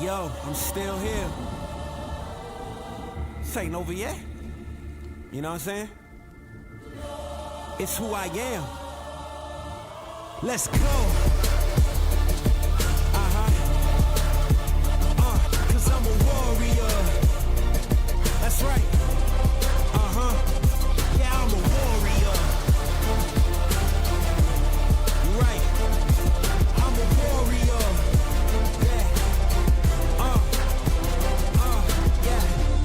Yo, I'm still here. This ain't over yet. You know what I'm saying? It's who I am. Let's go. Cause I'm a warrior. That's right. Yeah, I'm a warrior. Right. I'm a warrior. Yeah.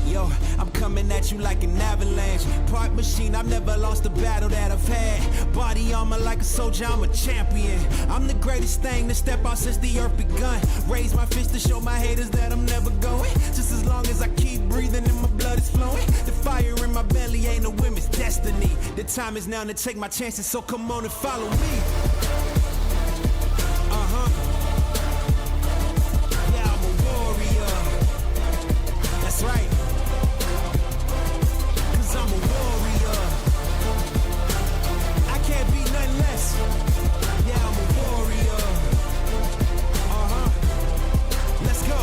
Yo, I'm coming at you like an avalanche. Part machine, I've never lost a battle that I've had. Body armor like a soldier, I'm a champion. I'm the greatest thing to step out since the earth begun. Raise my fist to show my haters that I'm never going. Just as long as I keep breathing and my blood is flowing. The fire in my belly ain't a women's destiny. The time is now to take my chances, so come on and follow me. Yeah, I'm a warrior. That's right. Cause I'm a warrior. I can't be nothing less. Yeah, I'm a warrior. Let's go.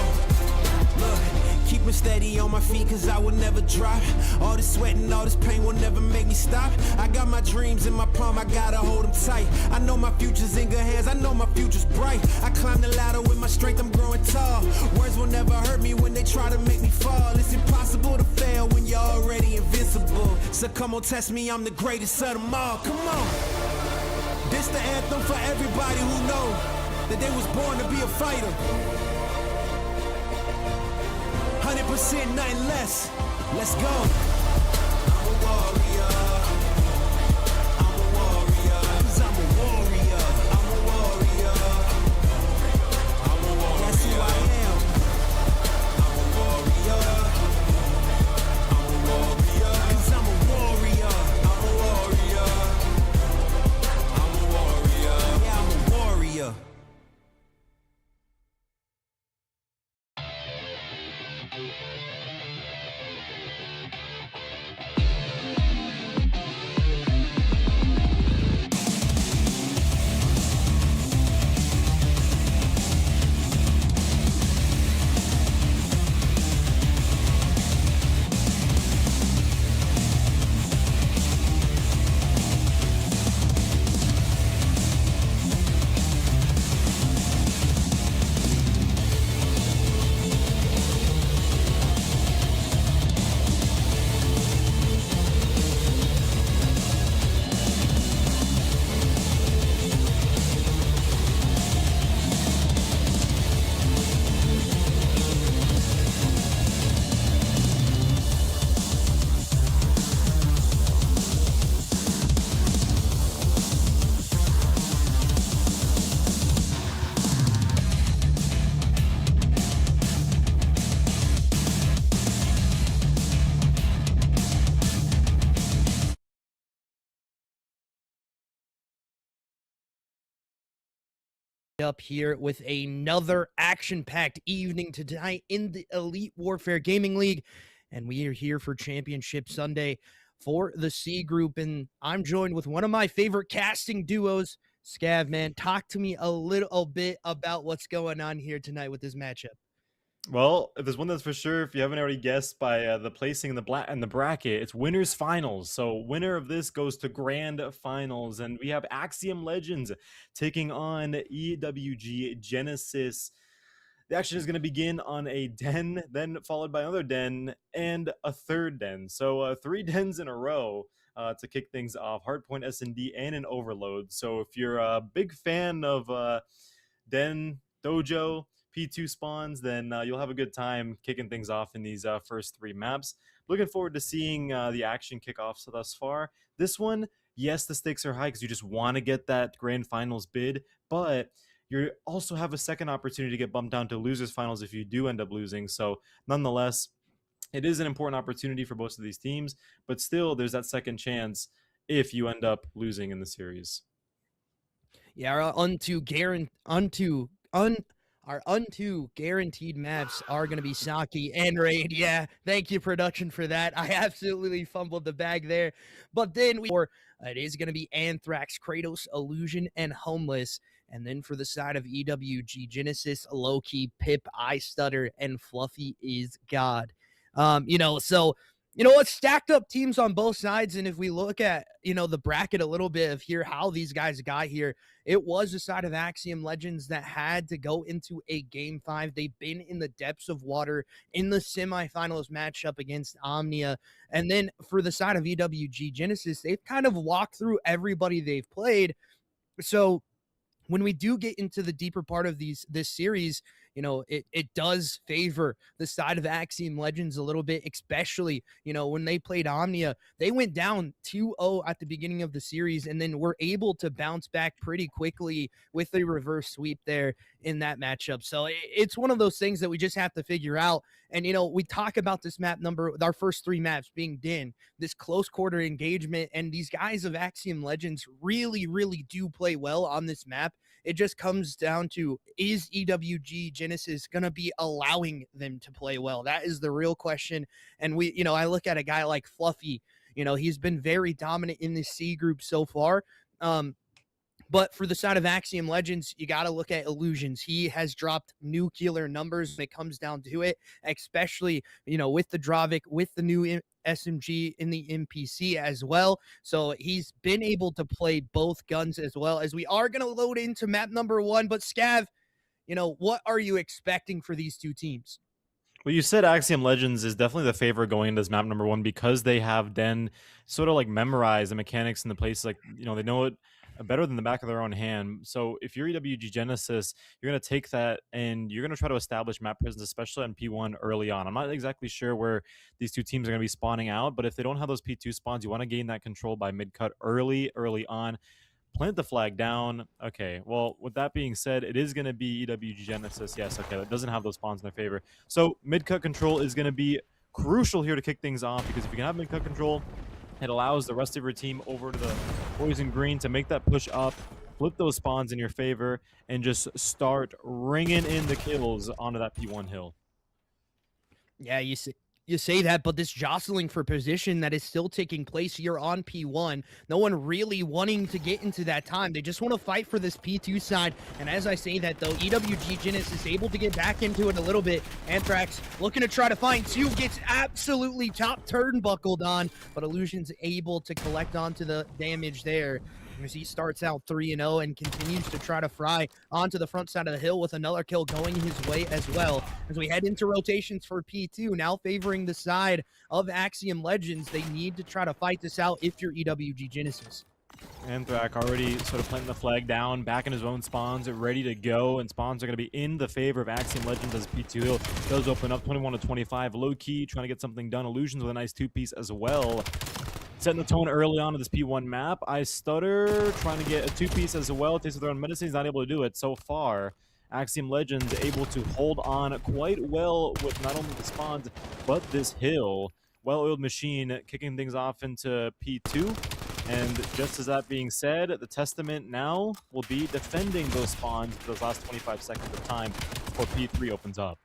Look, keep me steady on my feet cause I will never drop. All this sweat and all this pain will never make me stop. I got my dreams in my palm, I gotta hold them tight. I know my future's in good hands, I know my future's bright. I climb the ladder with my strength, I'm growing tall. Words will never hurt me when they try to make me fall. It's impossible to fail when you're already invincible. So come on, test me, I'm the greatest of them all. Come on. This the anthem for everybody who know that they was born to be a fighter. 100% nothing less. Let's go. I'm a warrior. I'm a warrior. Cause I'm a warrior. I'm a warrior. I'm a warrior. That's who I am. I'm a warrior. I'm a warrior. Cause I'm a warrior. I'm a warrior. I'm a warrior. Yeah, I'm a warrior. Up here with another action-packed evening tonight in the Elite Warfare Gaming League, and we are here for Championship Sunday for the C Group, and I'm joined with one of my favorite casting duos. Scav, man, talk to me a little bit about what's going on here tonight with this matchup. Well, if there's one that's for sure, if you haven't already guessed by the placing in the bracket, it's winners finals. So winner of this goes to grand finals, and we have Axiom Legends taking on EWG Genesis. The action is going to begin on a den, then followed by another den and a third den. So 3 dens in a row to kick things off. Hardpoint, S&D, and an Overload. So if you're a big fan of Den Dojo P2 spawns, then you'll have a good time kicking things off in these first 3 maps. Looking forward to seeing the action kick off thus far. This one, yes, the stakes are high because you just want to get that grand finals bid, but you also have a second opportunity to get bumped down to losers finals if you do end up losing. So nonetheless, it is an important opportunity for both of these teams, but still there's that second chance if you end up losing in the series. Yeah, our unto guaranteed maps are going to be Saki and Raid. Yeah, thank you, production, for that. I absolutely fumbled the bag there. But then it is going to be Anthrax, Kratos, Illusion, and Homeless. And then for the side of EWG Genesis, Loki, Pip, I Stutter, and Fluffy is God. So it's stacked up teams on both sides. And if we look at, the bracket a little bit of here, how these guys got here, it was the side of Axiom Legends that had to go into a game 5. They've been in the depths of water in the semifinals matchup against Omnia. And then for the side of EWG Genesis, they've kind of walked through everybody they've played. So when we do get into the deeper part of this series, it does favor the side of Axiom Legends a little bit, especially, when they played Omnia. They went down 2-0 at the beginning of the series and then were able to bounce back pretty quickly with a reverse sweep there in that matchup. So it's one of those things that we just have to figure out. And, we talk about this map number, our first 3 maps being Din, this close quarter engagement, and these guys of Axiom Legends really, really do play well on this map. It just comes down to, is EWG Genesis going to be allowing them to play well? That is the real question. And I look at a guy like Fluffy, he's been very dominant in this C group so far. But for the side of Axiom Legends, you got to look at Illusions. He has dropped nuclear numbers when it comes down to it, especially, with the Dravik, with the new SMG in the NPC as well. So he's been able to play both guns as well. As we are going to load into map number 1. But Scav, what are you expecting for these two teams? Well, you said Axiom Legends is definitely the favorite going into this map number 1 because they have then sort of like memorized the mechanics and the places, like, they know it better than the back of their own hand. So if you're EWG Genesis, you're going to take that and you're going to try to establish map presence, especially on P1 early on. I'm not exactly sure where these two teams are going to be spawning out, but if they don't have those P2 spawns, you want to gain that control by mid-cut early on. Plant the flag down. Okay, well, with that being said, it is going to be EWG Genesis. Yes, okay, that doesn't have those spawns in their favor. So mid-cut control is going to be crucial here to kick things off, because if you can have mid-cut control, it allows the rest of your team over to the boys in green to make that push up, flip those spawns in your favor, and just start ringing in the kills onto that P1 hill. Yeah, you say that, but this jostling for position that is still taking place here on P1, no one really wanting to get into that time. They just want to fight for this P2 side. And as I say that, though, EWG Genesis is able to get back into it a little bit. Anthrax looking to try to find 2, gets absolutely top turnbuckled on, but Illusion's able to collect onto the damage there, as he starts out 3-0 and continues to try to fry onto the front side of the hill with another kill going his way as well. As we head into rotations for P2, now favoring the side of Axiom Legends. They need to try to fight this out if you're EWG Genesis. Anthrax already sort of planting the flag down, back in his own spawns, ready to go, and spawns are going to be in the favor of Axiom Legends as P2 hill does open up 21-25. Low key, trying to get something done. Illusions with a nice 2-piece as well. Setting the tone early on in this P1 map. I Stutter trying to get a 2-piece as well. Takes their own medicine. He's not able to do it so far. Axiom Legends able to hold on quite well with not only the spawns, but this hill. Well-oiled machine kicking things off into P2. And just as that being said, the Testament now will be defending those spawns for those last 25 seconds of time before P3 opens up.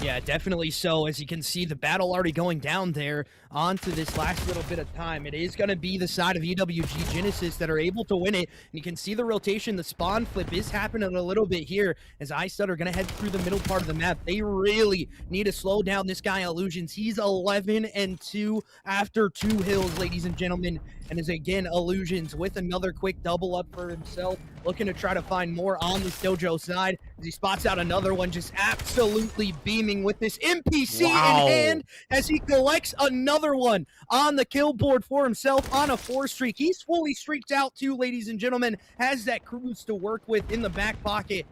Yeah, definitely so. As you can see, the battle already going down there onto this last little bit of time. It is going to be the side of EWG Genesis that are able to win it. And you can see the rotation, the spawn flip is happening a little bit here as iStud are going to head through the middle part of the map. They really need to slow down this guy, Illusions. He's 11-2 after 2 hills, ladies and gentlemen. And as again, Illusions with another quick double up for himself, looking to try to find more on the Dojo side as he spots out another one, just absolutely beaming with this NPC in hand as he collects another one on the kill board for himself on a 4 streak. He's fully streaked out too, ladies and gentlemen, has that cruise to work with in the back pocket,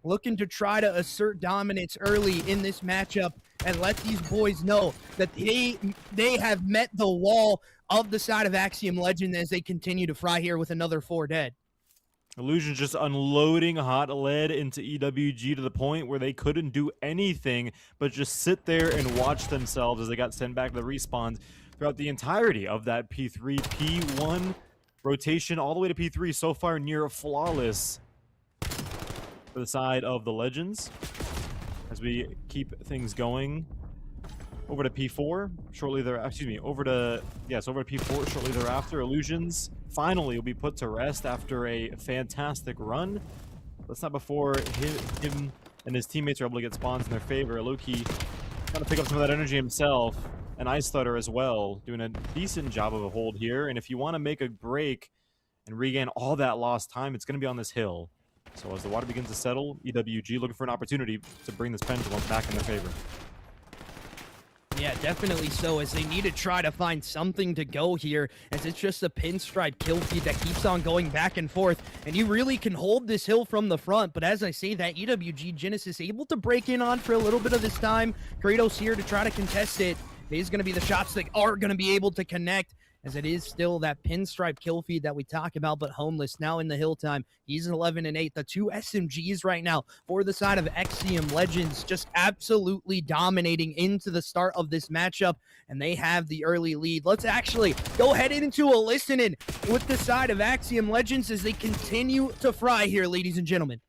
looking to try to assert dominance early in this matchup and let these boys know that they have met the wall of the side of Axiom Legend as they continue to fry here with another 4 dead. Illusions just unloading hot lead into EWG to the point where they couldn't do anything but just sit there and watch themselves as they got sent back to the respawns throughout the entirety of that P3, P1 rotation all the way to P3. So far near flawless for the side of the Legends as we keep things going. Over to P4 shortly there. Excuse me. Over to P4 shortly thereafter. Illusions finally will be put to rest after a fantastic run. That's not before him and his teammates are able to get spawns in their favor. Loki trying to pick up some of that energy himself, and Ice Stutter as well, doing a decent job of a hold here. And if you want to make a break and regain all that lost time, it's going to be on this hill. So as the water begins to settle, EWG looking for an opportunity to bring this pendulum back in their favor. Yeah, definitely so, as they need to try to find something to go here, as it's just a pinstripe kill feed that keeps on going back and forth, and you really can hold this hill from the front. But as I say that, EWG Genesis able to break in on for a little bit of this time. Kratos here to try to contest it. It is going to be the shots that are going to be able to connect, as it is still that pinstripe kill feed that we talk about, but Homeless now in the hill time. He's 11-8. The two SMGs right now for the side of Axiom Legends just absolutely dominating into the start of this matchup, and they have the early lead. Let's actually go ahead into a listen-in with the side of Axiom Legends as they continue to fry here, ladies and gentlemen.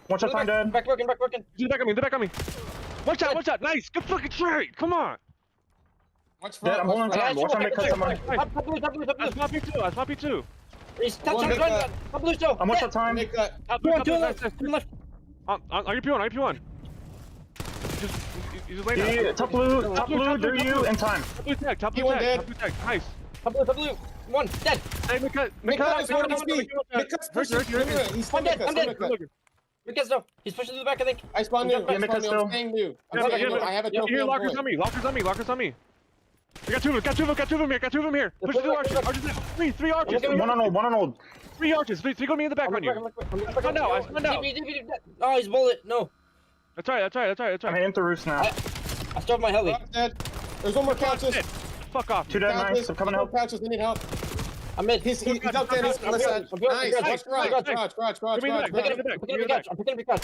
One shot time, Dad. Back working. Get back on me. One shot. Nice. Good fucking trade. Come on. Dad, I'm holding time. Watch out, cut someone. Top I spot P2. He's top blue still. I'm one shot time. Two left. Are you P1? You just lay down. Yeah, top blue, do you, and time. Top blue tag. Nice. Top blue. One, dead. Hey, Mika. I'm dead. Mika's no. He's pushing to the back, I think. I spawned new. I'm staying new. I have a trophy. Here, lockers on me. We got two of them here. Push the arches. Three arches. One on old. Three arches. Three go me in the back on you. I spawned out. Oh, he's bullet. No. That's right. I'm hitting the roofs now. I stole my heli. There's one more couches. Fuck off. Two dead, nice. I'm coming help. Couches, I need help. I'm in. He's up there. He's on the side. Nice. Garage. I'm picking a big gun.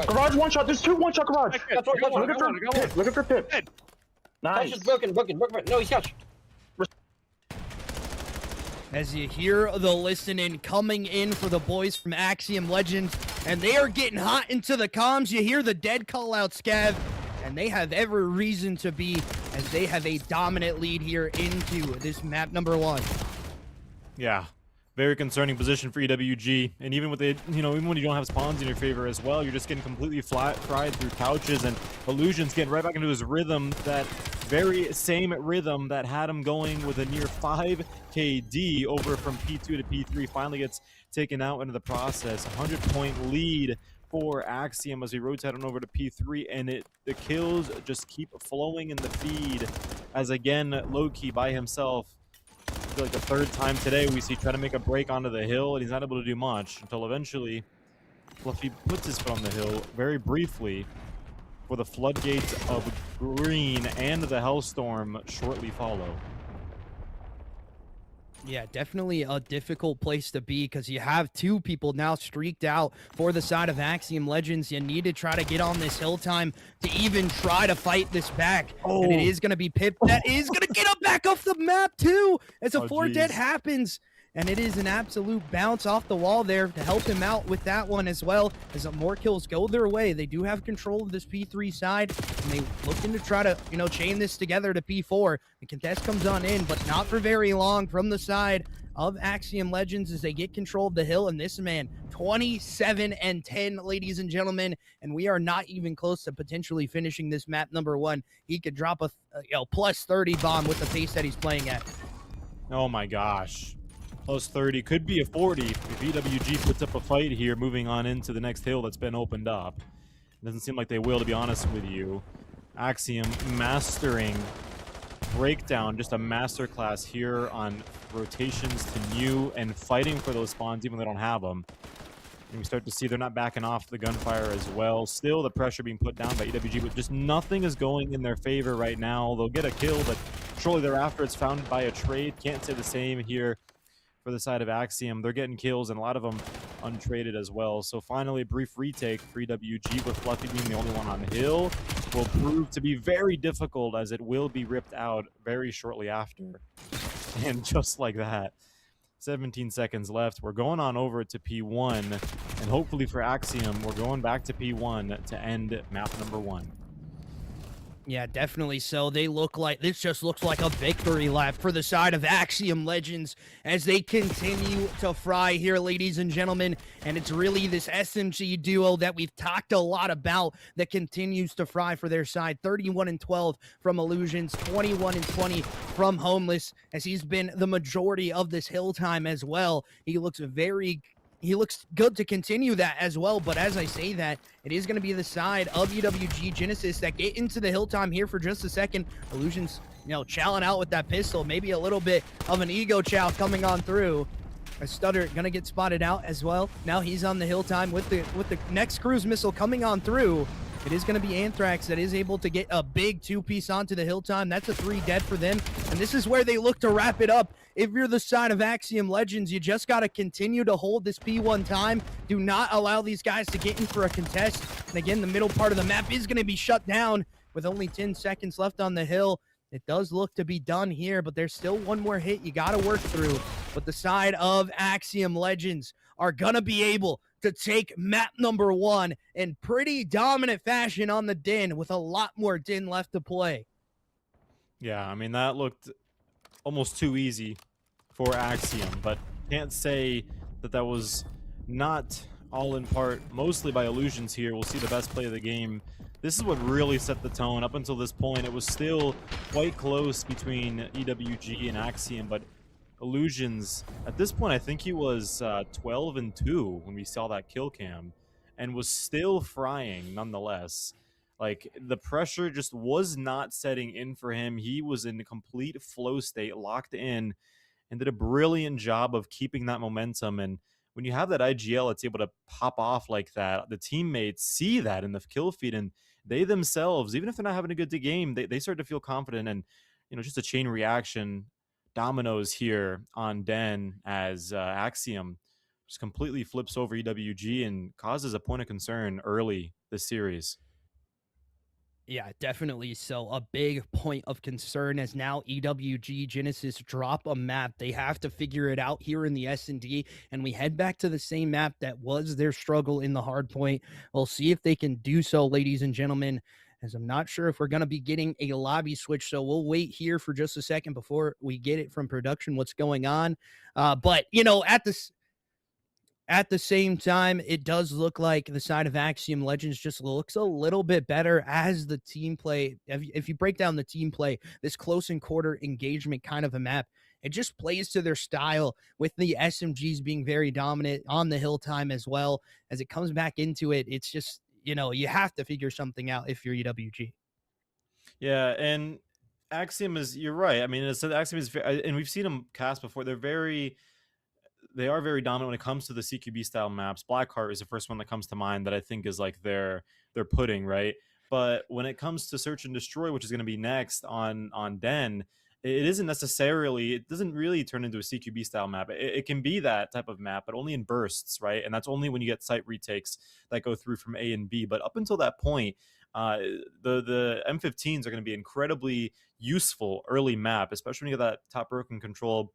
Garage one shot. There's two one shot garage. Looking for pit. Nice. Couch is broken. No, he's couch. As you hear the listening coming in for the boys from Axiom Legends, and they are getting hot into the comms. You hear the dead call out, Scav, and they have every reason to be, as they have a dominant lead here into this map number 1. Yeah, very concerning position for EWG, and even with it, even when you don't have spawns in your favor as well, you're just getting completely fried through couches, and Illusion's getting right back into his rhythm, that very same rhythm that had him going with a near 5 KD over from P2 to P3, finally gets taken out into the process. 100-point lead for Axiom as we rotate on over to P3, and the kills just keep flowing in the feed, as again, Loki by himself, I feel like the third time today we see try to make a break onto the hill, and he's not able to do much until eventually Fluffy puts his foot on the hill very briefly for the floodgates of green and the Hellstorm shortly follow. Yeah, definitely a difficult place to be, because you have two people now streaked out for the side of Axiom Legends. You need to try to get on this hill time to even try to fight this back. Oh. And it is going to be Pip that is going to get him back off the map too, as a 4 dead happens. And it is an absolute bounce off the wall there to help him out with that one as well, as more kills go their way. They do have control of this P3 side, and they looking to try to, chain this together to P4. The contest comes on in, but not for very long from the side of Axiom Legends as they get control of the hill. And this man, 27-10, ladies and gentlemen, and we are not even close to potentially finishing this map number 1. He could drop a plus 30 bomb with the pace that he's playing at. Oh my gosh. Plus 30, could be a 40 if EWG puts up a fight here, moving on into the next hill that's been opened up. It doesn't seem like they will, to be honest with you. Axiom mastering Breakdown, just a masterclass here on rotations to new and fighting for those spawns even though they don't have them. And we start to see they're not backing off the gunfire as well. Still the pressure being put down by EWG, but just nothing is going in their favor right now. They'll get a kill, but shortly thereafter it's found by a trade. Can't say the same here for the side of Axiom. They're getting kills, and a lot of them untraded as well. So finally, a brief retake for EWG, with Fluffy being the only one on the hill, will prove to be very difficult, as it will be ripped out very shortly after. And just like that, 17 seconds left. We're going on over to P1, and hopefully for Axiom, we're going back to P1 to end map number 1. Yeah, definitely so. They look like this just looks like a victory lap for the side of Axiom Legends as they continue to fry here, ladies and gentlemen. And it's really this SMG duo that we've talked a lot about that continues to fry for their side. 31-12 from Illusions, 21-20 from Homeless, as he's been the majority of this hill time as well. He looks good to continue that as well. But as I say that, it is going to be the side of EWG Genesis that get into the hill time here for just a second. Illusions, chowing out with that pistol. Maybe a little bit of an ego chow coming on through. A Stutter going to get spotted out as well. Now he's on the hill time with the next cruise missile coming on through. It is going to be Anthrax that is able to get a big two-piece onto the hill time. That's a 3 dead for them. And this is where they look to wrap it up. If you're the side of Axiom Legends, you just got to continue to hold this P1 time. Do not allow these guys to get in for a contest. And again, the middle part of the map is going to be shut down with only 10 seconds left on the hill. It does look to be done here, but there's still one more hit you got to work through. But the side of Axiom Legends are going to be able to take map number 1 in pretty dominant fashion on the Din with a lot more Din left to play. Yeah, I mean, that looked almost too easy for Axiom, but can't say that that was not all in part mostly by Illusions here. We'll see the best play of the game. This is what really set the tone. Up until this point, it was still quite close between EWG and Axiom, but Illusions, at this point, I think he was 12-2 when we saw that kill cam, and was still frying nonetheless. Like, the pressure just was not setting in for him. He was in a complete flow state, locked in, and did a brilliant job of keeping that momentum. And when you have that IGL that's able to pop off like that, the teammates see that in the kill feed, and they themselves, even if they're not having a good game, they start to feel confident. And, just a chain reaction dominoes here on Den as Axiom just completely flips over EWG and causes a point of concern early this series. Yeah, definitely. So a big point of concern as now EWG Genesis drop a map. They have to figure it out here in the S&D, and we head back to the same map that was their struggle in the hard point. We'll see if they can do so, ladies and gentlemen, as I'm not sure if we're going to be getting a lobby switch. So we'll wait here for just a second before we get it from production, what's going on. But, at the same time, it does look like the side of Axiom Legends just looks a little bit better as the team play. If you break down the team play, this close and quarter engagement kind of a map, it just plays to their style with the SMGs being very dominant on the hill time as well. As it comes back into it, it's just, you have to figure something out if you're EWG. Yeah, and Axiom you're right. I mean, Axiom is, and we've seen them cast before. They are very dominant when it comes to the CQB style maps. Blackheart is the first one that comes to mind that I think is like their pudding, right? But when it comes to Search and Destroy, which is going to be next on Den, it doesn't really turn into a CQB style map. It can be that type of map, but only in bursts, right? And that's only when you get site retakes that go through from A and B. But up until that point, the M15s are going to be incredibly useful early map, especially when you get that top broken control,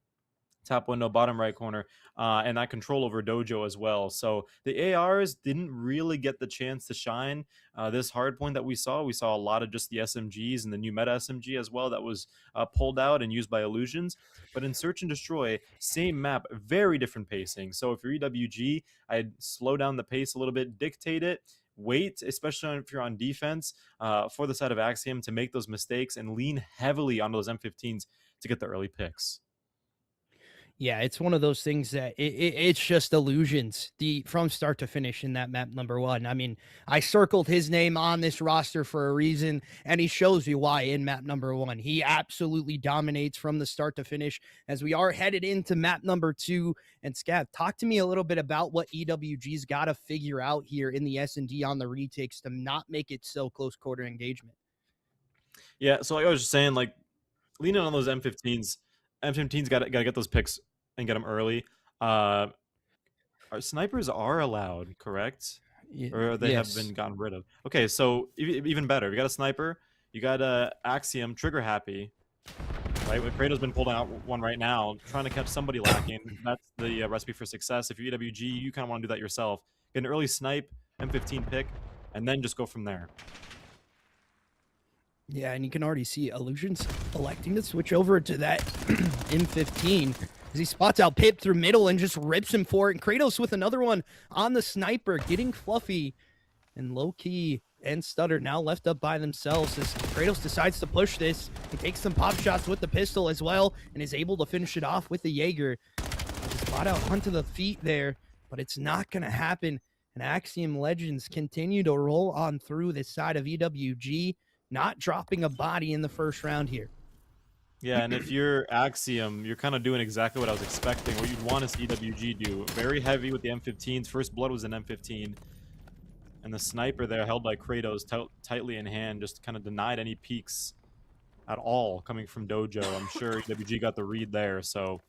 top window, bottom right corner, and that control over Dojo as well. So the ARs didn't really get the chance to shine this hard point that we saw. We saw a lot of just the SMGs and the new meta SMG as well that was pulled out and used by Illusions. But in Search and Destroy, same map, very different pacing. So if you're EWG, I'd slow down the pace a little bit, dictate it, wait, especially if you're on defense, for the side of Axiom to make those mistakes and lean heavily on those M15s to get the early picks. Yeah, it's one of those things that it's just Illusions from start to finish in that map number 1. I mean, I circled his name on this roster for a reason, and he shows you why in map number 1. He absolutely dominates from the start to finish as we are headed into map number 2. And Scav, talk to me a little bit about what EWG's got to figure out here in the S&D on the retakes to not make it so close quarter engagement. Yeah, so like I was just saying, like, leaning on those M15s got to get those picks and get them early. Our snipers are allowed, correct? Or they yes. have been gotten rid of. Okay, so even better. We got a sniper. You got Axiom, trigger happy, right? Kratos been pulling out one right now, trying to catch somebody lacking. That's the recipe for success. If you're EWG, you kind of want to do that yourself. Get an early snipe, M15 pick, and then just go from there. Yeah, and you can already see Illusion's electing to switch over to that M15 as he spots out Pip through middle and just rips him for it. And Kratos with another one on the sniper, getting Fluffy and Low-Key and Stutter now left up by themselves as Kratos decides to push this. He takes some pop shots with the pistol as well and is able to finish it off with the Jaeger. Spot out onto the feet there, but it's not going to happen. And Axiom Legends continue to roll on through this side of EWG, not dropping a body in the first round here. Yeah, and if you're Axiom, you're kind of doing exactly what I was expecting, what you'd want to see EWG do. Very heavy with the M15s. First blood was an M15. And the sniper there, held by Kratos tightly in hand, just kind of denied any peeks at all coming from Dojo. I'm sure EWG got the read there, so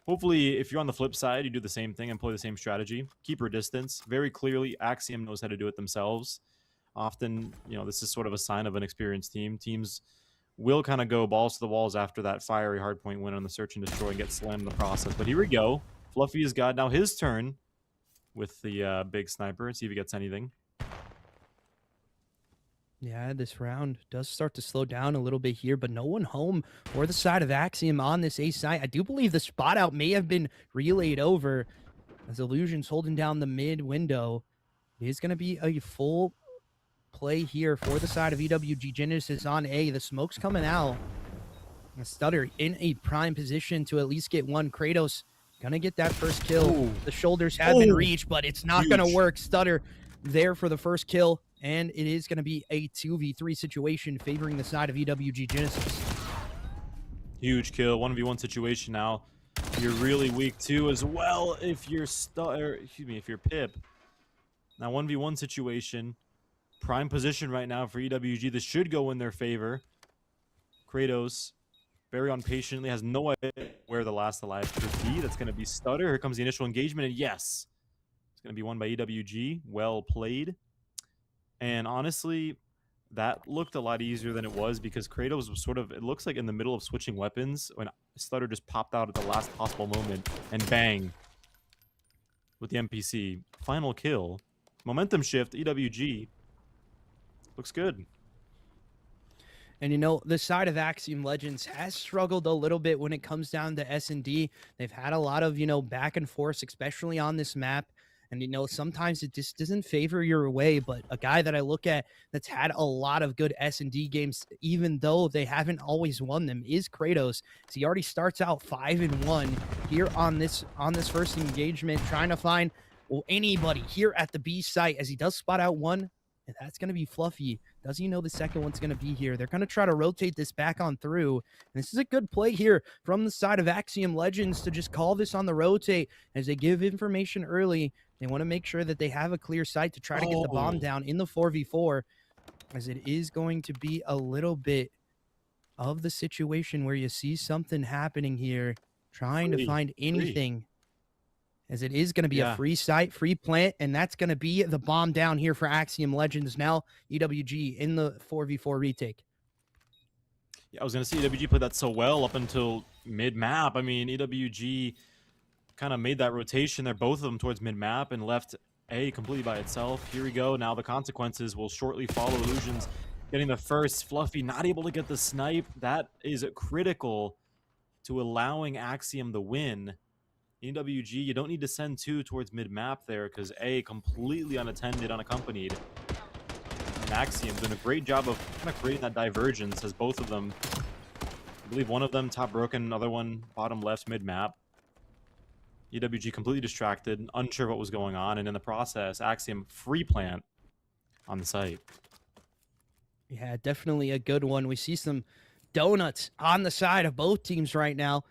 hopefully if you're on the flip side, you do the same thing and play the same strategy. Keep your distance. Very clearly, Axiom knows how to do it themselves. Often, you know, this is sort of a sign of an experienced team. Teams will kind of go balls to the walls after that fiery hardpoint win on the search and destroy and get slammed in the process. But here we go. Fluffy has got now his turn with the big sniper. See if he gets anything. Yeah, this round does start to slow down a little bit here, but no one home for the side of Axiom on this A site. I do believe the spot out may have been relayed over as Illusion's holding down the mid window. It is going to be a full play here for the side of EWG. Genesis on A. The smoke's coming out. And Stutter in a prime position to at least get one. Kratos going to get that first kill. Ooh. The shoulders have been reached, but it's not going to Huge. work. Stutter there for the first kill. And it is going to be a 2v3 situation favoring the side of EWG Genesis. Huge kill. 1v1 situation now. You're really weak too as well if you're if you're Pip. Now 1v1 situation. Prime position right now for EWG. This should go in their favor. Kratos very impatiently has no idea where the last alive could be. That's going to be Stutter. Here comes the initial engagement, and yes, it's going to be won by EWG. Well played. And honestly, that looked a lot easier than it was because Kratos was sort of, it looks like in the middle of switching weapons when Stutter just popped out at the last possible moment and bang with the MPC. Final kill. Momentum shift, EWG. Looks good. And you know, the side of Axiom Legends has struggled a little bit when it comes down to S&D. They've had a lot of, you know, back and forth, especially on this map. And, you know, sometimes it just doesn't favor your way. But a guy that I look at that's had a lot of good S&D games, even though they haven't always won them, is Kratos. So he already starts out 5-1 here on this first engagement, trying to find anybody here at the B site as he does spot out one. And that's going to be Fluffy. Does he know the second one's going to be here? They're going to try to rotate this back on through. And this is a good play here from the side of Axiom Legends to just call this on the rotate as they give information early. They want to make sure that they have a clear sight to try to get the bomb down in the 4v4, as it is going to be a little bit of the situation where you see something happening here, trying to find anything. As it is going to be a free site, free plant, and that's going to be the bomb down here for Axiom Legends. Now EWG in the 4v4 retake. Yeah, I was going to say EWG played that so well up until mid-map. I mean, EWG kind of made that rotation there, both of them towards mid-map, and left A completely by itself. Here we go. Now the consequences will shortly follow. Illusions getting the first. Fluffy not able to get the snipe. That is critical to allowing Axiom the win. EWG, you don't need to send two towards mid-map there because A, completely unattended, unaccompanied. And Axiom doing a great job of kind of creating that divergence as both of them, I believe one of them top broken, another one bottom left mid-map. EWG completely distracted, unsure what was going on, and in the process, Axiom free plant on the site. Yeah, definitely a good one. We see some donuts on the side of both teams right now.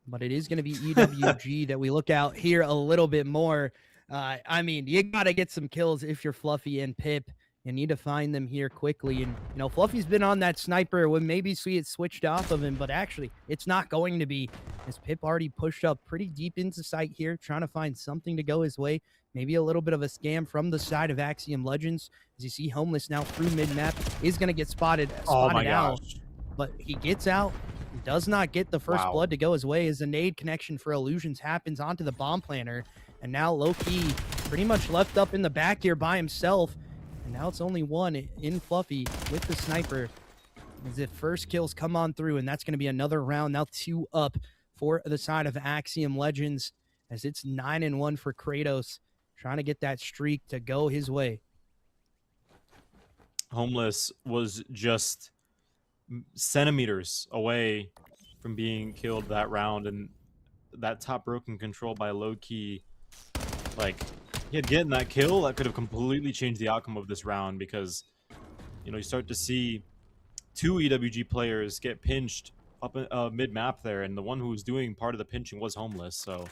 But it is going to be EWG that we look out here a little bit more. I mean, you got to get some kills if you're Fluffy and Pip. You need to find them here quickly. And, you know, Fluffy's been on that sniper when maybe see it switched off of him, but actually it's not going to be, as Pip already pushed up pretty deep into sight here, trying to find something to go his way. Maybe a little bit of a scam from the side of Axiom Legends. As you see, Homeless now through mid-map is going to get spotted out. But he gets out. Does not get the first blood to go his way as the nade connection for Illusions happens onto the bomb planter. And now Low-Key pretty much left up in the back here by himself. And now it's only one in Fluffy with the sniper. as if first kills come on through, and that's going to be another round. Now 2 up for the side of Axiom Legends, as it's 9-1 for Kratos, trying to get that streak to go his way. Homeless was just centimeters away from being killed that round, and that top broken control by Low-Key, like, he had getting that kill that could have completely changed the outcome of this round, because, you know, you start to see 2 EWG players get pinched up mid-map there, and the one who was doing part of the pinching was Homeless, so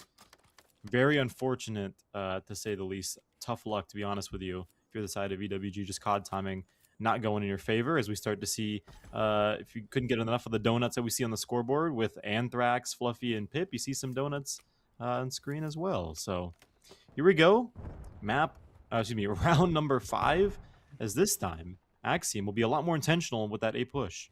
very unfortunate, to say the least. Tough luck, to be honest with you, if you're the side of EWG. Just COD timing not going in your favor, as we start to see, if you couldn't get enough of the donuts that we see on the scoreboard with Anthrax, Fluffy, and Pip, you see some donuts on screen as well. So here we go. Round number 5, as this time Axiom will be a lot more intentional with that A push.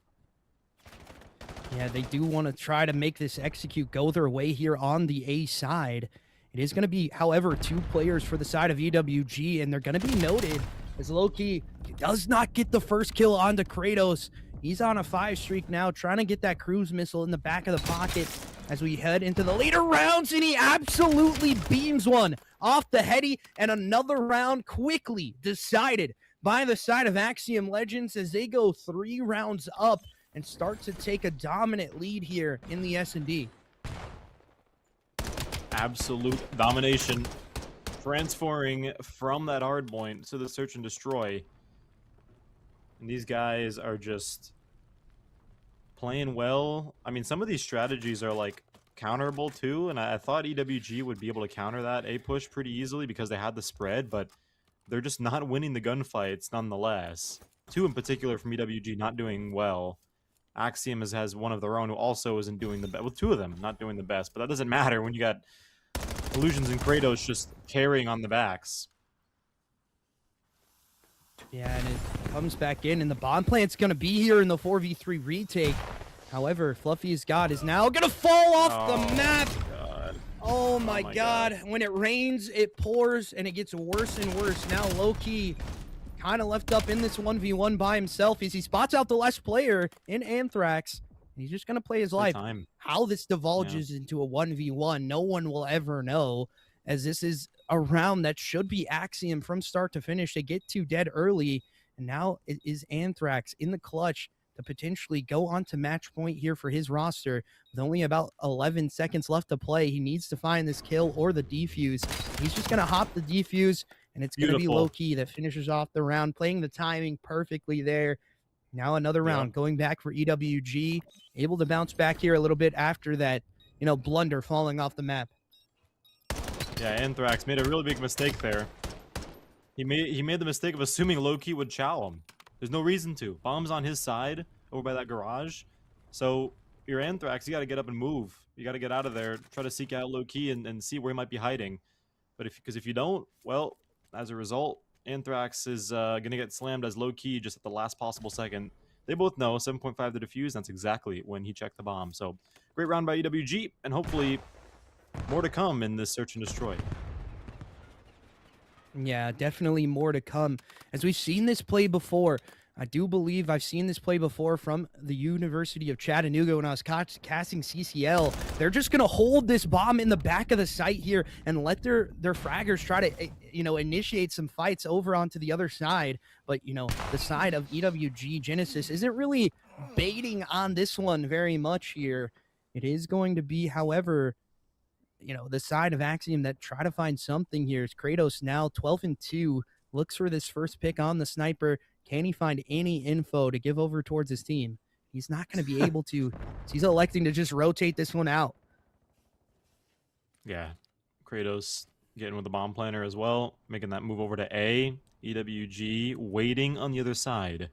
Yeah, they do want to try to make this execute go their way here on the A side. It is going to be, however, 2 players for the side of EWG, and they're going to be noted as Low-Key does not get the first kill onto Kratos. He's on a 5 streak now, trying to get that cruise missile in the back of the pocket as we head into the later rounds, and he absolutely beams one off the heady, and another round quickly decided by the side of Axiom Legends as they go 3 rounds up and start to take a dominant lead here in the S&D. Absolute domination, transferring from that hard point to the search and destroy. And these guys are just playing well. I mean, some of these strategies are like counterable too, and I thought EWG would be able to counter that A push pretty easily because they had the spread, but they're just not winning the gunfights nonetheless. 2 in particular from EWG not doing well. Axiom has one of their own who also isn't doing the best. Well, 2 of them not doing the best, but that doesn't matter when you got Illusions and Kratos just carrying on the backs. Yeah, and it comes back in, and the bomb plant's going to be here in the 4v3 retake. However, Fluffy's God is now going to fall off the map. God. Oh my God. When it rains, it pours, and it gets worse and worse. Now Low-Key kind of left up in this 1v1 by himself as he spots out the last player in Anthrax. He's just going to play his life. How this divulges into a 1v1, no one will ever know, as this is a round that should be Axiom from start to finish. They get 2 dead early, and now it is Anthrax in the clutch to potentially go on to match point here for his roster. With only about 11 seconds left to play, he needs to find this kill or the defuse. He's just going to hop the defuse, and it's going to be Low-Key that finishes off the round, playing the timing perfectly there. Now another round going back for EWG, able to bounce back here a little bit after that, blunder falling off the map. Yeah, Anthrax made a really big mistake there. He made the mistake of assuming Low-Key would chow him. There's no reason to. Bomb's on his side over by that garage. So you're Anthrax, you got to get up and move. You got to get out of there, try to seek out Low-Key and see where he might be hiding. But if you don't, well, as a result, Anthrax is going to get slammed as Low-Key just at the last possible second. They both know 7.5 to defuse. That's exactly when he checked the bomb. So great round by EWG, and hopefully more to come in this search and destroy. Yeah, definitely more to come. As we've seen this play before, I do believe I've seen this play before from the University of Chattanooga when I was casting CCL. They're just going to hold this bomb in the back of the site here and let their fraggers try to, initiate some fights over onto the other side. But, the side of EWG Genesis isn't really baiting on this one very much here. It is going to be, however, the side of Axiom that try to find something here. Is Kratos now 12-2, looks for this first pick on the sniper. Can he find any info to give over towards his team? He's not going to be able to. He's electing to just rotate this one out. Yeah, Kratos getting with the bomb planner as well, making that move over to A. EWG waiting on the other side.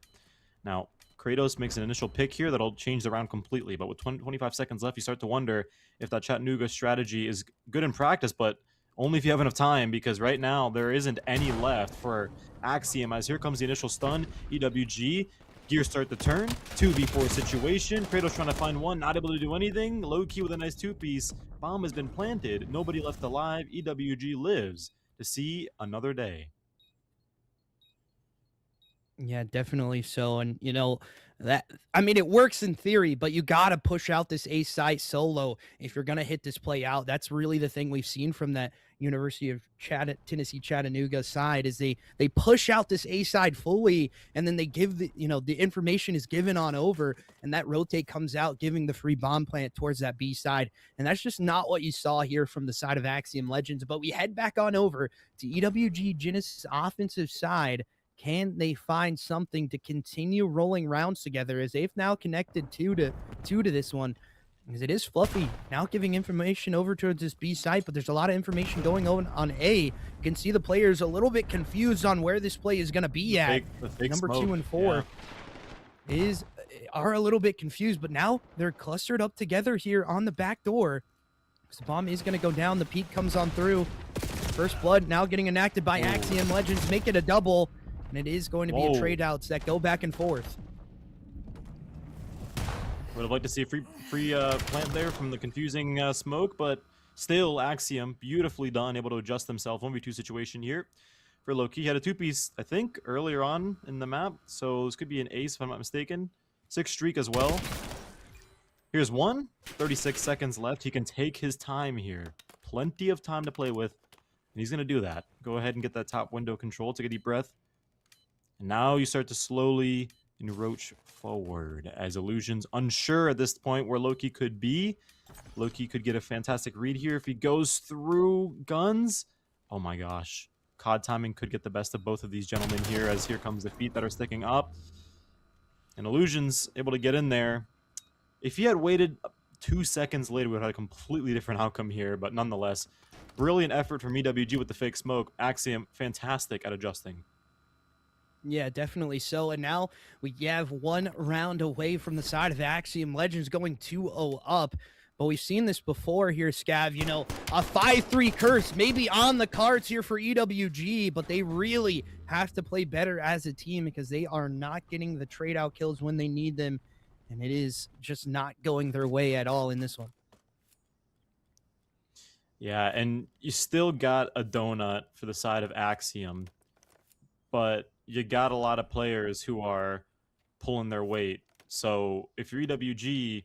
Now, Kratos makes an initial pick here that'll change the round completely, but with 25 seconds left, you start to wonder if that Chattanooga strategy is good in practice, but only if you have enough time, because right now there isn't any left for Axiom, as here comes the initial stun. EWG, gears start to turn, 2v4 situation. Kratos trying to find one, not able to do anything. Low-Key with a nice 2-piece. Bomb has been planted, nobody left alive. EWG lives to see another day. Yeah, definitely so. And that I mean it works in theory, but you gotta push out this A side solo if you're gonna hit this play out. That's really the thing we've seen from that University of Tennessee Chattanooga side is they push out this A side fully and then they give the information is given on over and that rotate comes out giving the free bomb plant towards that B side. And that's just not what you saw here from the side of Axiom Legends. But we head back on over to EWG Genesis offensive side. Can they find something to continue rolling rounds together as they've now connected two to this one? Because it is Fluffy now giving information over towards this B site, but there's a lot of information going on A. You can see the players a little bit confused on where this play is going to be at. Number smoke. 2 and 4 are a little bit confused, but now they're clustered up together here on the back door. The bomb is going to go down. The peak comes on through. First blood now getting enacted by Axiom Legends. Make it a double. And it is going to be a trade outs that go back and forth. Would have liked to see a free plant there from the confusing smoke, but still Axiom beautifully done, able to adjust themselves. 1v2 situation here for Loki. He had a 2-piece, I think, earlier on in the map, so this could be an ace if I'm not mistaken. 6 streak as well. Here's one. 36 seconds left. He can take his time here. Plenty of time to play with, and he's going to do that. Go ahead and get that top window control. Take a deep breath. And now you start to slowly encroach forward as Illusion's unsure at this point where Loki could be. Loki could get a fantastic read here if he goes through guns. Oh my gosh. COD timing could get the best of both of these gentlemen here as here comes the feet that are sticking up. And Illusion's able to get in there. If he had waited 2 seconds later, we would have had a completely different outcome here. But nonetheless, brilliant effort from EWG with the fake smoke. Axiom, fantastic at adjusting. Yeah, definitely so. And now we have one round away from the side of Axiom Legends going 2-0 up. But we've seen this before here, Scav. A 5-3 curse maybe on the cards here for EWG, but they really have to play better as a team because they are not getting the trade out kills when they need them. And it is just not going their way at all in this one. Yeah, and you still got a donut for the side of Axiom, but you got a lot of players who are pulling their weight. So if you're EWG,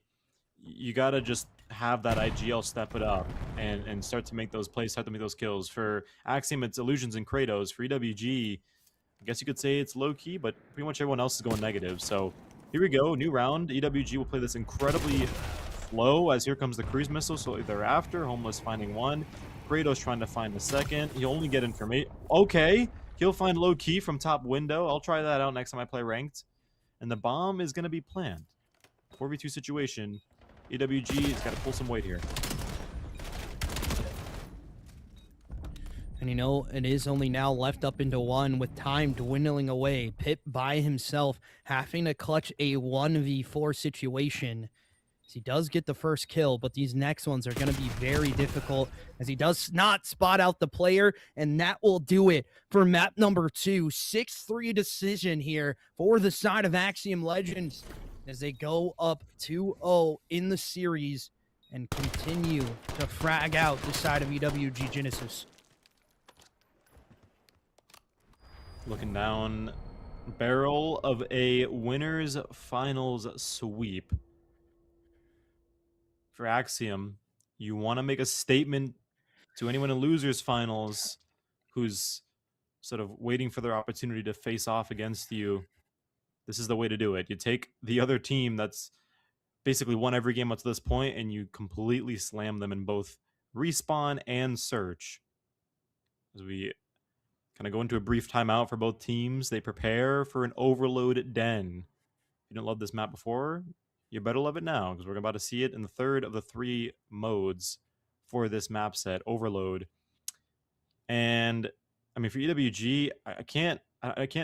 you got to just have that IGL step it up and start to make those plays, start to make those kills. For Axiom, it's Illusions and Kratos. For EWG, I guess you could say it's low-key, but pretty much everyone else is going negative. So here we go, new round. EWG will play this incredibly low as here comes the cruise missile. So thereafter, Homeless finding one. Kratos trying to find the second. He'll only get information. Okay. He'll find low key from top window. I'll try that out next time I play ranked. And the bomb is going to be planned. 4v2 situation. EWG has got to pull some weight here. And it is only now left up into one with time dwindling away. Pip by himself having to clutch a 1v4 situation. He does get the first kill, but these next ones are going to be very difficult as he does not spot out the player, and that will do it for map number 2. 6-3 decision here for the side of Axiom Legends as they go up 2-0 in the series and continue to frag out the side of EWG Genesis. Looking down barrel of a winners finals sweep. For Axiom, you want to make a statement to anyone in losers finals who's sort of waiting for their opportunity to face off against you. This is the way to do it. You take the other team that's basically won every game up to this point and you completely slam them in both respawn and search. As we kind of go into a brief timeout for both teams, they prepare for an overload den. If you didn't love this map before, you better love it now because we're about to see it in the third of the 3 modes for this map set, Overload. And I mean, for EWG, I can't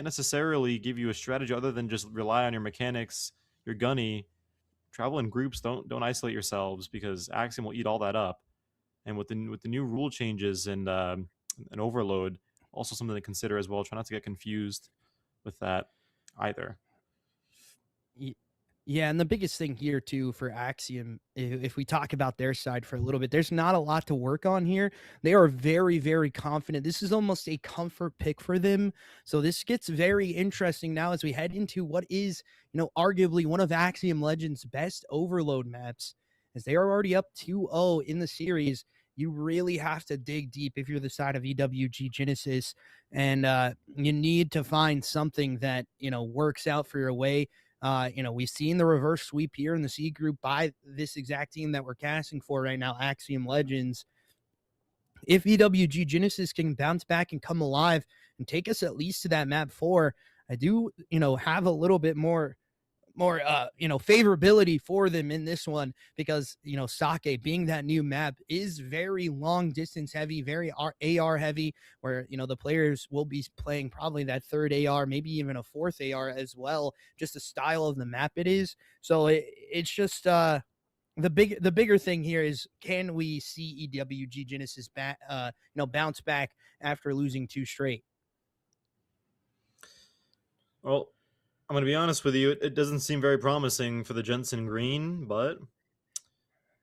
necessarily give you a strategy other than just rely on your mechanics, your gunny. Travel in groups. Don't isolate yourselves because Axiom will eat all that up. And with the new rule changes and an Overload, also something to consider as well. Try not to get confused with that either. Yeah, and the biggest thing here too for Axiom, if we talk about their side for a little bit, there's not a lot to work on here. They are very, very confident. This is almost a comfort pick for them. So this gets very interesting now as we head into what is, arguably one of Axiom Legends' best overload maps, as they are already up 2-0 in the series. You really have to dig deep if you're the side of EWG Genesis, and you need to find something that works out for your way. We've seen the reverse sweep here in the C group by this exact team that we're casting for right now, Axiom Legends. If EWG Genesis can bounce back and come alive and take us at least to that map 4, I do, have a little bit more favorability for them in this one, because Sake, being that new map, is very long distance heavy, very AR heavy, where the players will be playing probably that third AR, maybe even a fourth AR as well, just the style of the map it is. So it's just the bigger thing here is, can we see EWG Genesis bounce back after losing 2 straight? Well, I'm going to be honest with you. It doesn't seem very promising for the Jensen Green, but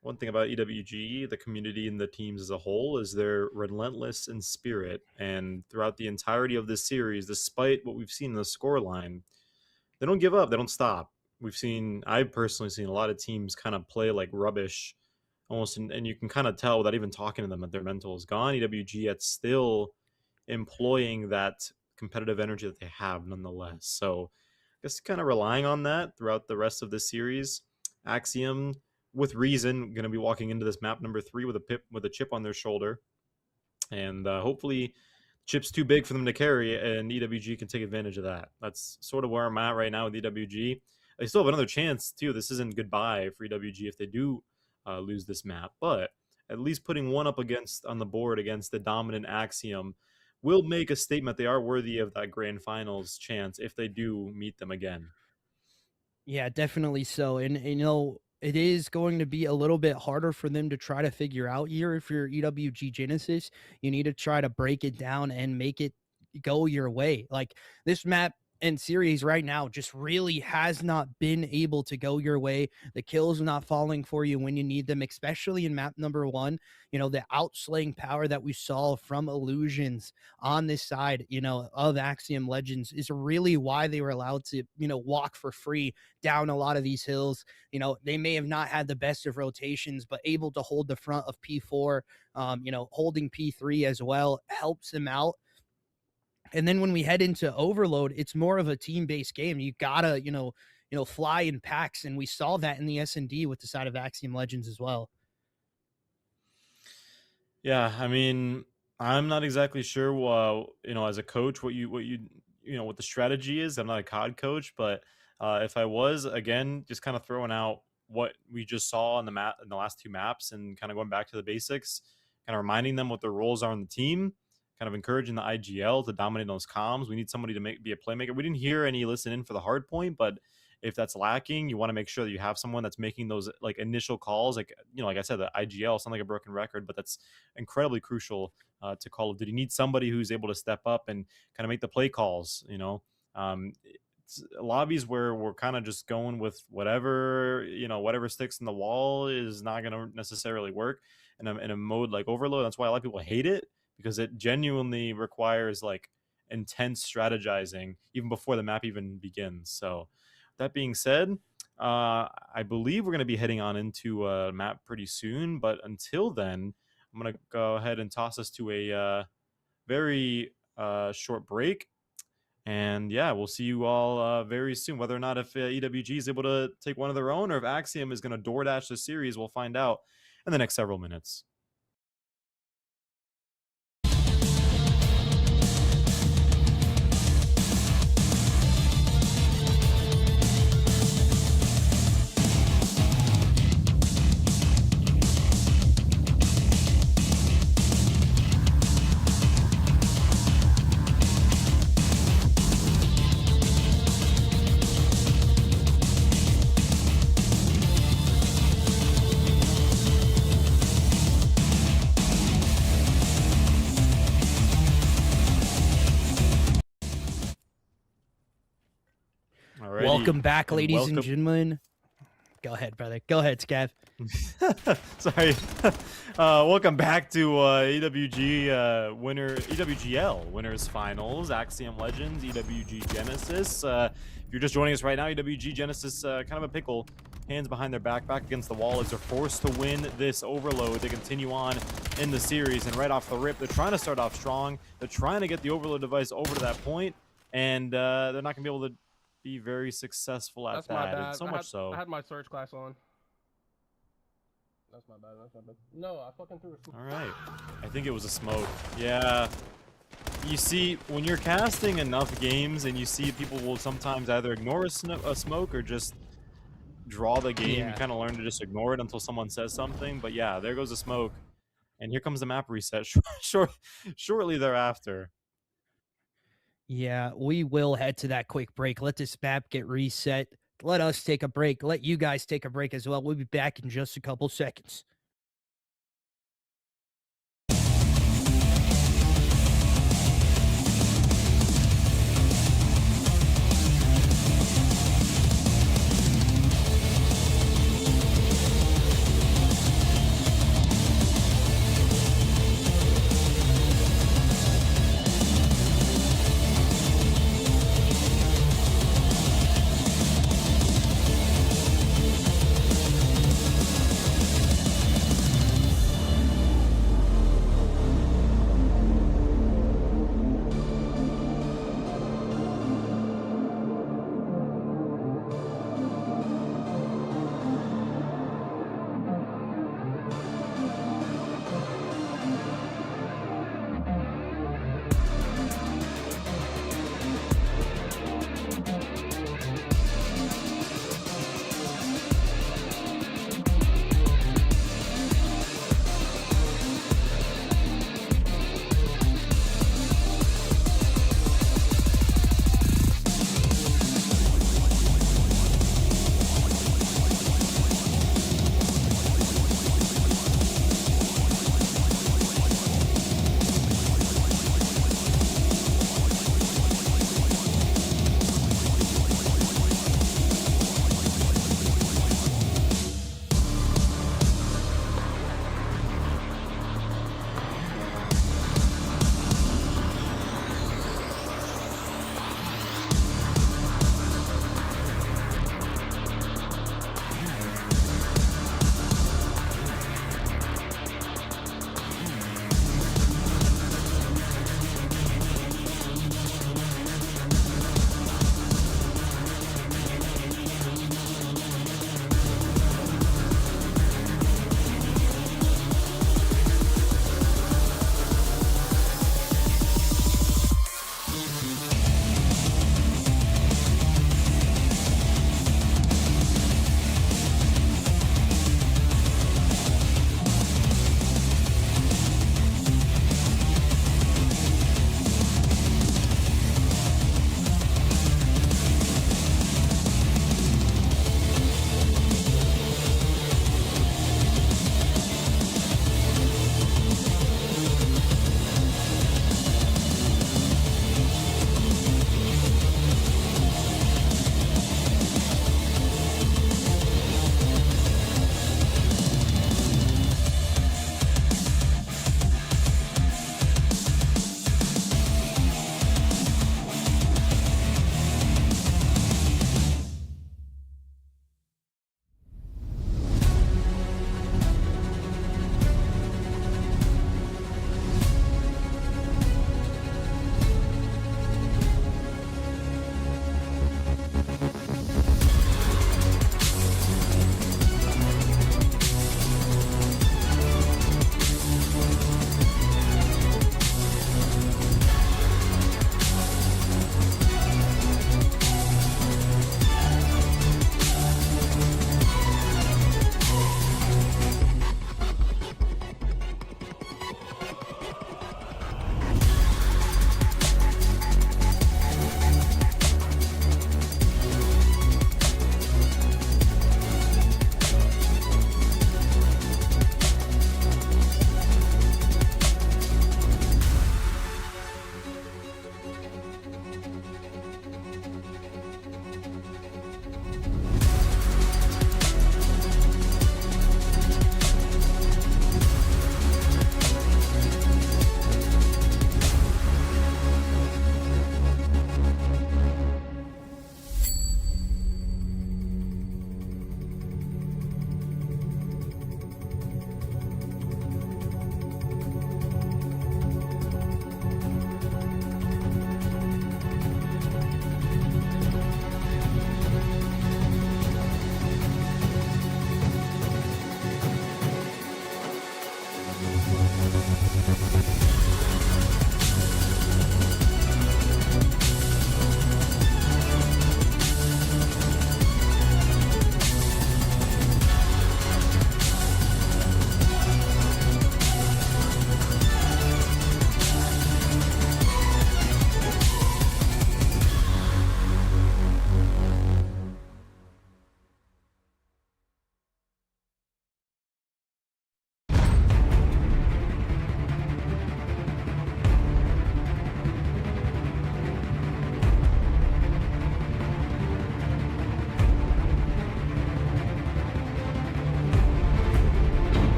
one thing about EWG, the community and the teams as a whole, is they're relentless in spirit. And throughout the entirety of this series, despite what we've seen in the scoreline, they don't give up. They don't stop. I've personally seen a lot of teams kind of play like rubbish almost, and you can kind of tell without even talking to them that their mental is gone. EWG, yet still employing that competitive energy that they have nonetheless. So I guess kind of relying on that throughout the rest of this series. Axiom, with reason, going to be walking into this map number 3 with a chip on their shoulder, and hopefully chip's too big for them to carry, and EWG can take advantage of that. That's sort of where I'm at right now with EWG. They still have another chance too. This isn't goodbye for EWG if they do lose this map, but at least putting one up on the board against the dominant Axiom will make a statement they are worthy of that grand finals chance if they do meet them again. Yeah, definitely so. And it is going to be a little bit harder for them to try to figure out here. If you're EWG Genesis, you need to try to break it down and make it go your way. Like, this map and series right now just really has not been able to go your way. The kills are not falling for you when you need them, especially in map number 1. The outslaying power that we saw from Illusions on this side, of Axiom Legends, is really why they were allowed to, walk for free down a lot of these hills. They may have not had the best of rotations, but able to hold the front of P4, holding P3 as well helps them out. And then when we head into Overload, it's more of a team-based game. You gotta, fly in packs, and we saw that in the S&D with the side of Axiom Legends as well. Yeah, I mean, I'm not exactly sure, as a coach, what the strategy is. I'm not a COD coach, but if I was, again, just kind of throwing out what we just saw in the last 2 maps, and kind of going back to the basics, kind of reminding them what their roles are on the team, kind of encouraging the IGL to dominate those comms. We need somebody to be a playmaker. We didn't hear any listen in for the hard point, but if that's lacking, you want to make sure that you have someone that's making those like initial calls. Like I said, the IGL sounds like a broken record, but that's incredibly crucial to Call of Duty. You need somebody who's able to step up and kind of make the play calls. Lobbies where we're kind of just going with whatever sticks in the wall is not going to necessarily work in a mode like Overload. That's why a lot of people hate it, because it genuinely requires like intense strategizing even before the map even begins. So that being said, I believe we're going to be heading on into a map pretty soon, but until then, I'm going to go ahead and toss us to a very short break. And yeah, we'll see you all very soon. Whether or not if EWG is able to take one of their own, or if Axiom is going to DoorDash the series, we'll find out in the next several minutes. Welcome back, ladies and gentlemen. Go ahead, brother. Go ahead, Scav. Sorry. Welcome back to EWGL Winners Finals. Axiom Legends, EWG Genesis. If you're just joining us right now, EWG Genesis kind of a pickle. Hands behind their back against the wall as they're forced to win this overload. They continue on in the series, and right off the rip, they're trying to start off strong. They're trying to get the overload device over to that point, and they're not going to be able to be very successful at That's that. my bad. And so much so. I had my search class on. That's my bad. That's my bad. No, I fucking threw a smoke. All right. I think it was a smoke. Yeah. You see, when you're casting enough games and you see people will sometimes either ignore a smoke or just draw the game, Yeah. you kind of learn to just ignore it until someone says something. But yeah, there goes a smoke. And here comes the map reset shortly thereafter. Yeah, we will head to that quick break. Let this map get reset. Let us take a break. Let you guys take a break as well. We'll be back in just a couple seconds.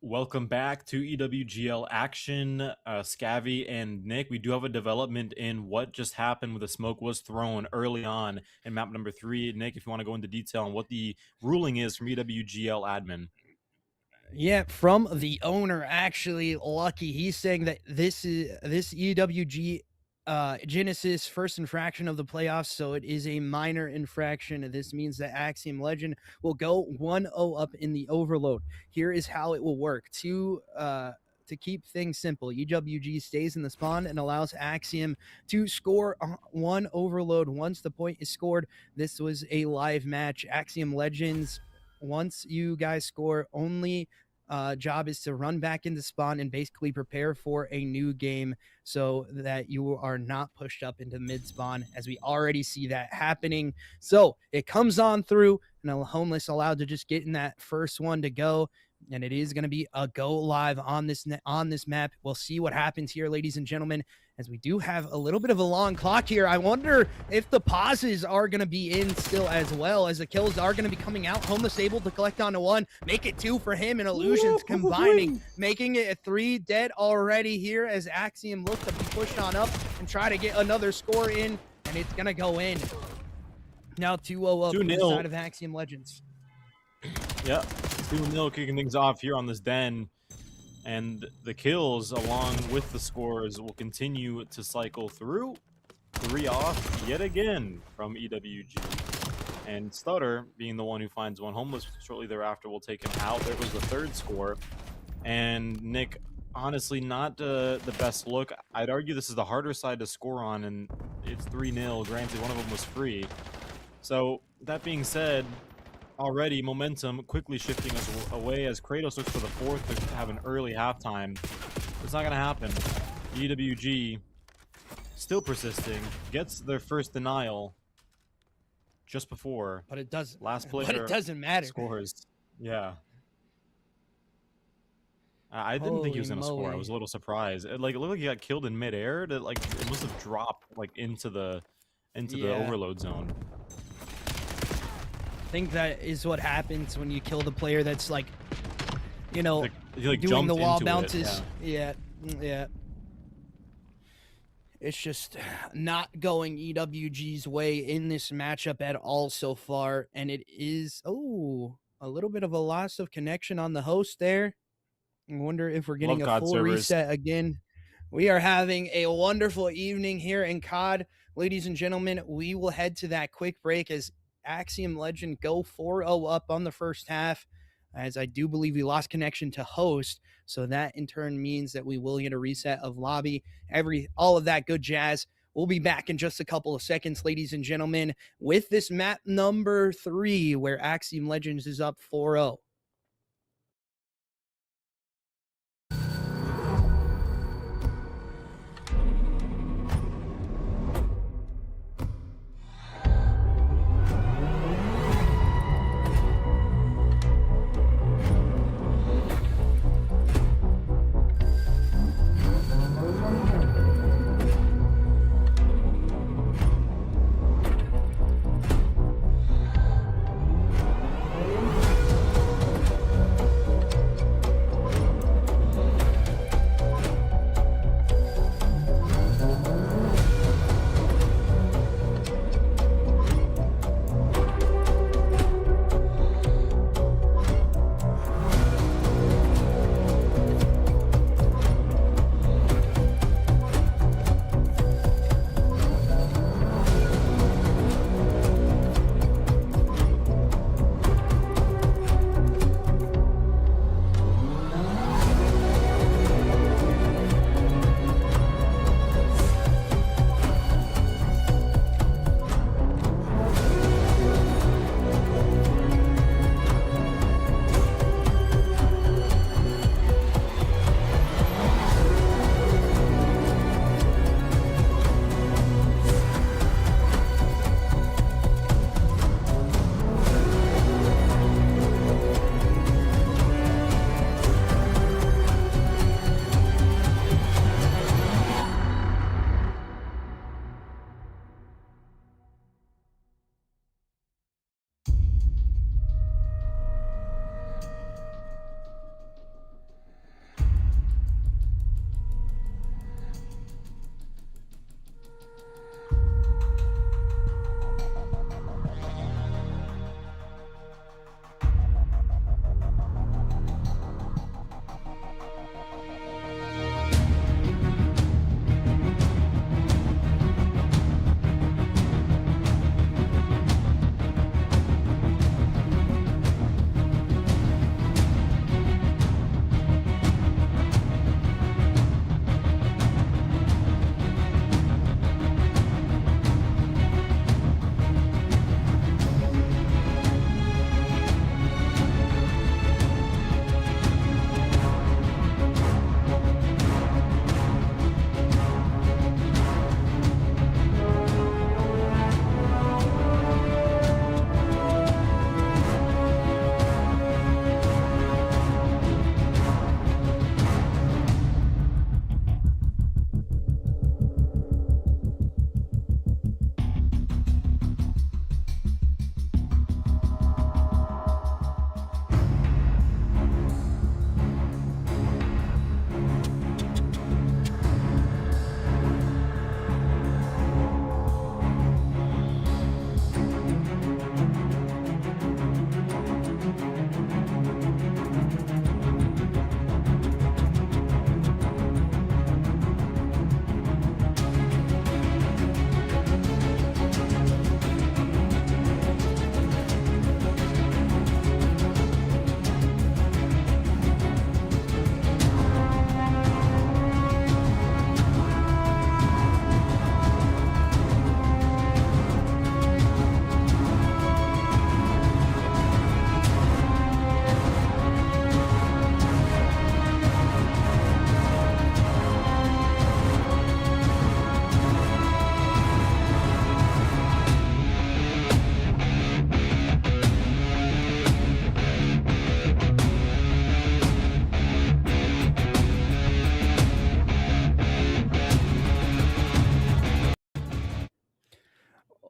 Welcome back to EWGL action, Scavvy and Nick. We do have a development in what just happened when the smoke was thrown early on in map number 3. Nick, if you want to go into detail on what the ruling is from EWGL admin. Yeah, from the owner, actually, Lucky. He's saying that this EWG Genesis first infraction of the playoffs, so it is a minor infraction. This means that Axiom Legend will go 1-0 up in the overload. Here is how it will work. To keep things simple, EWG stays in the spawn and allows Axiom to score one overload once the point is scored. This was a live match. Axiom Legends, once you guys score, only job is to run back into spawn and basically prepare for a new game so that you are not pushed up into mid spawn, as we already see that happening. So it comes on through, and a Homeless allowed to just get in that first one to go, and it is going to be a go live on this map. We'll see what happens here, ladies and gentlemen, as we do have a little bit of a long clock here. I wonder if the pauses are going to be in still, as well as the kills are going to be coming out. Homeless able to collect onto 1, make it 2 for him, and Illusions combining, making it a 3 dead already here, as Axiom looks to be pushed on up and try to get another score in, and it's going to go in. Now 2-0 up on the side of Axiom Legends. Yep, 2-0 kicking things off here on this den. And the kills, along with the scores, will continue to cycle through. 3 off yet again from EWG. And Stutter, being the one who finds one. Homeless shortly thereafter will take him out. There was the 3rd score. And Nick, honestly, not the best look. I'd argue this is the harder side to score on, and it's 3-0. Granted, one of them was free. So, that being said, already momentum quickly shifting us away as Kratos looks for the 4th to have an early halftime. It's not going to happen. EWG still persisting, gets their first denial just before. But it doesn't. Last player. But it doesn't matter. Scores. Yeah. I didn't think he was going to score. I was a little surprised. It looked like he got killed in midair. It must have dropped into the overload zone. I think that is what happens when you kill the player that's like, you know, doing the wall bounces. Yeah. It's just not going EWG's way in this matchup at all so far. And it is, a little bit of a loss of connection on the host there. I wonder if we're getting a full reset again. We are having a wonderful evening here in COD. Ladies and gentlemen, we will head to that quick break as Axiom Legend go 4-0 up on the first half, as I do believe we lost connection to host. So that in turn means that we will get a reset of lobby, all of that good jazz. We'll be back in just a couple of seconds, ladies and gentlemen, with this map number 3, where Axiom Legends is up 4-0.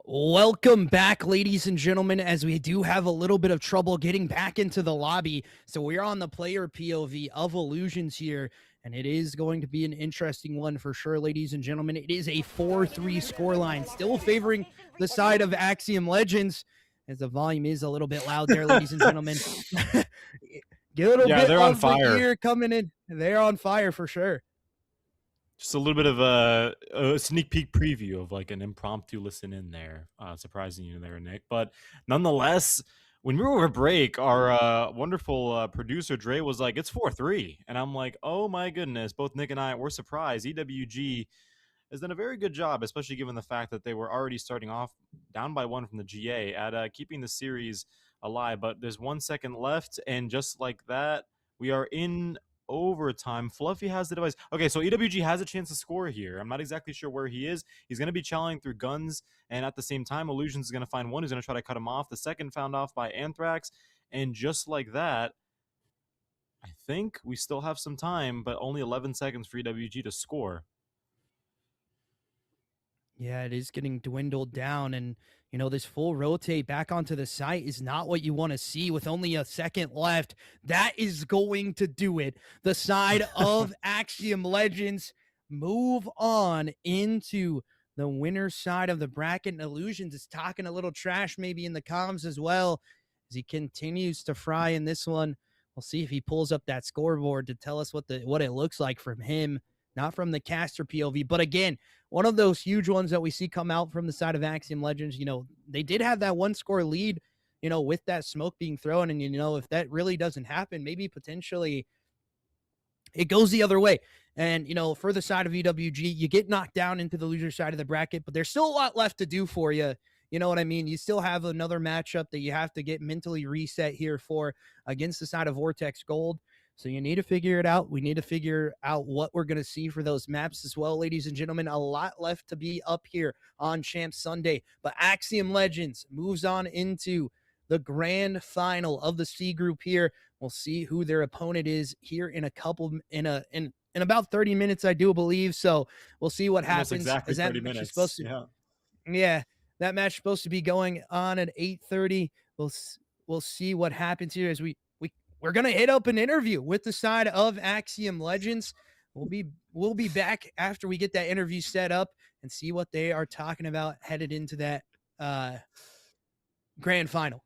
Welcome back, ladies and gentlemen, as we do have a little bit of trouble getting back into the lobby. So we're on the player POV of Illusions here, and it is going to be an interesting one for sure, ladies and gentlemen. It is a 4-3 scoreline, still favoring the side of Axiom Legends, as the volume is a little bit loud there, ladies and gentlemen. Get a little bit they're on of fire. the gear coming in. They're on fire for sure. Just a little bit of a sneak peek preview of like an impromptu listen in there, surprising you there, Nick. But nonetheless, when we were over break, our wonderful producer Dre was like, "It's 4-3," and I'm like, "Oh my goodness!" Both Nick and I were surprised. EWG has done a very good job, especially given the fact that they were already starting off down by 1 from the GA at keeping the series alive. But there's 1 second left, and just like that, we are in overtime. Fluffy has the device. Okay, so EWG has a chance to score here. I'm not exactly sure where he is. He's going to be challenging through guns, and at the same time, Illusions is going to find one who's going to try to cut him off. The second found off by Anthrax, and just like that, I think we still have some time, but only 11 seconds for EWG to score. Yeah, it is getting dwindled down, and you know, this full rotate back onto the site is not what you want to see with only a second left. That is going to do it. The side of Axiom Legends move on into the winner's side of the bracket, and Illusions is talking a little trash maybe in the comms as well as he continues to fry in this one. We'll see if he pulls up that scoreboard to tell us what it looks like from him, not from the caster POV. But again, one of those huge ones that we see come out from the side of Axiom Legends. You know, they did have that 1-score lead, you know, with that smoke being thrown. And, you know, if that really doesn't happen, maybe potentially it goes the other way. And, you know, for the side of EWG, you get knocked down into the loser side of the bracket, but there's still a lot left to do for you. You know what I mean? You still have another matchup that you have to get mentally reset here for against the side of Vortex Gold. So you need to figure it out. We need to figure out what we're going to see for those maps as well, ladies and gentlemen. A lot left to be up here on Champ Sunday. But Axiom Legends moves on into the grand final of the C group here. We'll see who their opponent is here in about 30 minutes, I do believe. So we'll see what happens. Exactly 30 minutes. Yeah, that match is supposed to be going on at 8:30. We'll see what happens here as we're going to hit up an interview with the side of Axiom Legends. We'll be back after we get that interview set up and see what they are talking about headed into that grand final.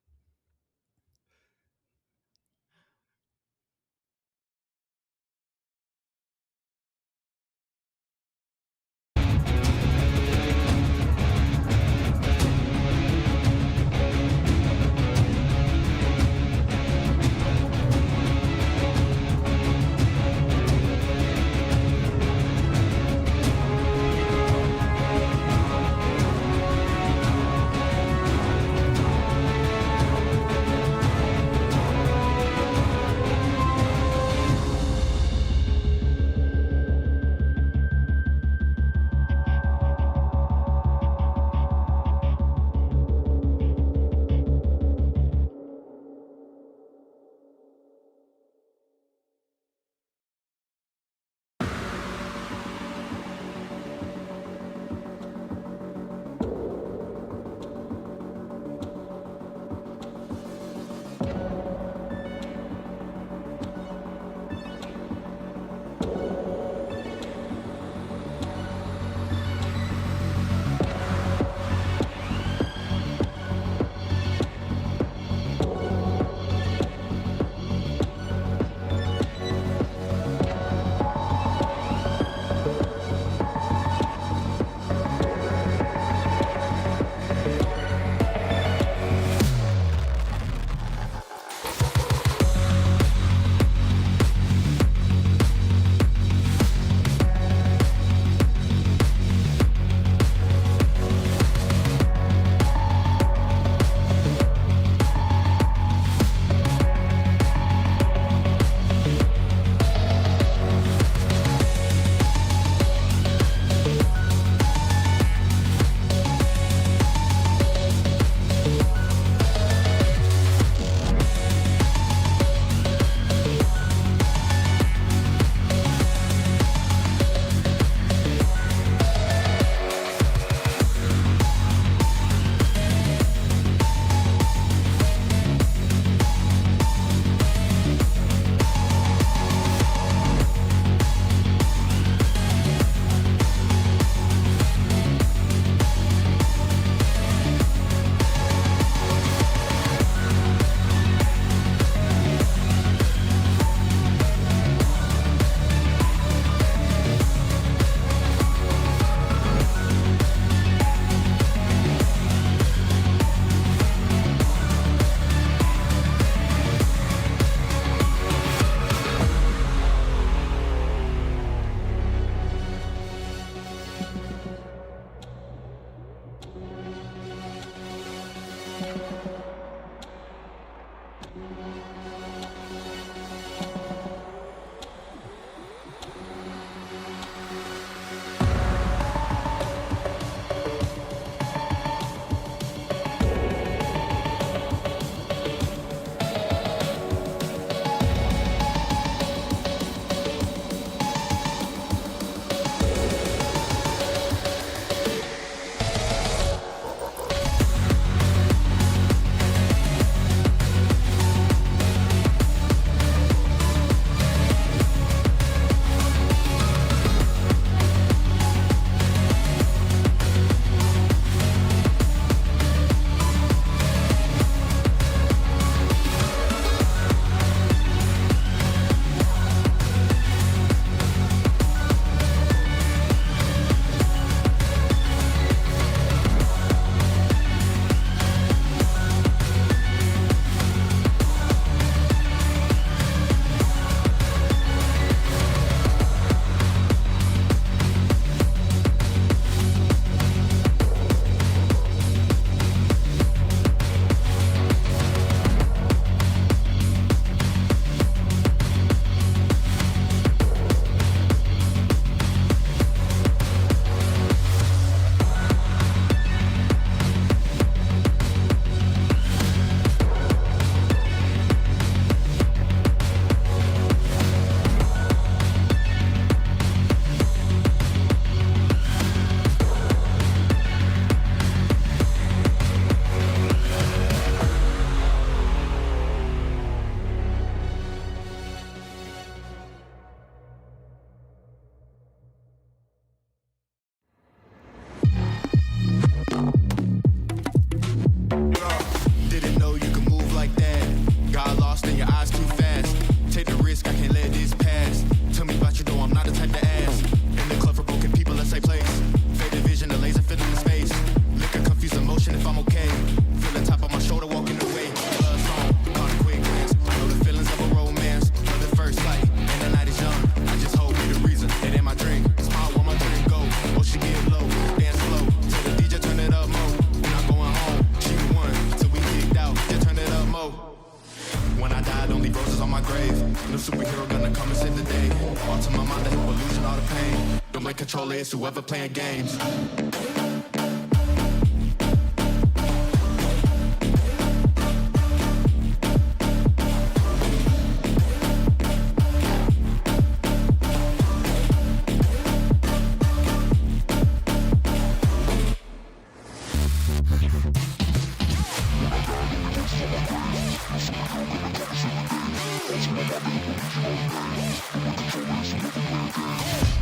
in control is whoever playing games.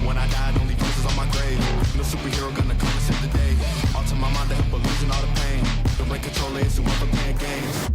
When I died, only voices on my grave. No superhero gonna come and save the day. All to my mind to help illusion all the pain. The right control is whoever playing games.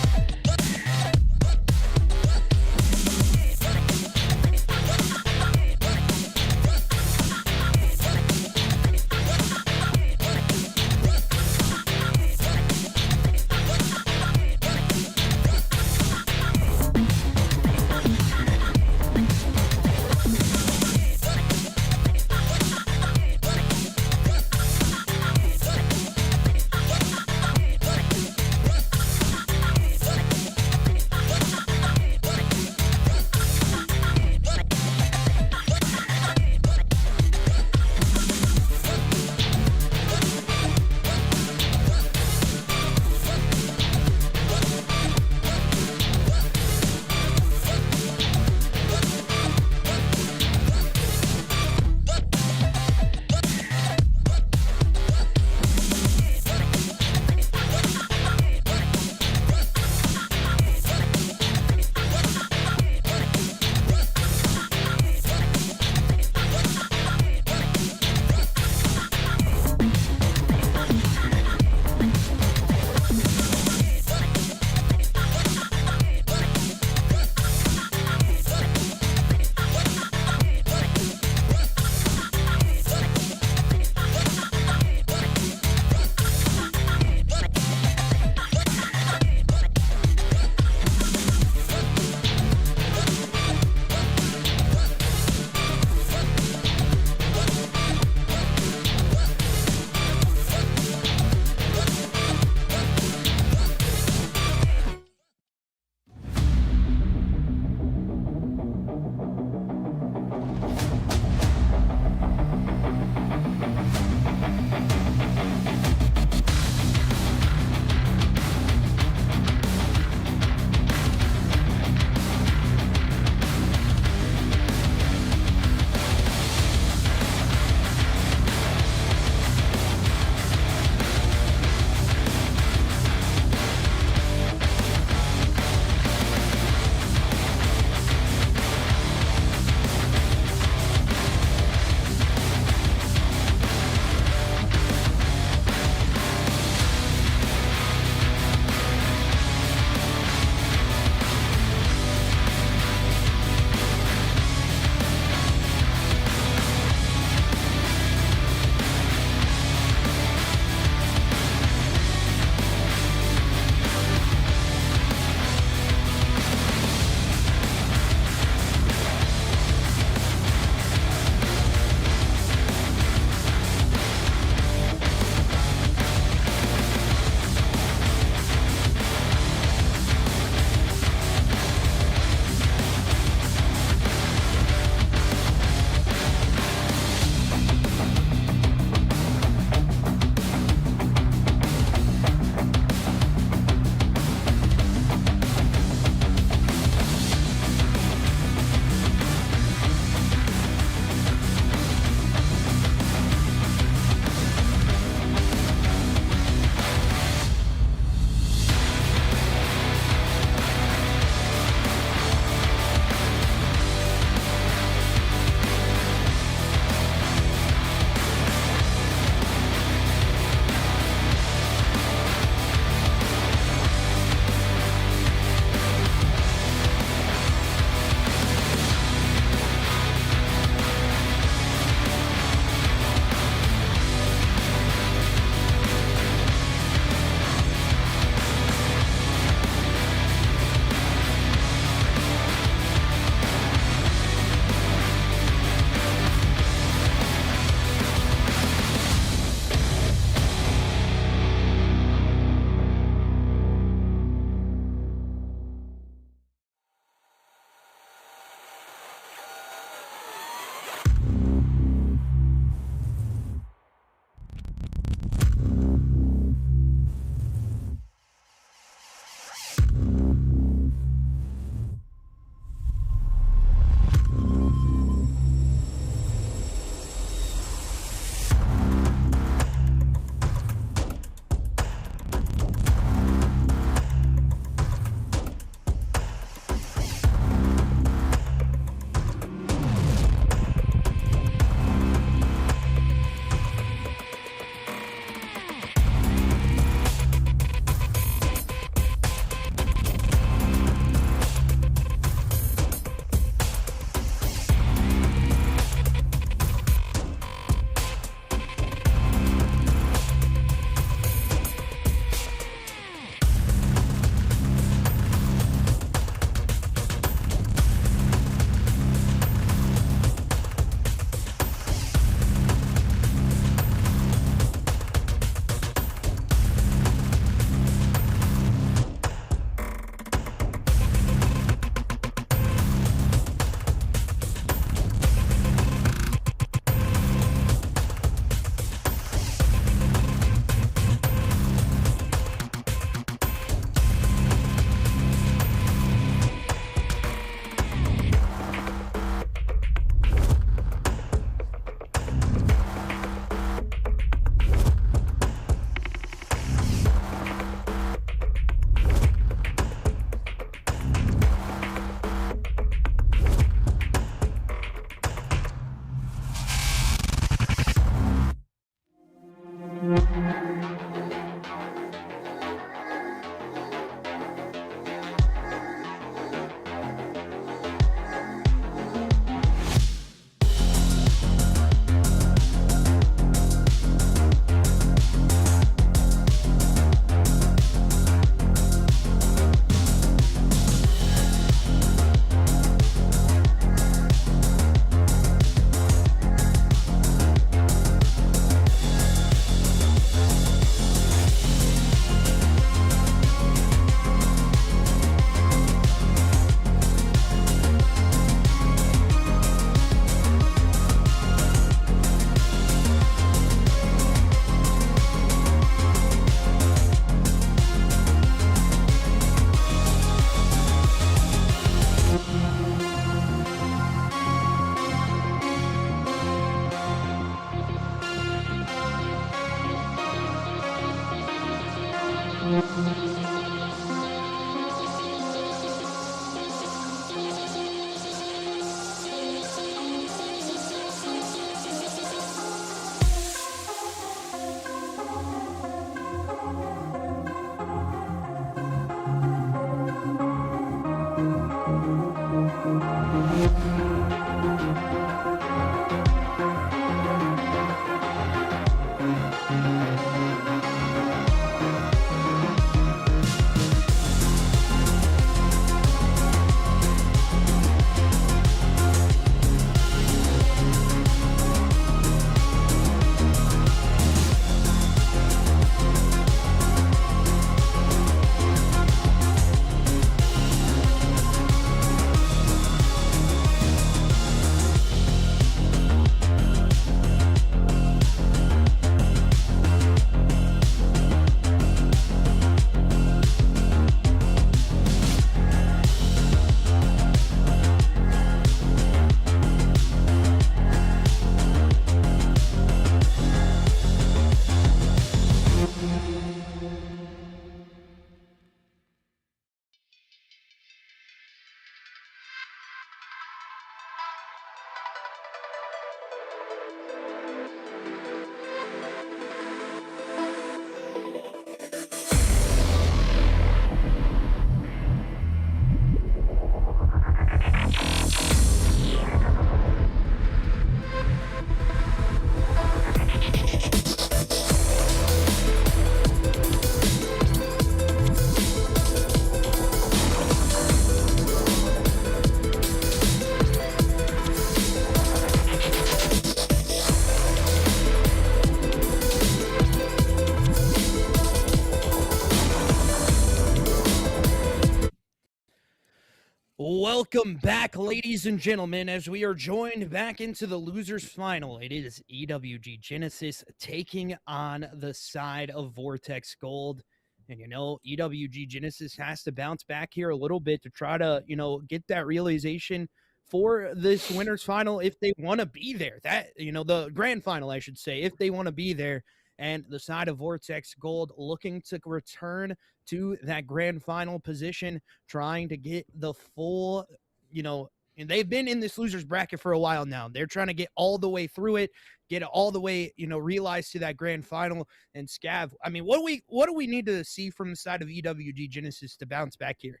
Welcome back, ladies and gentlemen, as we are joined back into the losers final. It is EWG Genesis taking on the side of Vortex Gold. And, EWG Genesis has to bounce back here a little bit to try to, get that realization for this winners final if they want to be there. The grand final, I should say, if they want to be there. And the side of Vortex Gold looking to return to that grand final position, trying to get the full, and they've been in this losers bracket for a while now. They're trying to get all the way through it, get it all the way, realized to that grand final. And Scav, I mean, what do we need to see from the side of EWG Genesis to bounce back here?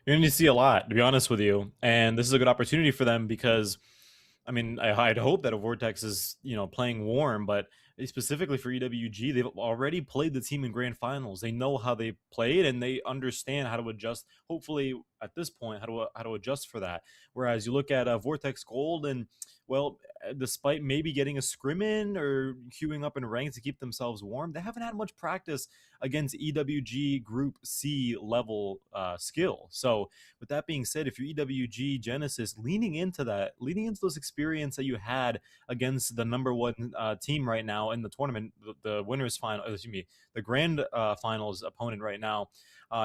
You're going to see a lot, to be honest with you. And this is a good opportunity for them because, I mean, I'd hope that a Vortex is, playing warm, but specifically for EWG, they've already played the team in grand finals. They know how they played and they understand how to adjust. Hopefully, at this point, how to adjust for that. Whereas you look at Vortex Gold, and well, despite maybe getting a scrim in or queuing up in ranks to keep themselves warm, they haven't had much practice against EWG Group C level skill. So with that being said, if you're EWG Genesis, leaning into those experience that you had against the number one team right now in the tournament, the winners final, the grand finals opponent right now,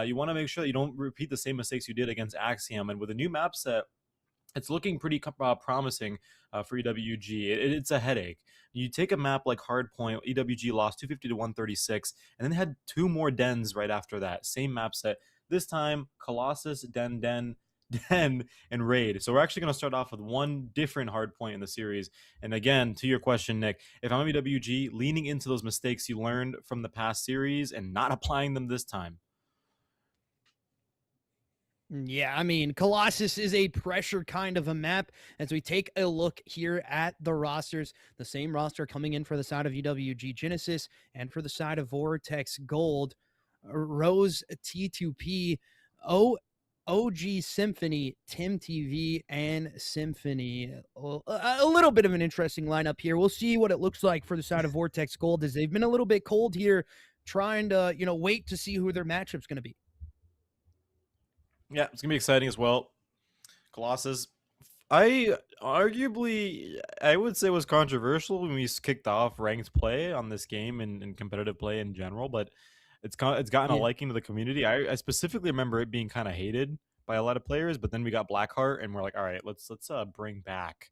you want to make sure that you don't repeat the same mistakes you did against Axiom. And with a new map set, it's looking pretty promising for EWG. It's a headache. You take a map like Hardpoint, EWG lost 250 to 136, and then had two more dens right after that. Same map set. This time, Colossus, Den, and Raid. So we're actually going to start off with one different Hardpoint in the series. And again, to your question, Nick, if I'm EWG, leaning into those mistakes you learned from the past series and not applying them this time. Yeah, I mean, Colossus is a pressure kind of a map. As we take a look here at the rosters, the same roster coming in for the side of EWG Genesis and for the side of Vortex Gold, Rose T2P, OG Symphony, Tim TV, and Symphony. A little bit of an interesting lineup here. We'll see what it looks like for the side of Vortex Gold, as they've been a little bit cold here, trying to, wait to see who their matchup's going to be. Yeah, it's going to be exciting as well. Colossus, I would say was controversial when we kicked off ranked play on this game and competitive play in general, but it's gotten a liking to the community. I specifically remember it being kind of hated by a lot of players, but then we got Blackheart and we're like, all right, let's bring back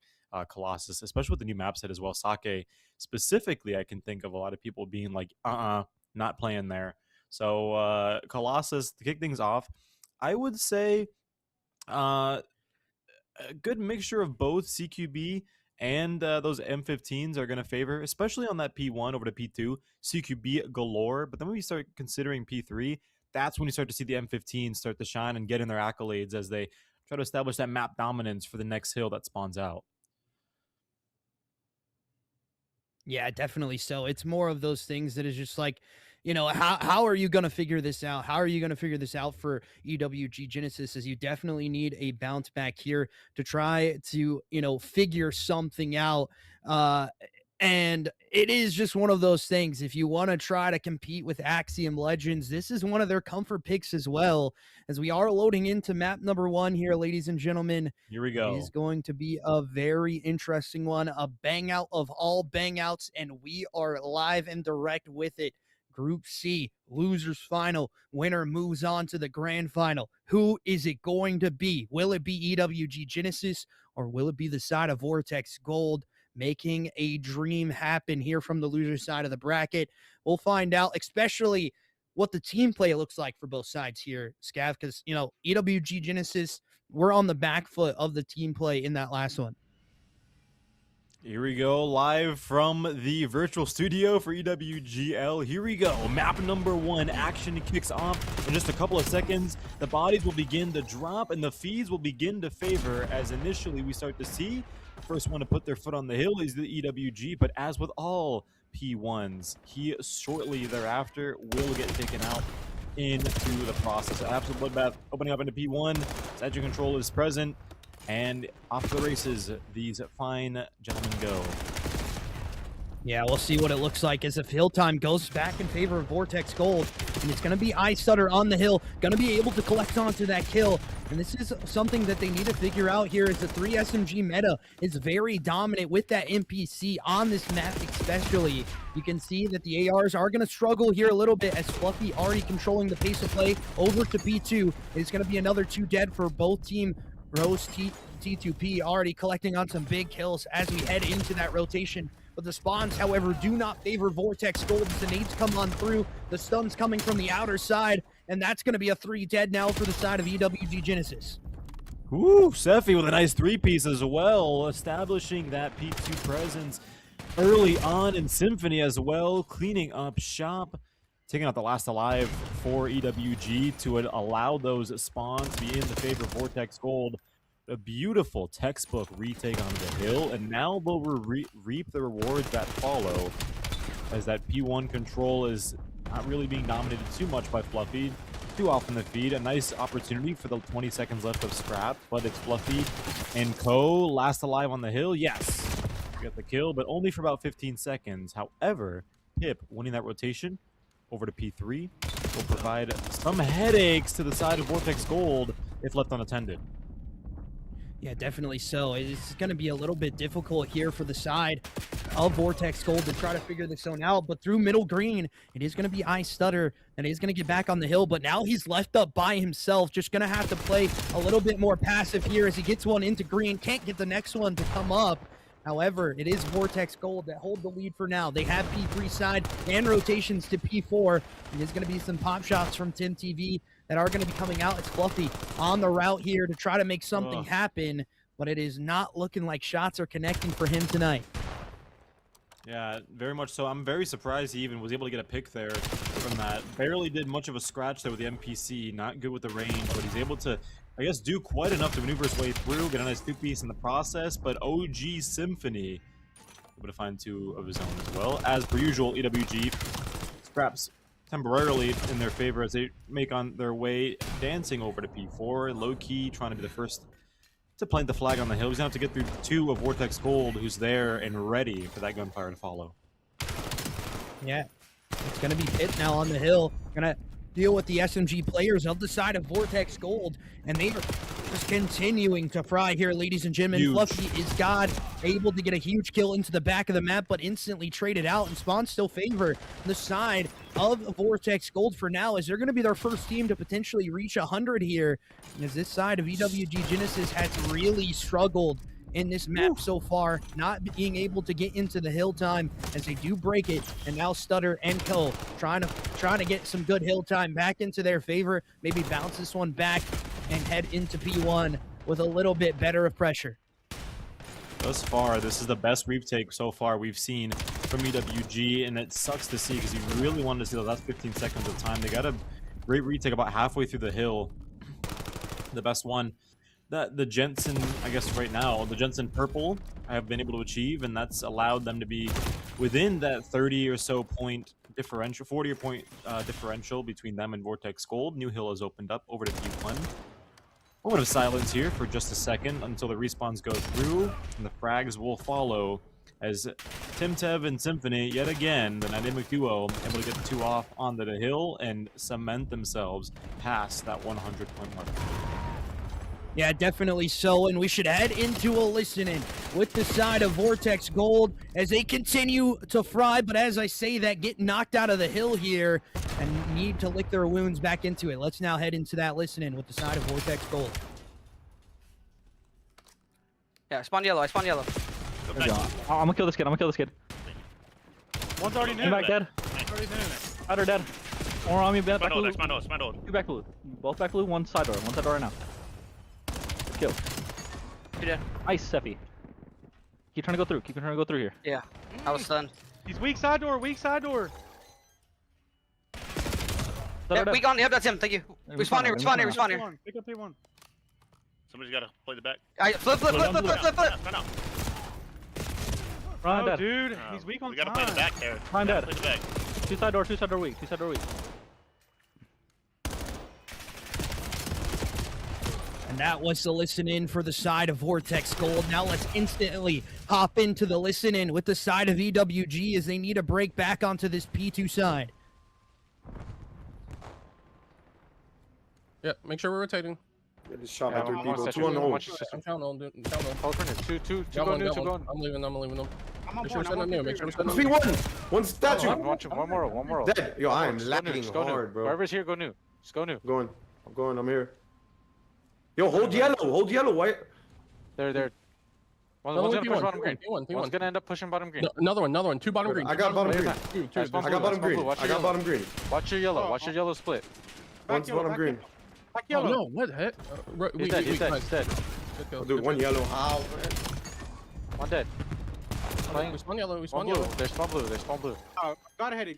Colossus, especially with the new map set as well. Sake specifically, I can think of a lot of people being like, not playing there. So Colossus, to kick things off, I would say a good mixture of both CQB and those M15s are going to favor, especially on that P1 over to P2, CQB galore. But then when we start considering P3, that's when you start to see the M15s start to shine and get in their accolades as they try to establish that map dominance for the next hill that spawns out. Yeah, definitely so. It's more of those things that is just like, you know, how are you going to figure this out? How are you going to figure this out for EWG Genesis? As you definitely need a bounce back here to try to, you know, figure something out. And it is just one of those things. If you want to try to compete with Axiom Legends, this is one of their comfort picks as well. As we are loading into map number 1 here, ladies and gentlemen. Here we go. It is going to be a very interesting one, a bang out of all bang outs, and we are live and direct with it. Group C, losers final. Winner moves on to the grand final. Who is it going to be? Will it be EWG Genesis, or will it be the side of Vortex Gold, making a dream happen here from the loser side of the bracket? We'll find out, especially what the team play looks like for both sides here, Scav, because, you know, EWG Genesis, we're on the back foot of the team play in that last one. Here we go, live from the virtual studio for EWGL. Here we go, map number 1, action kicks off in just a couple of seconds. The bodies will begin to drop and the feeds will begin to favor, as initially we start to see the first one to put their foot on the hill is the EWG, but as with all P1s, he shortly thereafter will get taken out into the process. An absolute bloodbath opening up into P1. Edge control is present. And off to the races, these fine gentlemen go. Yeah, we'll see what it looks like as if hill time goes back in favor of Vortex Gold. And it's going to be iStutter on the hill, going to be able to collect onto that kill. And this is something that they need to figure out here, is the 3 SMG meta is very dominant with that NPC on this map especially. You can see that the ARs are going to struggle here a little bit, as Fluffy already controlling the pace of play over to P2. It's going to be another 2 dead for both team. Rose T2P already collecting on some big kills as we head into that rotation. But the spawns, however, do not favor Vortex Gold as the nades come on through. The stun's coming from the outer side, and that's going to be a 3 dead now for the side of EWG Genesis. Ooh, Sephi with a nice 3-piece as well, establishing that P2 presence early on in Symphony as well, cleaning up shop, taking out the last alive for EWG to allow those spawns to be in the favor of Vortex Gold. A beautiful textbook retake on the hill, and now they'll reap the rewards that follow, as that P1 control is not really being dominated too much by Fluffy. Too often the feed. A nice opportunity for the 20 seconds left of scrap, but it's Fluffy and Co. last alive on the hill. Yes, get the kill, but only for about 15 seconds. However, Pip winning that rotation over to P3 will provide some headaches to the side of Vortex Gold if left unattended. Yeah, definitely so. It's going to be a little bit difficult here for the side of Vortex Gold to try to figure this one out, but through middle green, it is going to be iStutter that is going to get back on the hill, but now he's left up by himself, just going to have to play a little bit more passive here as he gets one into green, can't get the next one to come up. However, it is Vortex Gold that hold the lead for now. They have P3 side and rotations to P4. And there's going to be some pop shots from Tim TV that are going to be coming out. It's Fluffy on the route here to try to make something happen, but it is not looking like shots are connecting for him tonight. Yeah, very much so. I'm very surprised he even was able to get a pick there from that. Barely did much of a scratch there with the NPC. Not good with the range, but he's able to, I guess, do quite enough to maneuver his way through, get a nice 2-piece in the process. But OG Symphony able to find 2 of his own as well. As per usual, EWG scraps temporarily in their favor as they make on their way dancing over to P4. Low-key trying to be the first to plant the flag on the hill. He's going to have to get through 2 of Vortex Gold, who's there and ready for that gunfire to follow. Yeah, it's going to be Pit now on the hill. Going to deal with the SMG players of the side of Vortex Gold, and they are just continuing to fry here, ladies and gentlemen. Huge. Fluffy is God, able to get a huge kill into the back of the map, but instantly traded out, and Spawn still favor the side of Vortex Gold for now, as they're going to be their first team to potentially reach 100 here, as this side of EWG Genesis has really struggled in this map so far, not being able to get into the hill time as they do break it. And now Stutter and Co trying to get some good hill time back into their favor. Maybe bounce this one back and head into P1 with a little bit better of pressure. Thus far, this is the best retake so far we've seen from EWG, and it sucks to see because you really wanted to see the last 15 seconds of time. They got a great retake about halfway through the hill. The best one that the Jensen, I guess right now, the Jensen Purple have been able to achieve, and that's allowed them to be within that 30 or so point differential, 40 point differential between them and Vortex Gold. New Hill has opened up over to P1. Moment of silence here for just a second until the respawns go through, and the frags will follow as Timtev and Symphony, yet again, the dynamic duo, able to get the two off onto the hill and cement themselves past that 100-point mark. Yeah, definitely so, and we should head into a listening with the side of Vortex Gold as they continue to fry, but as I say that, get knocked out of the hill here and need to lick their wounds back into it. Let's now head into that listening with the side of Vortex Gold. Yeah, I spawned yellow. I'm gonna kill this kid. One's already new. Come back dead. Side dead. More on me, back blue. Two back blue. Both back blue, one side door right now. Kill. You dead. Nice, Seppi. Keep trying to go through. Here. Yeah, I was stunned. He's weak side door. Yeah, weak on. Yep, that's him. Thank you. Respawn here. Pick up P1. Somebody's gotta play the back. Flip. Run Oh, dead. dude, he's weak on We gotta play the back there. Run dead. Play the back. Two side door weak. And that was the listen in for the side of Vortex Gold. Now let's instantly hop into the listen in with the side of EWG as they need a break back onto this P2 side. Yeah, make sure we're rotating. Get this shot Yeah, by 3 I'm people. on 2 on hold. I'm counting on, dude. I'm counting on. Two Got go one, new, got two one. go. I'm leaving them. I'm on Make sure we're point. setting up new. Make sure we're setting up 3 new. 1. One statue. One more. Dead. Yo, I am Just lagging go new. hard, bro. Whoever's here, go new. Just go new. I'm going. I'm here. Yo, hold yellow. Why? They're. One's gonna push bottom green. One's gonna end up pushing bottom green. No, another one. Two bottom green. I got bottom green. Two. I spawned I got bottom blue, green. watch I your got bottom green. Watch your yellow. Watch your yellow split. One's bottom green. Oh, no, what the heck? He's dead. Nice. Good kill. I'll do one yellow. Ow, man. One dead. We spawn yellow. One blue. There's spawn blue. Got a heady.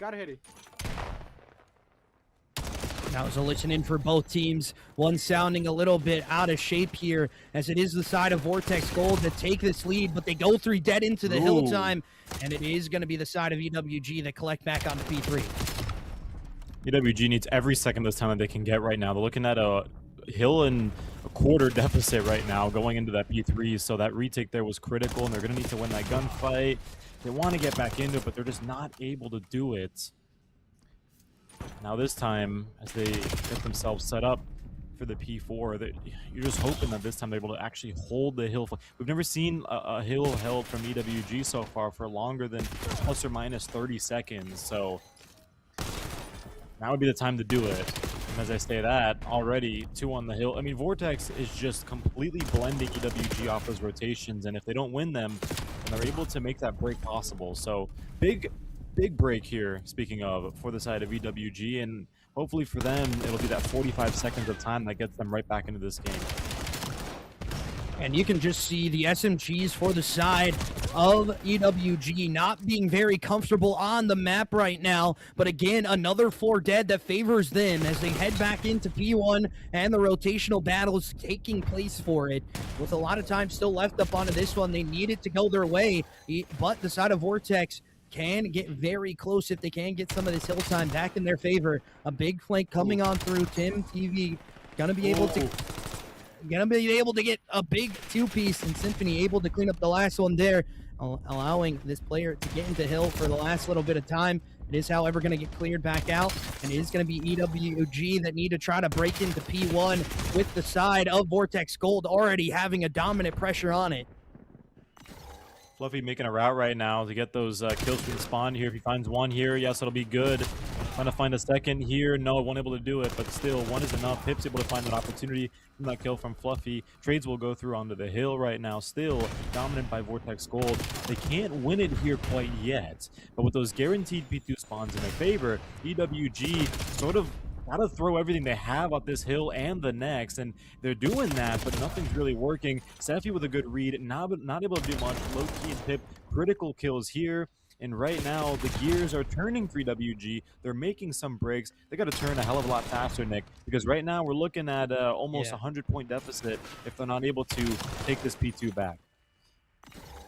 That was a listen in for both teams. One sounding a little bit out of shape here as it is the side of Vortex Gold that take this lead, but they go 3 dead into the hill time, and it is going to be the side of EWG that collect back on P3. EWG needs every second this time that they can get right now. They're looking at a hill and a quarter deficit right now going into that P3, so that retake there was critical, and they're going to need to win that gunfight. They want to get back into it, but they're just not able to do it. Now this time, as they get themselves set up for the P4, you're just hoping that this time they're able to actually hold the hill. We've never seen a hill held from EWG so far for longer than plus or minus 30 seconds, so now would be the time to do it. And as I say that, already 2 on the hill. I mean, Vortex is just completely blending EWG off those rotations, and if they don't win them, then they're able to make that break possible. So big break here, speaking of, for the side of EWG, and hopefully for them, it'll be that 45 seconds of time that gets them right back into this game. And you can just see the SMGs for the side of EWG not being very comfortable on the map right now. But again, another 4 dead that favors them as they head back into P1 and the rotational battles taking place for it. With a lot of time still left up onto this one, they need it to go their way. But the side of Vortex can get very close if they can get some of this hill time back in their favor. A big flank coming on through. Tim TV gonna be able to get a big 2-piece, and Symphony able to clean up the last one there, allowing this player to get into hill for the last little bit of time. It is, however, going to get cleared back out, and it is going to be EWG that need to try to break into P1 with the side of Vortex Gold already having a dominant pressure on it. Fluffy making a route right now to get those kills from the spawn here. If he finds one here, yes, it'll be good. Trying to find a second here. No, won't able to do it, but still, one is enough. Pip's able to find that opportunity from that kill from Fluffy. Trades will go through onto the hill right now. Still dominant by Vortex Gold. They can't win it here quite yet, but with those guaranteed P2 spawns in their favor, EWG sort of gotta throw everything they have up this hill and the next, and they're doing that, but nothing's really working. Seffi with a good read, not able to do much. Low-key and Pip, critical kills here. And right now, the gears are turning for EWG. They're making some breaks. They got to turn a hell of a lot faster, Nick, because right now we're looking at almost 100-point deficit if they're not able to take this P2 back.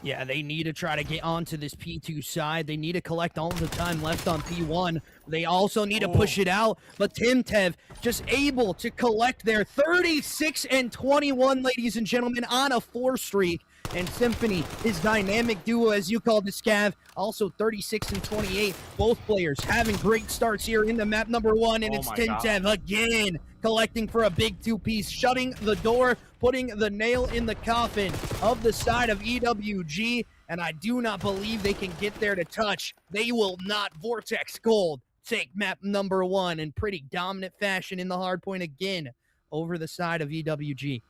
Yeah, they need to try to get onto this P2 side. They need to collect all the time left on P1. They also need to push it out. But Timtev just able to collect their 36 and 21, ladies and gentlemen, on a 4 streak. And Symphony, his dynamic duo, as you called the Scav, also 36 and 28. Both players having great starts here in the map number 1, and it's Timtev again collecting for a big 2-piece, shutting the door, putting the nail in the coffin of the side of EWG, and I do not believe they can get there to touch. They will not. Vortex Gold take map number 1 in pretty dominant fashion in the hard point again over the side of EWG.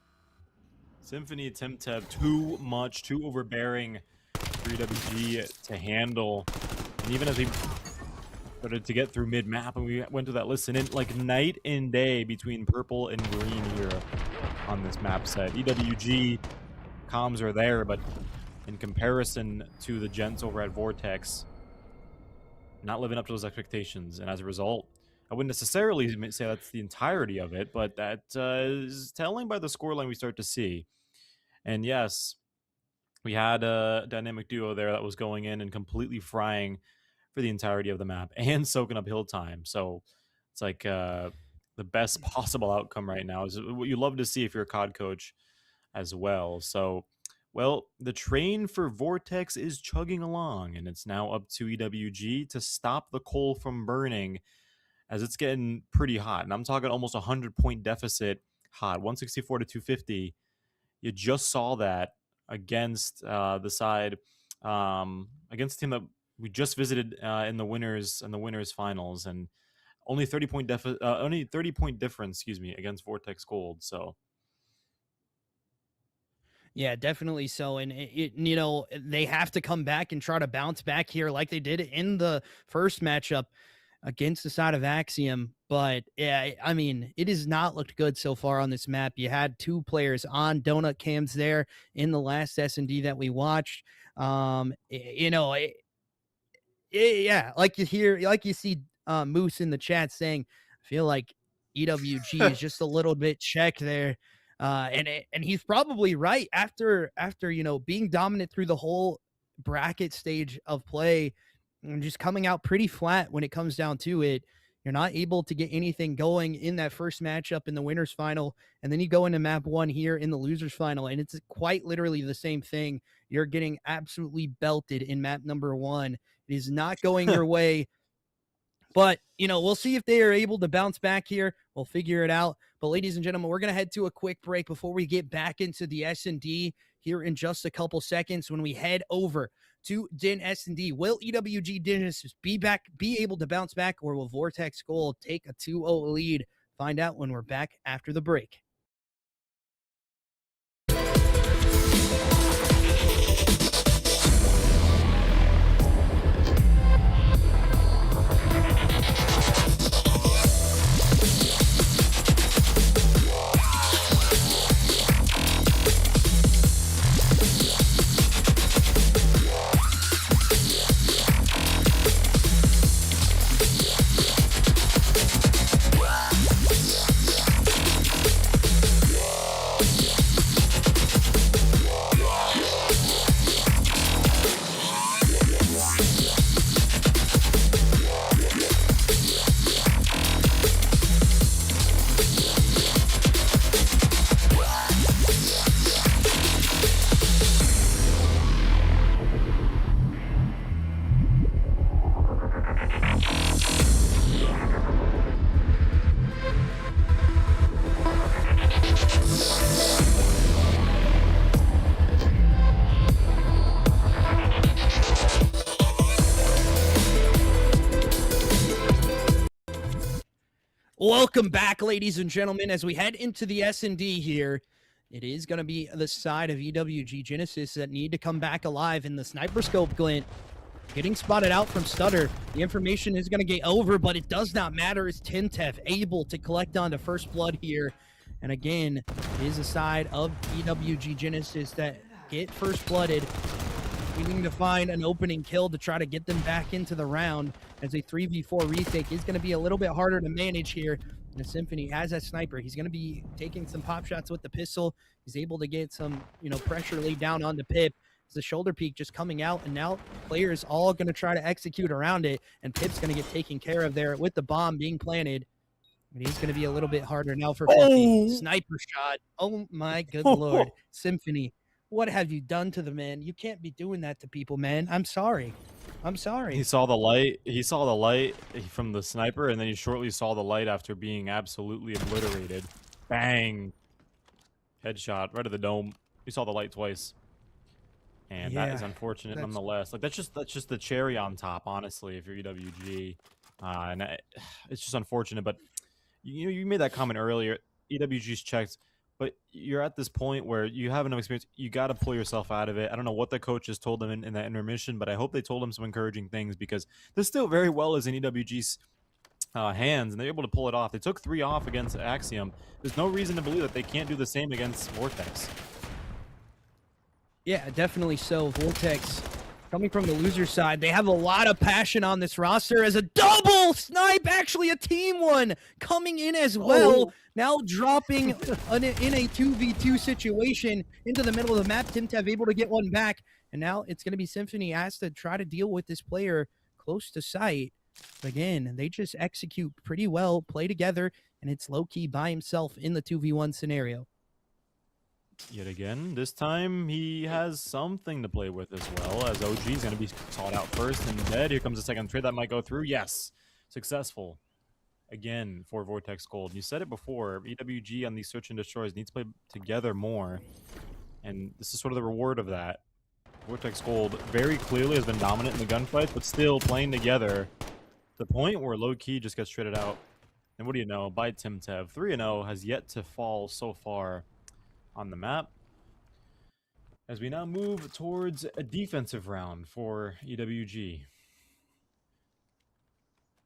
Symphony Timtev, too much, too overbearing for EWG to handle. And even as we started to get through mid-map and we went to that listen in, like night and day between purple and green here on this map set. EWG comms are there, but in comparison to the gents over at Vortex, not living up to those expectations. And as a result, I wouldn't necessarily say that's the entirety of it, but that is telling by the scoreline we start to see. And yes, we had a dynamic duo there that was going in and completely frying for the entirety of the map and soaking up hill time. So it's like the best possible outcome right now is what you love to see if you're a COD coach as well. So, well, the train for Vortex is chugging along, and it's now up to EWG to stop the coal from burning, as it's getting pretty hot. And I'm talking almost 100-point deficit hot, 164 to 250. You just saw that against the side, against the team that we just visited in the winners finals, and only 30-point difference, excuse me, against Vortex Gold. So yeah, definitely so. And you know, they have to come back and try to bounce back here like they did in the first matchup against the side of Axiom. But yeah, I mean, it has not looked good so far on this map. You had 2 players on donut cams there in the last S&D that we watched. You know, yeah, like you see Moose in the chat saying, I feel like EWG is just a little bit checked there. And he's probably right. After you know, being dominant through the whole bracket stage of play and just coming out pretty flat when it comes down to it, you're not able to get anything going in that first matchup in the winners final, and then you go into map 1 here in the losers final, and it's quite literally the same thing. You're getting absolutely belted in map number 1. It is not going your way. But, you know, we'll see if they are able to bounce back here. We'll figure it out. But, ladies and gentlemen, we're going to head to a quick break before we get back into the S&D here in just a couple seconds when we head over to Din S&D. Will EWG Dennis be able to bounce back, or will Vortex Gold take a 2-0 lead? Find out when we're back after the break. Welcome back, ladies and gentlemen, as we head into the S&D here. It is going to be the side of EWG Genesis that need to come back alive in the sniper scope glint. Getting spotted out from Stutter. The information is going to get over, but it does not matter. Is Timtev able to collect on to first blood here? And again, it is a side of EWG Genesis that get first blooded, needing to find an opening kill to try to get them back into the round, as a 3v4 retake is going to be a little bit harder to manage here. And Symphony has that sniper. He's going to be taking some pop shots with the pistol. He's able to get some, pressure laid down on the Pip. It's the shoulder peek just coming out, and now players all going to try to execute around it, and Pip's going to get taken care of there with the bomb being planted. It is going to be a little bit harder now for 50. Sniper shot. Oh my good lord. Symphony, what have you done to the man? You can't be doing that to people, man. I'm sorry. I'm sorry. He saw the light. He saw the light from the sniper, and then he shortly saw the light after being absolutely obliterated. Bang. Headshot right at the dome. He saw the light twice. And that is unfortunate nonetheless. Like that's just the cherry on top, honestly, if you're EWG. It's just unfortunate, but you made that comment earlier. EWG's checked, but you're at this point where you have enough experience. You got to pull yourself out of it. I don't know what the coaches told them in that intermission, but I hope they told him some encouraging things, because this still very well is in EWG's hands, and they're able to pull it off. They took 3 off against Axiom. There's no reason to believe that they can't do the same against Vortex. Yeah, definitely so. Vortex coming from the loser side. They have a lot of passion on this roster as a double snipe, actually a team one coming in as well. Now dropping in a 2v2 situation into the middle of the map. Timtev able to get one back. And now it's going to be Symphony asked to try to deal with this player close to sight. Again, they just execute pretty well, play together, and it's low-key by himself in the 2v1 scenario. Yet again, this time he has something to play with as well, as OG is going to be sought out first and dead. Here comes the second trade that might go through. Yes, successful. Again, for Vortex Gold. You said it before, EWG on these search and destroys needs to play together more. And this is sort of the reward of that. Vortex Gold very clearly has been dominant in the gunfight, but still playing together to the point where low-key just gets traded out. And what do you know, by Timtev, 3-0 has yet to fall so far on the map, as we now move towards a defensive round for EWG.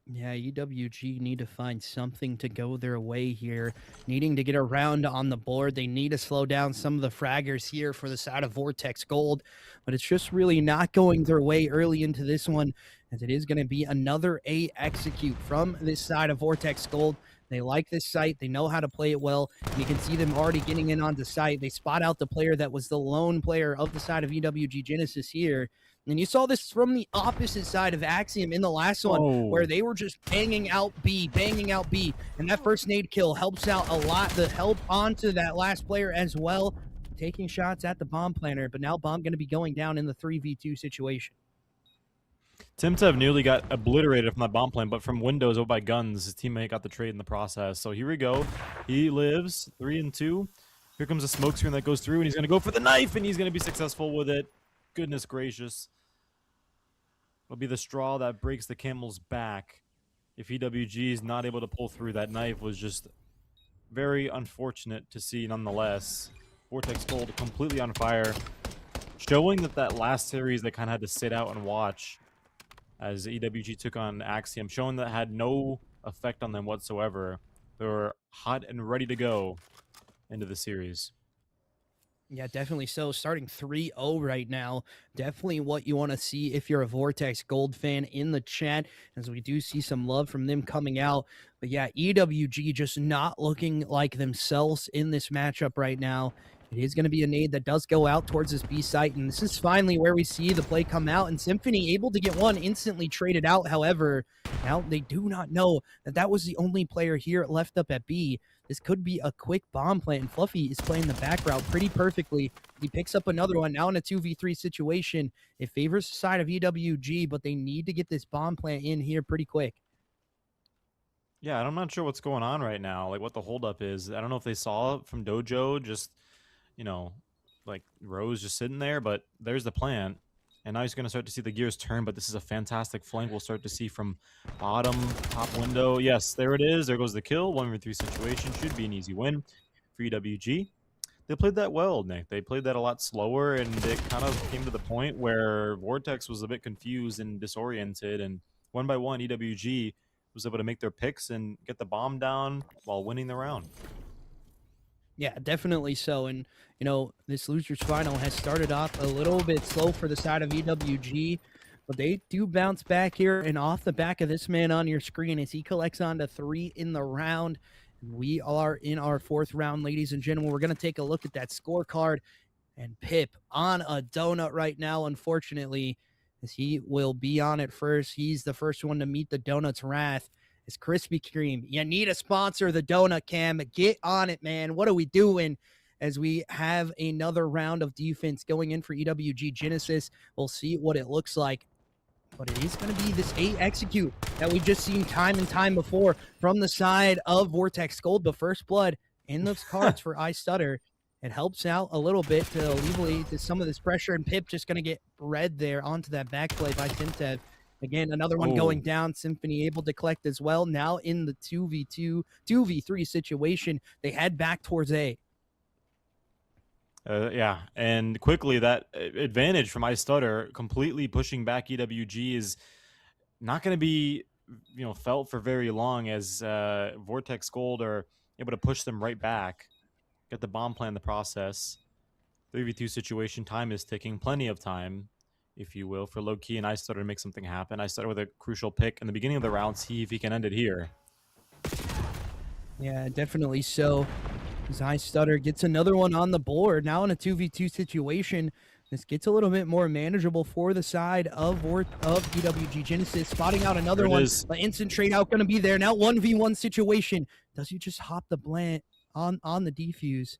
Yeah, EWG need to find something to go their way here, needing to get around on the board. They need to slow down some of the fraggers here for the side of Vortex Gold, but it's just really not going their way early into this one, as it is going to be another A execute from this side of Vortex Gold. They like this site. They know how to play it well. And you can see them already getting in onto site. They spot out the player that was the lone player of the side of EWG Genesis here. And you saw this from the opposite side of Axiom in the last one, where they were just banging out B. And that first nade kill helps out a lot. The help onto that last player as well, taking shots at the bomb planter. But now bomb going to be going down in the 3v2 situation. Timtev nearly got obliterated from that bomb plant, but from windows over by guns, his teammate got the trade in the process. So here we go. He lives 3-2. Here comes a smoke screen that goes through, and he's going to go for the knife, and he's going to be successful with it. Goodness gracious. It'll be the straw that breaks the camel's back. If EWG is not able to pull through, that knife was just very unfortunate to see nonetheless. Vortex Gold completely on fire, showing that last series they kind of had to sit out and watch as EWG took on Axiom, showing that had no effect on them whatsoever. They were hot and ready to go into the series. Yeah, definitely so. Starting 3-0 right now. Definitely what you want to see if you're a Vortex Gold fan in the chat, as we do see some love from them coming out. But yeah, EWG just not looking like themselves in this matchup right now. It is going to be a nade that does go out towards this B site, and this is finally where we see the play come out, and Symphony able to get one instantly traded out. However, now they do not know that was the only player here left up at B. This could be a quick bomb plant, and Fluffy is playing the back route pretty perfectly. He picks up another one now in a 2v3 situation. It favors the side of EWG, but they need to get this bomb plant in here pretty quick. Yeah, I'm not sure what's going on right now, like what the holdup is. I don't know if they saw it from Dojo, just, like Rose just sitting there, but there's the plant. And now he's going to start to see the gears turn, but this is a fantastic flank. We'll start to see from bottom, top window. Yes, there it is. There goes the kill. 1v3 situation. Should be an easy win for EWG. They played that well, Nick. They played that a lot slower, and it kind of came to the point where Vortex was a bit confused and disoriented, and one by one, EWG was able to make their picks and get the bomb down while winning the round. Yeah, definitely so. And, you know, this losers final has started off a little bit slow for the side of EWG, but they do bounce back here. And off the back of this man on your screen, as he collects on to 3 in the round. And we are in our 4th round, ladies and gentlemen. We're going to take a look at that scorecard. And Pip on a donut right now, unfortunately, as he will be on it first. He's the first one to meet the donut's wrath. It's Krispy Kreme. You need a sponsor, the donut cam. Get on it, man. What are we doing? As we have another round of defense going in for EWG Genesis. We'll see what it looks like. But it is going to be this A execute that we've just seen time and time before from the side of Vortex Gold. But first blood in those cards for iStutter. It helps out a little bit to alleviate some of this pressure. And Pip just going to get red there onto that back play by Tintev. Again, another one going down. Symphony able to collect as well. Now in the 2v2, 2v3 situation, they head back towards A. Yeah, and quickly that advantage from iStutter completely pushing back EWG is not going to be, felt for very long, as Vortex Gold are able to push them right back, get the bomb plan in the process. 3v2 situation, time is ticking, plenty of time, if you will, for Low-Key and iStutter to make something happen. iStutter with a crucial pick in the beginning of the round, see if he can end it here. Yeah, definitely so. As iStutter gets another one on the board. Now in a 2v2 situation, this gets a little bit more manageable for the side of EWG Genesis. Spotting out another one. But instant trade out going to be there. Now 1v1 situation. Does he just hop the blant on the defuse?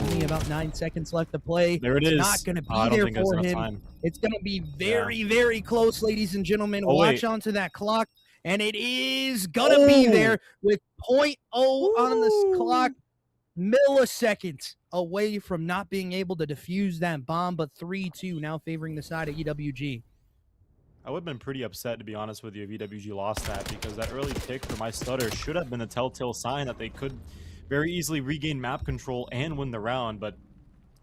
Only about 9 seconds left to play. There it is. Not going to be there for him. It's going to be very, very close, ladies and gentlemen. Watch onto that clock. And it is going to be there with 0.0 on this clock. Milliseconds away from not being able to defuse that bomb, but 3-2 now favoring the side of EWG. I would have been pretty upset, to be honest with you, if EWG lost that, because that early pick for iStutter should have been a telltale sign that they could very easily regain map control and win the round. But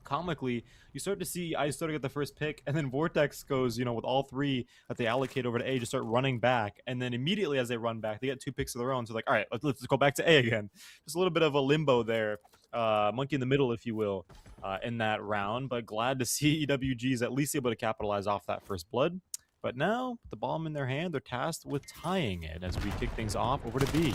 comically, you start to see iStutter get the first pick, and then Vortex goes, with all 3 that they allocate over to A, just start running back. And then immediately as they run back, they get 2 picks of their own. So like, all right, let's go back to A again. Just a little bit of a limbo there. Monkey in the middle, if you will, in that round. But glad to see EWG is at least able to capitalize off that first blood. But now, with the bomb in their hand, they're tasked with tying it as we kick things off over to B.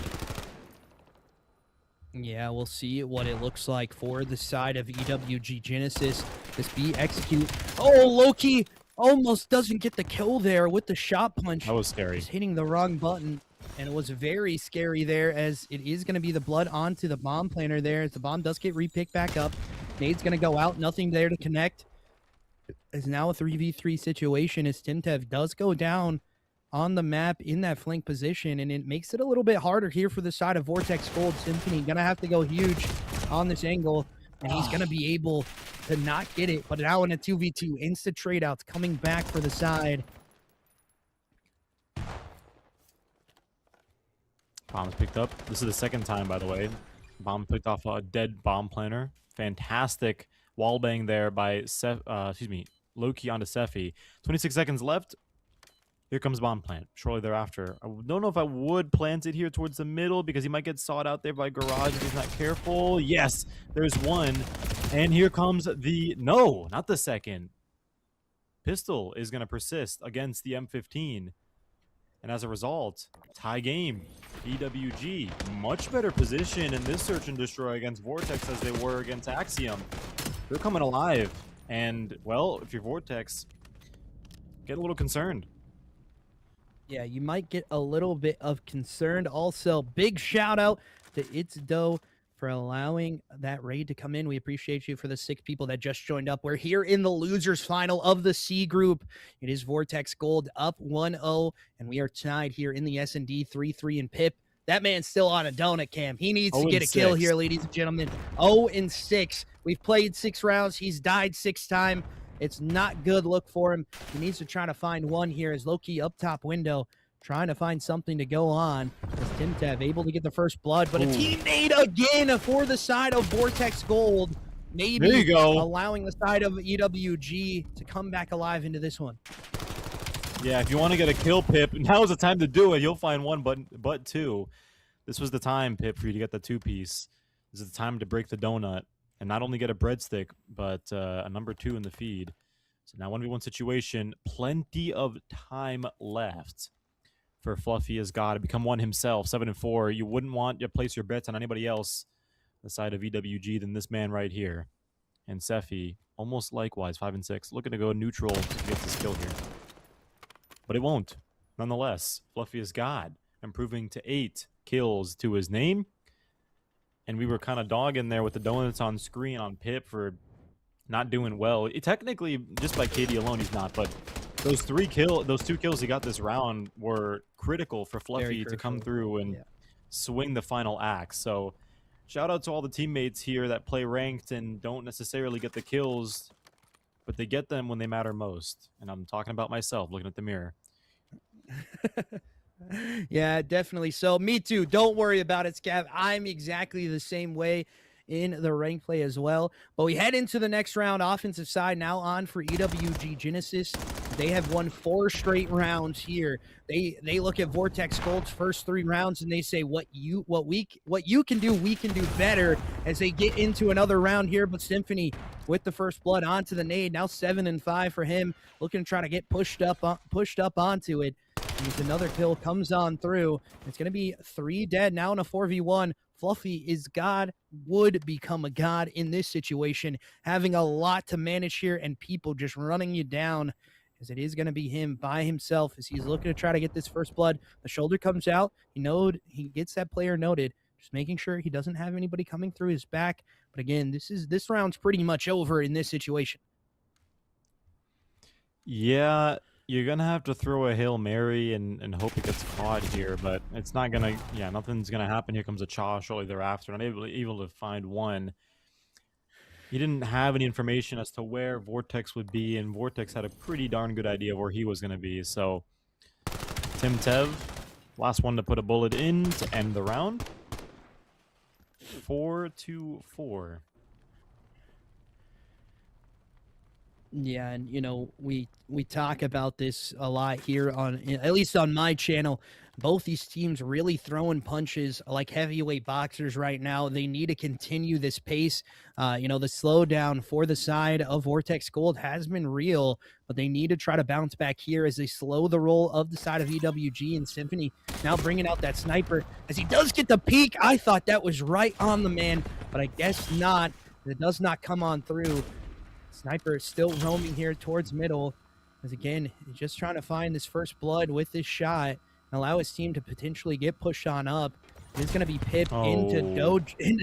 Yeah, we'll see what it looks like for the side of EWG Genesis. This B execute. Oh, Loki almost doesn't get the kill there with the shot punch. That was scary. He's hitting the wrong button, and it was very scary there, as it is going to be the blood onto the bomb planner there, as the bomb does get repicked back up. Nade's going to go out. Nothing there to connect. It's now a 3v3 situation as Tintev does go down on the map in that flank position, and it makes it a little bit harder here for the side of Vortex Gold. Symphony gonna have to go huge on this angle, and he's gonna be able to not get it. But now in a 2v2, instant trade outs coming back for the side. Bomb's picked up. This is the second time, by the way. Bomb picked off a dead bomb planner. Fantastic wallbang there by Loki onto Sephi. 26 seconds left. Here comes bomb plant shortly thereafter. I don't know if I would plant it here towards the middle, because he might get sawed out there by Garage if he's not careful. Yes, there's one. And here comes no, not the second. Pistol is going to persist against the M15. And as a result, tie game. EWG, much better position in this search and destroy against Vortex as they were against Axiom. They're coming alive. And, well, if you're Vortex, get a little concerned. Yeah, you might get a little bit of concerned. Also, big shout out to It's Dough for allowing that raid to come in. We appreciate you for the 6 people that just joined up. We're here in the losers final of the C group. It is Vortex Gold up 1-0, and we are tied here in the S&D 3-3 and Pip. That man's still on a donut cam. He needs to get a kill here, ladies and gentlemen. 0-6. We've played 6 rounds. He's died 6 times. It's not good look for him. He needs to try to find one here as Loki up top window, trying to find something to go on. As Timtev able to get the first blood, but a teammate again for the side of Vortex Gold. Maybe There you go. allowing the side of EWG to come back alive into this one. Yeah, if you want to get a kill, Pip, now's the time to do it. You'll find one, but two. This was the time, Pip, for you to get the two-piece. This is the time to break the donut and not only get a breadstick, but a number 2 in the feed. So now 1v1 situation, plenty of time left for Fluffy as God to become one himself, 7-4. You wouldn't want to place your bets on anybody else the side of EWG than this man right here. And Sephi, almost likewise, 5-6, looking to go neutral to get this kill here. But it won't. Nonetheless, Fluffy is God, improving to 8 kills to his name. And we were kind of dogging there with the donuts on screen on Pip for not doing well. Technically, just by KD alone, he's not. But those 2 kills he got this round were critical for Fluffy to come through and swing the final axe. So shout out to all the teammates here that play ranked and don't necessarily get the kills, but they get them when they matter most. And I'm talking about myself, looking at the mirror. Yeah, definitely. So me too. Don't worry about it, Scav. I'm exactly the same way in the rank play as well. But we head into the next round. Offensive side now on for EWG Genesis. They have won 4 straight rounds here. They look at Vortex Gold's first 3 rounds and they say what you can do, we can do better as they get into another round here. But Symphony with the first blood onto the nade. Now 7-5 for him, looking to try to get pushed up onto it. He's another kill comes on through. It's going to be 3 dead now in a 4v1. Fluffy is God, would become a god in this situation, having a lot to manage here and people just running you down, as it is going to be him by himself as he's looking to try to get this first blood. The shoulder comes out. He gets that player noted, just making sure he doesn't have anybody coming through his back. But again, this round's pretty much over in this situation. Yeah, you're going to have to throw a Hail Mary and hope it gets caught here, but it's not going to, nothing's going to happen. Here comes a Cha shortly thereafter, not able to find one. He didn't have any information as to where Vortex would be, and Vortex had a pretty darn good idea of where he was going to be. So, Timtev, last one to put a bullet in to end the round. 4-4. Yeah, and we talk about this a lot here on, at least on my channel. Both these teams really throwing punches like heavyweight boxers right now. They need to continue this pace. The slowdown for the side of Vortex Gold has been real, but they need to try to bounce back here as they slow the roll of the side of EWG. And Symphony now bringing out that sniper as he does get the peek. I thought that was right on the man, but I guess not. It does not come on through. Sniper is still roaming here towards middle, as again, he's just trying to find this first blood with this shot and allow his team to potentially get pushed on up. It's going to be Pip into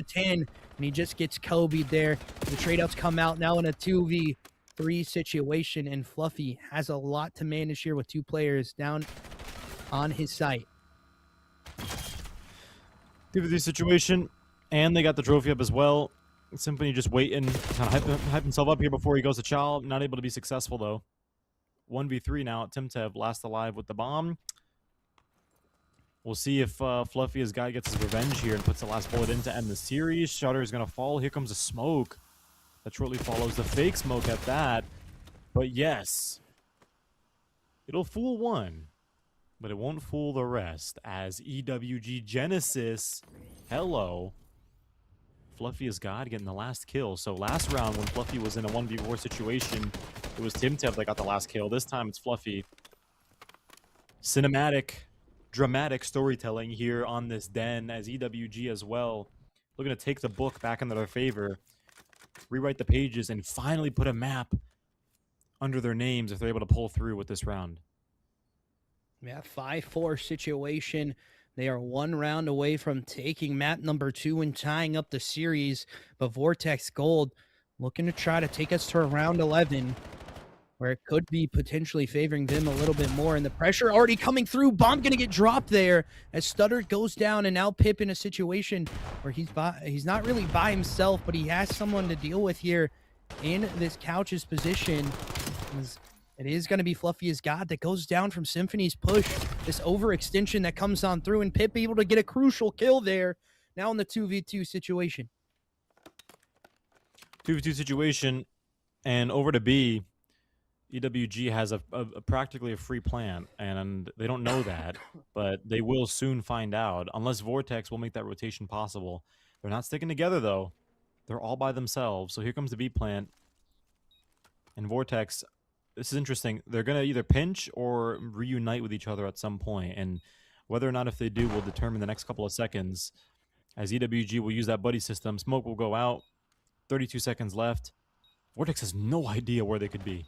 10, and he just gets Kobe there. The trade-outs come out now in a 2v3 situation, and Fluffy has a lot to manage here with 2 players down on his site. 2v3 situation, and they got the trophy up as well. Symphony just waiting, kind of hype himself up here before he goes to Chow. Not able to be successful, though. 1v3 now at Timtev, last alive with the bomb. We'll see if Fluffy as Guy gets his revenge here and puts the last bullet in to end the series. Shutter is going to fall. Here comes a smoke that shortly follows the fake smoke at that. But yes, it'll fool one, but it won't fool the rest, as EWG Genesis, hello, Fluffy as God getting the last kill. So last round when Fluffy was in a 1v4 situation, it was Timtev that got the last kill. This time it's Fluffy. Cinematic, dramatic storytelling here on this den, as EWG as well looking to take the book back into their favor, rewrite the pages, and finally put a map under their names if they're able to pull through with this round. Yeah, 5-4 situation. They are 1 round away from taking map number 2 and tying up the series. But Vortex Gold looking to try to take us to round 11, where it could be potentially favoring them a little bit more. And the pressure already coming through. Bomb going to get dropped there as Stutter goes down, and now Pip in a situation where he's not really by himself, but he has someone to deal with here in this Couch's position. It is going to be Fluffy as God that goes down from Symphony's push. This overextension that comes on through, and Pip able to get a crucial kill there. Now in the 2v2 situation. 2v2 situation, and over to B. EWG has a practically a free plant, and they don't know that, but they will soon find out, unless Vortex will make that rotation possible. They're not sticking together, though. They're all by themselves. So here comes the B plant. And Vortex, this is interesting. They're going to either pinch or reunite with each other at some point, and whether or not if they do will determine the next couple of seconds, as EWG will use that buddy system. Smoke will go out. 32 seconds left. Vortex has no idea where they could be.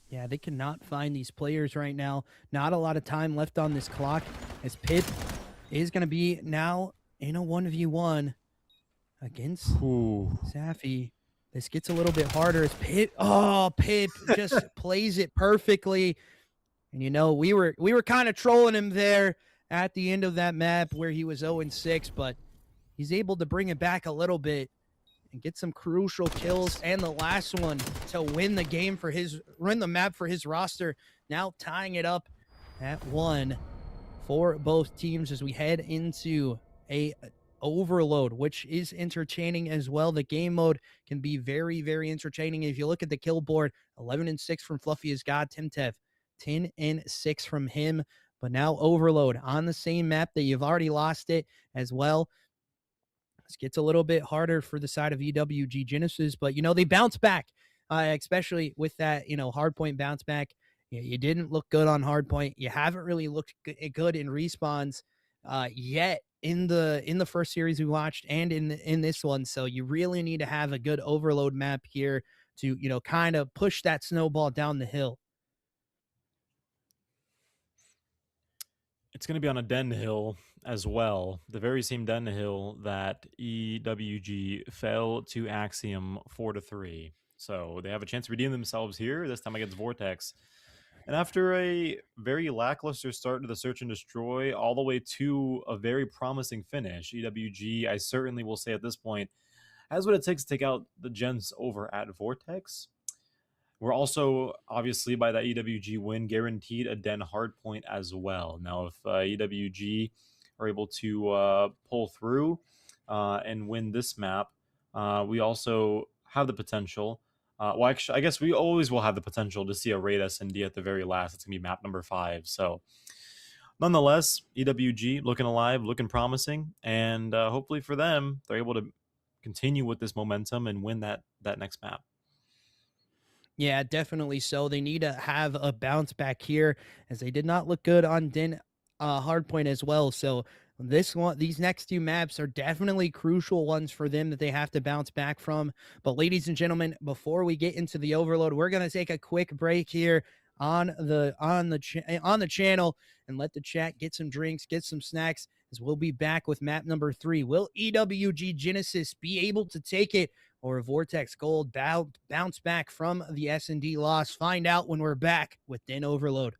Yeah, they cannot find these players right now. Not a lot of time left on this clock, as Pip is going to be now in a 1v1 against Safi. This gets a little bit harder as Pip just plays it perfectly. And you know, we were kind of trolling him there at the end of that map where he was 0-6, but he's able to bring it back a little bit and get some crucial kills, and the last one to win the map for his roster. Now tying it up at 1 for both teams as we head into a overload, which is entertaining as well. The game mode can be very, very entertaining. If you look at the kill board, 11-6 from Fluffy as God, Timtev, 10-6 from him. But now overload on the same map that you've already lost it as well. This gets a little bit harder for the side of EWG Genesis, but, you know, they bounce back, especially with that, you know, hardpoint bounce back. You didn't look good on hardpoint. You haven't really looked good in respawns yet in the first series we watched and in this one. So you really need to have a good overload map here to, you know, kind of push that snowball down the hill. It's going to be on a den hill as well. The very same den hill that EWG fell to Axiom 4-3. So they have a chance to redeem themselves here, this time against Vortex. And after a very lackluster start to the Search and Destroy, all the way to a very promising finish, EWG, I certainly will say at this point, has what it takes to take out the Gents over at Vortex. We're also, obviously, by that EWG win, guaranteed a den hardpoint as well. Now, if EWG are able to pull through and win this map, we also have the potential. Well, actually, I guess we always will have the potential to see a raid S&D at the very last. It's going to be map number 5. So, nonetheless, EWG looking alive, looking promising. And hopefully for them, they're able to continue with this momentum and win that next map. Yeah, definitely so. They need to have a bounce back here, as they did not look good on Den hardpoint as well. So these next 2 maps are definitely crucial ones for them that they have to bounce back from. But ladies and gentlemen, before we get into the overload, we're going to take a quick break here on the channel and let the chat get some drinks, get some snacks, as we'll be back with map number 3. Will EWG Genesis be able to take it, or Vortex Gold bounce back from the S&D loss? Find out when we're back with Den Overload.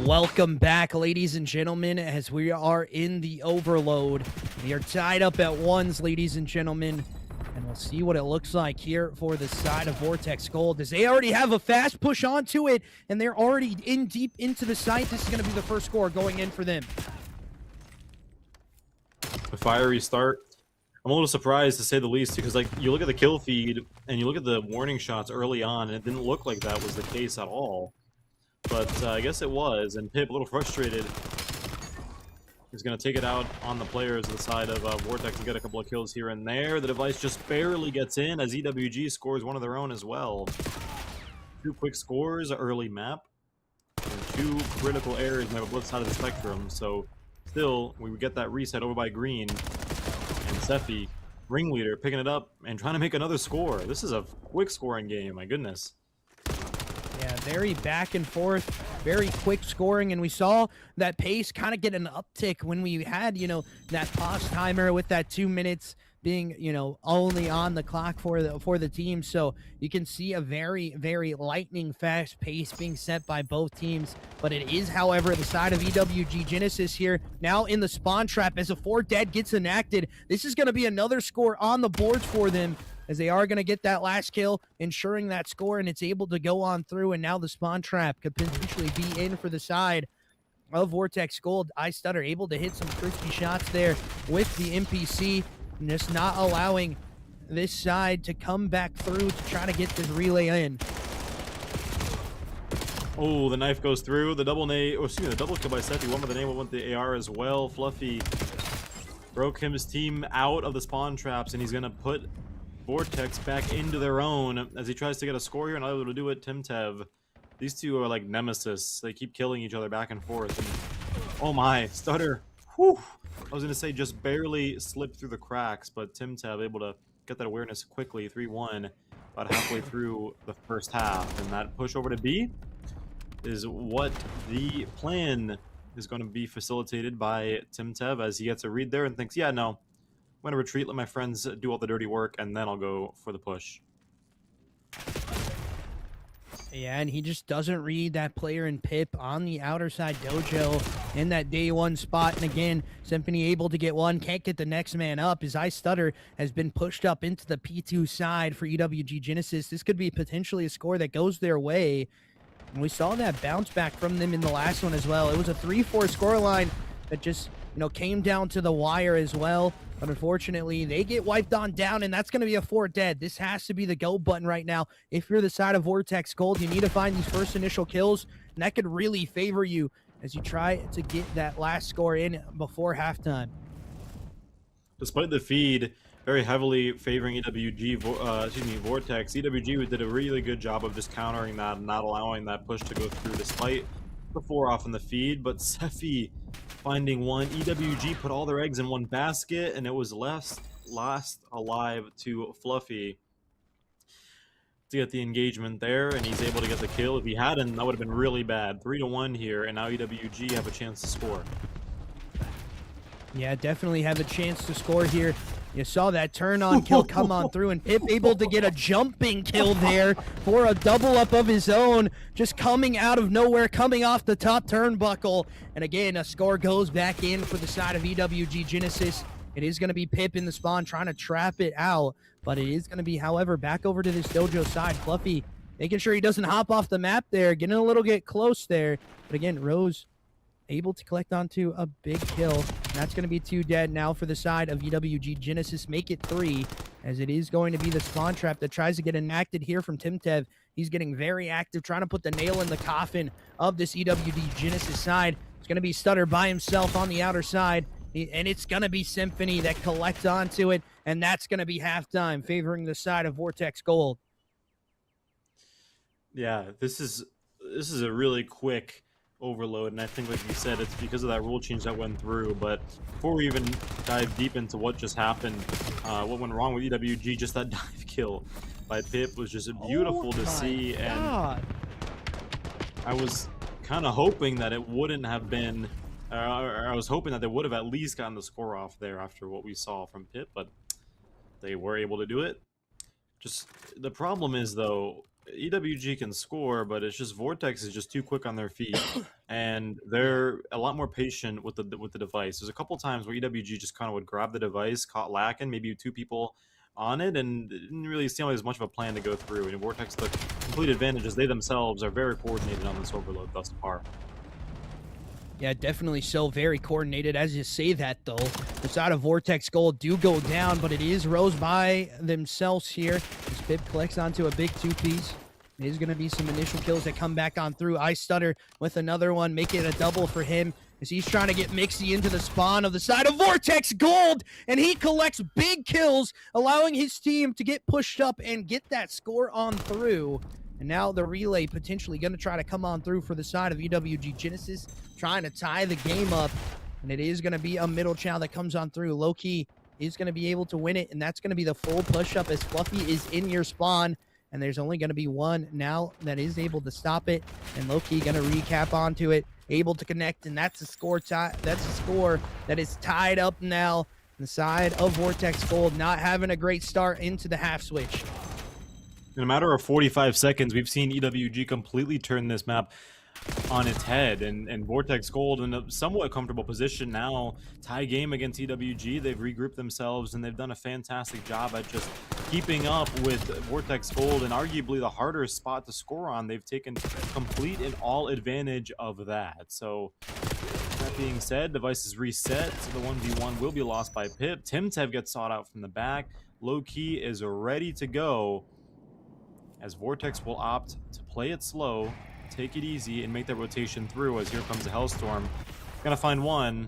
Welcome back, ladies and gentlemen, as we are in the overload. We are tied up at ones, ladies and gentlemen, and we'll see what it looks like here for the side of Vortex Gold, as they already have a fast push onto it, and they're already in deep into the site. This is going to be the first score going in for them. A fiery start. I'm a little surprised, to say the least, because like you look at the kill feed and you look at the warning shots early on, and it didn't look like that was the case at all. But I guess it was, and Pip, a little frustrated, is going to take it out on the players on the side of Vortex and get a couple of kills here and there. The device just barely gets in as EWG scores one of their own as well. 2 quick scores, early map, and 2 critical errors on the blitz side of the spectrum. So still, we would get that reset over by Green, and Sephi, ringleader, picking it up and trying to make another score. This is a quick scoring game, my goodness. Yeah, very back and forth, very quick scoring, and we saw that pace kind of get an uptick when we had, that pause timer with that 2 minutes being, only on the clock for the team. So you can see a very, very lightning fast pace being set by both teams. But it is, however, the side of EWG Genesis here now in the spawn trap as a 4 dead gets enacted. This is going to be another score on the boards for them, as they are going to get that last kill, ensuring that score, and it's able to go on through, and now the spawn trap could potentially be in for the side of Vortex Gold. iStutter able to hit some crispy shots there with the NPC, and just not allowing this side to come back through to try to get this relay in. Oh, the knife goes through. The double the double kill by Sephi. One with the name, one with the AR as well. Fluffy broke his team out of the spawn traps, and he's going to put Vortex back into their own as he tries to get a score here, and not able to do it. Timtev, these two are like nemesis. They keep killing each other back and forth. And, oh my, Stutter. Whew. I was gonna say just barely slipped through the cracks, but Timtev able to get that awareness quickly. 3-1, about halfway through the first half, and that push over to B is what the plan is going to be facilitated by Timtev, as he gets a read there and thinks, yeah, no, I'm going to retreat, let my friends do all the dirty work, and then I'll go for the push. Yeah, and he just doesn't read that player in Pip on the outer side dojo in that day 1 spot. And again, Symphony able to get one, can't get the next man up. His iStutter has been pushed up into the P2 side for EWG Genesis. This could be potentially a score that goes their way. And we saw that bounce back from them in the last one as well. It was a 3-4 scoreline that just, came down to the wire as well. But unfortunately, they get wiped on down, and that's going to be a 4 dead. This has to be the go button right now. If you're the side of Vortex Gold, you need to find these first initial kills, and that could really favor you as you try to get that last score in before halftime. Despite the feed very heavily favoring Vortex, EWG did a really good job of just countering that and not allowing that push to go through despite the 4 off in the feed. But Sephi finding one. EWG put all their eggs in one basket, and it was last alive to Fluffy to get the engagement there, and he's able to get the kill. If he hadn't, that would have been really bad. 3-1 here, and now EWG have a chance to score. Yeah, definitely have a chance to score here. You saw that turn-on kill come on through, and Pip able to get a jumping kill there for a double-up of his own, just coming out of nowhere, coming off the top turnbuckle. And again, a score goes back in for the side of EWG Genesis. It is going to be Pip in the spawn trying to trap it out, but it is going to be, however, back over to this dojo side. Fluffy making sure he doesn't hop off the map there, getting a little bit close there. But again, Rose able to collect onto a big kill. And that's going to be 2 dead now for the side of EWG Genesis. Make it 3, as it is going to be the spawn trap that tries to get enacted here from Timtev. He's getting very active, trying to put the nail in the coffin of this EWG Genesis side. It's going to be Stutter by himself on the outer side, and it's going to be Symphony that collects onto it, and that's going to be halftime, favoring the side of Vortex Gold. Yeah, this is a really quick overload, and I think, like you said, it's because of that rule change that went through. But before we even dive deep into what just happened, what went wrong with EWG, just that dive kill by Pip was just beautiful to see. And I was kind of hoping that it wouldn't have been, I was hoping that they would have at least gotten the score off there after what we saw from Pip, but they were able to do it. Just the problem is, though, EWG can score, but it's just Vortex is just too quick on their feet, and they're a lot more patient with the device. There's a couple times where EWG just kind of would grab the device, caught lacking, maybe 2 people on it, and it didn't really seem like there's much of a plan to go through. And Vortex took complete advantage as they themselves are very coordinated on this overload thus far. Yeah, definitely so. Very coordinated. As you say that, though, the side of Vortex Gold do go down, but it is rose by themselves here. As Pip collects onto a big 2-piece. It is going to be some initial kills that come back on through. I Stutter with another one, make it a double for him as he's trying to get Mixie into the spawn of the side of Vortex Gold, and he collects big kills, allowing his team to get pushed up and get that score on through. And now the relay potentially going to try to come on through for the side of EWG Genesis, trying to tie the game up. And it is going to be a middle channel that comes on through. Low-key is going to be able to win it, and that's going to be the full push-up as Fluffy is in your spawn. And there's only going to be one now that is able to stop it. And Low-key going to recap onto it, able to connect, and that's a score that's a score that is tied up now. The side of Vortex Gold not having a great start into the half switch. In a matter of 45 seconds, we've seen EWG completely turn this map on its head, and Vortex Gold in a somewhat comfortable position now. Tie game against EWG. They've regrouped themselves, and they've done a fantastic job at just keeping up with Vortex Gold, and arguably the harder spot to score on. They've taken complete and all advantage of that. So that being said, device is reset, so the 1v1 will be lost by Pip. Timtev gets sought out from the back. Low-key is ready to go, as Vortex will opt to play it slow, take it easy, and make that rotation through, as here comes the Hellstorm. Gonna find one,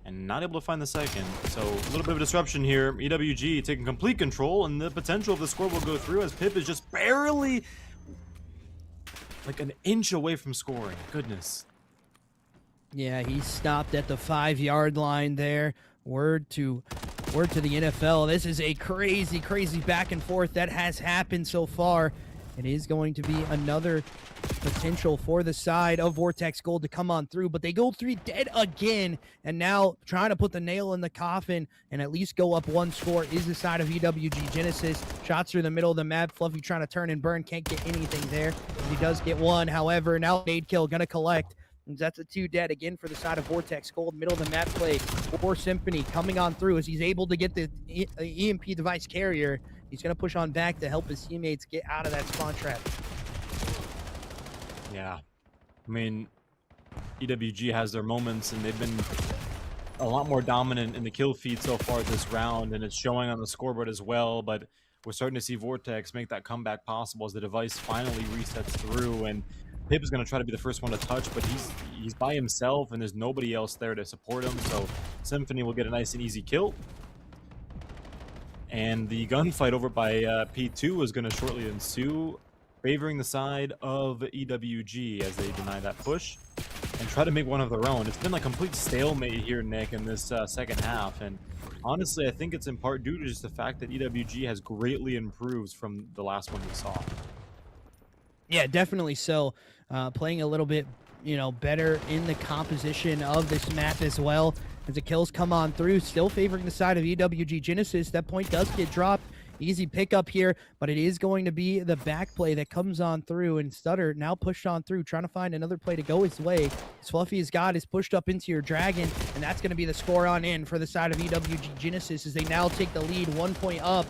and not able to find the second. So a little bit of a disruption here. EWG taking complete control, and the potential of the score will go through, as Pip is just barely like an inch away from scoring. Goodness. Yeah, he stopped at the 5-yard line there. Word to the NFL. This is a crazy, crazy back and forth that has happened so far. It is going to be another potential for the side of Vortex Gold to come on through, but they go 3 dead again, and now trying to put the nail in the coffin and at least go up 1 score is the side of EWG Genesis. Shots through the middle of the map. Fluffy trying to turn and burn, can't get anything there. He does get one, however, now nade kill gonna collect. That's a 2 dead again for the side of Vortex Gold. Middle of the map play for Symphony coming on through as he's able to get the EMP device carrier. He's going to push on back to help his teammates get out of that spawn trap. Yeah. I mean, EWG has their moments, and they've been a lot more dominant in the kill feed so far this round, and it's showing on the scoreboard as well. But we're starting to see Vortex make that comeback possible as the device finally resets through, and Pip is going to try to be the first one to touch, but he's by himself, and there's nobody else there to support him, so Symphony will get a nice and easy kill. And the gunfight over by P2 is going to shortly ensue, favoring the side of EWG as they deny that push and try to make one of their own. It's been like complete stalemate here, Nick, in this second half, and honestly, I think it's in part due to just the fact that EWG has greatly improved from the last one we saw. Yeah, definitely so. Playing a little bit, better in the composition of this map as well. As the kills come on through, still favoring the side of EWG Genesis. That point does get dropped. Easy pickup here, but it is going to be the back play that comes on through, and Stutter now pushed on through, trying to find another play to go his way. As Fluffy has got is pushed up into your Dragon, and that's going to be the score on in for the side of EWG Genesis as they now take the lead 1 point up.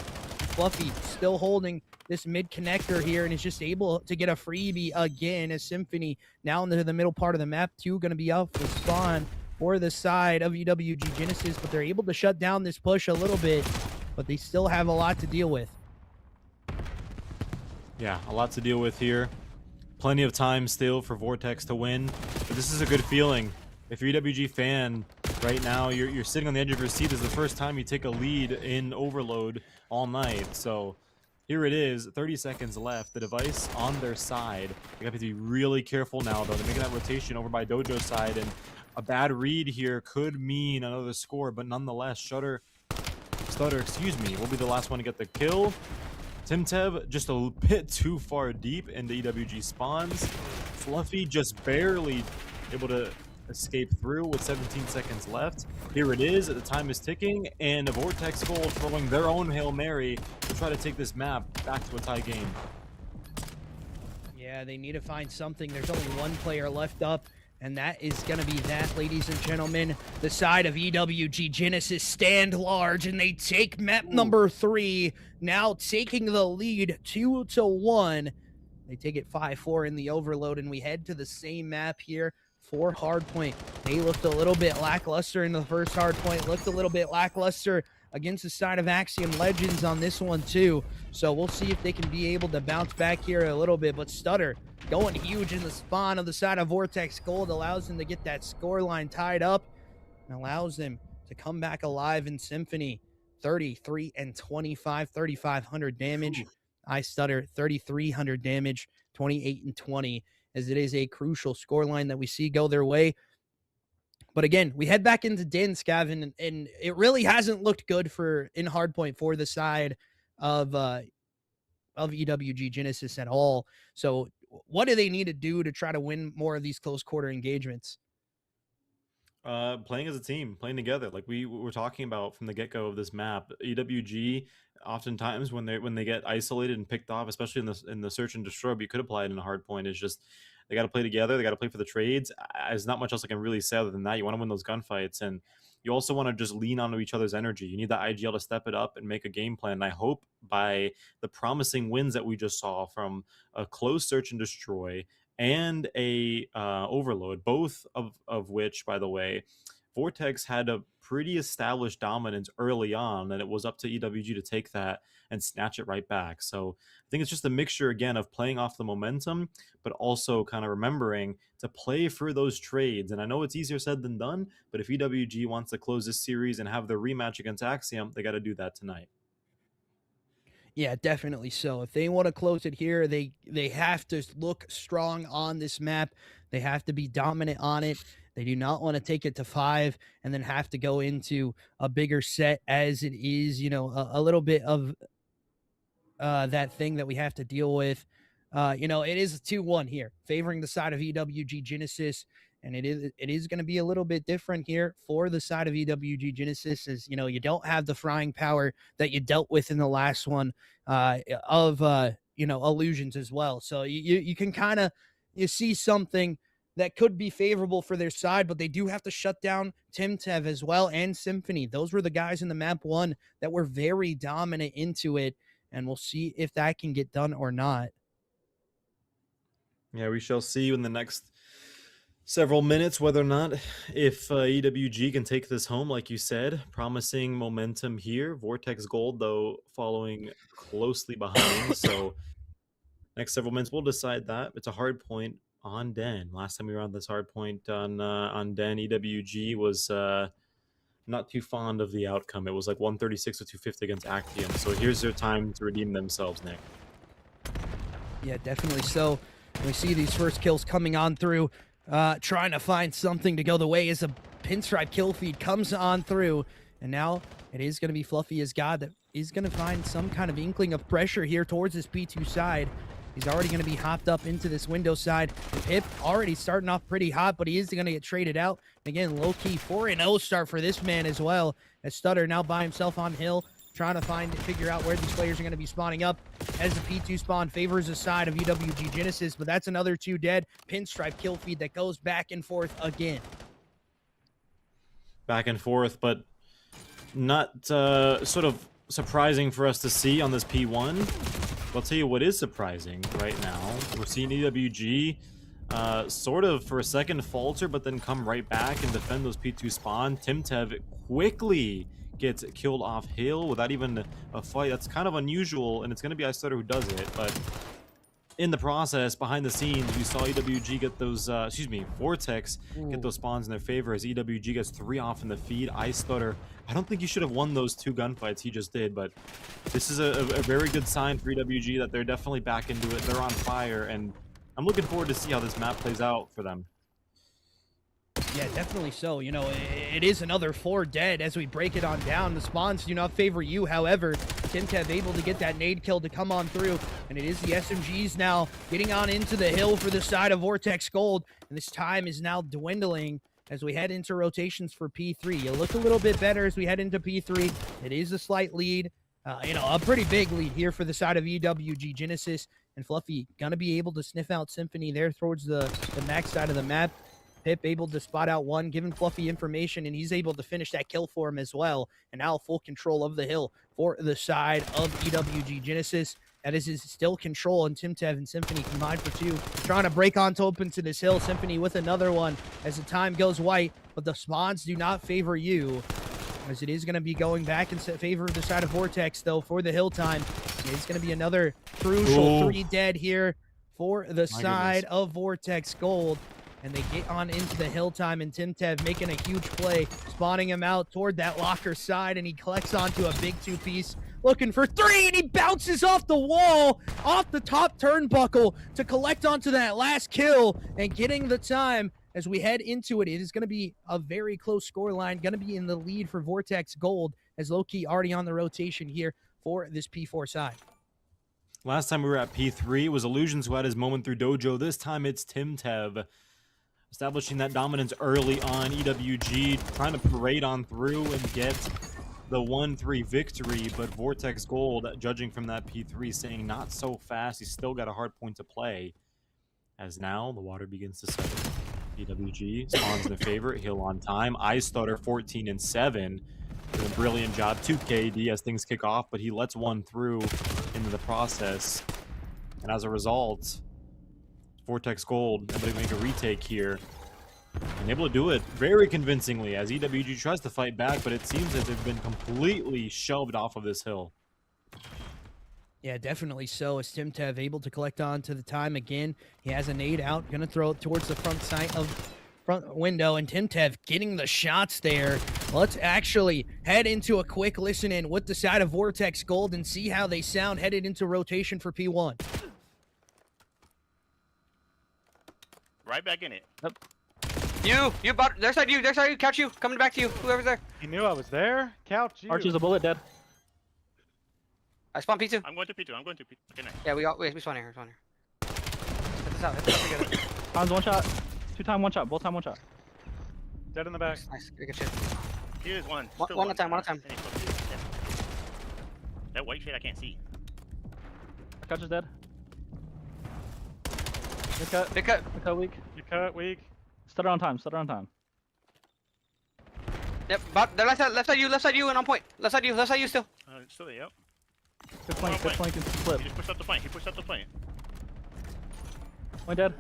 Fluffy still holding this mid connector here and is just able to get a freebie again as Symphony now into the middle part of the map. 2 going to be up for spawn for the side of EWG Genesis, but they're able to shut down this push a little bit, but they still have a lot to deal with. Yeah, a lot to deal with here. Plenty of time still for Vortex to win, but this is a good feeling. If you're an EWG fan right now, you're sitting on the edge of your seat. This is the first time you take a lead in Overload all night, so here it is, 30 seconds left. The device on their side. They have to be really careful now, though. They're making that rotation over by Dojo's side, and a bad read here could mean another score, but nonetheless, Stutter, will be the last one to get the kill. Timtev just a bit too far deep into EWG spawns. Fluffy just barely able to escape through with 17 seconds left. Here it is, the time is ticking, and the Vortex Gold throwing their own Hail Mary to try to take this map back to a tie game. Yeah, they need to find something. There's only one player left up, and that is going to be that, ladies and gentlemen. The side of EWG Genesis stand large, and they take map number 3, now taking the lead 2-1. They take it 5-4 in the overload, and we head to the same map here for Hardpoint. They looked a little bit lackluster in the first Hardpoint, looked a little bit lackluster against the side of Axiom Legends on this one too. So we'll see if they can be able to bounce back here a little bit. But Stutter going huge in the spawn of the side of Vortex Gold allows them to get that scoreline tied up and allows them to come back alive in Symphony. 33 and 25, 3,500 damage. I Stutter 3,300 damage, 28 and 20, as it is a crucial scoreline that we see go their way. But again, we head back into Den, Scavin, and it really hasn't looked good in Hardpoint for the side of EWG Genesis at all. So what do they need to do to try to win more of these close quarter engagements? Playing as a team, playing together, like we were talking about from the get-go of this map. EWG, oftentimes when they get isolated and picked off, especially in the search and destroy, but you could apply it in a hard point, is just they got to play together. They got to play for the trades. There's not much else I can really say other than that. You want to win those gunfights, and you also want to just lean onto each other's energy. You need that IGL to step it up and make a game plan. And I hope by the promising wins that we just saw from a close search and destroy and a overload, both of which, by the way, Vortex had a pretty established dominance early on, and it was up to EWG to take that and snatch it right back. So I think it's just a mixture, again, of playing off the momentum, but also kind of remembering to play for those trades. And I know it's easier said than done, but if EWG wants to close this series and have their rematch against Axiom, they got to do that tonight. Yeah, definitely so. If they want to close it here, they have to look strong on this map. They have to be dominant on it. They do not want to take it to 5 and then have to go into a bigger set, as it is, a little bit of that thing that we have to deal with. It is a 2-1 here, favoring the side of EWG Genesis. And it is going to be a little bit different here for the side of EWG Genesis, as you don't have the frying power that you dealt with in the last one of illusions as well. So you can kind of see something that could be favorable for their side, but they do have to shut down Timtev as well and Symphony. Those were the guys in the map 1 that were very dominant into it, and we'll see if that can get done or not. Yeah, we shall see in the next several minutes whether or not if EWG can take this home, like you said. Promising momentum here. Vortex Gold, though, following closely behind. So next several minutes we'll decide that. It's a hard point on Den. Last time we were on this hard point on Den, EWG was not too fond of the outcome. It was like 136 to 250 against Axiom. So here's their time to redeem themselves, Nick. Yeah, definitely so. We see these first kills coming on through, trying to find something to go the way as a pinstripe kill feed comes on through. And now it is going to be Fluffy as God that is going to find some kind of inkling of pressure here towards this P2 side. He's already going to be hopped up into this window side. Pip already starting off pretty hot, but he is going to get traded out. Again, low-key 4-0 start for this man as well, as Stutter now by himself on hill, trying to figure out where these players are going to be spawning up, as the P2 spawn favors the side of EWG Genesis, but that's another 2 dead. Pinstripe kill feed that goes back and forth again. Back and forth, but not sort of surprising for us to see on this P1. I'll tell you what is surprising right now. We're seeing EWG sort of for a second falter, but then come right back and defend those P2 spawn. Timtev quickly gets killed off hill without even a fight. That's kind of unusual, and it's going to be iStutter who does it, but in the process, behind the scenes, we saw EWG get those, Vortex get those spawns in their favor as EWG gets 3 off in the feed. iStutter, I don't think he should have won those 2 gunfights he just did, but this is a very good sign for EWG that they're definitely back into it. They're on fire, and I'm looking forward to see how this map plays out for them. Yeah, definitely so. It is another 4 dead as we break it on down. The spawns do not favor you. However, Timtev able to get that nade kill to come on through, and it is the SMGs now getting on into the hill for the side of Vortex Gold, and this time is now dwindling as we head into rotations for P3. You look a little bit better as we head into P3. It is a slight lead, a pretty big lead here for the side of EWG Genesis, and Fluffy gonna be able to sniff out Symphony there towards the max side of the map. Pip able to spot out one, giving Fluffy information, and he's able to finish that kill for him as well. And now full control of the hill for the side of EWG Genesis. That is his still control, and TimTev and Symphony combined for 2. Trying to break on to open to this hill. Symphony with another one as the time goes white, but the spawns do not favor you, as it is going to be going back in favor of the side of Vortex, though, for the hill time. It's going to be another crucial 3 dead here for the side of Vortex Gold. And they get on into the hill time, and TimTev making a huge play, spawning him out toward that locker side, and he collects onto a big 2-piece, looking for 3, and he bounces off the wall, off the top turnbuckle to collect onto that last kill, and getting the time as we head into it. It is going to be a very close scoreline, going to be in the lead for Vortex Gold, as Loki already on the rotation here for this P4 side. Last time we were at P3, it was Illusions who had his moment through Dojo. This time it's TimTev. Establishing that dominance early on, EWG trying to parade on through and get the 1-3 victory, but Vortex Gold, judging from that P3, saying not so fast. He's still got a hard point to play. As now, the water begins to settle. EWG spawns in the favorite, Hill on time. Ice Stutter 14 and 7. Doing a brilliant job. 2 KD as things kick off, but he lets one through into the process. And as a result, Vortex Gold able to make a retake here, and able to do it very convincingly as EWG tries to fight back, but it seems that they've been completely shoved off of this hill. Yeah, definitely so. As TimTev able to collect on to the time again. He has a nade out, gonna throw it towards the front window, and TimTev getting the shots there. Let's actually head into a quick listen in with the side of Vortex Gold and see how they sound headed into rotation for P1. Right back in it. You about there's side you, couch you, coming back to you, whoever's there. He knew I was there. Couch you. Archie's a bullet dead. I spawn P2. I'm going to P2. I'm going to P2. Okay, nice. Yeah, we spawn here. Hit this out together. Times 1 shot. 2 time 1 shot. Both time 1 shot. Dead in the back. Nice, good shit. Here's one. One at a time. That white shit I can't see. Couch is dead. Big cut. Big cut. Big cut weak. You cut weak. Stutter on time. Stutter on time. Yep, but the left side you, and on point. Left side you still. Still there, yep. Good flank. Good flank and flip. He just pushed up the flank. One dead.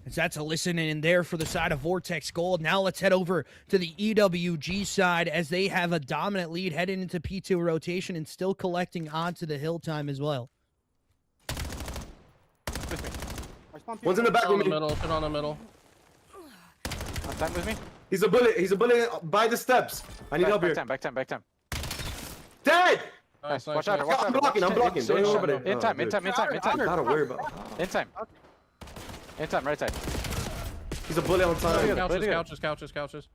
As that's a listen in there for the side of Vortex Gold. Now let's head over to the EWG side as they have a dominant lead heading into P2 rotation and still collecting onto the hill time as well. One's in the back with me. Middle, put on the middle. Time with me. He's a bullet by the steps. I need help here. Back time. Dead! Nice, nice, Watch out, nice. watch out. I'm blocking. Don't worry about it. In time. Gotta worry about it. In time, right side. He's a bullet on time. Couches.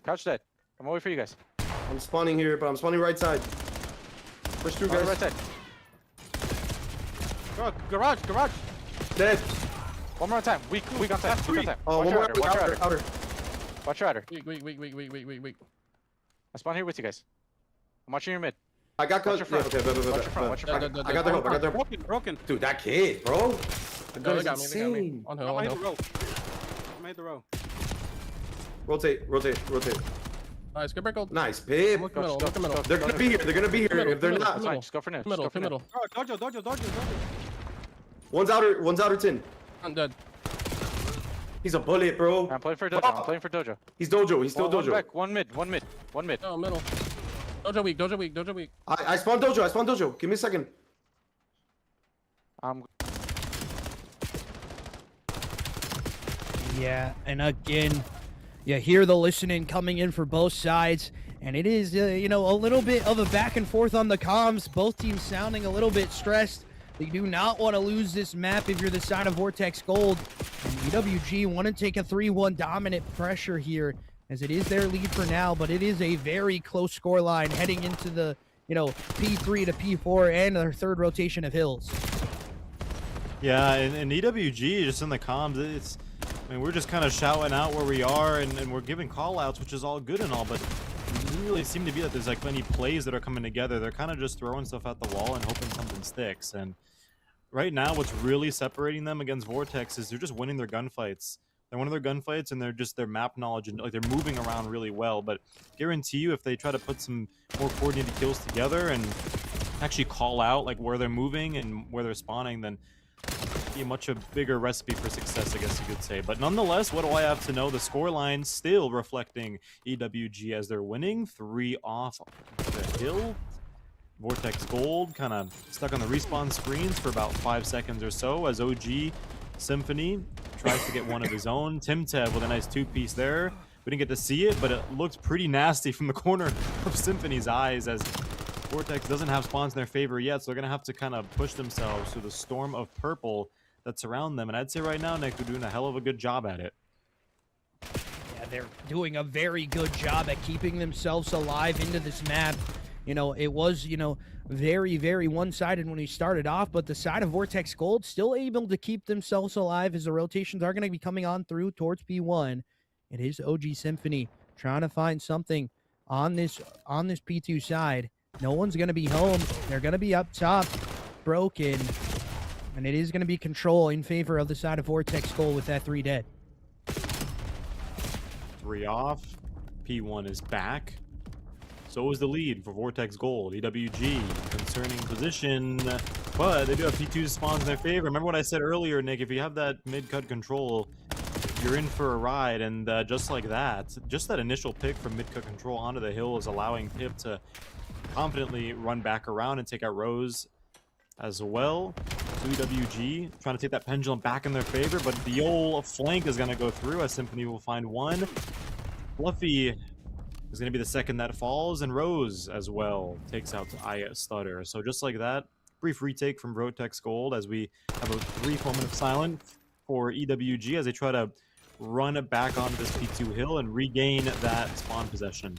Couch dead. I'm waiting for you guys. I'm spawning here, but I'm spawning right side. Push through, guys. Right side. Garage. Dead. One more time. Weak on time. Oh, one more outer. Watch your outer. Weak. I spawn here with you guys. I'm watching your mid. I got cut. Watch your front. Okay, Watch your front. I got the hope. Broken. Dude, that kid, bro. The gun They is got me. insane. On hill, I on made the hill. row. I made the row. Rotate. Nice, good break. Nice, Pip. Look middle, look middle. They're gonna be here. If they're not, That's fine. Just go for now. Middle. Dojo. one's outer 10. I'm dead. He's a bullet, bro. I'm playing for Dojo. He's Dojo. He's still One Dojo. back. One mid. Oh, middle. Dojo weak. I spawned Dojo. Give me a second. Yeah, and again, you hear the listening coming in for both sides, and it is, a little bit of a back and forth on the comms. Both teams sounding a little bit stressed. They do not want to lose this map if you're the side of Vortex Gold. And EWG want to take a 3-1 dominant pressure here, as it is their lead for now, but it is a very close scoreline heading into the, P3 to P4 and their third rotation of hills. Yeah, and EWG just in the comms, we're just kind of shouting out where we are, and we're giving call outs, which is all good and all, but doesn't really seem to be that there's like any plays that are coming together. They're kind of just throwing stuff at the wall and hoping something sticks. And right now, what's really separating them against Vortex is they're just winning their gunfights. They're winning their gunfights, and they're just their map knowledge and like they're moving around really well. But guarantee you, if they try to put some more coordinated kills together and actually call out like where they're moving and where they're spawning, then be a much bigger recipe for success, I guess you could say. But nonetheless, what do I have to know? The scoreline still reflecting EWG as they're winning 3 off the hill. Vortex Gold kind of stuck on the respawn screens for about 5 seconds or so as OG Symphony tries to get one of his own. Timtev with a nice 2-piece there. We didn't get to see it, but it looked pretty nasty from the corner of Symphony's eyes as Vortex doesn't have spawns in their favor yet, so they're going to have to kind of push themselves through the storm of purple that surround them. And I'd say right now, Nick, they're doing a hell of a good job at it. Yeah, they're doing a very good job at keeping themselves alive into this map. You know, it was, you know, very, very one-sided when we started off, but the side of Vortex Gold still able to keep themselves alive as the rotations are going to be coming on through towards P1. It is OG Symphony trying to find something on this P2 side. No one's going to be home. They're going to be up top, broken, and it is going to be control in favor of the side of Vortex Gold with that 3 dead. 3 off. P1 is back. So is the lead for Vortex Gold. EWG concerning position, but they do have P2 spawns in their favor. Remember what I said earlier, Nick? If you have that mid-cut control, you're in for a ride. And just like that, just that initial pick from mid-cut control onto the hill is allowing Pip to confidently run back around and take out Rose as well. So EWG trying to take that pendulum back in their favor, but the old flank is going to go through as Symphony will find one. Fluffy is going to be the second that falls, and Rose as well takes out Aya Stutter. So just like that, brief retake from Vortex Gold as we have a brief moment of silence for EWG as they try to run it back onto this P2 hill and regain that spawn possession.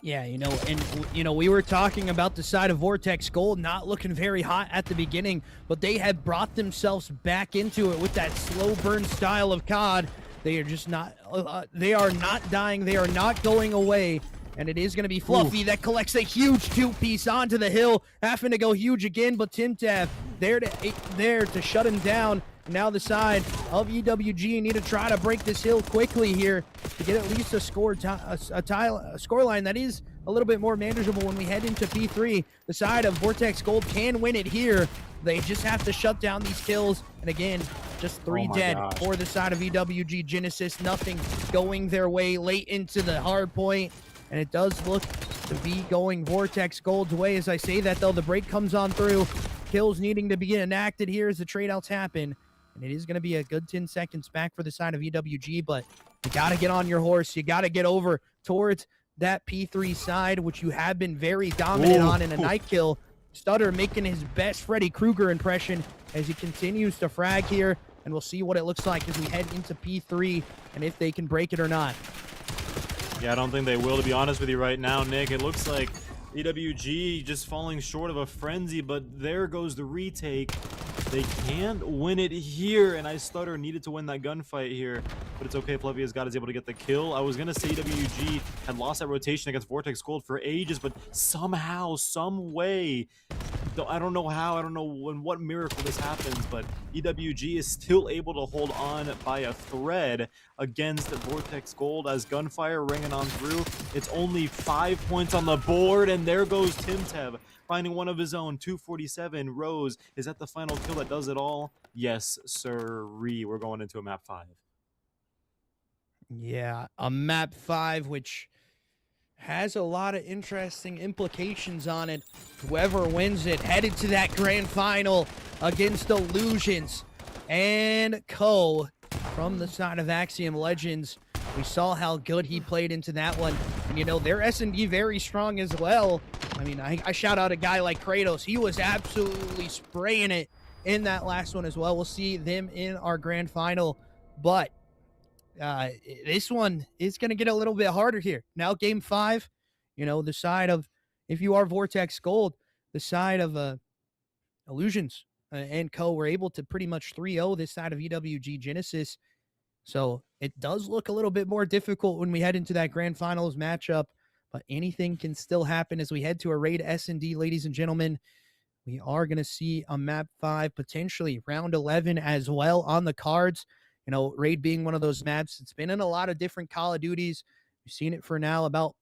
Yeah, you know, and, you know, we were talking about the side of Vortex Gold not looking very hot at the beginning, but they have brought themselves back into it with that slow burn style of COD. They are just not, they are not dying. They are not going away. And it is going to be Fluffy that collects a huge 2-piece onto the hill, having to go huge again, but Timtev there to shut him down. Now the side of EWG need to try to break this hill quickly here to get at least a scoreline that is a little bit more manageable when we head into P3. The side of Vortex Gold can win it here. They just have to shut down these kills. And again, just 3 dead for the side of EWG Genesis. Nothing going their way late into the hard point. And it does look to be going Vortex Gold's way. As I say that, though, the break comes on through. Kills needing to be enacted here as the trade-outs happen. And it is going to be a good 10 seconds back for the side of EWG, but you got to get on your horse. You got to get over towards that P3 side, which you have been very dominant on in a night kill. Stutter making his best Freddy Krueger impression as he continues to frag here, and we'll see what it looks like as we head into P3 and if they can break it or not. Yeah, I don't think they will, to be honest with you right now, Nick. It looks like EWG just falling short of a frenzy, but there goes the retake. They can't win it here, and Stutter needed to win that gunfight here, but it's okay. Fluffy has able to get the kill. I was going to say EWG had lost that rotation against Vortex Gold for ages, but somehow, some way, I don't know how, I don't know in what miracle this happens, but EWG is still able to hold on by a thread against Vortex Gold as gunfire ringing on through. It's only 5 points on the board, and there goes Timtev finding one of his own. 247. Rose, is that the final kill that does it all? Yes, sirree. We're going into a map 5. Yeah, a map 5, which has a lot of interesting implications on it. Whoever wins it, headed to that grand final against Illusions and Co. from the side of Axiom Legends. We saw how good he played into that one. And, you know, their S&D very strong as well. I mean, I shout out a guy like Kratos. He was absolutely spraying it in that last one as well. We'll see them in our grand final. But this one is going to get a little bit harder here. Now, game 5, you know, the side of, if you are Vortex Gold, the side of Illusions and Co. were able to pretty much 3-0 this side of EWG Genesis. So it does look a little bit more difficult when we head into that grand finals matchup, but anything can still happen as we head to a raid S&D, ladies and gentlemen. We are going to see a map 5, potentially round 11 as well on the cards. You know, raid being one of those maps, it's been in a lot of different Call of Duties. We've seen it for now about,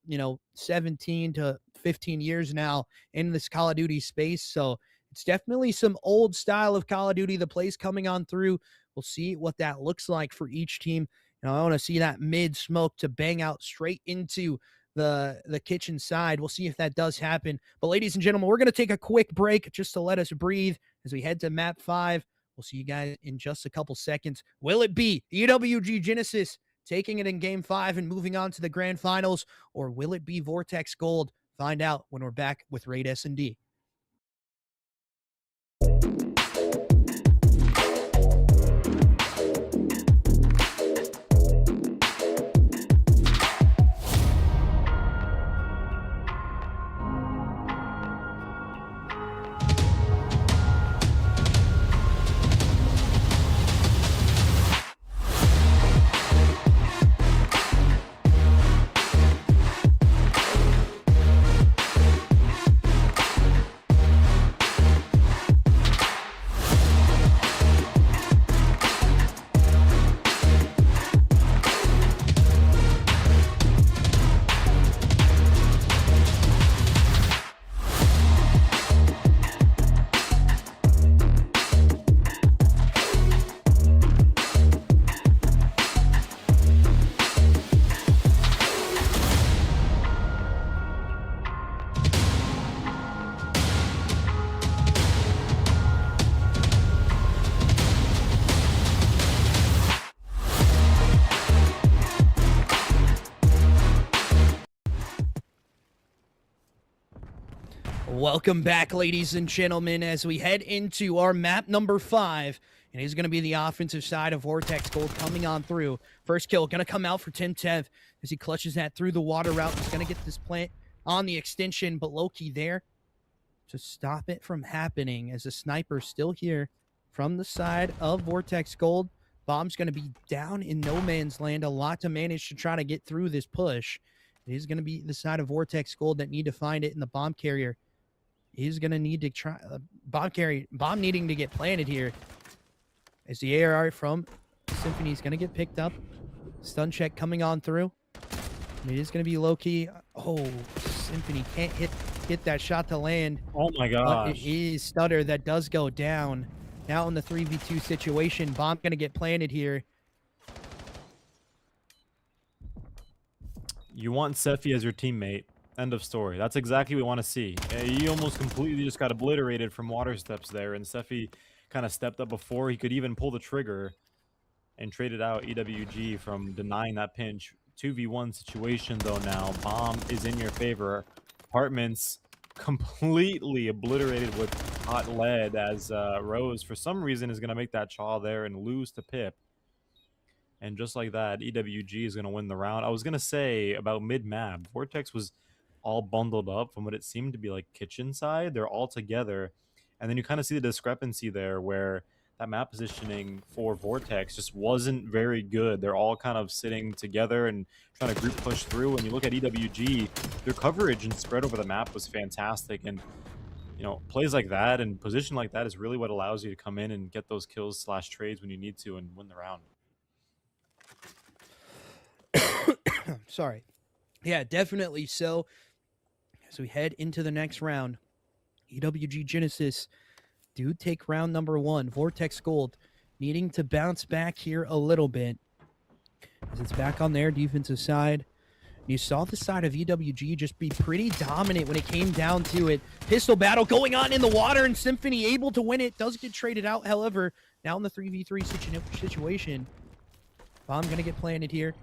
17 to 15 years now in this Call of Duty space. So it's definitely some old style of Call of Duty. The plays coming on through. We'll see what that looks like for each team. I want to see that mid smoke to bang out straight into the kitchen side. We'll see if that does happen. But ladies and gentlemen, we're going to take a quick break just to let us breathe as we head to map 5. We'll see you guys in just a couple seconds. Will it be EWG Genesis taking it in game 5 and moving on to the grand finals, or will it be Vortex Gold? Find out when we're back with Raid S&D. Welcome back, ladies and gentlemen, as we head into our map number 5. And it's going to be the offensive side of Vortex Gold coming on through. First kill going to come out for TimTev as he clutches that through the water route. He's going to get this plant on the extension, but Loki there to stop it from happening as the sniper still here from the side of Vortex Gold. Bomb's going to be down in no man's land. A lot to manage to try to get through this push. It is going to be the side of Vortex Gold that need to find it, in the bomb carrier is going to need to try bomb needing to get planted here as the ARR from Symphony is going to get picked up. Stun check coming on through. And it is going to be low-key. Oh, Symphony can't get that shot to land. Oh my gosh. But it is Stutter that does go down. Now in the 3v2 situation, bomb going to get planted here. You want Sephi as your teammate. End of story. That's exactly what we want to see. He almost completely just got obliterated from water steps there, and Sephi kind of stepped up before he could even pull the trigger and traded out EWG from denying that pinch. 2v1 situation, though, now. Bomb is in your favor. Apartments completely obliterated with hot lead as Rose, for some reason, is going to make that chaw there and lose to Pip. And just like that, EWG is going to win the round. I was going to say about mid-map, Vortex was all bundled up from what it seemed to be like kitchen side. They're all together. And then you kind of see the discrepancy there where that map positioning for Vortex just wasn't very good. They're all kind of sitting together and trying to group push through. And you look at EWG, their coverage and spread over the map was fantastic. And, plays like that and position like that is really what allows you to come in and get those kills / trades when you need to and win the round. Sorry. Yeah, definitely so. As we head into the next round, EWG Genesis do take round number 1. Vortex Gold needing to bounce back here a little bit as it's back on their defensive side. You saw the side of EWG just be pretty dominant when it came down to it. Pistol battle going on in the water, and Symphony able to win it. Does get traded out, however, now in the 3v3 situation. Bomb going to get planted here.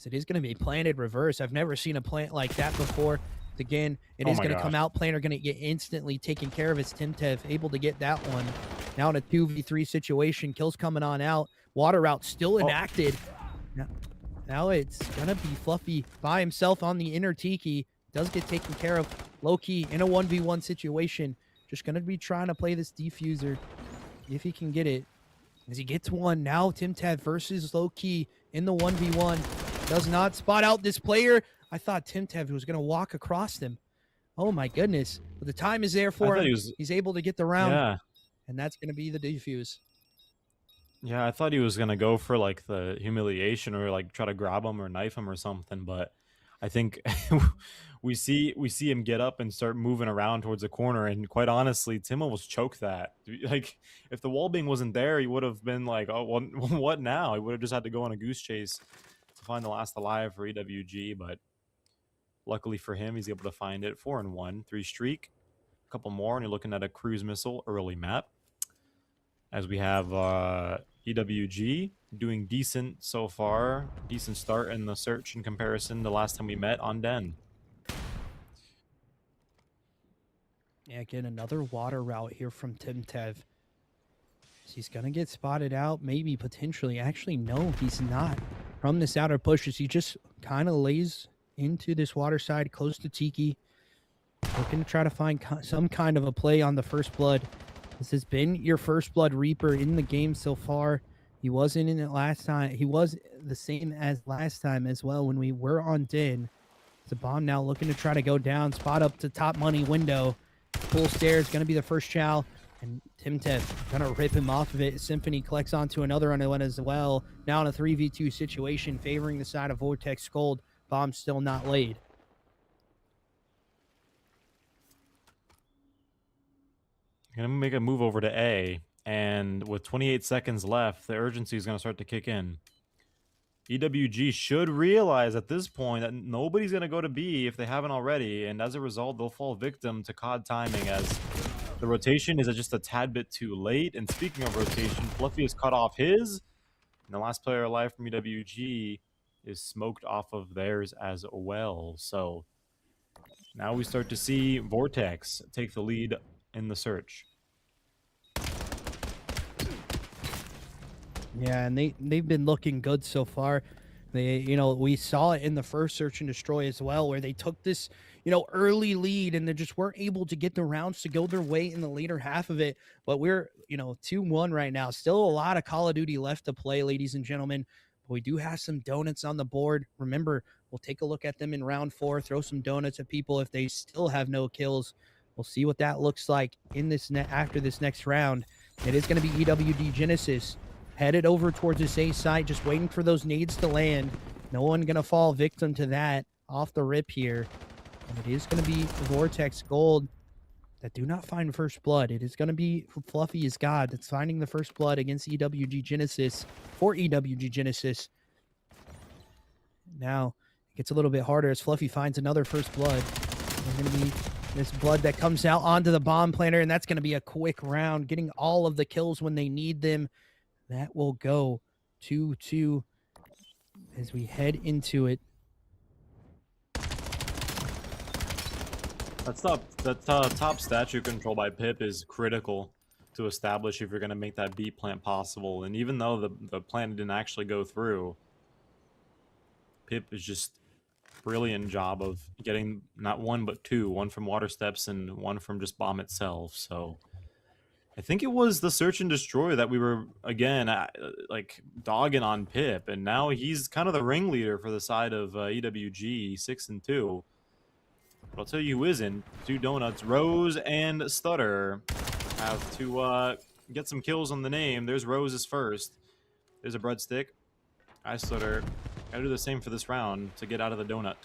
It is going to be planted reverse. I've never seen a plant like that before. Again, it is going to come out. Planter going to get instantly taken care of. It's TimTev able to get that one. Now in a 2v3 situation. Kills coming on out. Water route still enacted. Now it's going to be Fluffy by himself on the inner Tiki. Does get taken care of. Low-key in a 1v1 situation. Just going to be trying to play this defuser if he can get it. as he gets one. Now Timtav versus Low-Key in the 1v1. Does not spot out this player. I thought Timtav was going to walk across him. Oh my goodness. But the time is there for him. He's able to get the round. Yeah. And that's going to be the defuse. Yeah, I thought he was gonna go for like the humiliation or like try to grab him or knife him or something, but I think we see him get up and start moving around towards the corner, and quite honestly, Tim almost choked that. Like, if the wall bang wasn't there, he would have been like, oh, what now? He would have just had to go on a goose chase to find the last alive for EWG, but luckily for him, he's able to find it. 4-1, 3 streak, a couple more, and you're looking at a cruise missile early map. As we have EWG doing decent so far. Decent start in the search in comparison to last time we met on Den. Yeah, again, another water route here from Timtav. He's going to get spotted out, maybe, potentially. Actually, no, he's not. From this outer push, he just kind of lays into this water side, close to Tiki. Looking to try to find some kind of a play on the first blood. This has been your first blood Reaper in the game so far. He wasn't in it last time. He was the same as last time as well when we were on Den. The bomb now looking to try to go down. Spot up to top money window. Full stairs going to be the first chow. And Timtav going to rip him off of it. Symphony collects onto another one as well. Now in a 3v2 situation favoring the side of Vortex Gold. Bomb still not laid. Gonna make a move over to A, and with 28 seconds left, the urgency is gonna start to kick in. EWG should realize at this point that nobody's gonna go to B if they haven't already, and as a result, they'll fall victim to COD timing as the rotation is just a tad bit too late. And speaking of rotation, Fluffy has cut off his, and the last player alive from EWG is smoked off of theirs as well. So now we start to see Vortex take the lead in the search. Yeah, and they've been looking good so far. We saw it in the first search and destroy as well, where they took this, early lead and they just weren't able to get the rounds to go their way in the later half of it. But we're, 2-1 right now. Still a lot of Call of Duty left to play, ladies and gentlemen. But we do have some donuts on the board. Remember, we'll take a look at them in round 4, throw some donuts at people if they still have no kills. We'll see what that looks like in this after this next round. It is going to be EWD Genesis headed over towards this A site, just waiting for those nades to land. No one going to fall victim to that off the rip here. And it is going to be Vortex Gold that do not find first blood. It is going to be Fluffy is God that's finding the first blood against EWG Genesis for EWG Genesis. Now it gets a little bit harder as Fluffy finds another first blood. There's going to be this blood that comes out onto the bomb planter, and that's going to be a quick round, getting all of the kills when they need them. That will go 2-2 as we head into it. That top statue control by Pip is critical to establish if you're going to make that B plant possible. And even though the plant didn't actually go through, Pip is just brilliant job of getting not one but two, one from water steps and one from just bomb itself. So I think it was the search and destroy that we were again like dogging on Pip, and now he's kind of the ringleader for the side of EWG 6-2. But I'll tell you who isn't. 2 donuts, Rose and Stutter, have to get some kills on the name. There's Rose's first. There's a breadstick. I Stutter. Gotta do the same for this round to get out of the donut.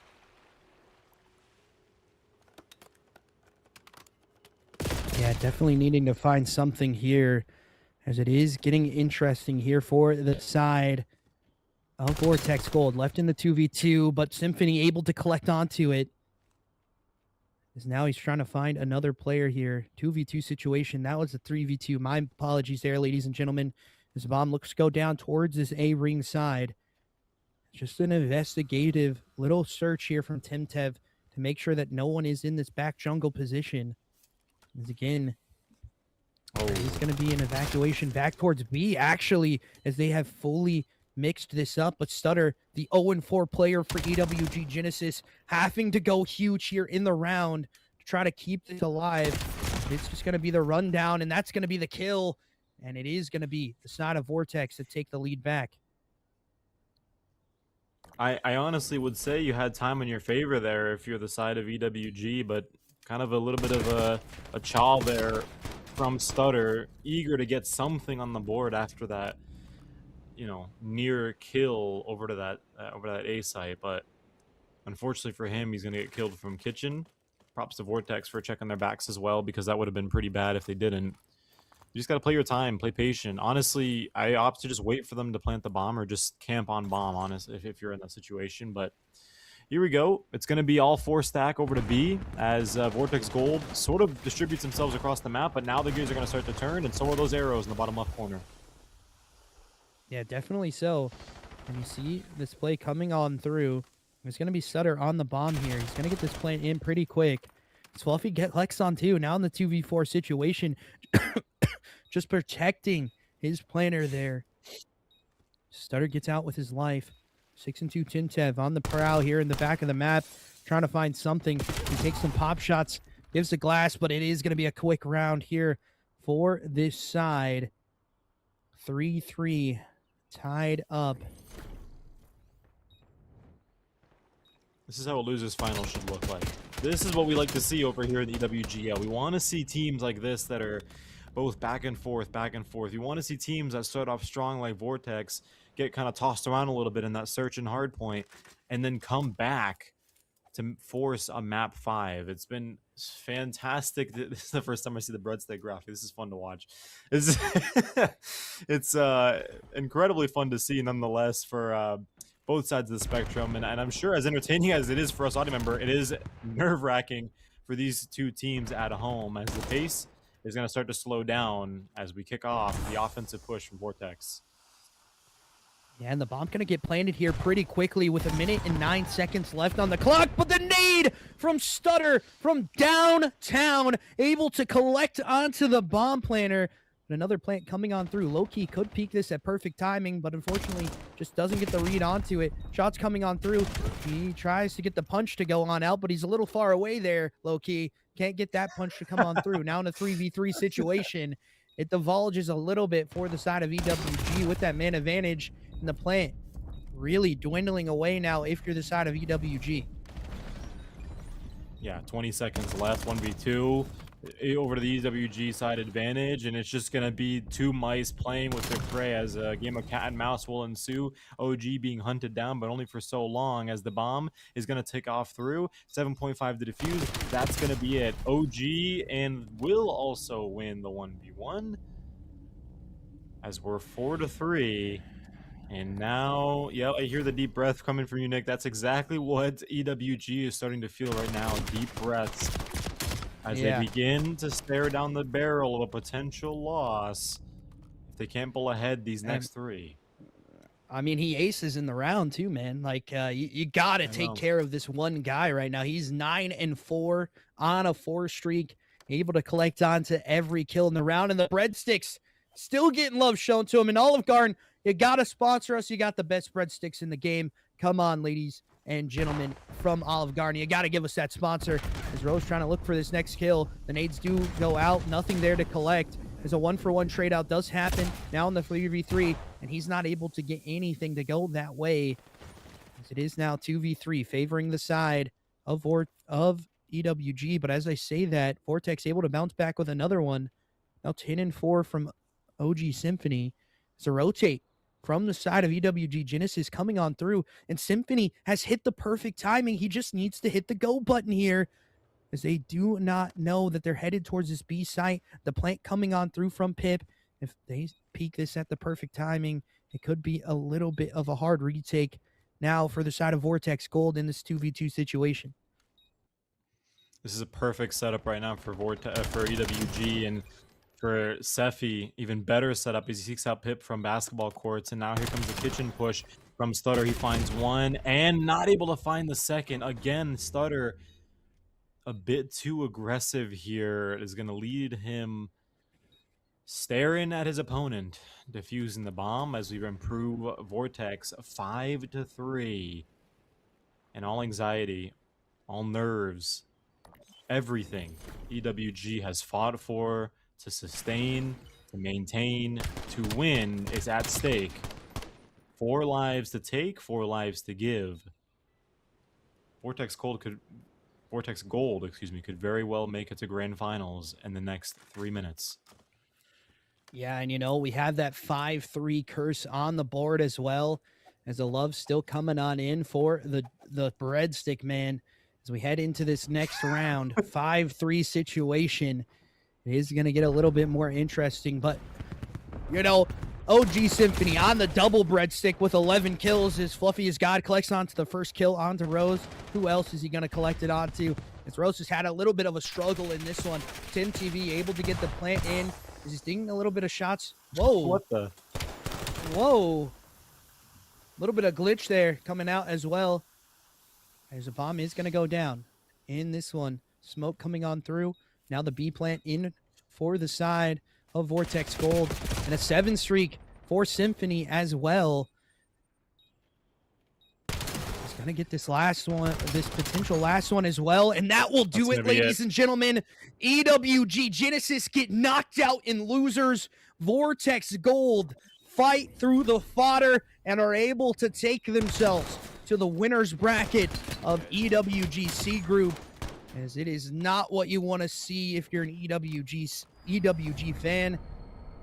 Yeah, definitely needing to find something here, as it is getting interesting here for the side of Vortex Gold. Left in the 2v2, but Symphony able to collect onto it. As now he's trying to find another player here. 2v2 situation. That was a 3v2. My apologies there, ladies and gentlemen. As the bomb looks to go down towards this A ring side. Just an investigative little search here from Timtav to make sure that no one is in this back jungle position. As again, he's going to be an evacuation back towards B, actually, as they have fully mixed this up. But Stutter, the 0-4 player for EWG Genesis, having to go huge here in the round to try to keep this alive. It's just going to be the rundown, and that's going to be the kill. and it is going to be the side of Vortex to take the lead back. I honestly would say you had time in your favor there if you're the side of EWG, but kind of a little bit of a chaw there from Stutter, eager to get something on the board after that, near kill over to that A site. But unfortunately for him, he's gonna get killed from kitchen. Props to Vortex for checking their backs as well, because that would have been pretty bad if they didn't. You just gotta play your time, play patient. Honestly, I opt to just wait for them to plant the bomb or just camp on bomb, honest, if you're in that situation. But here we go. It's going to be all 4 stack over to B as Vortex Gold sort of distributes themselves across the map, but now the gears are going to start to turn, and so are those arrows in the bottom left corner. Yeah, definitely so. And you see this play coming on through. There's going to be Sutter on the bomb here. He's going to get this play in pretty quick. Fluffy get Lex on too. Now in the 2v4 situation, just protecting his planner there. Stutter gets out with his life. 6-2 Tintev on the prowl here in the back of the map, trying to find something. He takes some pop shots, gives the glass, but it is going to be a quick round here for this side. 3-3 tied up. This is how a loser's final should look like. This is what we like to see over here in the EWGL. We want to see teams like this that are both back and forth, back and forth. You want to see teams that start off strong like Vortex, get kind of tossed around a little bit in that search and hard point, and then come back to force a map 5. It's been fantastic. This is the first time I see the breadstick graphic. This is fun to watch. It's incredibly fun to see nonetheless for both sides of the spectrum. And I'm sure as entertaining as it is for us audio member, it is nerve-wracking for these two teams at home as the pace is going to start to slow down as we kick off the offensive push from Vortex. Yeah, and the bomb going to get planted here pretty quickly with 1 minute and 9 seconds left on the clock. But the nade from Stutter from downtown, able to collect onto the bomb planter. But another plant coming on through. Low-key could peek this at perfect timing, but unfortunately just doesn't get the read onto it. Shots coming on through. He tries to get the punch to go on out, but he's a little far away there, Low-key. Can't get that punch to come on through. Now in a 3v3 situation, it divulges a little bit for the side of EWG with that man advantage. And the plant really dwindling away now if you're the side of EWG. Yeah, 20 seconds left, 1v2 over to the EWG side advantage, and it's just going to be two mice playing with their prey as a game of cat and mouse will ensue. OG being hunted down, but only for so long, as the bomb is going to take off through. 7.5 to defuse. That's going to be it. OG and will also win the 1v1 as we're 4-3. And now, yeah, I hear the deep breath coming from you, Nick. That's exactly what EWG is starting to feel right now. Deep breaths as they begin to stare down the barrel of a potential loss if they can't pull ahead these next 3. I mean, he aces in the round too, man. Like, you got to take care of this one guy right now. He's 9-4 on a 4 streak, able to collect onto every kill in the round. And the breadsticks still getting love shown to him. And Olive Garden, you got to sponsor us. You got the best breadsticks in the game. Come on, ladies and gentlemen from Olive Garden. You got to give us that sponsor. As Rose trying to look for this next kill. The nades do go out. Nothing there to collect. As a 1-for-1 trade out does happen now in the 3v3. And he's not able to get anything to go that way. As it is now 2v3 favoring the side of EWG. But as I say that, Vortex able to bounce back with another one. Now 10-4 from OG Symphony. So rotate from the side of EWG. Genesis coming on through, and Symphony has hit the perfect timing. He just needs to hit the go button here, as they do not know that they're headed towards this B site. The plant coming on through from Pip. If they peek this at the perfect timing, it could be a little bit of a hard retake now for the side of Vortex Gold in this 2v2 situation. This is a perfect setup right now for EWG, and for Sephi, even better setup as he seeks out Pip from basketball courts. And now here comes the kitchen push from Stutter. He finds one and not able to find the second. Again, Stutter a bit too aggressive here. It is going to lead him staring at his opponent, defusing the bomb as we improve Vortex 5-3. And all anxiety, all nerves, everything EWG has fought for to sustain To maintain, to win is at stake. 4 lives to take, 4 lives to give. Vortex Gold could very well make it to grand finals in the next 3 minutes. Yeah, and we have that 5-3 curse on the board as well, as the love still coming on in for the breadstick man as we head into this next round. 5-3 situation. It is going to get a little bit more interesting, but OG Symphony on the double breadstick with 11 kills as Fluffy as God collects onto the first kill onto Rose. Who else is he going to collect it onto? As Rose has had a little bit of a struggle in this one. Tim TV able to get the plant in. Is he stinging a little bit of shots? Whoa. What the? Whoa. A little bit of glitch there coming out as well. There's a bomb is going to go down in this one. Smoke coming on through. Now the B plant in for the side of Vortex Gold. And a 7 streak for Symphony as well. He's going to get this last one, this potential last one as well. And that will do it, ladies and gentlemen. EWG Genesis get knocked out in losers. Vortex Gold fight through the fodder and are able to take themselves to the winner's bracket of EWG C Group, as it is not what you want to see if you're an EWG fan.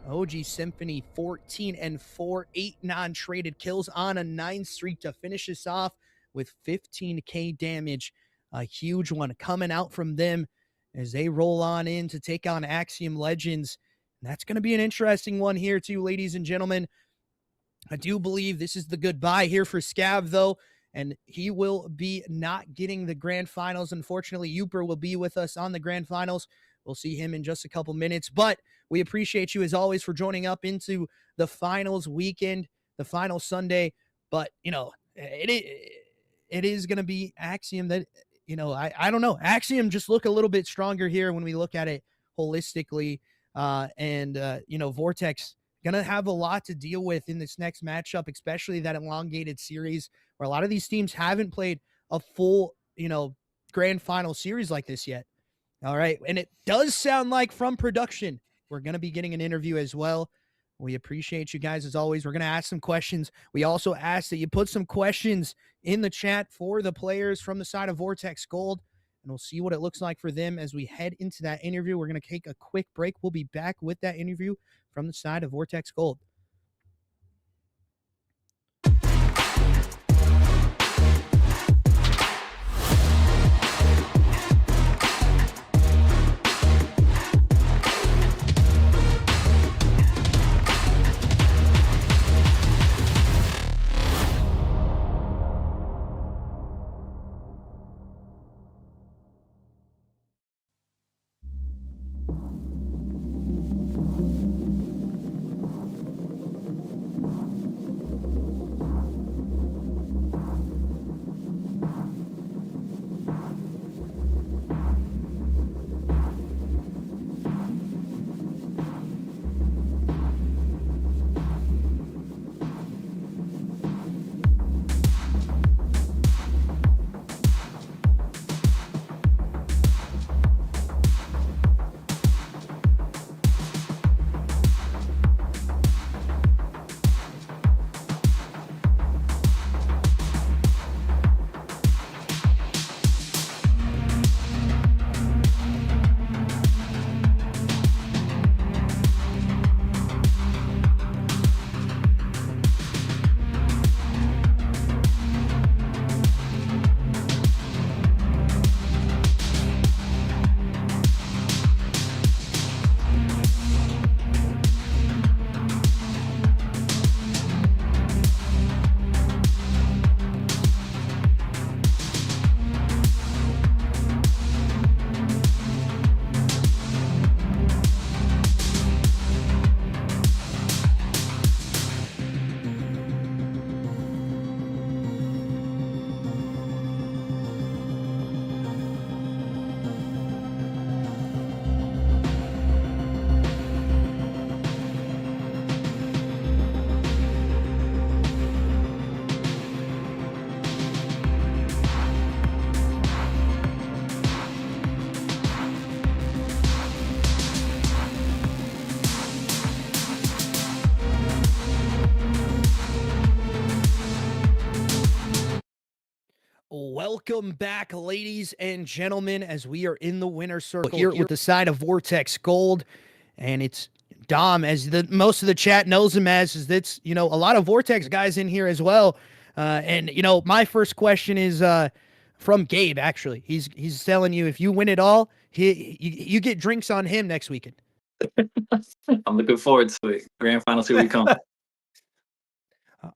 OG Symphony 14-4, 8 non-traded kills on a 9 streak to finish this off with 15k damage. A huge one coming out from them as they roll on in to take on Axiom Legends. And that's going to be an interesting one here too, ladies and gentlemen. I do believe this is the goodbye here for Scav, though, and he will be not getting the grand finals. Unfortunately, Uper will be with us on the grand finals. We'll see him in just a couple minutes, but we appreciate you as always for joining up into the finals weekend, the final Sunday. But, it is going to be Axiom that, I don't know. Axiom just look a little bit stronger here when we look at it holistically. Vortex going to have a lot to deal with in this next matchup, especially that elongated series where a lot of these teams haven't played a full, grand final series like this yet. All right. And it does sound like from production, we're going to be getting an interview as well. We appreciate you guys as always. We're going to ask some questions. We also ask that you put some questions in the chat for the players from the side of Vortex Gold, and we'll see what it looks like for them as we head into that interview. We're going to take a quick break. We'll be back with that interview from the side of Vortex Gold. Welcome back, ladies and gentlemen, as we are in the winner's circle here with the side of Vortex Gold. And it's Dom, as most of the chat knows him as, is that's, a lot of Vortex guys in here as well. And my first question is from Gabe, actually. He's telling you if you win it all, you get drinks on him next weekend. I'm looking forward to it. Grand finals, here we come.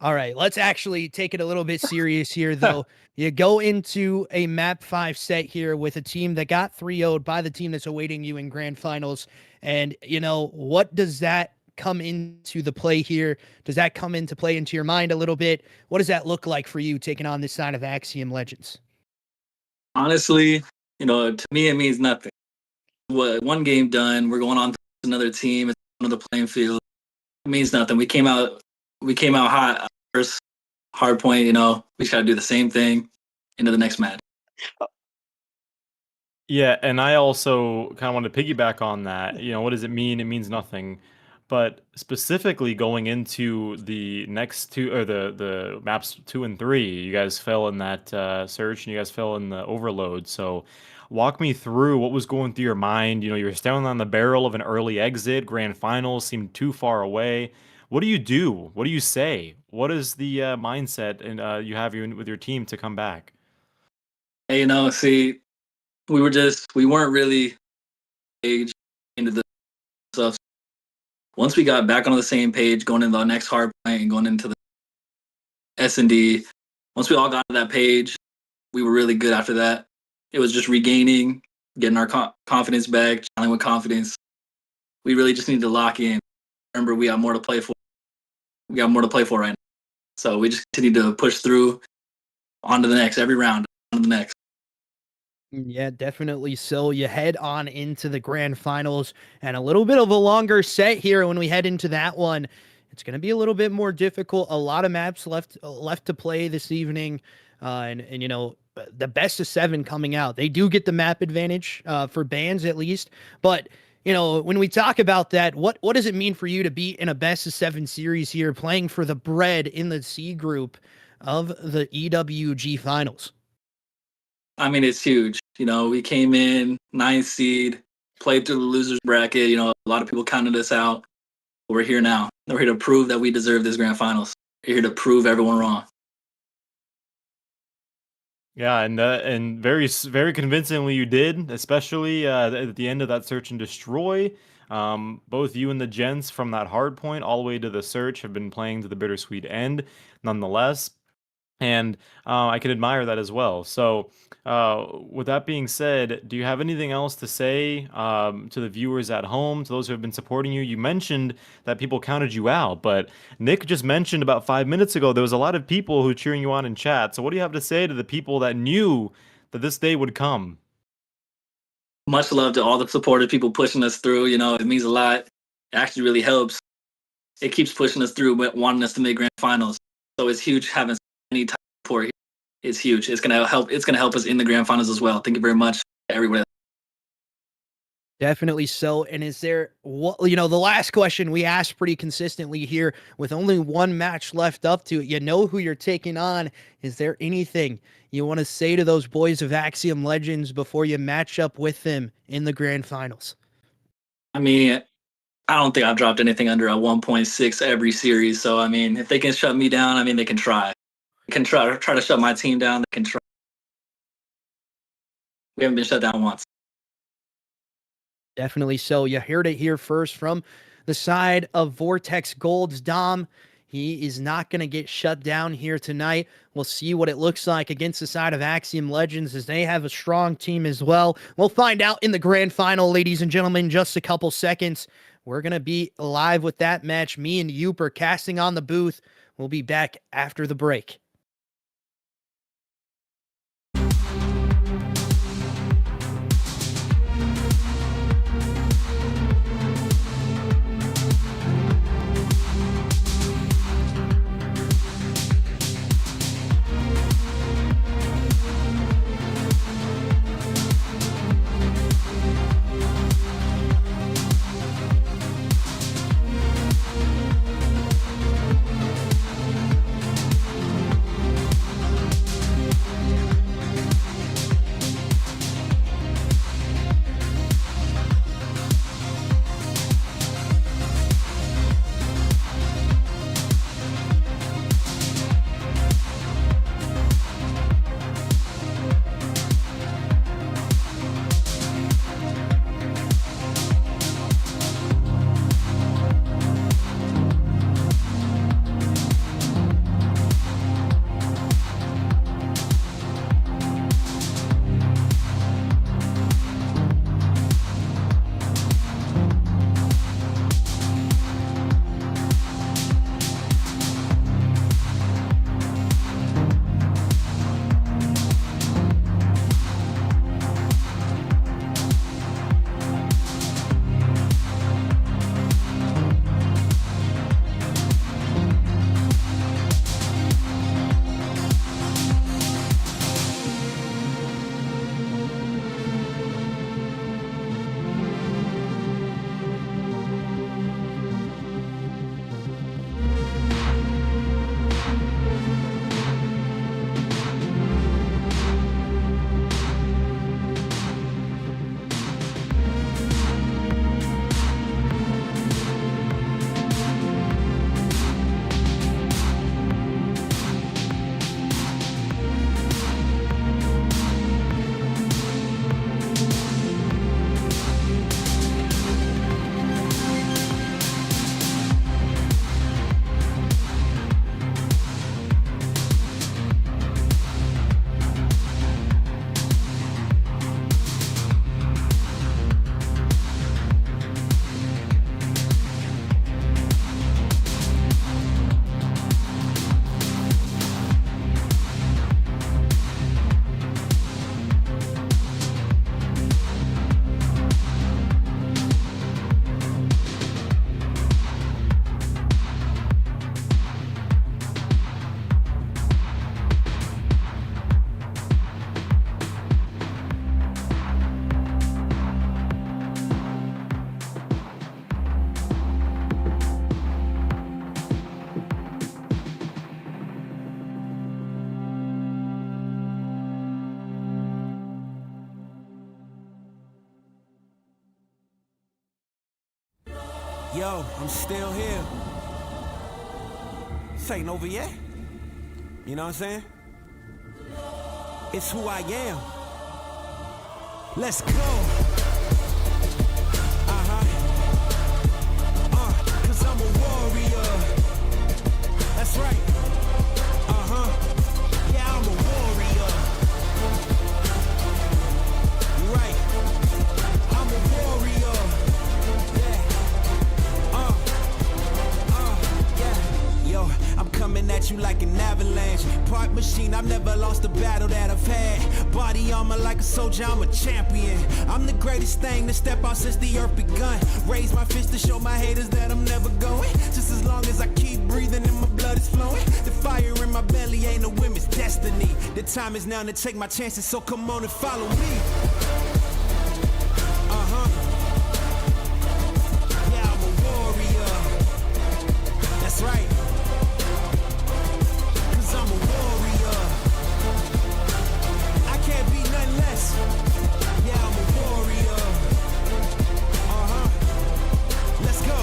All right, let's actually take it a little bit serious here, though. You go into a map 5 set here with a team that got 3-0'd by the team that's awaiting you in grand finals. And, what does that come into the play here? Does that come into play into your mind a little bit? What does that look like for you taking on this side of Axiom Legends? Honestly, to me, it means nothing. One game done, we're going on to another team, it's another playing field. It means nothing. We came out hot first hard point, we just got to do the same thing into the next match. Yeah, and I also kind of want to piggyback on that. What does it mean? It means nothing. But specifically going into the next two, or the maps 2 and 3, you guys fell in that search and you guys fell in the overload. So walk me through what was going through your mind. You were standing on the barrel of an early exit. Grand finals seemed too far away. What do you do? What do you say? What is the mindset and you have with your team to come back? Hey, see, we weren't really engaged into the stuff. Once we got back on the same page, going into the next hard point and going into the S&D, once we all got to that page, we were really good after that. It was just regaining, getting our confidence back, challing with confidence. We really just need to lock in. Remember, we got more to play for. We got more to play for right now. So we just continue to push through on to the next, every round, on to the next. Yeah, definitely. So you head on into the grand finals and a little bit of a longer set here when we head into that one. It's going to be a little bit more difficult. A lot of maps left to play this evening. And the best of 7 coming out. They do get the map advantage for bans at least. But when we talk about that, what does it mean for you to be in a best of 7 series here, playing for the bread in the C group of the EWG finals? I mean, it's huge. We came in 9th seed, played through the losers bracket. A lot of people counted us out. We're here now. We're here to prove that we deserve this grand finals. We're here to prove everyone wrong. Yeah, and very, very convincingly you did, especially at the end of that search and destroy. Both you and the gents from that hard point all the way to the search have been playing to the bittersweet end, nonetheless. And I can admire that as well. So with that being said, do you have anything else to say to the viewers at home, to those who have been supporting you? You mentioned that people counted you out, but Nick just mentioned about 5 minutes ago there was a lot of people who cheering you on in chat. So what do you have to say to the people that knew that this day would come? Much love to all the supportive people pushing us through. It means a lot. It actually really helps. It keeps pushing us through, wanting us to make grand finals. So it's huge having any type of support here. It's huge. It's gonna help us in the grand finals as well. Thank you very much, everybody. Definitely so. And is there the last question we asked pretty consistently here, with only one match left up to it, who you're taking on. Is there anything you want to say to those boys of Axiom Legends before you match up with them in the grand finals? I mean, I don't think I've dropped anything under a 1.6 every series. So if they can shut me down, they can try. They can try to shut my team down. They can try. We haven't been shut down once. Definitely so. You heard it here first from the side of Vortex Gold's Dom. He is not going to get shut down here tonight. We'll see what it looks like against the side of Axiom Legends, as they have a strong team as well. We'll find out in the grand final, ladies and gentlemen, in just a couple seconds. We're going to be live with that match. Me and Youper casting on the booth. We'll be back after the break. Yo, I'm still here. This ain't over yet. You know what I'm saying? It's who I am. Let's go. Cause I'm a warrior. That's right. Yeah, I'm a warrior. You're right. I'm a warrior. Yeah. Yo, I'm coming at you like an avalanche. Part machine, I've never lost a battle that I've had. Body armor like a soldier, I'm a champion. I'm the greatest thing to step out since the earth begun. Raise my fist to show my haters that I'm never going. Just as long as I keep breathing and my blood is flowing. The fire in my belly ain't a women's destiny. The time is now to take my chances, so come on and follow me. Yeah, I'm a warrior. That's right. Cause I'm a warrior. I can't be nothing less. Yeah, I'm a warrior. Let's go.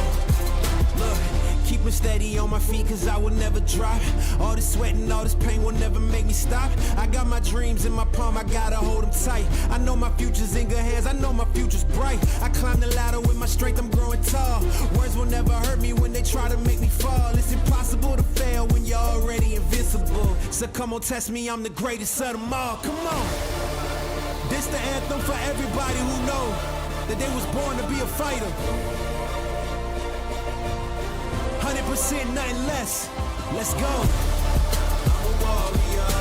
Look, keep me steady on my feet cause I will never drop. All this sweat and all this pain will never make me stop. I got my dreams in my palm, I gotta hold them tight. I know my future's in good hands, I know my future's bright. I climb the ladder with my strength, I'm growing tall. Words will never hurt me when they try to make me fall. It's impossible to fail when you're already invincible. So come on, test me, I'm the greatest of them all. Come on. This the anthem for everybody who know that they was born to be a fighter. 100% nothing less. Let's go. I'm a warrior.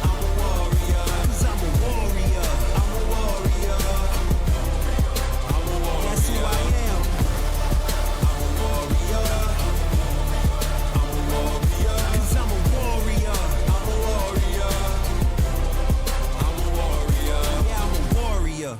I'm a warrior. Cause I'm a warrior. I'm a warrior. I'm a warrior. That's who I am. I'm a warrior. I'm a warrior. Cause I'm a warrior. I'm a warrior. I'm a warrior. Yeah, I'm a warrior.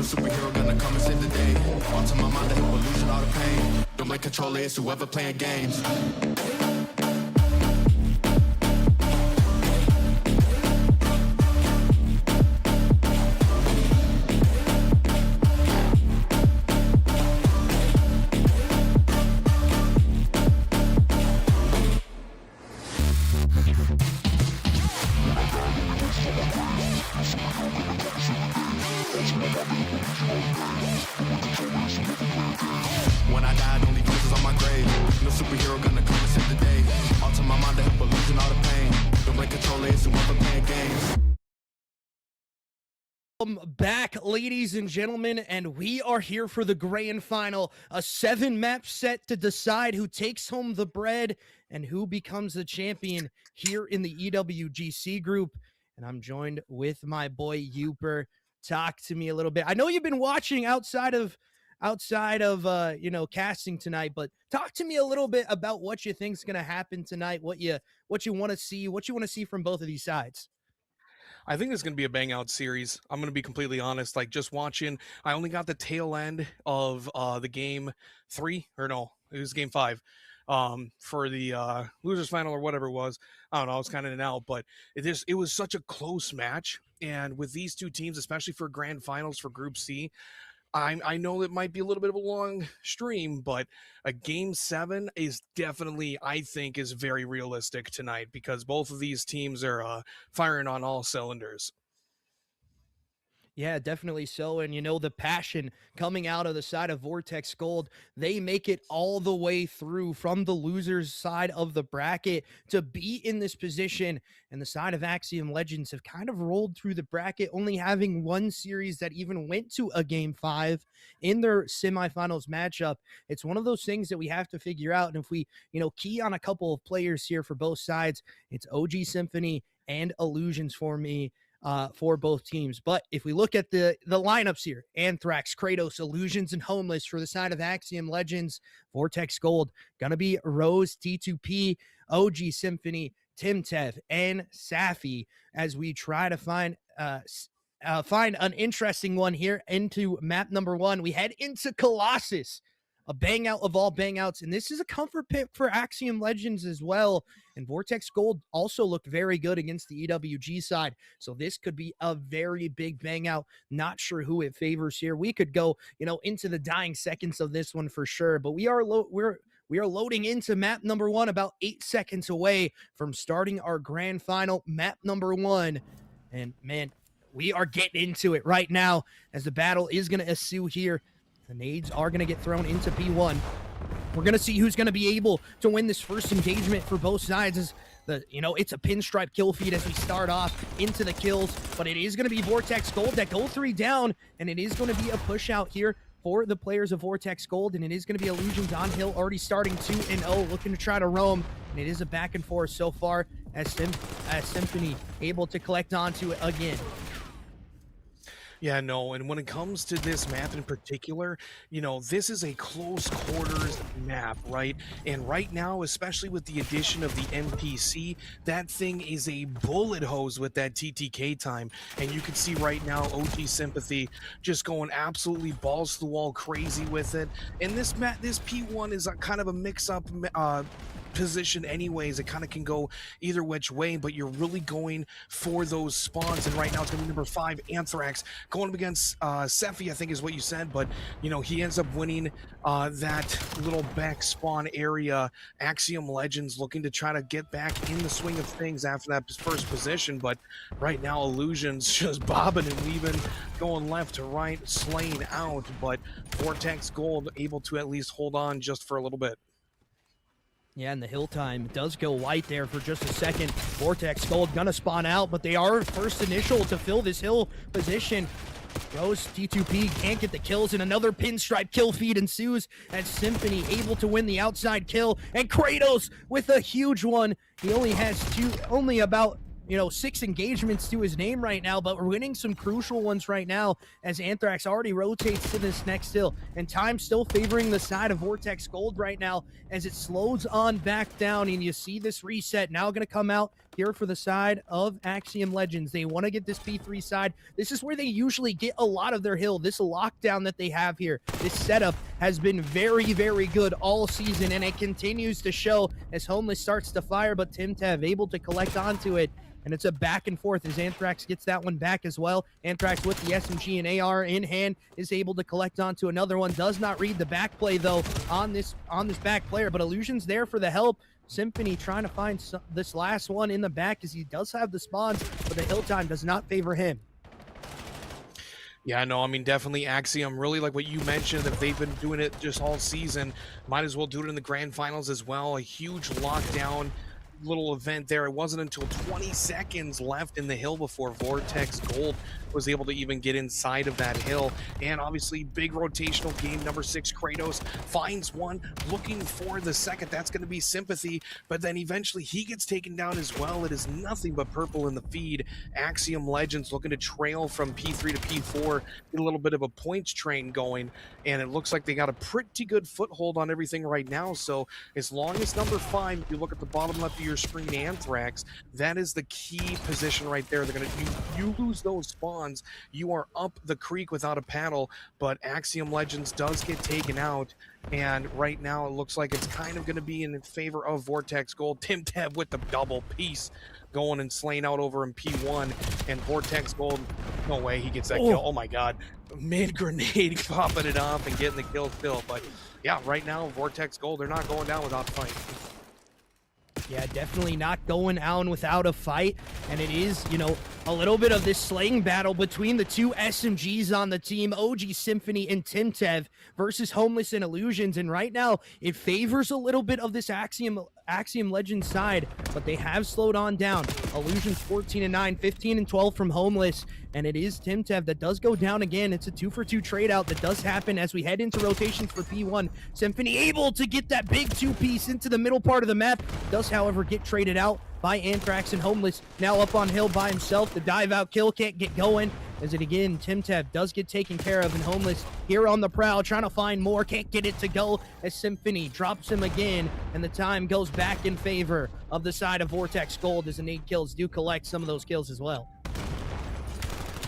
superhero gonna come and save the day. On to my mind to help illusion all the pain. Don't make control it's whoever playing games. When I died, only voices on my grave. No superhero gonna come and save the day. On to my mind to help illusion all the pain. Don't make control it's whoever playing games. Back, ladies and gentlemen, and we are here for the grand final, a 7-map set to decide who takes home the bread and who becomes the champion here in the EWGC group. And I'm joined with my boy Youper. Talk to me a little bit. I know you've been watching outside of casting tonight, but talk to me a little bit about what you think's going to happen tonight, what you want to see from both of these sides. I think it's going to be a bang out series. I'm going to be completely honest. Like, just watching, I only got the tail end of the game 3, or no, it was game 5 for the losers final or whatever it was. I don't know. I was kind of in and out, but it was such a close match. And with these two teams, especially for grand finals for Group C, I know it might be a little bit of a long stream, but a game 7 is definitely, I think, is very realistic tonight because both of these teams are firing on all cylinders. Yeah, definitely so. And, the passion coming out of the side of Vortex Gold, they make it all the way through from the losers side of the bracket to be in this position. And the side of Axiom Legends have kind of rolled through the bracket, only having one series that even went to a game 5 in their semifinals matchup. It's one of those things that we have to figure out. And if we, key on a couple of players here for both sides, it's OG Symphony and Illusions for me. For both teams. But if we look at the lineups here, Anthrax, Kratos, Illusions, and Homeless for the side of Axiom Legends, Vortex Gold, gonna be Rose, T2P, OG Symphony, Timtev, and Safi as we try to find an interesting one here into map number 1. We head into Colossus, a bang out of all bang outs, and this is a comfort pick for Axiom Legends as well. And Vortex Gold also looked very good against the EWG side, so this could be a very big bang out. Not sure who it favors here. We could go, into the dying seconds of this one for sure, but we are loading into map number 1, about 8 seconds away from starting our grand final, map number 1. And man, we are getting into it right now as the battle is going to ensue here. The nades are going to get thrown into P1. We're going to see who's going to be able to win this first engagement for both sides. As it's a pinstripe kill feed as we start off into the kills, but it is going to be Vortex Gold that go 3 down, and it is going to be a push out here for the players of Vortex Gold, and it is going to be Illusions on hill already starting 2-0, looking to try to roam, and it is a back and forth so far as Symphony able to collect onto it again. Yeah, no, and when it comes to this map in particular, this is a close quarters map, right? And right now, especially with the addition of the NPC, that thing is a bullet hose with that TTK time. And you can see right now, OG Sympathy just going absolutely balls to the wall crazy with it. And this map, this P1 is a kind of a mix-up position anyways. It kind of can go either which way, but you're really going for those spawns. And right now it's going to be number 5, Anthrax, going up against Sephi, I think is what you said, but he ends up winning that little back spawn area. Axiom Legends looking to try to get back in the swing of things after that first position, but right now Illusions just bobbing and weaving, going left to right, slaying out, but Vortex Gold able to at least hold on just for a little bit. Yeah, and the hill time does go white there for just a second. Vortex Gold gonna spawn out, but they are first initial to fill this hill position. Rose, T2P can't get the kills, and another pinstripe kill feed ensues as Symphony able to win the outside kill, and Kratos with a huge one. He only has about 6 engagements to his name right now, but we're winning some crucial ones right now as Anthrax already rotates to this next hill, and time still favoring the side of Vortex Gold right now as it slows on back down, and you see this reset now going to come out here for the side of Axiom Legends. They want to get this P3 side. This is where they usually get a lot of their hill. This lockdown that they have here, this setup has been very, very good all season, and it continues to show as Homeless starts to fire, but TimTev able to collect onto it. And it's a back and forth as Anthrax gets that one back as well. Anthrax with the SMG and AR in hand is able to collect onto another one. Does not read the back play though on this back player, but Illusion's there for the help. Symphony trying to find this last one in the back as he does have the spawns, but the hill time does not favor him. Yeah, no, I mean, definitely Axiom, really like what you mentioned, that they've been doing it just all season. Might as well do it in the grand finals as well. A huge lockdown little event there. It wasn't until 20 seconds left in the hill before Vortex Gold was able to even get inside of that hill. And obviously big rotational game. Number 6 Kratos finds one, looking for the second. That's going to be Sympathy, but then eventually he gets taken down as well. It is nothing but purple in the feed. Axiom Legends looking to trail from P3 to P4, get a little bit of a points train going, and it looks like they got a pretty good foothold on everything right now. So as long as number 5, if you look at the bottom left of your screen, Anthrax, that is the key position right there. They're gonna you lose those spawns, you are up the creek without a paddle. But Axiom Legends does get taken out, and right now it looks like it's kind of going to be in favor of Vortex Gold. TimTev with the double piece going and slaying out over in P1, and Vortex Gold, no way he gets that kill. Oh my god, mid grenade popping it off and getting the kill still. But yeah, right now Vortex Gold, they're not going down without a fight. Yeah, definitely not going out without a fight. And it is, you know, a little bit of this slaying battle between the two SMGs on the team, OG Symphony and TimTev versus Homeless and Illusions. And right now, it favors a little bit of this Axiom Legends side, but they have slowed on down. Illusions 14-9, 15-12 from Homeless. And it is TimTev that does go down again. It's a 2-for-2 trade out that does happen as we head into rotations for P1. Symphony able to get that big 2-piece into the middle part of the map. Does, however, get traded out by Anthrax, and Homeless now up on hill by himself. The dive out kill can't get going. As it again, TimTev does get taken care of, and Homeless here on the prowl trying to find more. Can't get it to go as Symphony drops him again, and the time goes back in favor of the side of Vortex Gold as the nade kills do collect some of those kills as well.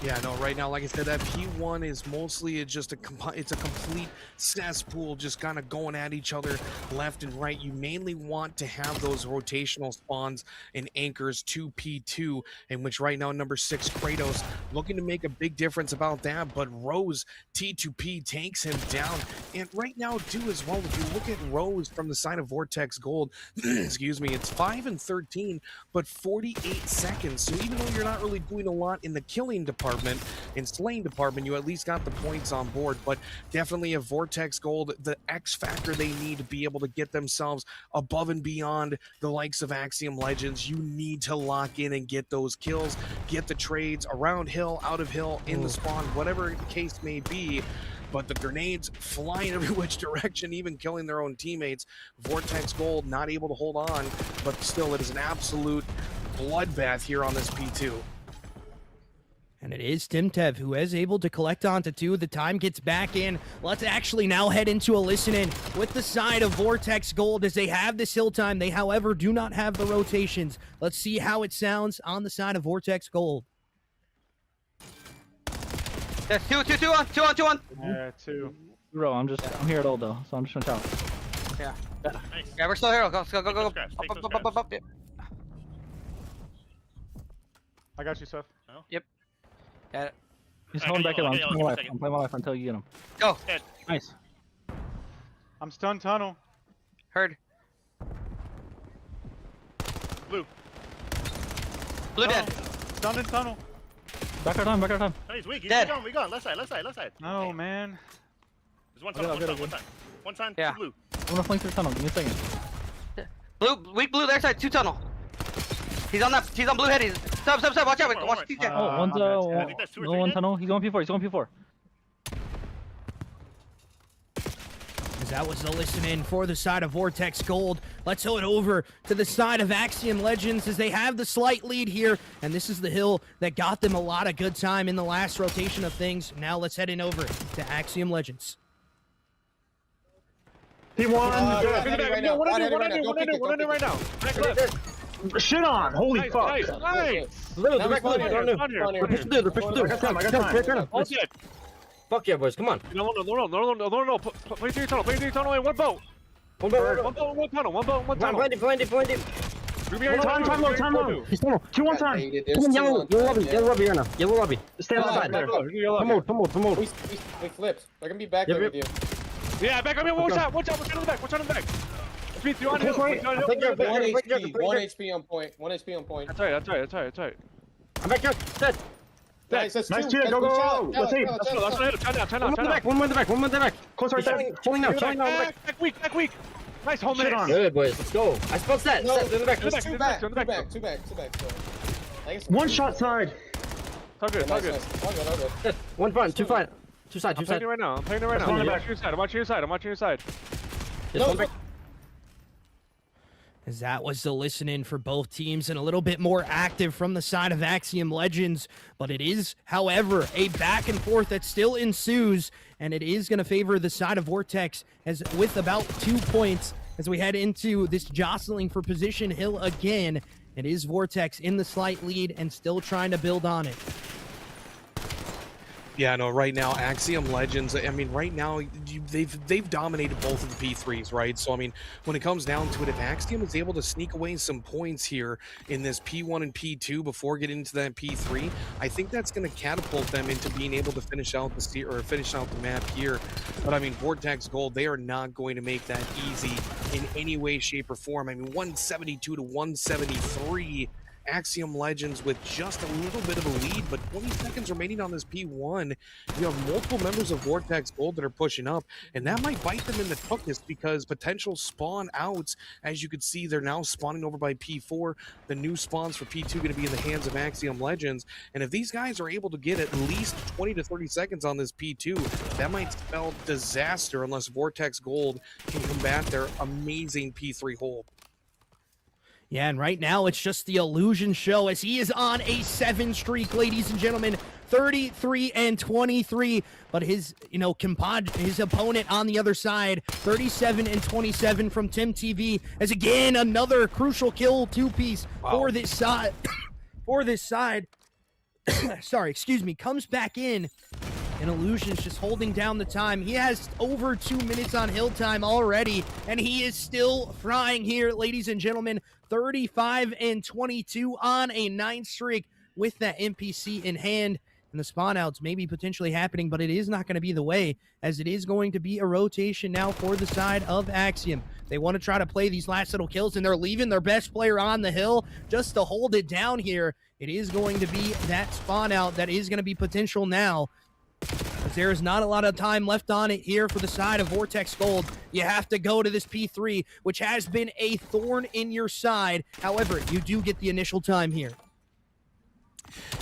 Yeah, no, right now, like I said, that P1 is mostly just it's a complete cesspool, just kind of going at each other left and right. You mainly want to have those rotational spawns and anchors to P2, in which right now number 6 Kratos looking to make a big difference about that, but Rose T2P takes him down. And right now too as well, if you look at Rose from the side of Vortex Gold, excuse me, it's 5-13, but 48 seconds. So even though you're not really doing a lot in the killing department, in slaying department, you at least got the points on board. But definitely a Vortex Gold, the X factor they need to be able to get themselves above and beyond the likes of Axiom Legends. You need to lock in and get those kills, get the trades around hill, out of hill, in the spawn, whatever the case may be. But the grenades flying every which direction, even killing their own teammates. Vortex Gold not able to hold on, but still it is an absolute bloodbath here on this P2. And it is TimTev who is able to collect onto 2. The time gets back in. Let's actually now head into a listen-in with the side of Vortex Gold as they have this hill time. They, however, do not have the rotations. Let's see how it sounds on the side of Vortex Gold. There's two on. Yeah, 2. Bro, I'm here at all though, so I'm just gonna tell. Yeah. Nice. Yeah, we're still here. Go. Take those scraps. Yep. I got you, Seth. No? Yep. Got it. He's Alright, holding back okay, in. I'm okay, playing my life. second. I'm playing my life until you get him. Go. Dead. Nice. I'm stunned tunnel. Heard. Blue. Blue dead. Stunned in tunnel. Back our time. Oh, he's weak. Dead. We gone. Left side. No, man. There's one I'll time. get it. One time. Yeah. 2 blue. I'm gonna flank through the tunnel. Give me a second. Blue, weak blue, there side, 2 tunnel. He's on blue head. He's sub. Watch out. One, Watch one. TJ. Oh, one's my bad. I think that's 2 or 3 one dead. tunnel. He's going P4. As that was the listen-in for the side of Vortex Gold. Let's head over to the side of Axiom Legends as they have the slight lead here. And this is the hill that got them a lot of good time in the last rotation of things. Now let's head in over to Axiom Legends. He won. One right now. What I do right now? Shit on! Holy Nice, fuck! nice, nice! Blue, Now they're spawn here. they're Spawn here. They're pushing through, they're pushing through. I got time, I got time. All dead. Fuck yeah, boys, come on. No. Play through your tunnel in one boat. One boat, One boat, one tunnel. One boat, one tunnel. blind it. Time low. He's tunnel. 2 1 time. Hey, Come on, yellow lobby here now. Yellow lobby. Stay Come on, outside. back up. Promote. We flipped. They're gonna be back there with you. Yeah, back up here. One shot in the back. It's me, 3 on hill. One HP on point. 1 HP on point. That's right. I'm back here. Dead. Nice, that's Nice, two. Tia, go. Let's see. Let's go. Turn down. One more in the back. Close right there. Chilling now. Back weak. Nice home Shit on. minutes. Good, boys. Let's go. I spelled set. No, In the back. there's Two two back, back. two back. One shot side. All good. All good. One front. Two side. I'm playing it right now. I'm watching your side. Yes, one back. As that was the listen-in for both teams and a little bit more active from the side of Axiom Legends. But it is, however, a back and forth that still ensues, and it is going to favor the side of Vortex as with about 2 points as we head into this jostling for position hill again. It is Vortex in the slight lead and still trying to build on it. Yeah, no, right now, Axiom Legends, I mean, right now, they've dominated both of the P3s, right? So, I mean, when it comes down to it, if Axiom is able to sneak away some points here in this P1 and P2 before getting into that P3, I think that's going to catapult them into being able to finish out the map here. But, I mean, Vortex Gold, they are not going to make that easy in any way, shape, or form. I mean, 172 to 173. Axiom Legends with just a little bit of a lead, but 20 seconds remaining on this P1. You have multiple members of Vortex Gold that are pushing up, and that might bite them in the tuchus because potential spawn outs, as you can see, they're now spawning over by P4. The new spawns for P2 going to be in the hands of Axiom Legends, and if these guys are able to get at least 20 to 30 seconds on this P2, that might spell disaster unless Vortex Gold can combat their amazing P3 hold. Yeah, and right now it's just the illusion show as he is on a 7 streak, ladies and gentlemen, 33 and 23. But his, his opponent on the other side, 37 and 27 from Tim TV. As again, another crucial kill 2-piece for this side. Sorry, excuse me, comes back in. And Illusion's just holding down the time. He has over 2 minutes on hill time already, and he is still frying here, ladies and gentlemen. 35 and 22 on a 9 streak with that NPC in hand. And the spawn outs may be potentially happening, but it is not going to be the way, as it is going to be a rotation now for the side of Axiom. They want to try to play these last little kills, and they're leaving their best player on the hill just to hold it down here. It is going to be that spawn out that is going to be potential now. But there is not a lot of time left on it here for the side of Vortex Gold. You have to go to this P3, which has been a thorn in your side. However, you do get the initial time here.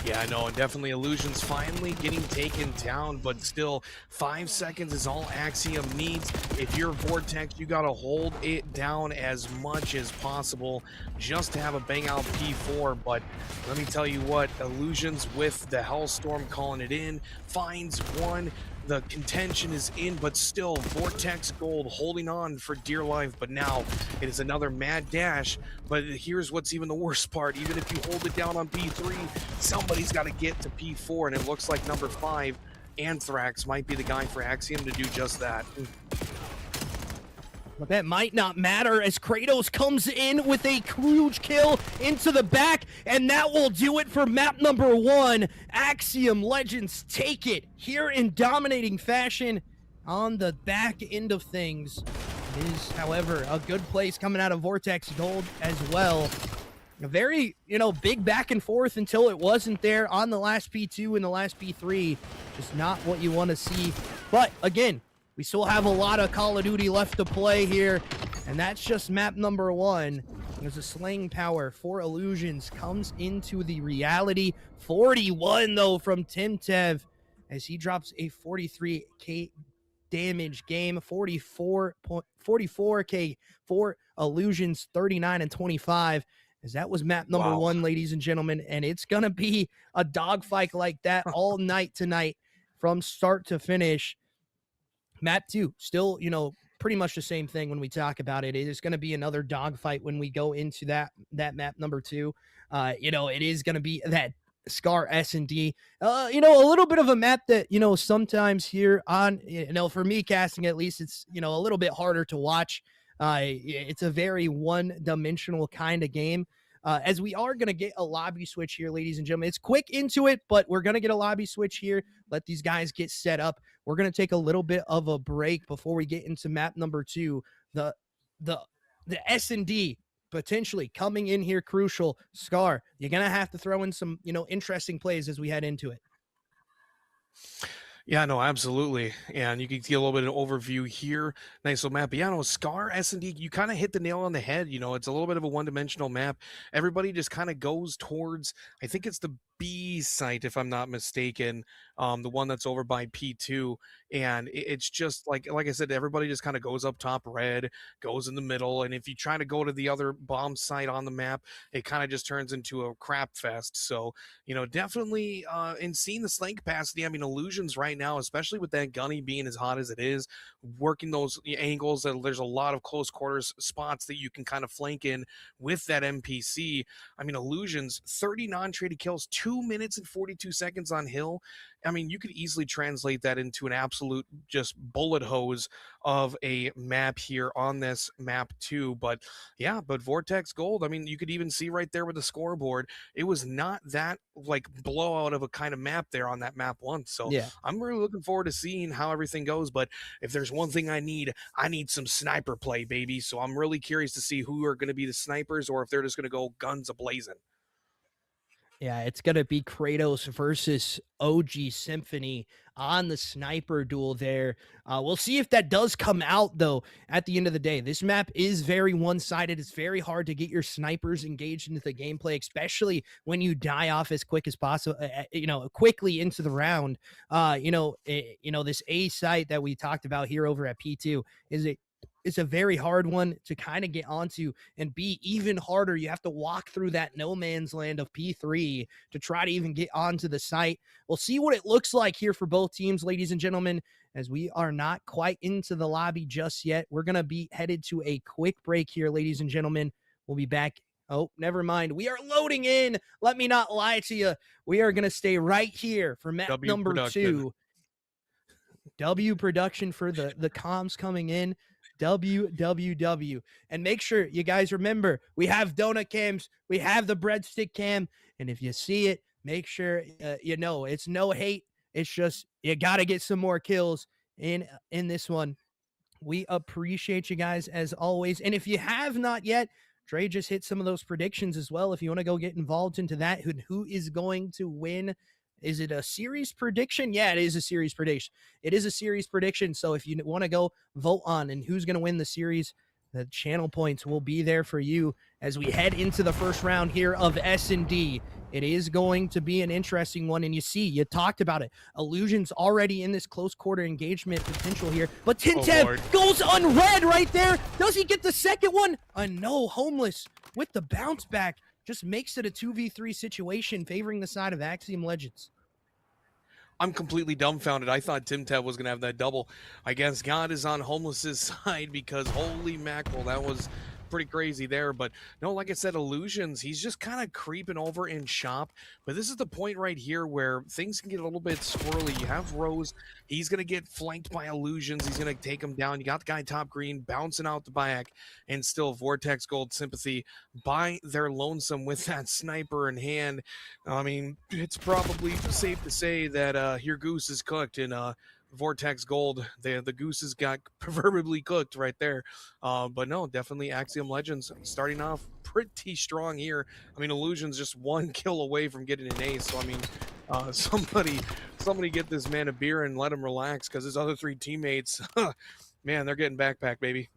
Yeah, I know, and definitely Illusion's finally getting taken down, but still, 5 seconds is all Axiom needs. If you're Vortex, you gotta hold it down as much as possible just to have a bang out P4, but let me tell you what, Illusion's with the Hellstorm calling it in, finds one. The contention is in, but still, Vortex Gold holding on for dear life. But now it is another mad dash. But here's what's even the worst part. Even if you hold it down on P3, somebody's got to get to P4. And it looks like number 5, Anthrax, might be the guy for Axiom to do just that. But that might not matter as Kratos comes in with a huge kill into the back, and that will do it for map number 1. Axiom Legends take it here in dominating fashion on the back end of things. It is, however, a good place coming out of Vortex Gold as well. A very, big back and forth until it wasn't there on the last P2 and the last P3. Just not what you want to see. But, again, we still have a lot of Call of Duty left to play here, and that's just map number 1. There's a slaying power for Illusions comes into the reality. 41, though, from Tim Tev as he drops a 43k damage game. 44k for Illusions, 39 and 25. As that was map number 1, ladies and gentlemen, and it's going to be a dogfight like that all night tonight from start to finish. Map 2, still, pretty much the same thing when we talk about it. It is going to be another dogfight when we go into that map number 2. It is going to be that Scar S&D. A little bit of a map that, sometimes here on, for me casting at least, it's, a little bit harder to watch. It's a very one-dimensional kind of game. As we are going to get a lobby switch here, ladies and gentlemen. It's quick into it, but we're going to get a lobby switch here. Let these guys get set up. We're going to take a little bit of a break before we get into map number 2. The S&D potentially coming in here crucial. Scar, you're going to have to throw in some, interesting plays as we head into it. Yeah, no, absolutely. And you can see a little bit of an overview here. Nice little map. But yeah, no, Scar S&D, you kind of hit the nail on the head. It's a little bit of a one-dimensional map. Everybody just kind of goes towards, I think it's the B site, if I'm not mistaken, the one that's over by P2. And it's just like I said, everybody just kind of goes up top red, goes in the middle. And if you try to go to the other bomb site on the map, it kind of just turns into a crap fest. So, definitely in seeing the slang capacity, I mean, Illusions right now, especially with that gunny being as hot as it is, working those angles, there's a lot of close quarters spots that you can kind of flank in with that MPC. I mean, Illusions, 30 non-traded kills, 2 minutes and 42 seconds on Hill. I mean, you could easily translate that into an absolute just bullet hose of a map here on this map too. But yeah, Vortex Gold, I mean, you could even see right there with the scoreboard, it was not that like blowout of a kind of map there on that map 1. So yeah, I'm really looking forward to seeing how everything goes. But if there's one thing I need some sniper play, baby. So I'm really curious to see who are going to be the snipers, or if they're just going to go guns a-blazing. Yeah, it's going to be Kratos versus OG Symphony on the sniper duel there. We'll see if that does come out, though, at the end of the day. This map is very one-sided. It's very hard to get your snipers engaged into the gameplay, especially when you die off as quick as possible, quickly into the round. This A site that we talked about here over at P2 it's a very hard one to kind of get onto, and be even harder. You have to walk through that no man's land of P3 to try to even get onto the site. We'll see what it looks like here for both teams, ladies and gentlemen, as we are not quite into the lobby just yet. We're going to be headed to a quick break here, ladies and gentlemen. We'll be back. Oh, never mind. We are loading in. Let me not lie to you. We are going to stay right here for map number 2. W production for the comms coming in. WWW. And make sure you guys remember, we have donut cams, we have the breadstick cam, and if you see it, make sure it's no hate. It's just you got to get some more kills in this one. We appreciate you guys as always. And if you have not yet, Dre just hit some of those predictions as well. If you want to go get involved into that, who is going to win? Is it a series prediction? Yeah, it is a series prediction. It is a series prediction. So if you want to go vote on and who's going to win the series, the channel points will be there for you as we head into the first round here of S&D. It is going to be an interesting one. And you talked about it. Illusion's already in this close quarter engagement potential here. But Tintev goes unread right there. Does he get the second one? No, Homeless with the bounce back just makes it a 2v3 situation favoring the side of Axiom Legends. I'm completely dumbfounded. I thought Tintev was going to have that double. I guess God is on Homeless's side, because holy mackerel, that was pretty crazy there. But no, like I said, Illusions, he's just kind of creeping over in shop. But this is the point right here where things can get a little bit squirrely. You have Rose. He's going to get flanked by Illusions. He's going to take him down. You got the guy top green bouncing out the back, and still Vortex Gold Sympathy by their lonesome with that sniper in hand. I mean, it's probably safe to say that here Goose is cooked in Vortex Gold. The gooses got proverbially cooked right there. But no, definitely Axiom Legends starting off pretty strong here. I mean, Illusion's just one kill away from getting an ace. So I mean, somebody get this man a beer and let him relax, because his other 3 teammates, man, they're getting backpack, baby.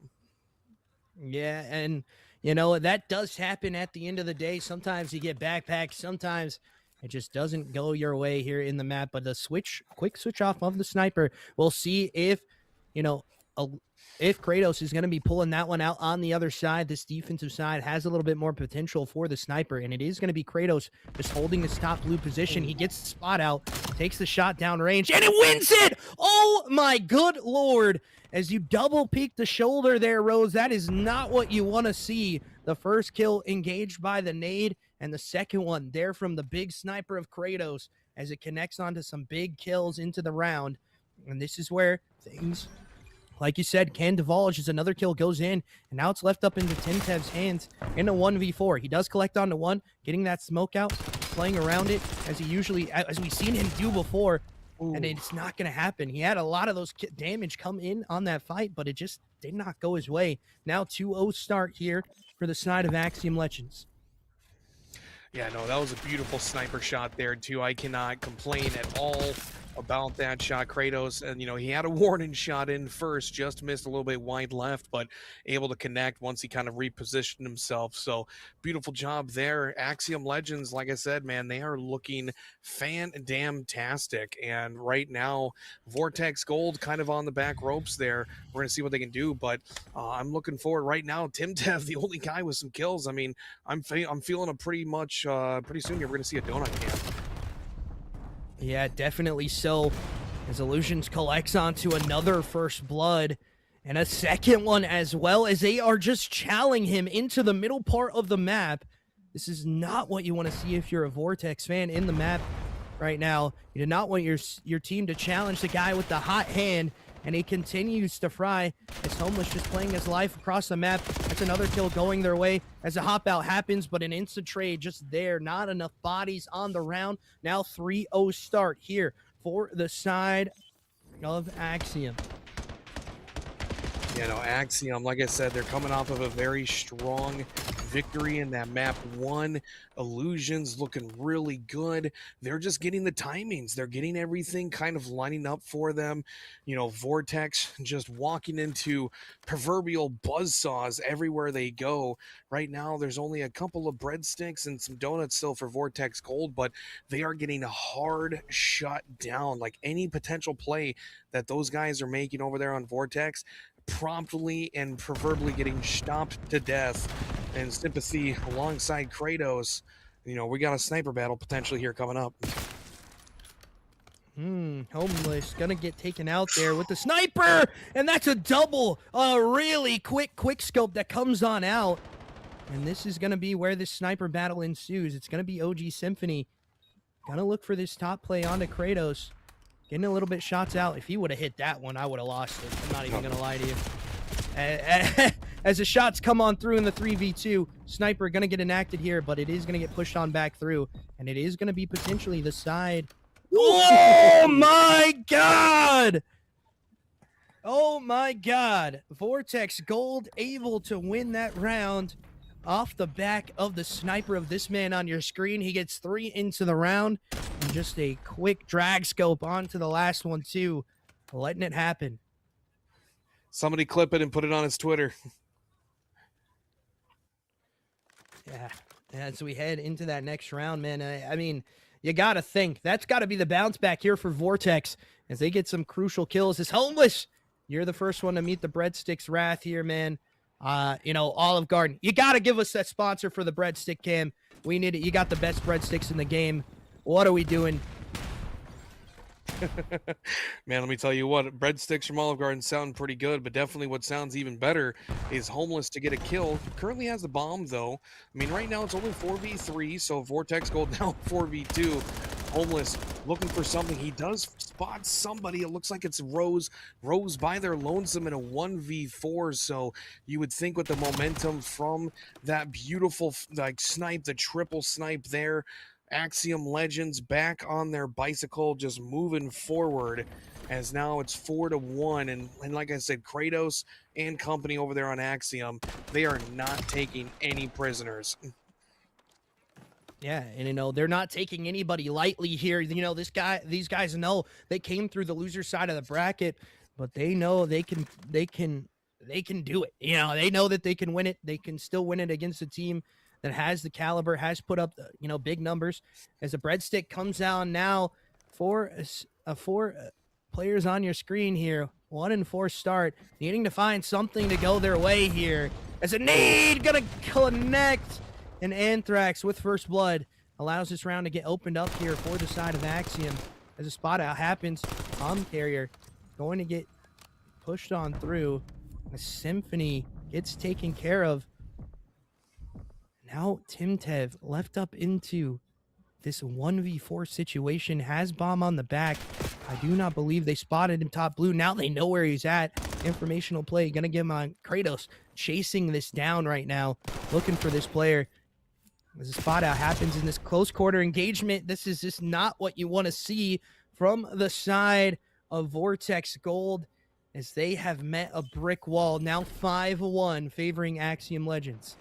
Yeah, and that does happen at the end of the day. Sometimes you get backpacked, sometimes it just doesn't go your way here in the map. But the quick switch off of the sniper, we'll see if if Kratos is going to be pulling that one out on the other side, this defensive side has a little bit more potential for the sniper, and it is going to be Kratos just holding this top blue position. He gets the spot out, takes the shot down range, and it wins it! Oh my good lord! As you double peek the shoulder there, Rose, that is not what you want to see. The first kill engaged by the nade, and the second one there from the big sniper of Kratos as it connects onto some big kills into the round. And this is where things, like you said, can divulge as another kill goes in, and now it's left up into Timtev's hands in a 1v4. He does collect onto one, getting that smoke out, playing around it as we've seen him do before. Ooh. And it's not going to happen. He had a lot of those damage come in on that fight, but it just did not go his way. Now 2-0 start here for the side of Axiom Legends. Yeah, no, that was a beautiful sniper shot there, too. I cannot complain at all about that shot. Kratos, and he had a warning shot in first, just missed a little bit wide left, but able to connect once he kind of repositioned himself. So beautiful job there. Axiom Legends, like I said, man, they are looking fan-damn-tastic. And right now, Vortex Gold kind of on the back ropes there. We're going to see what they can do, but I'm looking forward right now. Timtev, the only guy with some kills. I mean, I'm feeling a pretty soon here we're going to see a donut camp. Yeah, definitely so. As Illusions collects onto another first blood and a second one as well, as they are just challenging him into the middle part of the map. This is not what you want to see if you're a Vortex fan in the map right now. You do not want your team to challenge the guy with the hot hand, and he continues to fry as Homeless just playing his life across the map. That's another kill going their way as a hop out happens, but an instant trade just there. Not enough bodies on the round. Now 3-0 start here for the side of Axiom. Yeah, no, Axiom, like I said, they're coming off of a very strong victory in that map 1. Illusions looking really good. They're just getting the timings. They're getting everything kind of lining up for them. Vortex just walking into proverbial buzzsaws everywhere they go. Right now, there's only a couple of breadsticks and some donuts still for Vortex Gold, but they are getting a hard shut down. Like any potential play that those guys are making over there on Vortex, promptly and proverbially getting stomped to death. And sympathy alongside Kratos. We got a sniper battle potentially here coming up. Homeless gonna get taken out there with the sniper, and that's a double. A really quick scope that comes on out. And this is gonna be where this sniper battle ensues. It's gonna be OG Symphony. Gonna look for this top play onto Kratos. Getting a little bit shots out. If he would have hit that one, I would have lost it. I'm not even gonna lie to you. As the shots come on through in the 3v2, Sniper going to get enacted here, but it is going to get pushed on back through, and it is going to be potentially the side. Oh my god! Oh my god. Vortex Gold able to win that round off the back of the sniper of this man on your screen. He gets 3 into the round, and just a quick drag scope onto the last one too, letting it happen. Somebody clip it and put it on his Twitter. Yeah, as we head into that next round, man, I mean, you got to think that's got to be the bounce back here for Vortex as they get some crucial kills. As Homeless, you're the first one to meet the Breadsticks wrath here, man. Olive Garden, you got to give us that sponsor for the breadstick cam. We need it. You got the best breadsticks in the game. What are we doing? Man, let me tell you what, breadsticks from Olive Garden sound pretty good, but definitely what sounds even better is Homeless to get a kill. Currently has the bomb, though. I mean, right now it's only 4v3, so Vortex Gold now 4v2. Homeless looking for something. He does spot somebody. It looks like it's Rose. Rose by their lonesome in a 1v4, so you would think with the momentum from that beautiful snipe, the triple snipe there, Axiom Legends back on their bicycle, just moving forward as now it's 4-1. And like I said, Kratos and company over there on Axiom, they are not taking any prisoners. Yeah, and they're not taking anybody lightly here. These guys know they came through the loser side of the bracket, but they know they can do it. They know that they can win it. They can still win it against a team that has the caliber, has put up, big numbers. As the breadstick comes down now for 4 players on your screen here. 1-4 start, needing to find something to go their way here. As a nade gonna connect, and Anthrax with first blood allows this round to get opened up here for the side of Axiom. As a spot out happens, Carrier going to get pushed on through. A Symphony gets taken care of. Now Timtev left up into this 1v4 situation, has bomb on the back. I do not believe they spotted him top blue. Now they know where he's at. Informational play, gonna give him on Kratos, chasing this down right now, looking for this player. As a spot out happens in this close quarter engagement, this is just not what you want to see from the side of Vortex Gold, as they have met a brick wall, now 5-1 favoring Axiom Legends.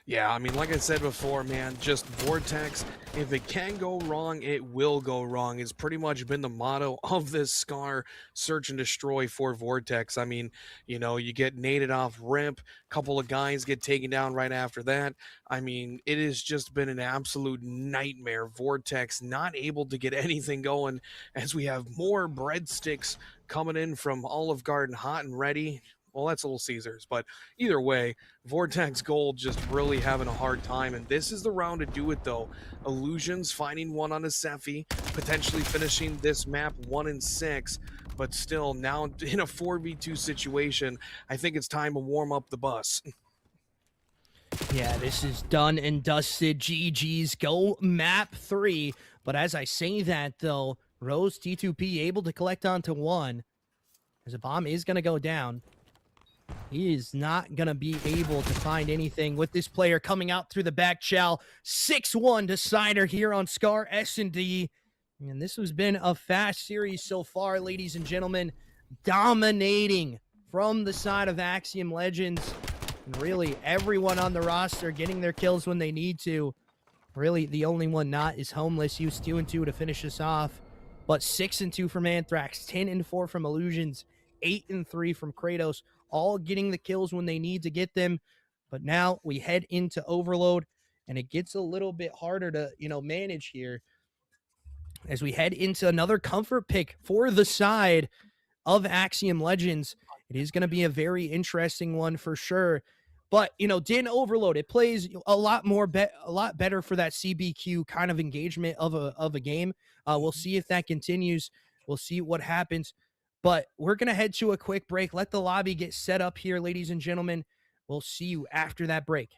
Yeah, I mean, like I said before, man, just Vortex, if it can go wrong, it will go wrong. It's pretty much been the motto of this Scar search and destroy for Vortex. I mean, you know, you get naded off rip, couple of guys get taken down right after that. I mean, it has just been an absolute nightmare. Vortex not able to get anything going, as we have more breadsticks coming in from Olive Garden hot and ready. Well, that's Little Caesars, but either way, Vortex Gold just really having a hard time, and this is the round to do it, though. Illusions finding one on a Sephi, potentially finishing this map 1-6, but still, now in a 4v2 situation, I think it's time to warm up the bus. Yeah, this is done and dusted. GG's, go map 3. But as I say that, though, Rose T2P able to collect onto 1, as a bomb is going to go down. He is not going to be able to find anything with this player coming out through the back. Chow, 6-1 decider here on Scar S&D. And this has been a fast series so far, ladies and gentlemen. Dominating from the side of Axiom Legends. And really, everyone on the roster getting their kills when they need to. Really, the only one not is Homeless. He was 2-2 to finish us off. But 6-2 from Anthrax, 10-4 from Illusions, 8-3 from Kratos. All getting the kills when they need to get them. But now we head into Overload, and it gets a little bit harder to, manage here as we head into another comfort pick for the side of Axiom Legends. It is going to be a very interesting one for sure. But, Din Overload, it plays a lot better for that CBQ kind of engagement of a game. We'll see if that continues. We'll see what happens. But we're going to head to a quick break. Let the lobby get set up here, ladies and gentlemen. We'll see you after that break.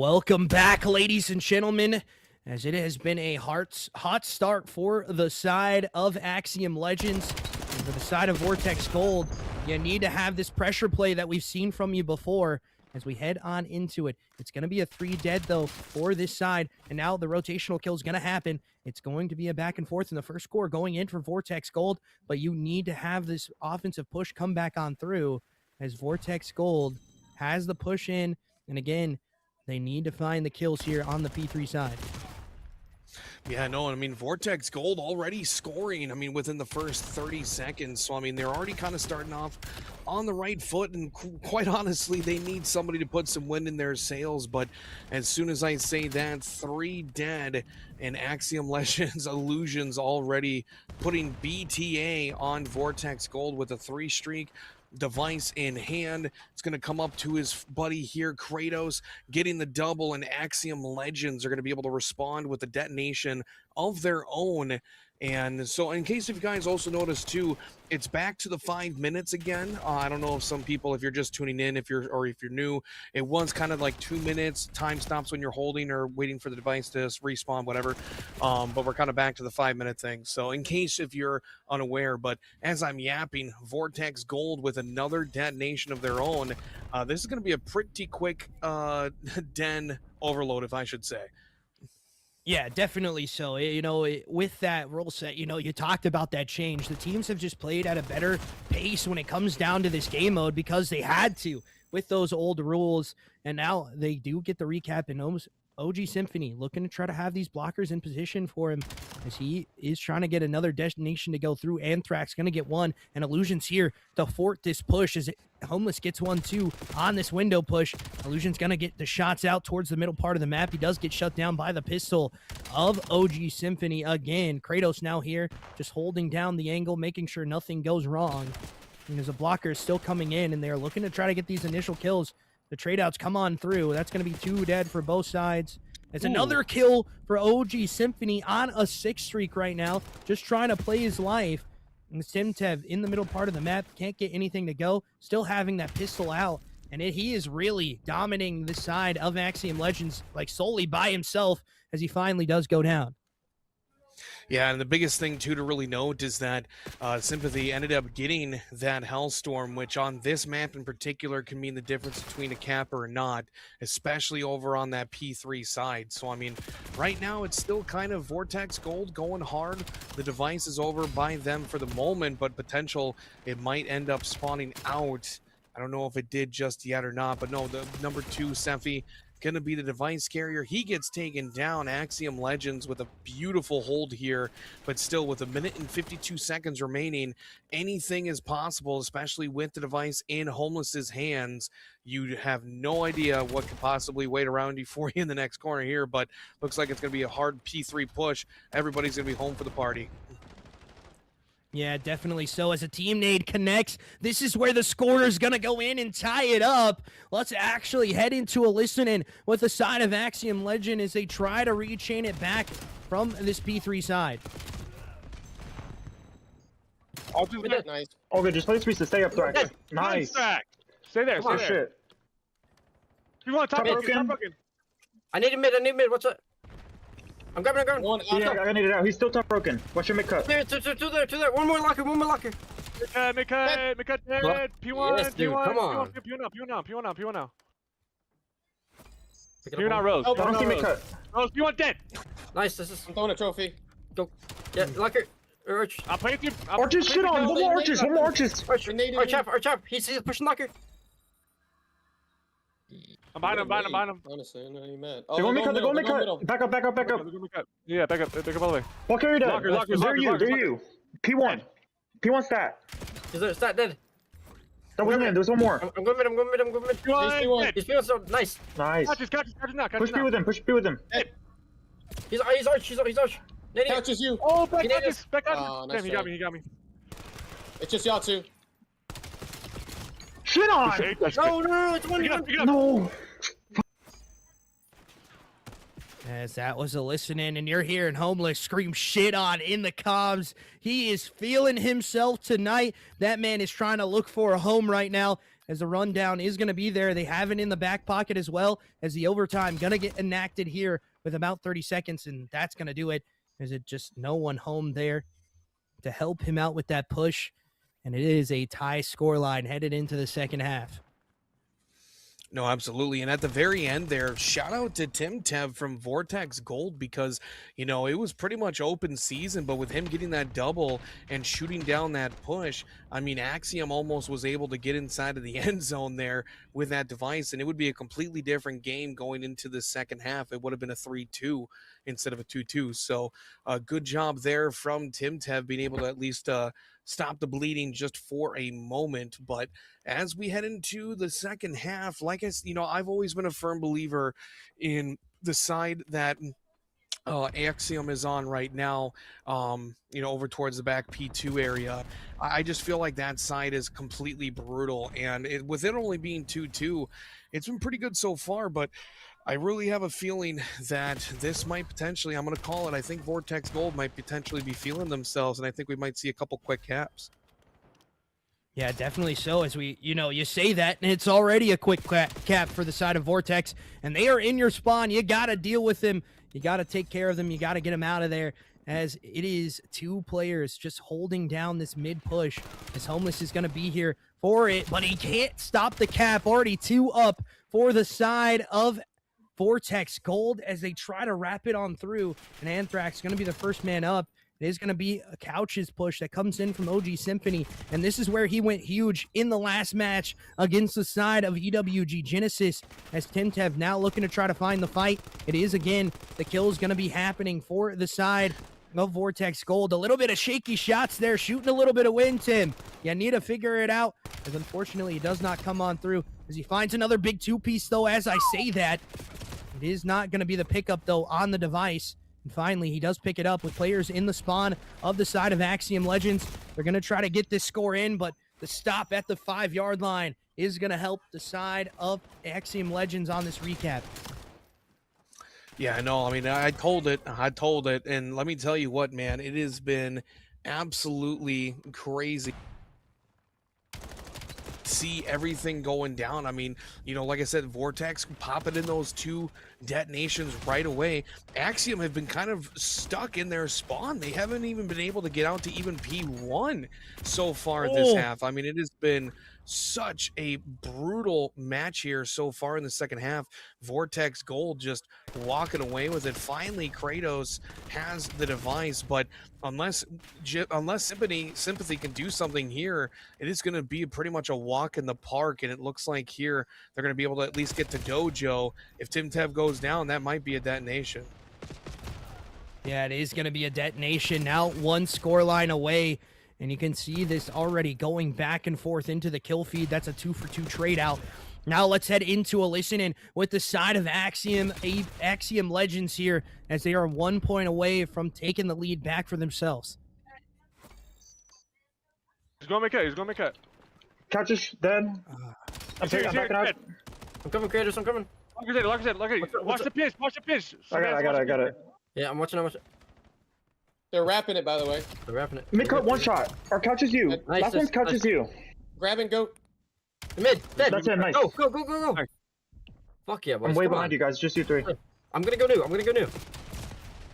Welcome back, ladies and gentlemen, as it has been a hot start for the side of Axiom Legends. And for the side of Vortex Gold, you need to have this pressure play that we've seen from you before as we head on into it. It's going to be a 3 dead, though, for this side. And now the rotational kill is going to happen. It's going to be a back and forth in the first score going in for Vortex Gold, but you need to have this offensive push come back on through as Vortex Gold has the push in. And again, they need to find the kills here on the P3 side. Yeah, no, I mean, Vortex Gold already scoring, I mean, within the first 30 seconds. So, I mean, they're already kind of starting off on the right foot. And quite honestly, they need somebody to put some wind in their sails. But as soon as I say that, 3 dead, and Axiom Legends Illusions already putting BTA on Vortex Gold with a 3 streak. Device in hand. It's going to come up to his buddy here, Kratos, getting the double, and Axiom Legends are going to be able to respond with the detonation of their own. And so in case if you guys also noticed too, it's back to the 5 minutes again. I don't know if some people, if you're just tuning in, if you're new, it was kind of like 2 minutes. Time stops when you're holding or waiting for the device to respawn, whatever. But we're kind of back to the 5 minute thing. So in case if you're unaware, but as I'm yapping, Vortex Gold with another detonation of their own. This is going to be a pretty quick den overload, if I should say. Yeah, definitely so. You know, with that rule set, you know, you talked about that change. The teams have just played at a better pace when it comes down to this game mode because they had to with those old rules. And now they do get the recap in OG Symphony, looking to try to have these blockers in position for him as he is trying to get another destination to go through. Anthrax going to get one, and Illusion's here to fort this push as Homeless gets one too on this window push. Illusion's going to get the shots out towards the middle part of the map. He does get shut down by the pistol of OG Symphony again. Kratos now here just holding down the angle, making sure nothing goes wrong. And there's a blocker still coming in, and they're looking to try to get these initial kills. The trade-outs come on through. That's going to be 2 dead for both sides. It's another kill for OG Symphony on a 6 streak right now, just trying to play his life. And Simtev in the middle part of the map, can't get anything to go, still having that pistol out. And he is really dominating the side of Axiom Legends, like solely by himself, as he finally does go down. Yeah, and the biggest thing, too, to really note is that Sympathy ended up getting that Hellstorm, which on this map in particular can mean the difference between a capper or not, especially over on that P3 side. So, I mean, right now it's still kind of Vortex Gold going hard. The device is over by them for the moment, but potential it might end up spawning out. I don't know if it did just yet or not, but no, the number 2, Semphy, going to be the device carrier. He gets taken down. Axiom Legends with a beautiful hold here, but still with 1 minute and 52 seconds remaining, anything is possible, especially with the device in Homeless's hands. You have no idea what could possibly wait around you for you in the next corner here, but looks like it's going to be a hard P3 push. Everybody's going to be home for the party. Yeah, definitely so. As a team nade connects, this is where the scorer is going to go in and tie it up. Let's actually head into a listen-in with the side of Axiom Legend as they try to rechain it back from this P3 side. I'll do that. Nice. Okay, just play Reese to stay up there. Nice. Stay there, stay there. Shit. You want top broken? I need a mid, what's up? I'm grabbing. I need it out. He's still top broken. Watch your mid cut. There, two there. One more locker. Mid cut, dead. P1, yes, dude, P1, come on. P1 now. Pick it P1 up. now, Rose. Oh, I don't see mid cut. Rose, P1 dead. Nice, this is... I'm throwing a trophy. Go. Yeah, locker. Arch. I'll play with you. Arches, shit on. One more arches. Arch. He's pushing locker. I'm behind him. Honestly, I'm not even mad. They're going mid cut. Back up. Yeah, back up all the way. Walk carry dead. There you. P1 stat. Is there a stat dead? That wasn't in. There's one more. I'm going mid. He's feeling so nice. Catch us now. Push B with him. He's arch. Catches you. Oh, back nice Damn, he got me. It's just y'all two. Shit on! No, it's one. No! As that was a listen-in, and you're hearing Homeless scream shit on in the comms. He is feeling himself tonight. That man is trying to look for a home right now as the rundown is going to be there. They have it in the back pocket as well, as the overtime going to get enacted here with about 30 seconds, and that's going to do it. There's just no one home there to help him out with that push, and it is a tie scoreline headed into the second half. No, absolutely. And at the very end there, shout out to Tim Tev from Vortex Gold, because, you know, it was pretty much open season, but with him getting that double and shooting down that push, I mean, Axiom almost was able to get inside of the end zone there with that device, and it would be a completely different game going into the second half. It would have been a 3-2 instead of a 2-2. So good job there from Tim Tev being able to at least stop the bleeding just for a moment. But as we head into the second half, like I've always been a firm believer in the side that Axiom is on right now, over towards the back P2 area. I just feel like that side is completely brutal, and with it only being 2-2, it's been pretty good so far, but I really have a feeling that this might potentially, I'm going to call it, I think Vortex Gold might potentially be feeling themselves, and I think we might see a couple quick caps. Yeah, definitely so. As we, you say that, and it's already a quick cap for the side of Vortex, and they are in your spawn. You got to deal with them. You got to take care of them. You got to get them out of there, as it is two players just holding down this mid push, as Homeless is going to be here for it, but he can't stop the cap. Already 2 up for the side of Vortex Gold as they try to wrap it on through, and Anthrax is going to be the first man up. It is going to be a Couch's push that comes in from OG Symphony, and this is where he went huge in the last match against the side of EWG Genesis, as Timtev now looking to try to find the fight. It is, again, the kill is going to be happening for the side of Vortex Gold. A little bit of shaky shots there, shooting a little bit of wind, Tim. You need to figure it out, as unfortunately he does not come on through, as he finds another big 2-piece, though, as I say that. It is not going to be the pickup, though, on the device. And finally, he does pick it up with players in the spawn of the side of Axiom Legends. They're going to try to get this score in, but the stop at the 5-yard line is going to help the side of Axiom Legends on this recap. Yeah, I know. I mean, I told it, and let me tell you what, man, it has been absolutely crazy. See everything going down. I mean, like I said, Vortex popping in those 2 detonations right away. Axiom have been kind of stuck in their spawn. They haven't even been able to get out to even P1 so far this half. I mean, it has been such a brutal match here so far in the second half. Vortex Gold just walking away with it. Finally, Kratos has the device, but unless Sympathy can do something here, it is going to be pretty much a walk in the park, and it looks like here they're going to be able to at least get to Dojo. If Timtev goes down, that might be a detonation. Yeah, it is going to be a detonation. Now 1 scoreline away, and you can see this already going back and forth into the kill feed. That's a 2-for-2 trade out. Now let's head into a listen-in with the side of Axiom Legends here, as they are 1 point away from taking the lead back for themselves. He's going to make it. Couch is dead. I'm backing up. I'm coming, Kratos, I'm coming. Lock it. Watch the pitch. I got it. Yeah, I'm watching. They're wrapping it, by the way. They're wrapping it. Mid-cut, 1 shot. Our Couch is you. Nice, Last one's Couch is you. Grab and go. Mid, dead. That's it, nice. Go. Right. Fuck yeah, boys. I'm way behind you guys, just you 3. I'm gonna go new.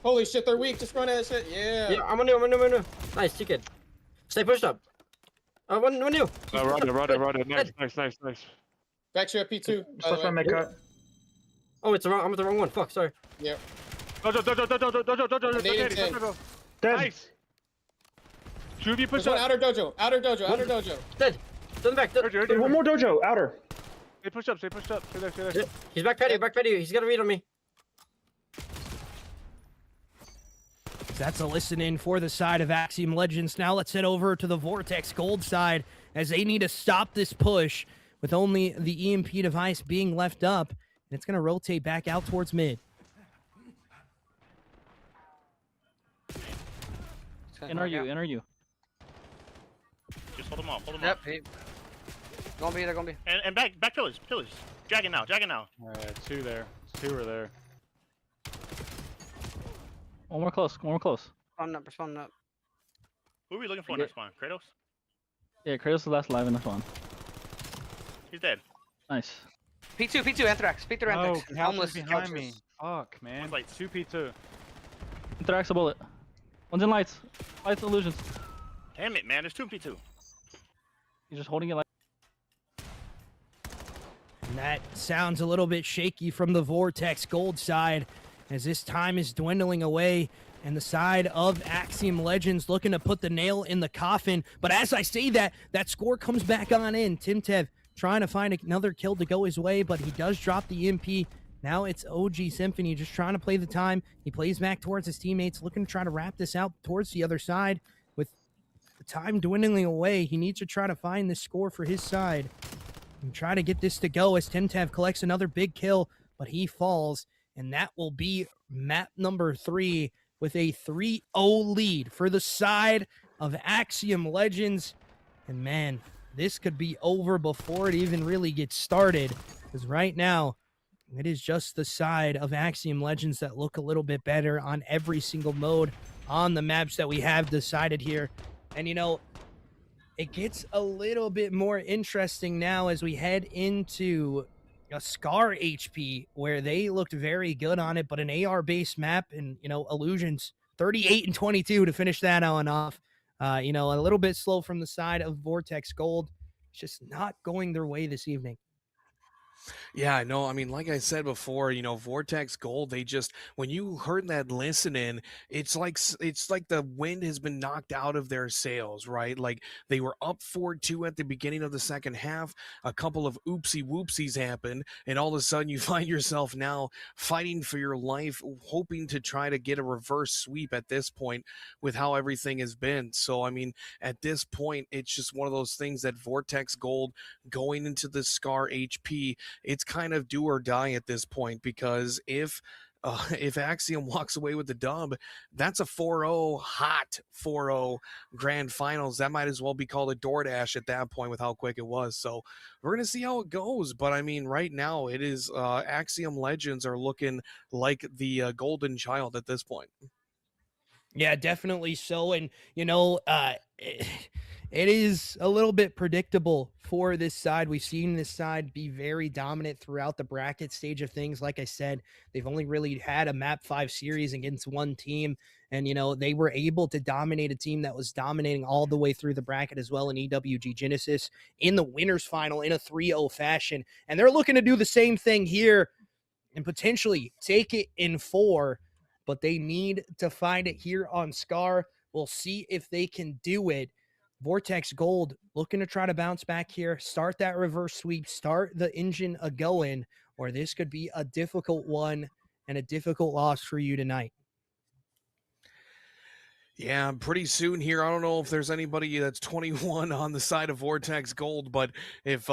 Holy shit, they're weak. Just run at shit. Yeah. Yeah, I'm a new. Nice, chicken. Stay pushed up. One new. Roger. Nice. Back you at P2. First one, mid-cut. Oh, I'm at the wrong one. Fuck, sorry. Yeah. Dojo. Nice. 2v push up. Outer dojo. Dead. To the back. One more dojo. Outer. Stay pushed up. Stay there. Yeah. He's back patio. He's got a read on me. That's a listen-in for the side of Axiom Legends. Now let's head over to the Vortex Gold side, as they need to stop this push with only the EMP device being left up. And it's going to rotate back out towards mid. Enter you. Just hold them off. Yep. They're gonna be. And back pillars. Dragon now. Alright, 2 there. 2 are there. One more close. Respond up. Who are we looking for next one? Kratos? Yeah, Kratos is the last alive in the spawn. He's dead. Nice. P2, Anthrax. P3 Anthrax. Oh, Homeless. behind me. Fuck, man. One's like 2P2. Interact a bullet. One's in lights. Lights illusions. Damn it, man. There's 2P2. He's just holding it like. And that sounds a little bit shaky from the Vortex Gold side as this time is dwindling away, and the side of Axiom Legends looking to put the nail in the coffin. But as I say that, that score comes back on in. Timtev trying to find another kill to go his way, but he does drop the EMP. Now it's OG Symphony just trying to play the time. He plays back towards his teammates, looking to try to wrap this out towards the other side. With the time dwindling away, he needs to try to find this score for his side and try to get this to go as Timtev collects another big kill, but he falls, and that will be map number 3 with a 3-0 lead for the side of Axiom Legends. And man, this could be over before it even really gets started, because right now it is just the side of Axiom Legends that look a little bit better on every single mode on the maps that we have decided here. And you know, it gets a little bit more interesting now as we head into a Scar HP, where they looked very good on it, but an AR-based map and, you know, Illusions, 38 and 22 to finish that on off. You know, a little bit slow from the side of Vortex Gold. It's just not going their way this evening. Yeah, I know. I mean, like I said before, you know, Vortex Gold, they just, when you heard that listening, it's like the wind has been knocked out of their sails, right? Like they were up 4-2 at the beginning of the second half. A couple of oopsie whoopsies happened, and all of a sudden you find yourself now fighting for your life, hoping to try to get a reverse sweep at this point with how everything has been. So, I mean, at this point, it's just one of those things that Vortex Gold going into the Scar HP, it's kind of do or die at this point, because if Axiom walks away with the dub, that's a 4-0, hot 4-0 grand finals. That might as well be called a DoorDash at that point with how quick it was. So we're going to see how it goes. But I mean, right now it is Axiom Legends are looking like the golden child at this point. Yeah, definitely so. And, you know, it is a little bit predictable for this side. We've seen this side be very dominant throughout the bracket stage of things. Like I said, they've only really had a map 5 series against one team. And, you know, they were able to dominate a team that was dominating all the way through the bracket as well in EWG Genesis in the winners final in a 3-0 fashion. And they're looking to do the same thing here and potentially take it in 4. But they need to find it here on Scar. We'll see if they can do it. Vortex Gold looking to try to bounce back here, start that reverse sweep, start the engine a-going, or this could be a difficult one and a difficult loss for you tonight. Yeah, pretty soon here. I don't know if there's anybody that's 21 on the side of Vortex Gold, but if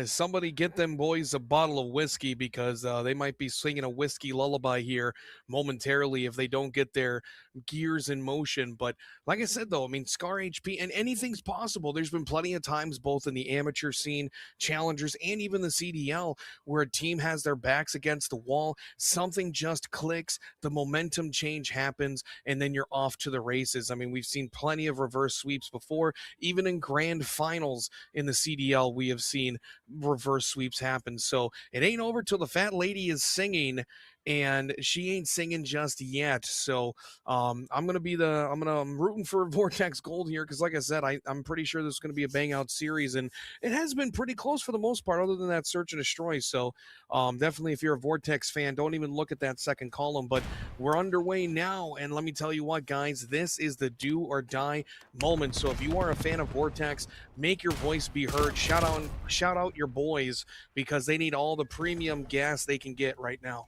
somebody get them boys a bottle of whiskey, because they might be singing a whiskey lullaby here momentarily if they don't get their gears in motion. But like I said, though, I mean, Scar HP, and anything's possible. There's been plenty of times, both in the amateur scene, challengers, and even the CDL, where a team has their backs against the wall, something just clicks, the momentum change happens, and then you're off to the race. I mean, we've seen plenty of reverse sweeps before. Even in grand finals in the CDL, we have seen reverse sweeps happen. So it ain't over till the fat lady is singing, and she ain't singing just yet. So I'm rooting for Vortex Gold here, because like I said, I'm pretty sure this is going to be a bang out series, and it has been pretty close for the most part, other than that search and destroy. So definitely, if you're a Vortex fan, don't even look at that second column. But we're underway now, and let me tell you what, guys, this is the do or die moment. So if you are a fan of Vortex, make your voice be heard. Shout out your boys, because they need all the premium gas they can get right now.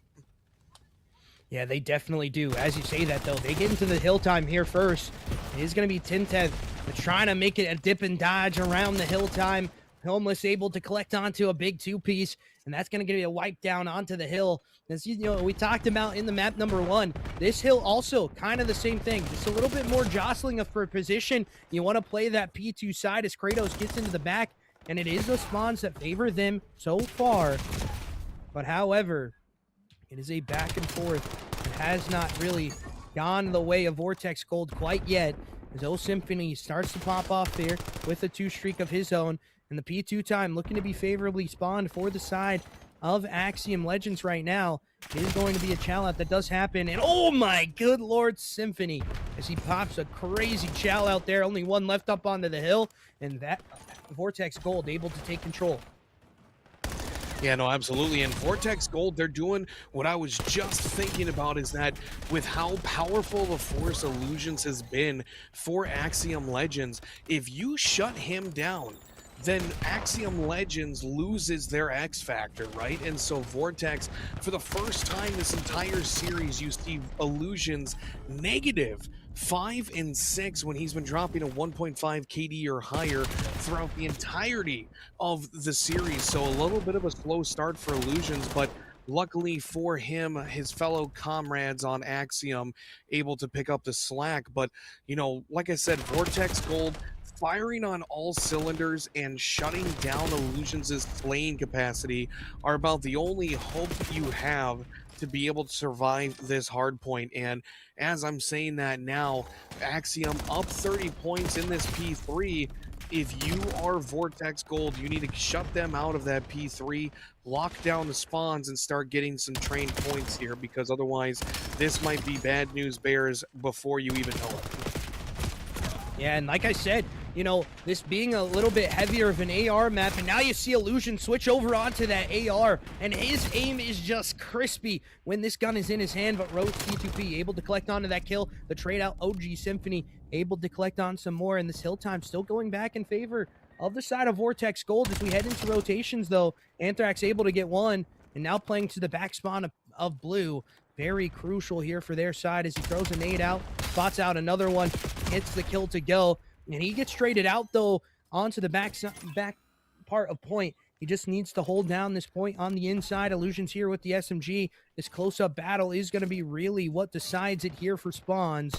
Yeah, they definitely do. As you say that, though, they get into the hill time here first. It is going to be Timtev trying to make it a dip and dodge around the hill time. Homeless able to collect onto a big 2-piece, and that's going to get a wipe down onto the hill. As you know, we talked about in the map number 1, this hill also kind of the same thing. Just a little bit more jostling for position. You want to play that P2 side as Kratos gets into the back, and it is the spawns that favor them so far. But however, it is a back and forth. It has not really gone the way of Vortex Gold quite yet, as O Symphony starts to pop off here with a 2 streak of his own. And the P2 time looking to be favorably spawned for the side of Axiom Legends right now. It is going to be a chow out that does happen. And oh my good Lord, Symphony, as he pops a crazy chow out there. Only one left up onto the hill. And that Vortex Gold able to take control. Yeah, no, absolutely. And Vortex Gold, they're doing what I was just thinking about, is that with how powerful the Force Illusions has been for Axiom Legends, if you shut him down, then Axiom Legends loses their X factor, right? And so Vortex, for the first time this entire series, you see Illusions negative 5 and 6 when he's been dropping a 1.5 KD or higher throughout the entirety of the series. So a little bit of a slow start for Illusions, but luckily for him, his fellow comrades on Axiom able to pick up the slack. But, you know, like I said, Vortex Gold firing on all cylinders and shutting down Illusions' playing capacity are about the only hope you have to be able to survive this hard point. And as I'm saying that now, Axiom up 30 points in this P3. If you are Vortex Gold, you need to shut them out of that P3, lock down the spawns, and start getting some trained points here, because otherwise this might be bad news bears before you even know it. Yeah, and like I said, you know, this being a little bit heavier of an AR map, and now you see Illusion switch over onto that AR, and his aim is just crispy when this gun is in his hand, but Rose P2P able to collect onto that kill. The trade out OG Symphony able to collect on some more, and this hill time still going back in favor of the side of Vortex Gold. As we head into rotations, though, Anthrax able to get one, and now playing to the back spawn of Blue. Very crucial here for their side as he throws a nade out, spots out another one, hits the kill to go, and he gets traded out, though, onto the back part of point. He just needs to hold down this point on the inside. Illusions here with the SMG. This close-up battle is going to be really what decides it here for spawns.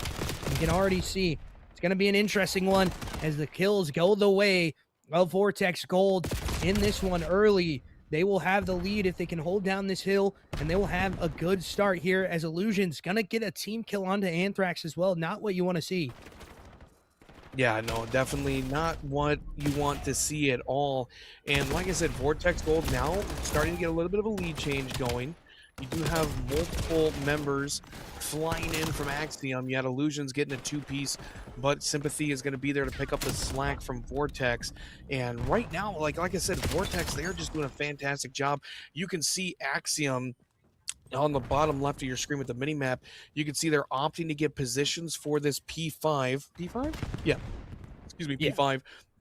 You can already see it's going to be an interesting one as the kills go the way of Vortex Gold in this one early. They will have the lead if they can hold down this hill, and they will have a good start here as Illusion's going to get a team kill onto Anthrax as well. Not what you want to see. Yeah, no, definitely not what you want to see at all. And like I said, Vortex Gold now starting to get a little bit of a lead change going. You do have multiple members flying in from Axiom. You had Illusions getting a two-piece, but Sympathy is going to be there to pick up the slack from Vortex. And right now, like I said, Vortex, they are just doing a fantastic job. You can see Axiom on the bottom left of your screen with the mini-map. You can see they're opting to get positions for this P5. P5? Yeah. Excuse me, P5. Yeah.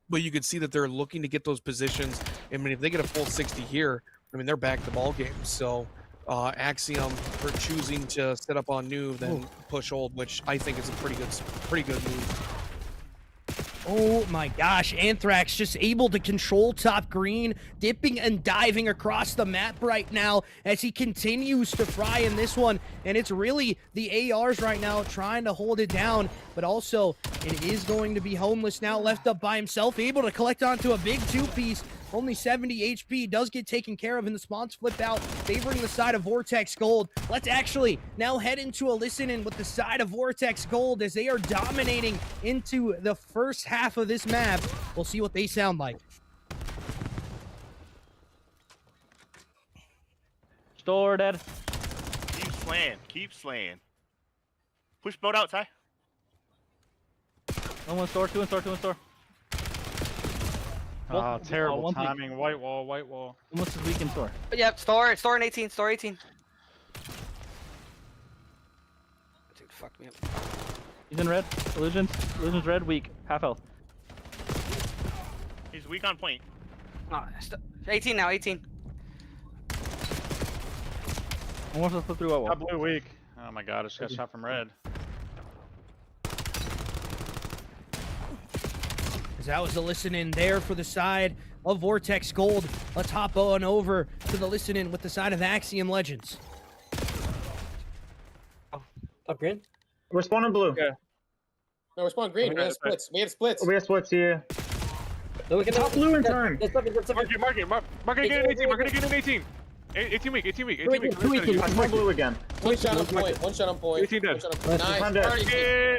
But you can see that they're looking to get those positions. I mean, if they get a full 60 here, I mean, they're back to ball game. So Axiom for choosing to set up on new, then push old, which I think is a pretty good move. Oh my gosh, Anthrax just able to control top green, dipping and diving across the map right now as he continues to fry in this one. And it's really the ARs right now trying to hold it down, but also it is going to be Homeless now left up by himself, able to collect onto a big two-piece. Only 70 HP, does get taken care of, and the spawns flip out, favoring the side of Vortex Gold. Let's actually now head into a listen-in with the side of Vortex Gold as they are dominating into the first half of this map. We'll see what they sound like. Store dead. Keep slaying. Push boat out, Ty. One store, two in store. Oh, terrible timing. Weak. White wall. Almost as weak in store. Yep, store in 18, store 18. Dude, fuck me up. He's in red. Illusion's red, weak. Half health. He's weak on point. 18 now, 18. Almost a flip through white wall. Got blue weak. Oh my god, I just got shot from red. That was the listen-in there for the side of Vortex Gold. Let's hop on over to the listen-in with the side of Axiom Legends. Up green? We're spawning blue. Yeah. No, we're spawning green. We have splits. We have splits here. No, we can top blue in turn. Mark it again in 18. Mark it again in 18. 18 weak. 18 weak. I spawn blue again. One shot on point. 18 dead. Nice.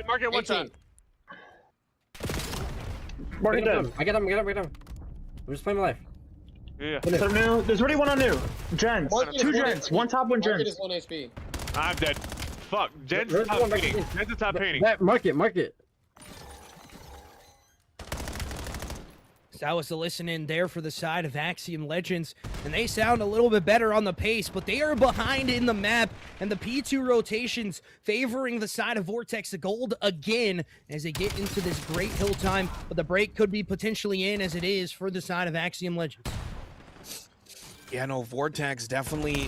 Mark it one shot. Mark it down. I get him. I'm just playing my life. Yeah. There's already one on new. Gens. Two gens. One top, one gens. Is 1 HP. I'm dead. Fuck. Jen's top painting. Jen's top painting. Mark it. So that was the listen in there for the side of Axiom Legends, and they sound a little bit better on the pace, but they are behind in the map, and the P2 rotations favoring the side of Vortex Gold again as they get into this great hill time, but the break could be potentially in as it is for the side of Axiom Legends. Yeah, no, Vortex definitely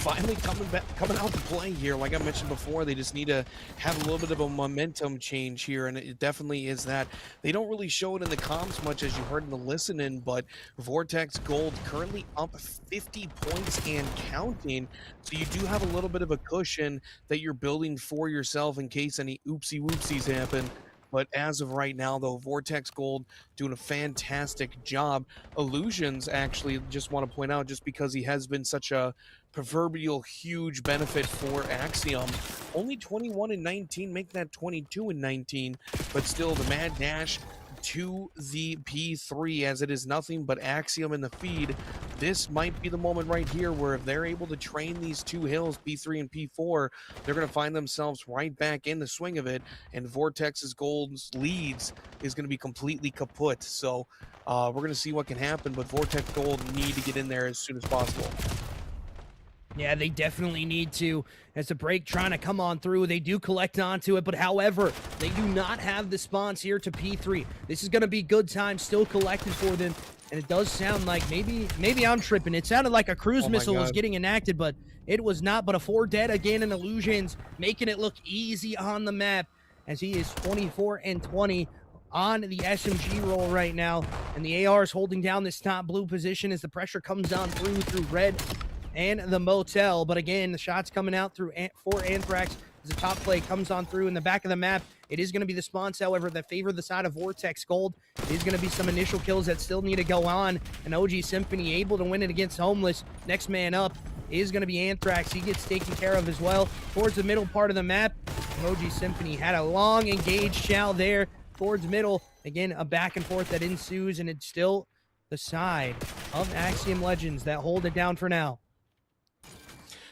finally coming out to play here. Like I mentioned before, they just need to have a little bit of a momentum change here, and it definitely is that. They don't really show it in the comms much, as you heard in the listen-in, but Vortex Gold currently up 50 points and counting, so you do have a little bit of a cushion that you're building for yourself in case any oopsie-whoopsies happen. But as of right now, though, Vortex Gold doing a fantastic job. Illusions, actually, just want to point out, just because he has been such a proverbial huge benefit for Axiom. Only 21 and 19, make that 22 and 19, but still the mad dash to the P3 as it is nothing but Axiom in the feed. This might be the moment right here where if they're able to train these two hills, P3 and P4, they're going to find themselves right back in the swing of it, and Vortex's Gold's leads is going to be completely kaput. So we're going to see what can happen, but Vortex Gold need to get in there as soon as possible. Yeah, they definitely need to. As the break trying to come on through, they do collect onto it, but however, they do not have the spawns here to P3. This is going to be good time still collected for them, and it does sound like maybe I'm tripping. It sounded like a cruise missile was getting enacted, but it was not. But a 4 dead again in Illusions, making it look easy on the map as he is 24 and 20 on the SMG roll right now, and the AR is holding down this top blue position as the pressure comes on through red and the motel. But again, the shots coming out through for Anthrax as the top play comes on through in the back of the map. It is going to be the spawns, however, that favor the side of Vortex Gold. It is going to be some initial kills that still need to go on, and OG Symphony able to win it against Homeless. Next man up is going to be Anthrax. He gets taken care of as well towards the middle part of the map. And OG Symphony had a long engaged chow there towards middle. Again, a back and forth that ensues, and it's still the side of Axiom Legends that hold it down for now.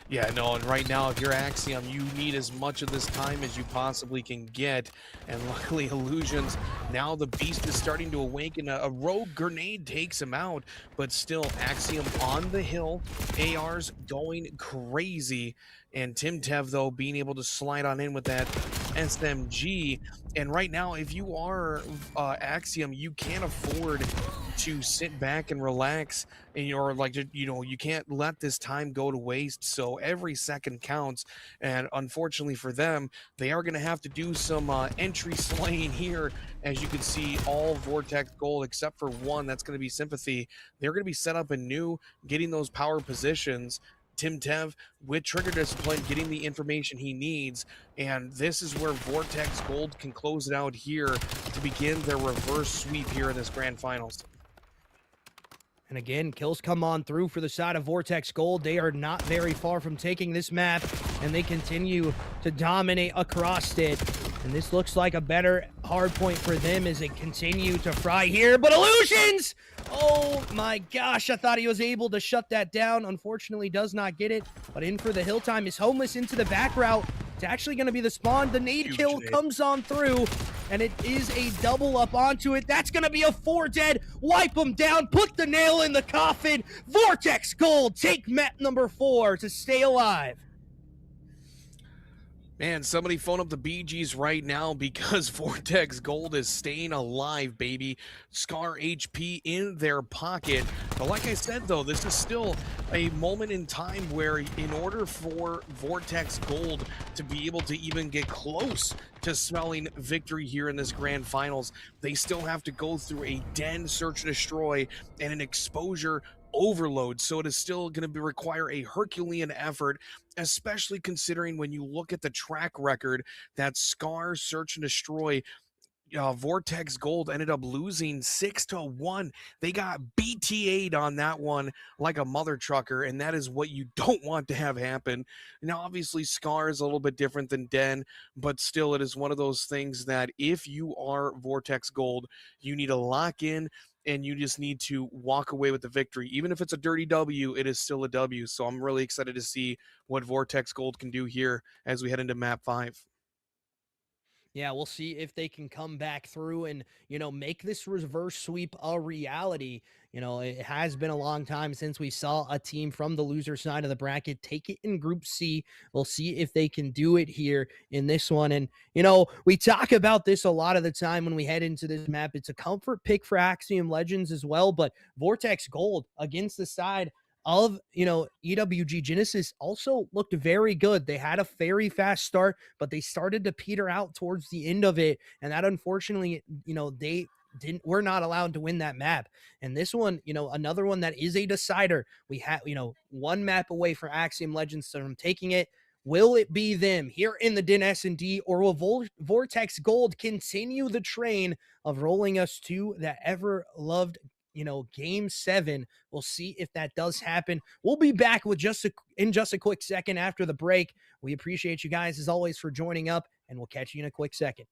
Yeah, no, and right now, if you're Axiom, you need as much of this time as you possibly can get. And luckily, Illusions, now the beast is starting to awaken. A rogue grenade takes him out, but still, Axiom on the hill. AR's going crazy. And Timtev, though, being able to slide on in with that SMG. And right now, if you are Axiom, you can't afford to sit back and relax, and you're like, you can't let this time go to waste. So every second counts, and unfortunately for them, they are going to have to do some entry slaying here. As you can see, all Vortex Gold except for one, that's going to be Sympathy. They're going to be set up anew, getting those power positions. Timtev with trigger discipline, getting the information he needs, and this is where Vortex Gold can close it out here to begin their reverse sweep here in this grand finals. And again, kills come on through for the side of Vortex Gold. They are not very far from taking this map, and they continue to dominate across it. And this looks like a better hard point for them as they continue to fry here. But Illusions! Oh my gosh, I thought he was able to shut that down. Unfortunately, does not get it. But in for the hill time is Homeless into the back route. It's actually going to be the spawn. The nade kill comes on through, and it is a double up onto it. That's going to be a 4 dead. Wipe them down. Put the nail in the coffin. Vortex Gold take map number 4 to stay alive. Man, somebody phone up the BGs right now because Vortex Gold is staying alive, baby. Scar HP in their pocket. But like I said, though, this is still a moment in time where in order for Vortex Gold to be able to even get close to smelling victory here in this grand finals, they still have to go through a den search and destroy and an exposure overload. So it is still going to require a Herculean effort, especially considering when you look at the track record that Scar Search and Destroy, Vortex Gold ended up losing 6-1. They got BTA'd on that one like a mother trucker, and that is what you don't want to have happen. Now, obviously, Scar is a little bit different than Den, but still, it is one of those things that if you are Vortex Gold, you need to lock in and you just need to walk away with the victory. Even if it's a dirty W, it is still a W. So I'm really excited to see what Vortex Gold can do here as we head into map 5. Yeah, we'll see if they can come back through and, make this reverse sweep a reality. It has been a long time since we saw a team from the loser side of the bracket take it in Group C. We'll see if they can do it here in this one. And, we talk about this a lot of the time when we head into this map. It's a comfort pick for Axiom Legends as well, but Vortex Gold against the side of, EWG Genesis also looked very good. They had a very fast start, but they started to peter out towards the end of it. And that unfortunately, we're not allowed to win that map. And this one, another one that is a decider. We have, one map away for Axiom Legends from taking it. Will it be them here in the DIN S&D, or will Vortex Gold continue the train of rolling us to that ever-loved Game 7? We'll see if that does happen. We'll be back with in just a quick second after the break. We appreciate you guys as always for joining up, and we'll catch you in a quick second.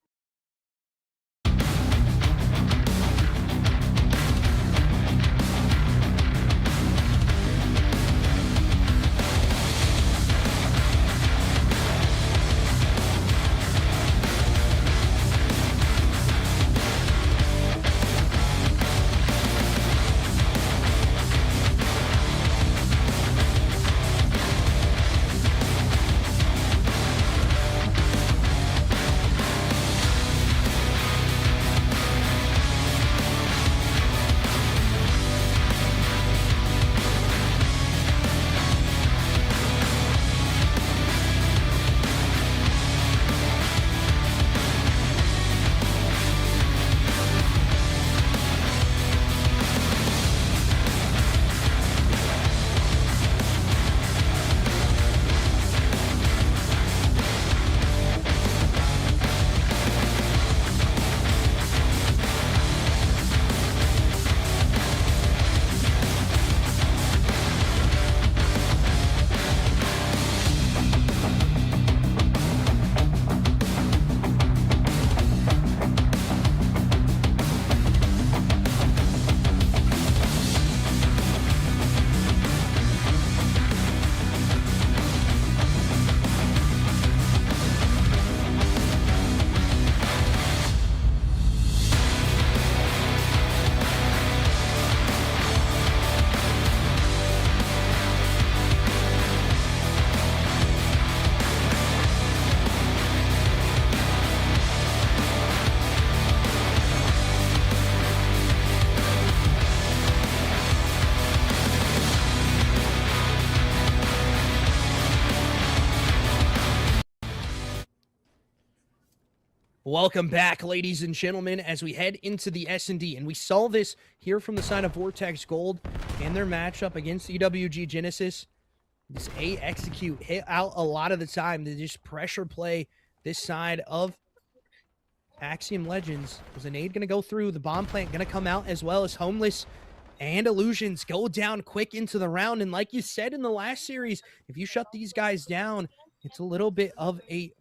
Welcome back, ladies and gentlemen, as we head into the S&D. And we saw this here from the side of Vortex Gold and their matchup against EWG Genesis. This A execute hit out a lot of the time. They just pressure play this side of Axiom Legends. Is a nade going to go through? The bomb plant going to come out, as well as Homeless and Illusions go down quick into the round. And like you said in the last series, if you shut these guys down, it's a little bit of a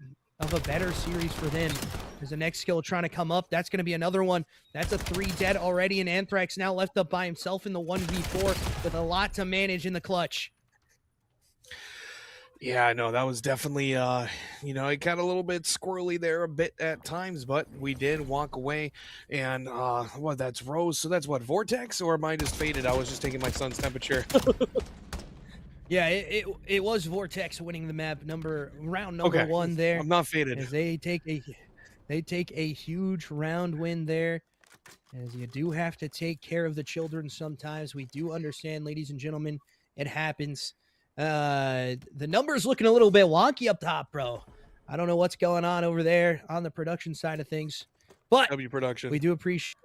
better series for them. There's the next skill trying to come up. That's going to be another one. That's a 3 dead already, and Anthrax now left up by himself in the 1v4 with a lot to manage in the clutch. Yeah, I know that was definitely, it got a little bit squirrely there a bit at times, but we did walk away. And that's Rose. So that's what, Vortex, or am I just faded? I was just taking my son's temperature. Yeah, it was Vortex winning the map round number 1 there. I'm not faded. As they take a huge round win there. As you do have to take care of the children sometimes. We do understand, ladies and gentlemen, it happens. The numbers looking a little bit wonky up top, bro. I don't know what's going on over there on the production side of things. But W Production. We do appreciate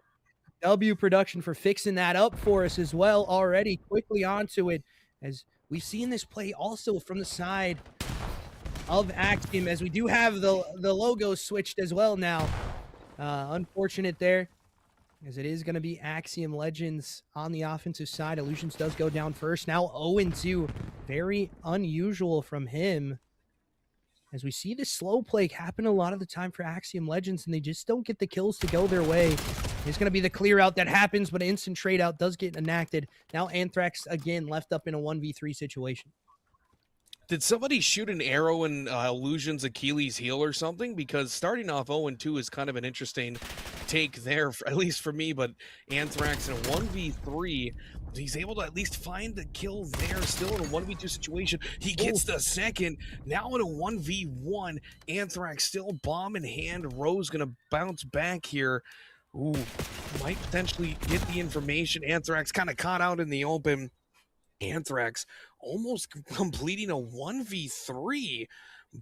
W Production for fixing that up for us as well already. Quickly onto it, as we've seen this play also from the side of Axiom, as we do have the logo switched as well now. Unfortunate there, as it is going to be Axiom Legends on the offensive side. Illusions does go down first. Now 0-2. Very unusual from him. as we see this slow play happen a lot of the time for Axiom Legends, and they just don't get the kills to go their way. There's going to be the clear out that happens, but an instant trade out does get enacted. Now Anthrax again left up in a 1v3 situation. Did somebody shoot an arrow in Illusion's Achilles heel or something? Because starting off 0-2 is kind of an interesting take there, at least for me, but Anthrax in a 1v3, he's able to at least find the kill there, still in a 1v2 situation. He gets the second. Now in a 1v1, Anthrax still bomb in hand. Rose going to bounce back here. Ooh, might potentially get the information. Anthrax kind of caught out in the open. Anthrax almost completing a 1v3,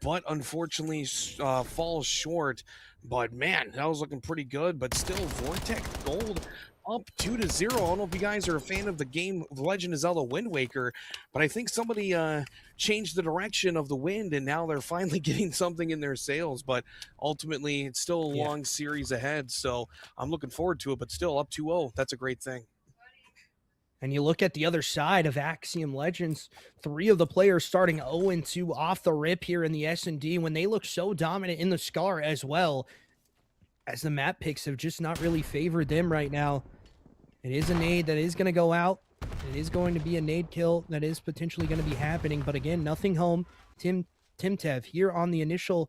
but unfortunately falls short. But man, that was looking pretty good. But still, Vortex Gold up 2-0. I don't know if you guys are a fan of the game Legend of Zelda Wind Waker, but I think somebody changed the direction of the wind, and now they're finally getting something in their sails. But ultimately, it's still a long series ahead, so I'm looking forward to it. But still, up 2-0, that's a great thing. And you look at the other side of Axiom Legends, 3 of the players starting 0-2 off the rip here in the S&D when they look so dominant in the Scar as well, as the map picks have just not really favored them right now. It is a nade that is going to go out. It is going to be a nade kill that is potentially going to be happening. But again, nothing home. Timtev here on the initial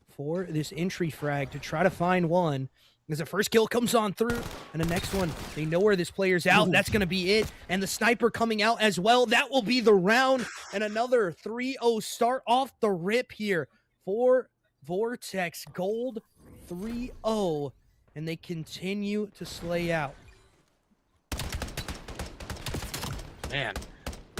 for this entry frag to try to find one. As the first kill comes on through, and the next one, they know where this player's out. Ooh. That's going to be it. And the sniper coming out as well. That will be the round. And another 3-0 start off the rip here for Vortex Gold. 3-0. And they continue to slay out. Man,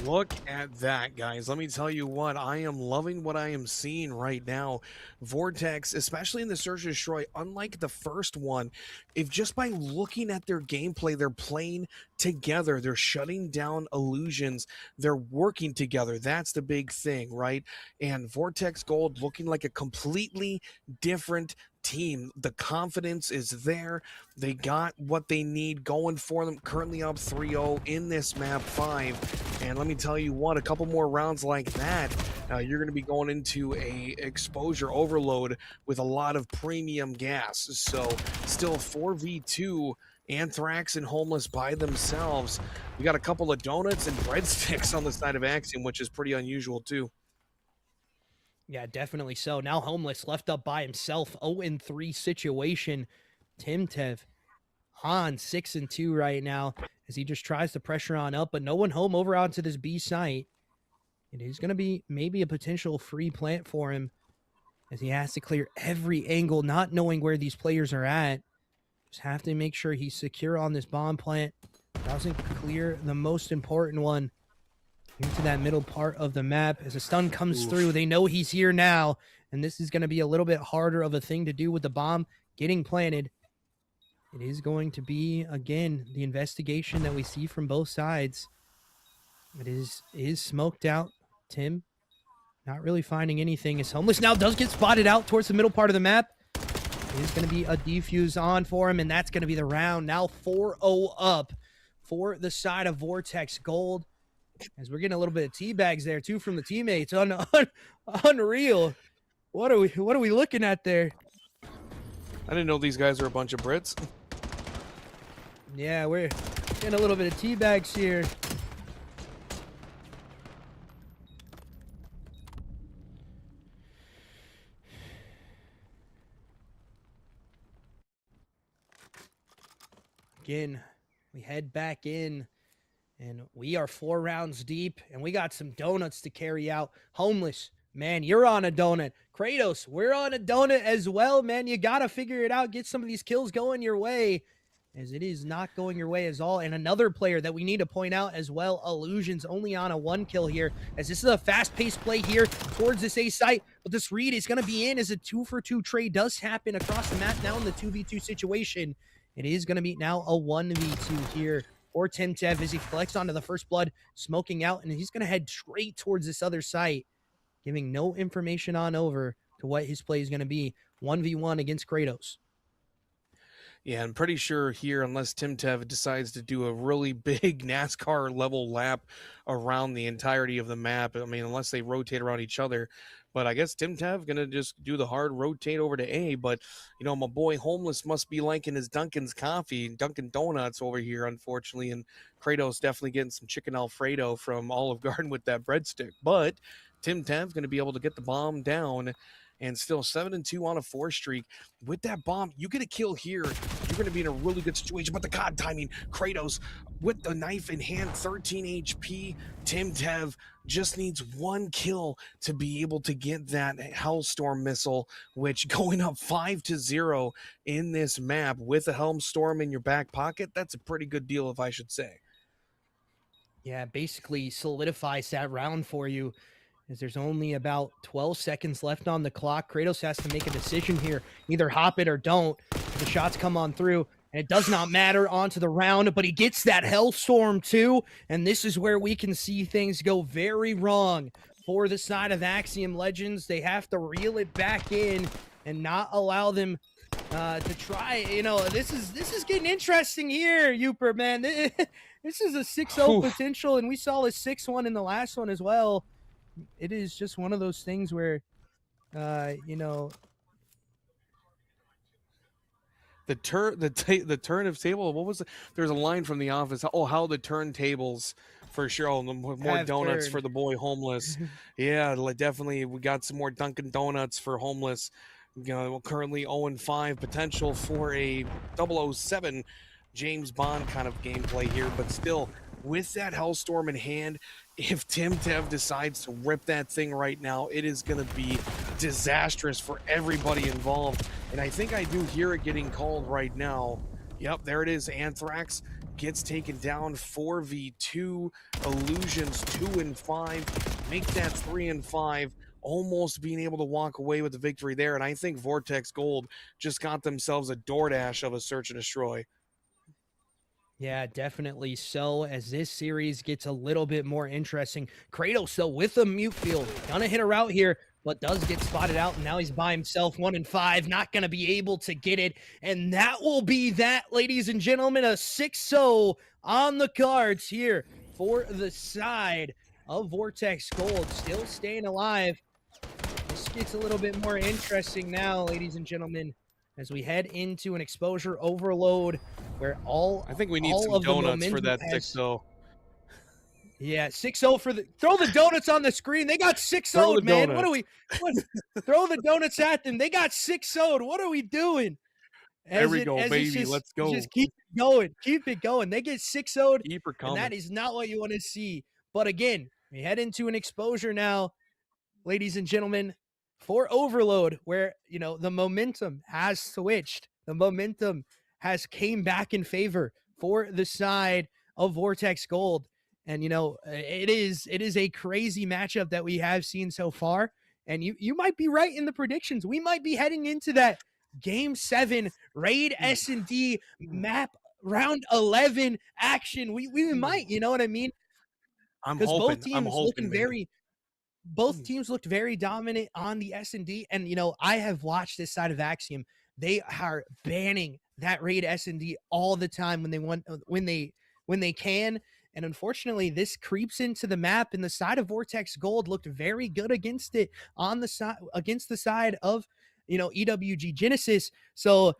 look at that, guys. Let me tell you what, I am loving what I am seeing right now. Vortex, especially in the Search and Destroy, unlike the first one, if just by looking at their gameplay, they're playing together, they're shutting down illusions, they're working together. That's the big thing, right? And Vortex Gold looking like a completely different team. The confidence is there. They got what they need going for them. Currently up 3-0 in this map 5. And let me tell you what, a couple more rounds like that, you're going to be going into a exposure overload with a lot of premium gas. So still 4v2, Anthrax and Homeless by themselves. We got a couple of donuts and breadsticks on the side of Axiom, which is pretty unusual too. Yeah, definitely so. Now Homeless left up by himself, 0-3 situation. Timtev, Han 6-2 right now as he just tries to pressure on up, but no one home over onto this B site. It is going to be maybe a potential free plant for him as he has to clear every angle, not knowing where these players are at. Just have to make sure he's secure on this bomb plant. Doesn't clear the most important one into that middle part of the map. As a stun comes through, they know he's here now, and this is going to be a little bit harder of a thing to do with the bomb getting planted. It is going to be, again, the investigation that we see from both sides. It is smoked out. Tim not really finding anything. As Homeless now does get spotted out towards the middle part of the map. It is going to be a defuse on for him, and that's going to be the round. Now 4-0 up for the side of Vortex Gold. As we're getting a little bit of teabags there too from the teammates. Unreal. What are we looking at there? I didn't know these guys are a bunch of Brits. Yeah, we're getting a little bit of teabags here. Again, we head back in, and we are 4 rounds deep, and we got some donuts to carry out. Homeless, man, you're on a donut. Kratos, we're on a donut as well, man. You got to figure it out. Get some of these kills going your way, as it is not going your way as all. And another player that we need to point out as well, Illusion's only on a 1 kill here, as this is a fast-paced play here towards this A site, but this read is going to be in as a 2-for-2 trade does happen across the map now in the 2v2 situation. It is going to be now a 1v2 here for Timtev as he collects onto the first blood, smoking out, and he's going to head straight towards this other site, giving no information on over to what his play is going to be. 1v1 against Kratos. Yeah, I'm pretty sure here, unless Tim Tev decides to do a really big NASCAR level lap around the entirety of the map, I mean, unless they rotate around each other. But I guess Tim Tev gonna just do the hard rotate over to A. But my boy Homeless must be liking his Dunkin's coffee, Dunkin' Donuts over here, unfortunately. And Kratos definitely getting some chicken Alfredo from Olive Garden with that breadstick. But Tim Tev gonna be able to get the bomb down, and still 7-2 on a 4 streak. With that bomb, you get a kill here, you're going to be in a really good situation. But the God timing, Kratos with the knife in hand, 13 HP. Tim Tev just needs 1 kill to be able to get that Hellstorm missile, which going up 5-0 in this map with a Hellstorm in your back pocket, that's a pretty good deal, if I should say. Yeah, basically solidifies that round for you, as there's only about 12 seconds left on the clock. Kratos has to make a decision here. Either hop it or don't. The shots come on through, and it does not matter onto the round, but he gets that Hellstorm too, and this is where we can see things go very wrong for the side of Axiom Legends. They have to reel it back in and not allow them to try. This is getting interesting here, Uper, man. This is a 6-0 potential, and we saw a 6-1 in the last one as well. It is just one of those things where, the turn of table. What was it? There's a line from The Office. Oh, how the turntables for sure. Oh, more donuts turned for the boy Homeless. Yeah, definitely. We got some more Dunkin' Donuts for Homeless. Currently 0-5, potential for a 007 James Bond kind of gameplay here, but still with that Hellstorm in hand, if Tim Tev decides to rip that thing right now, it is going to be disastrous for everybody involved. And I think I do hear it getting called right now. Yep, there it is. Anthrax gets taken down 4v2. Illusions 2-5. Make that 3-5. Almost being able to walk away with the victory there. And I think Vortex Gold just got themselves a DoorDash of a search and destroy. Yeah, definitely so, as this series gets a little bit more interesting. Kratos, though, with a mute field, gonna hit a route here, but does get spotted out, and now he's by himself, 1-5, not gonna be able to get it, and that will be that, ladies and gentlemen, a 6-0 on the cards here for the side of Vortex Gold, still staying alive. This gets a little bit more interesting now, ladies and gentlemen, as we head into an exposure overload where I think we need some donuts for that 6-0. Yeah, 6-0 for the throw the donuts on the screen. They got 6-0, man. Donuts. Throw the donuts at them. They got 6-0. What are we doing? There we go, baby. Let's go. Just keep it going. Keep it going. They get 6-0, and that is not what you want to see. But again, we head into an exposure now, ladies and gentlemen, for Overload, where, the momentum has switched. The momentum has came back in favor for the side of Vortex Gold. And, it is a crazy matchup that we have seen so far. And you might be right in the predictions. We might be heading into that Game 7 Raid S&D map round 11 action. We might, you know what I mean? Because both teams both teams looked very dominant on the S&D, and I have watched this side of Axiom. They are banning that raid S&D all the time when they can, and unfortunately this creeps into the map, and the side of Vortex Gold looked very good against it on the side against the side of EWG Genesis. So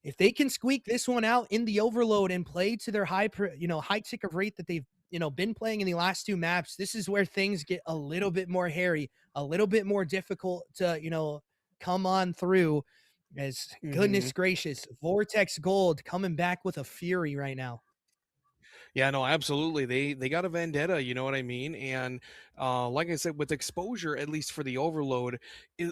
if they can squeak this one out in the overload and play to their high tick of rate that they've been playing in the last 2 maps, this is where things get a little bit more hairy, a little bit more difficult to come on through. As goodness gracious, Vortex Gold coming back with a fury right now. Yeah, no, absolutely. They got a vendetta, you know what I mean? And like I said, with exposure, at least for the overload,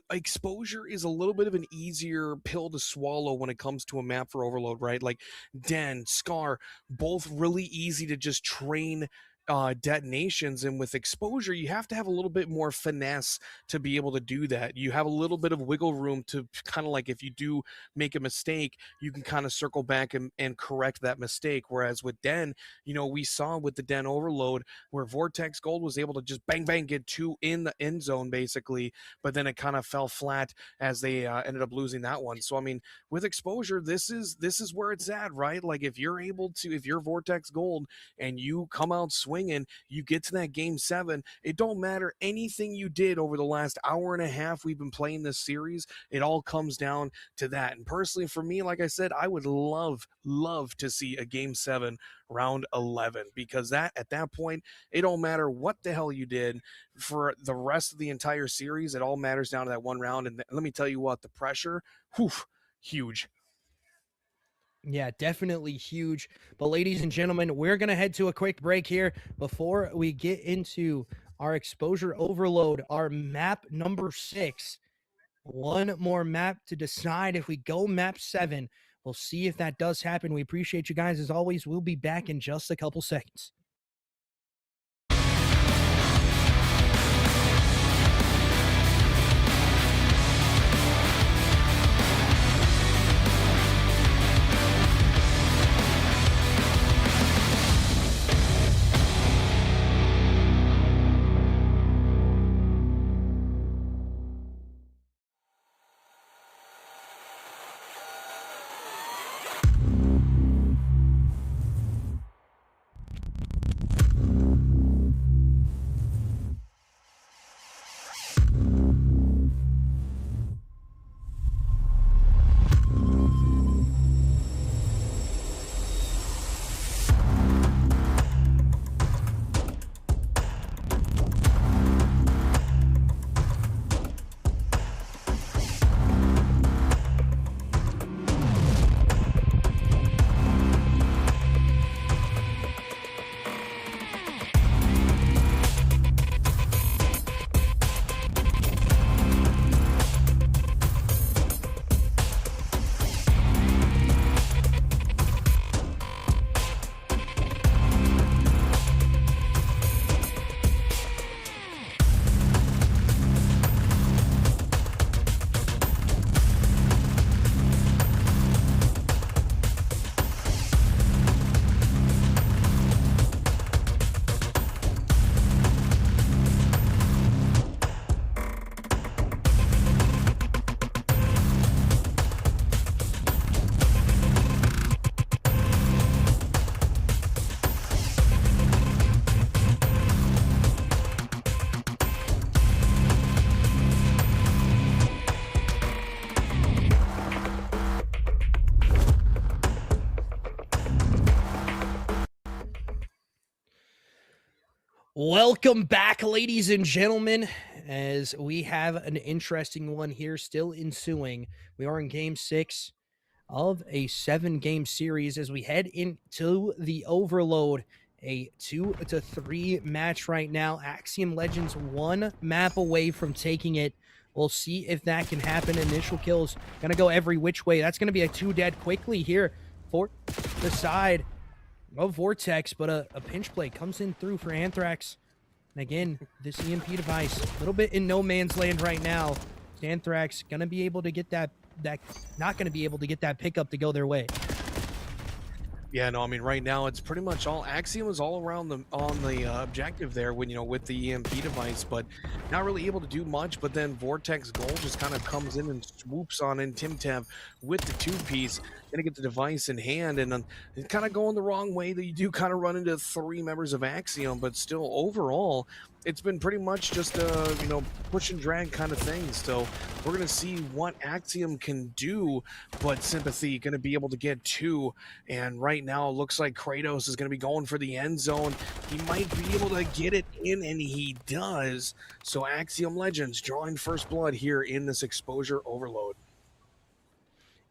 exposure is a little bit of an easier pill to swallow when it comes to a map for overload, right? Like Den, Scar, both really easy to just train detonations, and with exposure you have to have a little bit more finesse to be able to do that. You have a little bit of wiggle room to kind of like, if you do make a mistake, you can kind of circle back and correct that mistake. Whereas with Den, we saw with the Den overload where Vortex Gold was able to just bang bang get 2 in the end zone basically, but then it kind of fell flat as they ended up losing that one. So I mean, with exposure, this is where it's at, right? Like if you're Vortex Gold and you come out swinging, you get to that game 7, it don't matter anything you did over the last hour and a half we've been playing this series, it all comes down to that. And personally for me, like I said, I would love to see a game 7 round 11, because at that point it don't matter what the hell you did for the rest of the entire series. It all matters down to that one round. And let me tell you what, the pressure, huge. Yeah, definitely huge. But ladies and gentlemen, we're going to head to a quick break here before we get into our exposure overload, our map number 6. One more map to decide if we go map 7. We'll see if that does happen. We appreciate you guys as always. We'll be back in just a couple seconds. Welcome back, ladies and gentlemen, as we have an interesting one here still ensuing. We are in game 6 of a 7-game series as we head into the overload, a 2-3 match right now. Axiom Legends 1 map away from taking it. We'll see if that can happen. Initial kills gonna go every which way. That's gonna be a 2 dead quickly here for the side of Vortex, but a pinch play comes in through for Anthrax. And again, this EMP device, a little bit in no man's land right now. Anthrax gonna be able to get that not gonna be able to get that pickup to go their way. Yeah, no, I mean, right now it's pretty much all Axiom is all around on the objective there when, with the EMP device, but not really able to do much. But then Vortex Gold just kind of comes in and swoops on in Timtab with the 2-piece, gonna get the device in hand, and then it's kind of going the wrong way. That you do kind of run into 3 members of Axiom, but still overall, it's been pretty much just a push and drag kind of thing. So we're gonna see what Axiom can do, but Sympathy gonna be able to get 2, and right now it looks like Kratos is gonna be going for the end zone. He might be able to get it in, and he does. So Axiom Legends drawing first blood here in this exposure overload.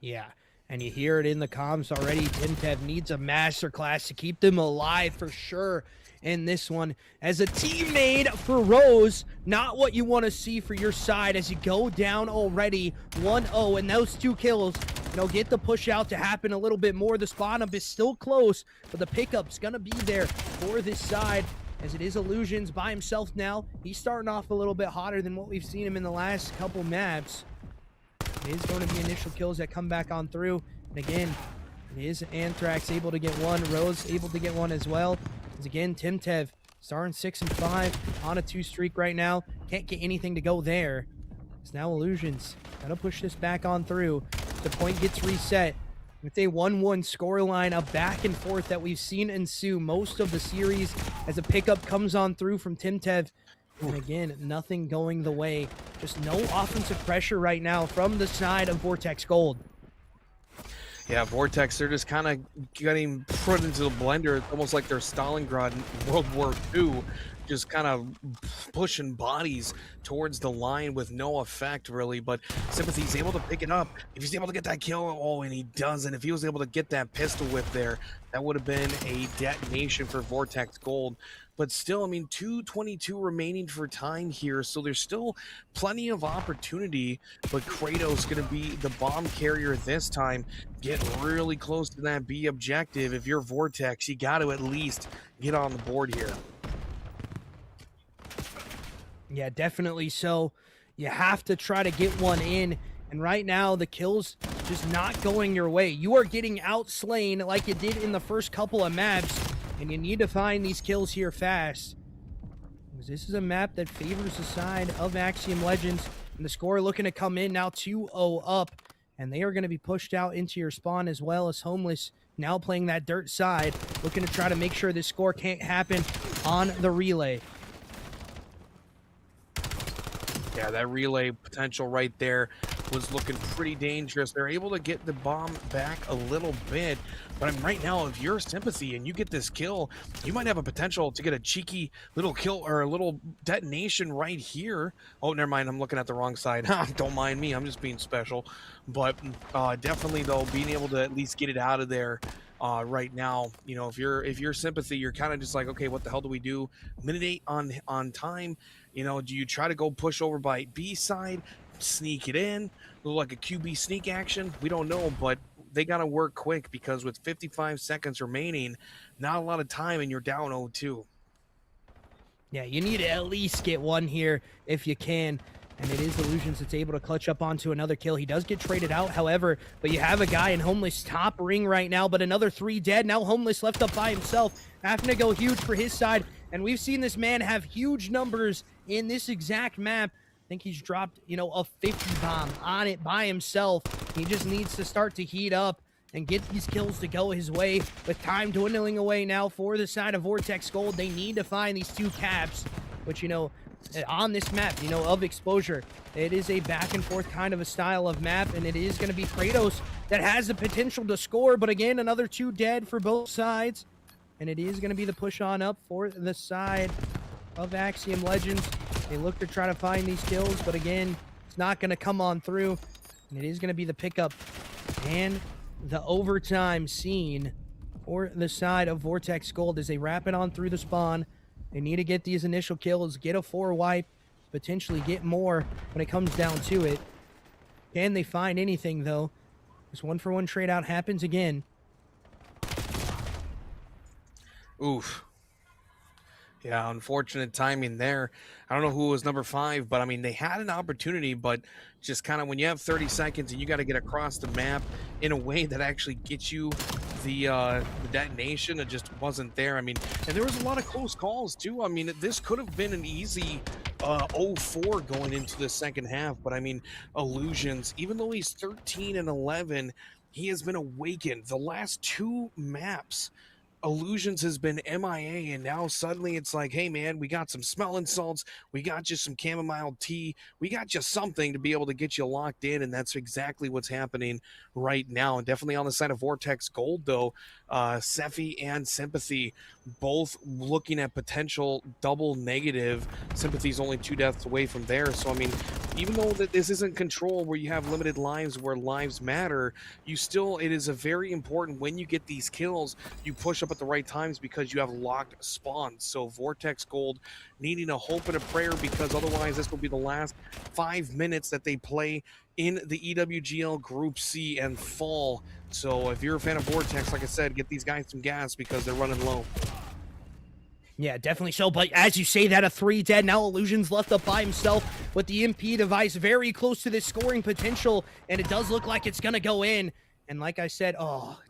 Yeah, and you hear it in the comms already. Timtev needs a masterclass to keep them alive for sure in this one. As a teammate for Rose, not what you want to see for your side as you go down already 1-0, and those 2 kills, get the push out to happen a little bit more. The spawn up is still close, but the pickup's going to be there for this side. as it is Illusions by himself now. He's starting off a little bit hotter than what we've seen him in the last couple maps. It is going to be initial kills that come back on through. And again, it is Anthrax able to get one. Rose able to get one as well. As again, Timtev starting 6 and 5 on a 2 streak right now. Can't get anything to go there. It's now Illusions. Gotta push this back on through. The point gets reset. With a 1-1 scoreline, a back and forth that we've seen ensue most of the series as a pickup comes on through from Timtev. And again, nothing going the way. Just no offensive pressure right now from the side of Vortex Gold. Yeah, Vortex, they're just kind of getting put into the blender. It's almost like they're Stalingrad in World War II, just kind of pushing bodies towards the line with no effect, really. But Sympathy's able to pick it up. If he's able to get that kill, oh, and he doesn't. If he was able to get that pistol whip there, that would have been a detonation for Vortex Gold. But still, I mean, 2:22 remaining for time here, so there's still plenty of opportunity. But Kratos going to be the bomb carrier this time, get really close to that B objective. If you're Vortex, you got to at least get on the board here. Yeah, definitely so. You have to try to get one in. And right now, the kill's just not going your way. You are getting outslain like you did in the first couple of maps. And you need to find these kills here fast. Because this is a map that favors the side of Axiom Legends. And the score looking to come in now 2-0 up. And they are going to be pushed out into your spawn as well as Homeless now playing that dirt side. Looking to try to make sure this score can't happen on the relay. Yeah, that relay potential right there was looking pretty dangerous. They're able to get the bomb back a little bit. But right now, if you're Sympathy and you get this kill, you might have a potential to get a cheeky little kill or a little detonation right here. Oh, never mind. I'm looking at the wrong side. Don't mind me. I'm just being special. But definitely, though, being able to at least get it out of there right now, you know, if you're Sympathy, you're kind of just like, okay, what the hell do we do? Minute 8 on time. You know, do you try to go push over by B side, sneak it in, look like a QB sneak action? We don't know, but they got to work quick because with 55 seconds remaining, not a lot of time, and you're down 0-2. Yeah, you need to at least get one here if you can. And it is Illusions that's able to clutch up onto another kill. He does get traded out, however, but you have a guy in Homeless top ring right now, but another 3 dead. Now Homeless left up by himself, having to go huge for his side. And we've seen this man have huge numbers in this exact map. I think he's dropped, you know, a 50 bomb on it by himself. He just needs to start to heat up and get these kills to go his way. With time dwindling away now for the side of Vortex Gold, they need to find these 2 caps, which, you know, on this map, you know, of exposure, it is a back and forth kind of a style of map, and it is going to be Kratos that has the potential to score. But again, another 2 dead for both sides, and it is going to be the push on up for the side of Axiom Legends. They look to try to find these kills, but again, it's not going to come on through. And it is going to be the pickup and the overtime scene for the side of Vortex Gold as they wrap it on through the spawn. They need to get these initial kills, get a 4 wipe, potentially get more when it comes down to it. Can they find anything, though? This 1-for-1 trade out happens again. Oof. Yeah, unfortunate timing there. I don't know who was number 5, but I mean, they had an opportunity, but just kind of when you have 30 seconds and you got to get across the map in a way that actually gets you the detonation, it just wasn't there. I mean, and there was a lot of close calls too. I mean, this could have been an easy 0-4 going into the second half, but I mean, Illusions, even though he's 13 and 11, he has been awakened. The last 2 maps, Illusions has been MIA, and now suddenly it's like, hey man, we got some smelling salts, we got you some chamomile tea, we got just something to be able to get you locked in, and that's exactly what's happening right now. And definitely on the side of Vortex Gold, though, Sephi and Sympathy both looking at potential double negative. Sympathy's only 2 deaths away from there, so I mean, even though that this isn't Control where you have limited lives where lives matter, you still, it is a very important when you get these kills, you push up at the right times because you have locked spawns. So Vortex Gold needing a hope and a prayer, because otherwise this will be the last 5 minutes that they play in the EWGL Group C and fall. So if you're a fan of Vortex, like I said, get these guys some gas because they're running low. Yeah, definitely so. But as you say that, a 3 dead. Now Illusion's left up by himself with the MP device very close to this scoring potential. And it does look like it's going to go in. And like I said,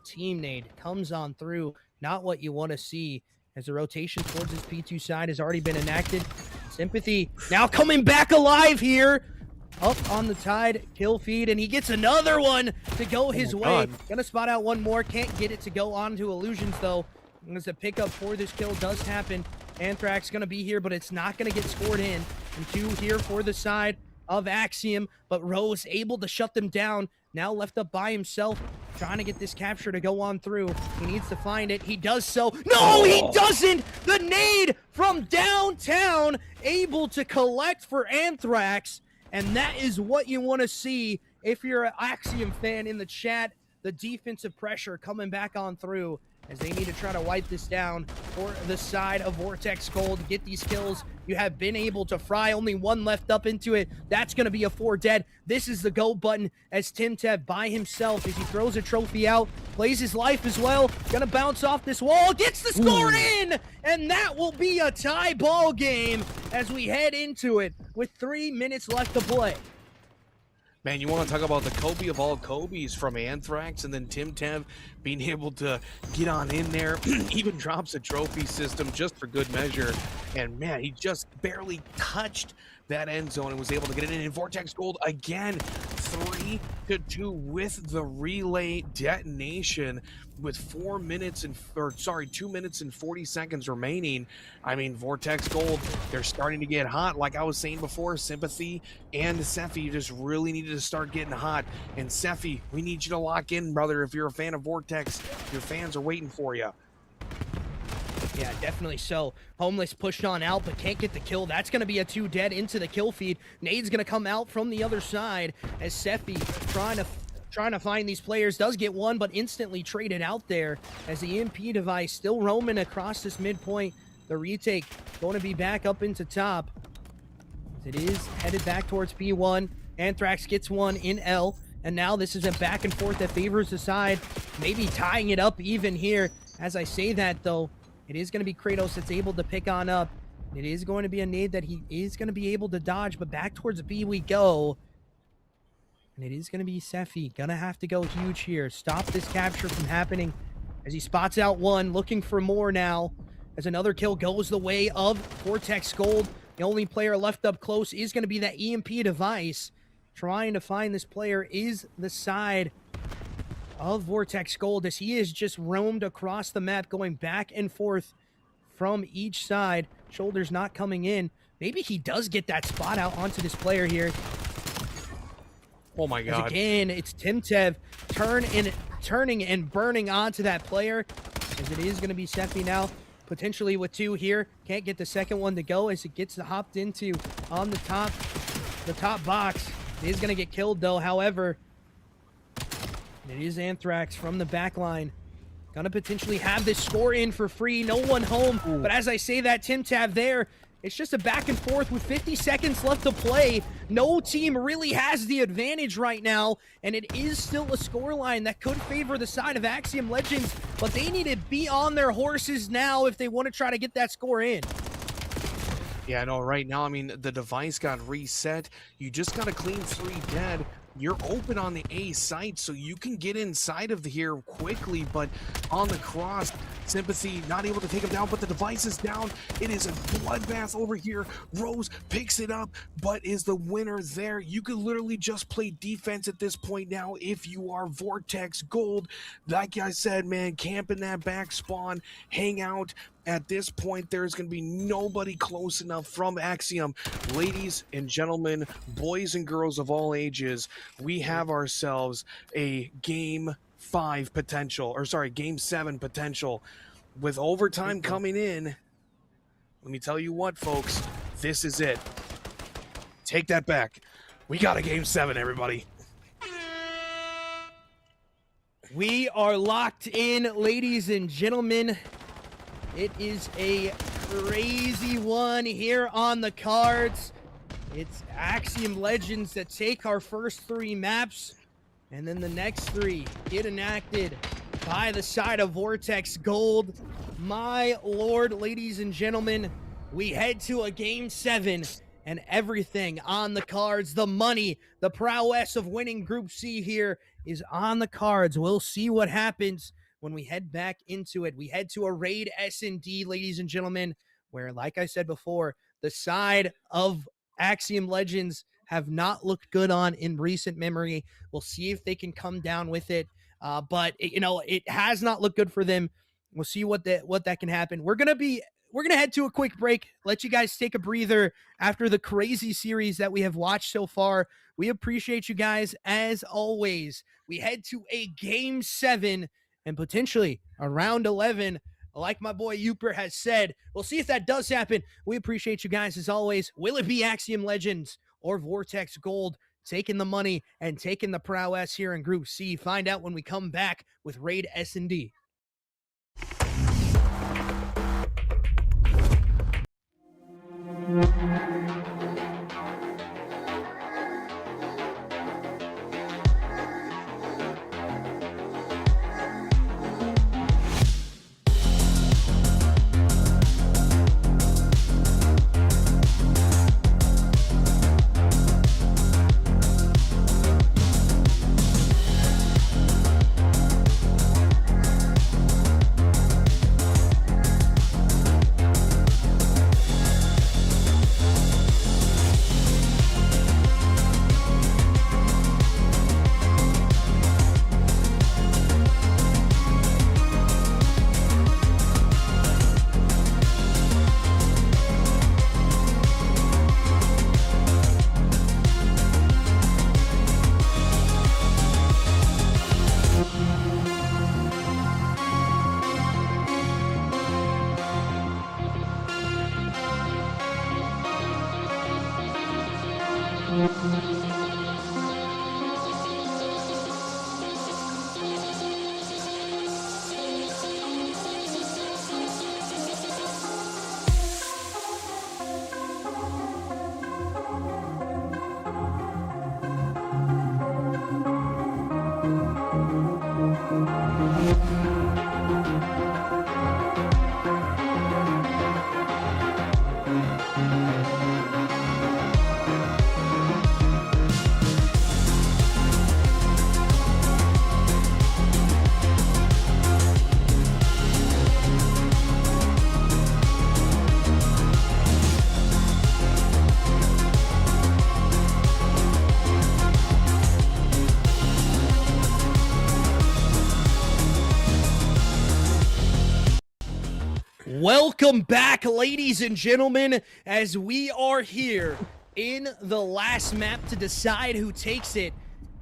team nade comes on through. Not what you want to see, as the rotation towards his P2 side has already been enacted. Sympathy now coming back alive here. Up on the tide, kill feed, and he gets another one to go his way. Gonna spot out one more. Can't get it to go on to Illusions, though. As the pickup for this kill does happen. Anthrax gonna be here, but it's not gonna get scored in. And 2 here for the side of Axiom, but Rose able to shut them down. Now left up by himself, trying to get this capture to go on through. He needs to find it. He does so. No, he doesn't! The nade from downtown, able to collect for Anthrax. And that is what you want to see if you're an Axiom fan in the chat. The defensive pressure coming back on through, as they need to try to wipe this down for the side of Vortex Gold. Get these kills you have been able to fry. Only 1 left up into it. That's going to be a 4 dead. This is the go button, as TimTev by himself, as he throws a trophy out, plays his life as well. Going to bounce off this wall, gets the score in, and that will be a tie ball game as we head into it with 3 minutes left to play. Man, you want to talk about the Kobe of all Kobe's from Anthrax, and then TimTev being able to get on in there, even drops a trophy system just for good measure. And man, he just barely touched that end zone and was able to get it in. And Vortex Gold again, 3-2 with the relay detonation with 2 minutes and 40 seconds remaining. I mean, Vortex Gold, they're starting to get hot. Like I was saying before, Sympathy and Sephi just really needed to start getting hot. And Sephi, we need you to lock in, brother. If you're a fan of Vortex, your fans are waiting for you. Yeah, definitely so. Homeless pushed on out, but can't get the kill. That's going to be a 2 dead into the kill feed. Nade's going to come out from the other side, as Sephi trying to find these players. Does get one, but instantly traded out there, as the EMP device still roaming across this midpoint. The retake going to be back up into top. It is headed back towards P1. Anthrax gets one in L, and now this is a back and forth that favors the side, maybe tying it up even here. As I say that, though, it is going to be Kratos that's able to pick on up. It is going to be a nade that he is going to be able to dodge, but back towards B we go. And it is going to be Sephi. Gonna have to go huge here. Stop this capture from happening, as he spots out one, looking for more now. As another kill goes the way of Vortex Gold. The only player left up close is going to be that EMP device. Trying to find this player is the side of Vortex Gold, as he is just roamed across the map, going back and forth from each side. Shoulders not coming in. Maybe he does get that spot out onto this player here. Oh my god. As again, it's TimTev turning and burning onto that player, as it is going to be Sephi now, potentially with 2 here. Can't get the second one to go, as it gets hopped into on the top box. It is going to get killed, though. However, it is Anthrax from the back line. Gonna potentially have this score in for free. No one home. But as I say that, TimTev there, it's just a back and forth with 50 seconds left to play. No team really has the advantage right now, and it is still a scoreline that could favor the side of Axiom Legends, but they need to be on their horses now if they want to try to get that score in. Yeah, no, right now, I mean, the device got reset. You just got a clean 3 dead. You're open on the A site, so you can get inside of here quickly, but on the cross, Sympathy not able to take him down, but the device is down. It is a bloodbath over here. Rose picks it up, but is the winner there? You could literally just play defense at this point now if you are Vortex Gold. Like I said, man, camp in that back spawn, hang out. At this point, there's going to be nobody close enough from Axiom. Ladies and gentlemen, boys and girls of all ages, we have ourselves a Game 5 potential, or sorry, Game 7 potential. With overtime coming in, let me tell you what, folks, this is it. Take that back. We got a Game 7, everybody. We are locked in, ladies and gentlemen. It is a crazy one here on the cards. It's Axiom Legends that take our first 3 maps, and then the next 3 get enacted by the side of Vortex Gold. my lord, ladies and gentlemen, we head to a game 7 and everything on the cards. The money, the prowess of winning Group C here is on the cards. We'll see what happens when we head back into it. We head to a raid S&D, ladies and gentlemen, where, like I said before, the side of Axiom Legends have not looked good on in recent memory. We'll see if they can come down with it. But it has not looked good for them. We'll see what that can happen. We're gonna head to a quick break. Let you guys take a breather after the crazy series that we have watched so far. We appreciate you guys as always. We head to a game 7 and potentially a round 11. Like my boy Ewgl has said, we'll see if that does happen. We appreciate you guys as always. Will it be Axiom Legends or Vortex Gold taking the money and taking the prowess here in Group C? Find out when we come back with Raid S&D. Welcome back, ladies and gentlemen, as we are here in the last map to decide who takes it,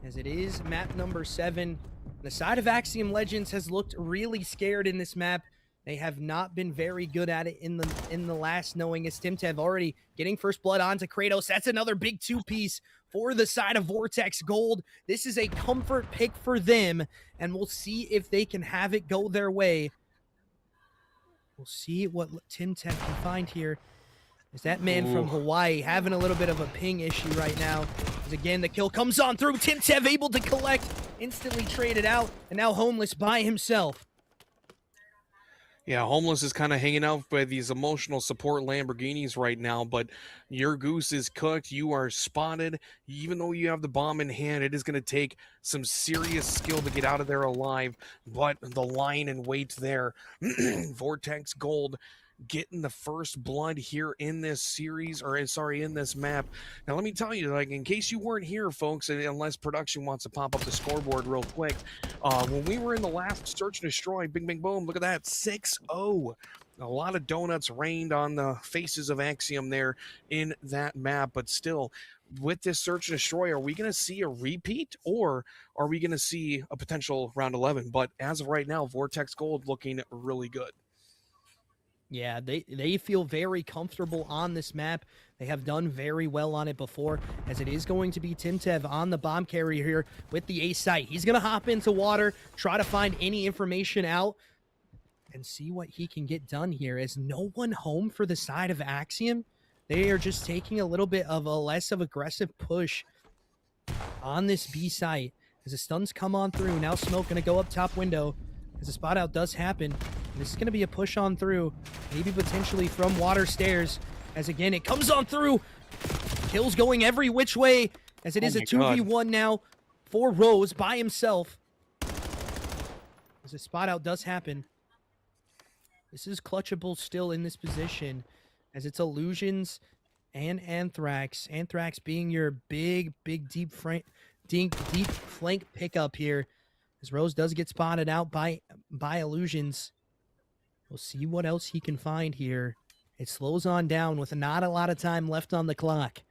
as it is map number 7. The side of Axiom Legends has looked really scared in this map. They have not been very good at it in the last, knowing as Timtev already getting first blood onto Kratos. That's another big 2-piece for the side of Vortex Gold. This is a comfort pick for them, and we'll see if they can have it go their way. We'll see what Timtev can find here. Is that man from Hawaii having a little bit of a ping issue right now? As again, the kill comes on through. Timtev able to collect, instantly traded out, and now Homeless by himself. Yeah, Homeless is kind of hanging out by these emotional support Lamborghinis right now, but your goose is cooked. You are spotted. Even though you have the bomb in hand, it is going to take some serious skill to get out of there alive, but the line and wait there. Vortex Gold getting the first blood here in this series, or sorry, in this map. Now, let me tell you, like, in case you weren't here, folks, unless production wants to pop up the scoreboard real quick, when we were in the last search and destroy, bing, bing, boom, look at that, 6-0. A lot of donuts rained on the faces of Axiom there in that map, but still, with this search and destroy, are we going to see a repeat, or are we going to see a potential round 11? But as of right now, Vortex Gold looking really good. Yeah, they feel very comfortable on this map. They have done very well on it before, as it is going to be Timtev on the bomb carrier here with the A site. He's going to hop into water, try to find any information out, and see what he can get done here. As no one home for the side of Axiom, they are just taking a little bit of a less of aggressive push on this B site. As the stuns come on through, now Smoke going to go up top window, as the spot out does happen. This is going to be a push on through, maybe potentially from water stairs, as again, it comes on through. Kills going every which way, as it is a 2v1 now for Rose by himself. As a spot out does happen. This is clutchable still in this position, as it's Illusions and Anthrax. Anthrax being your big deep flank pickup here, as Rose does get spotted out by Illusions. We'll see what else he can find here. It slows on down with not a lot of time left on the clock.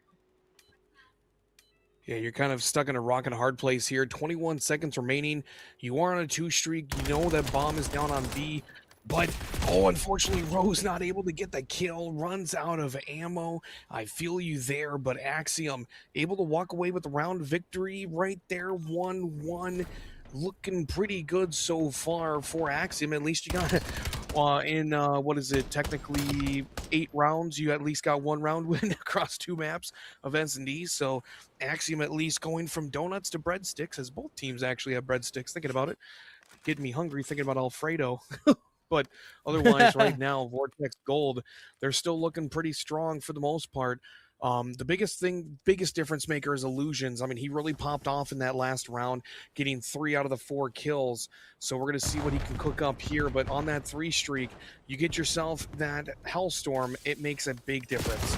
Yeah, you're kind of stuck in a rock and a hard place here. 21 seconds remaining. You are on a 2 streak. You know that bomb is down on B. But, unfortunately, Rose not able to get the kill. Runs out of ammo. I feel you there, but Axiom able to walk away with the round victory right there. 1-1. Looking pretty good so far for Axiom. At least you got in, what is it, technically 8 rounds. You at least got 1 round win across 2 maps of S&D. So Axiom at least going from donuts to breadsticks, as both teams actually have breadsticks. Thinking about it, getting me hungry thinking about Alfredo. But otherwise, right now, Vortex Gold, they're still looking pretty strong for the most part. The biggest difference maker is Illusions. I mean, he really popped off in that last round, getting 3 out of the 4 kills. So we're going to see what he can cook up here. But on that 3 streak, you get yourself that Hellstorm. It makes a big difference.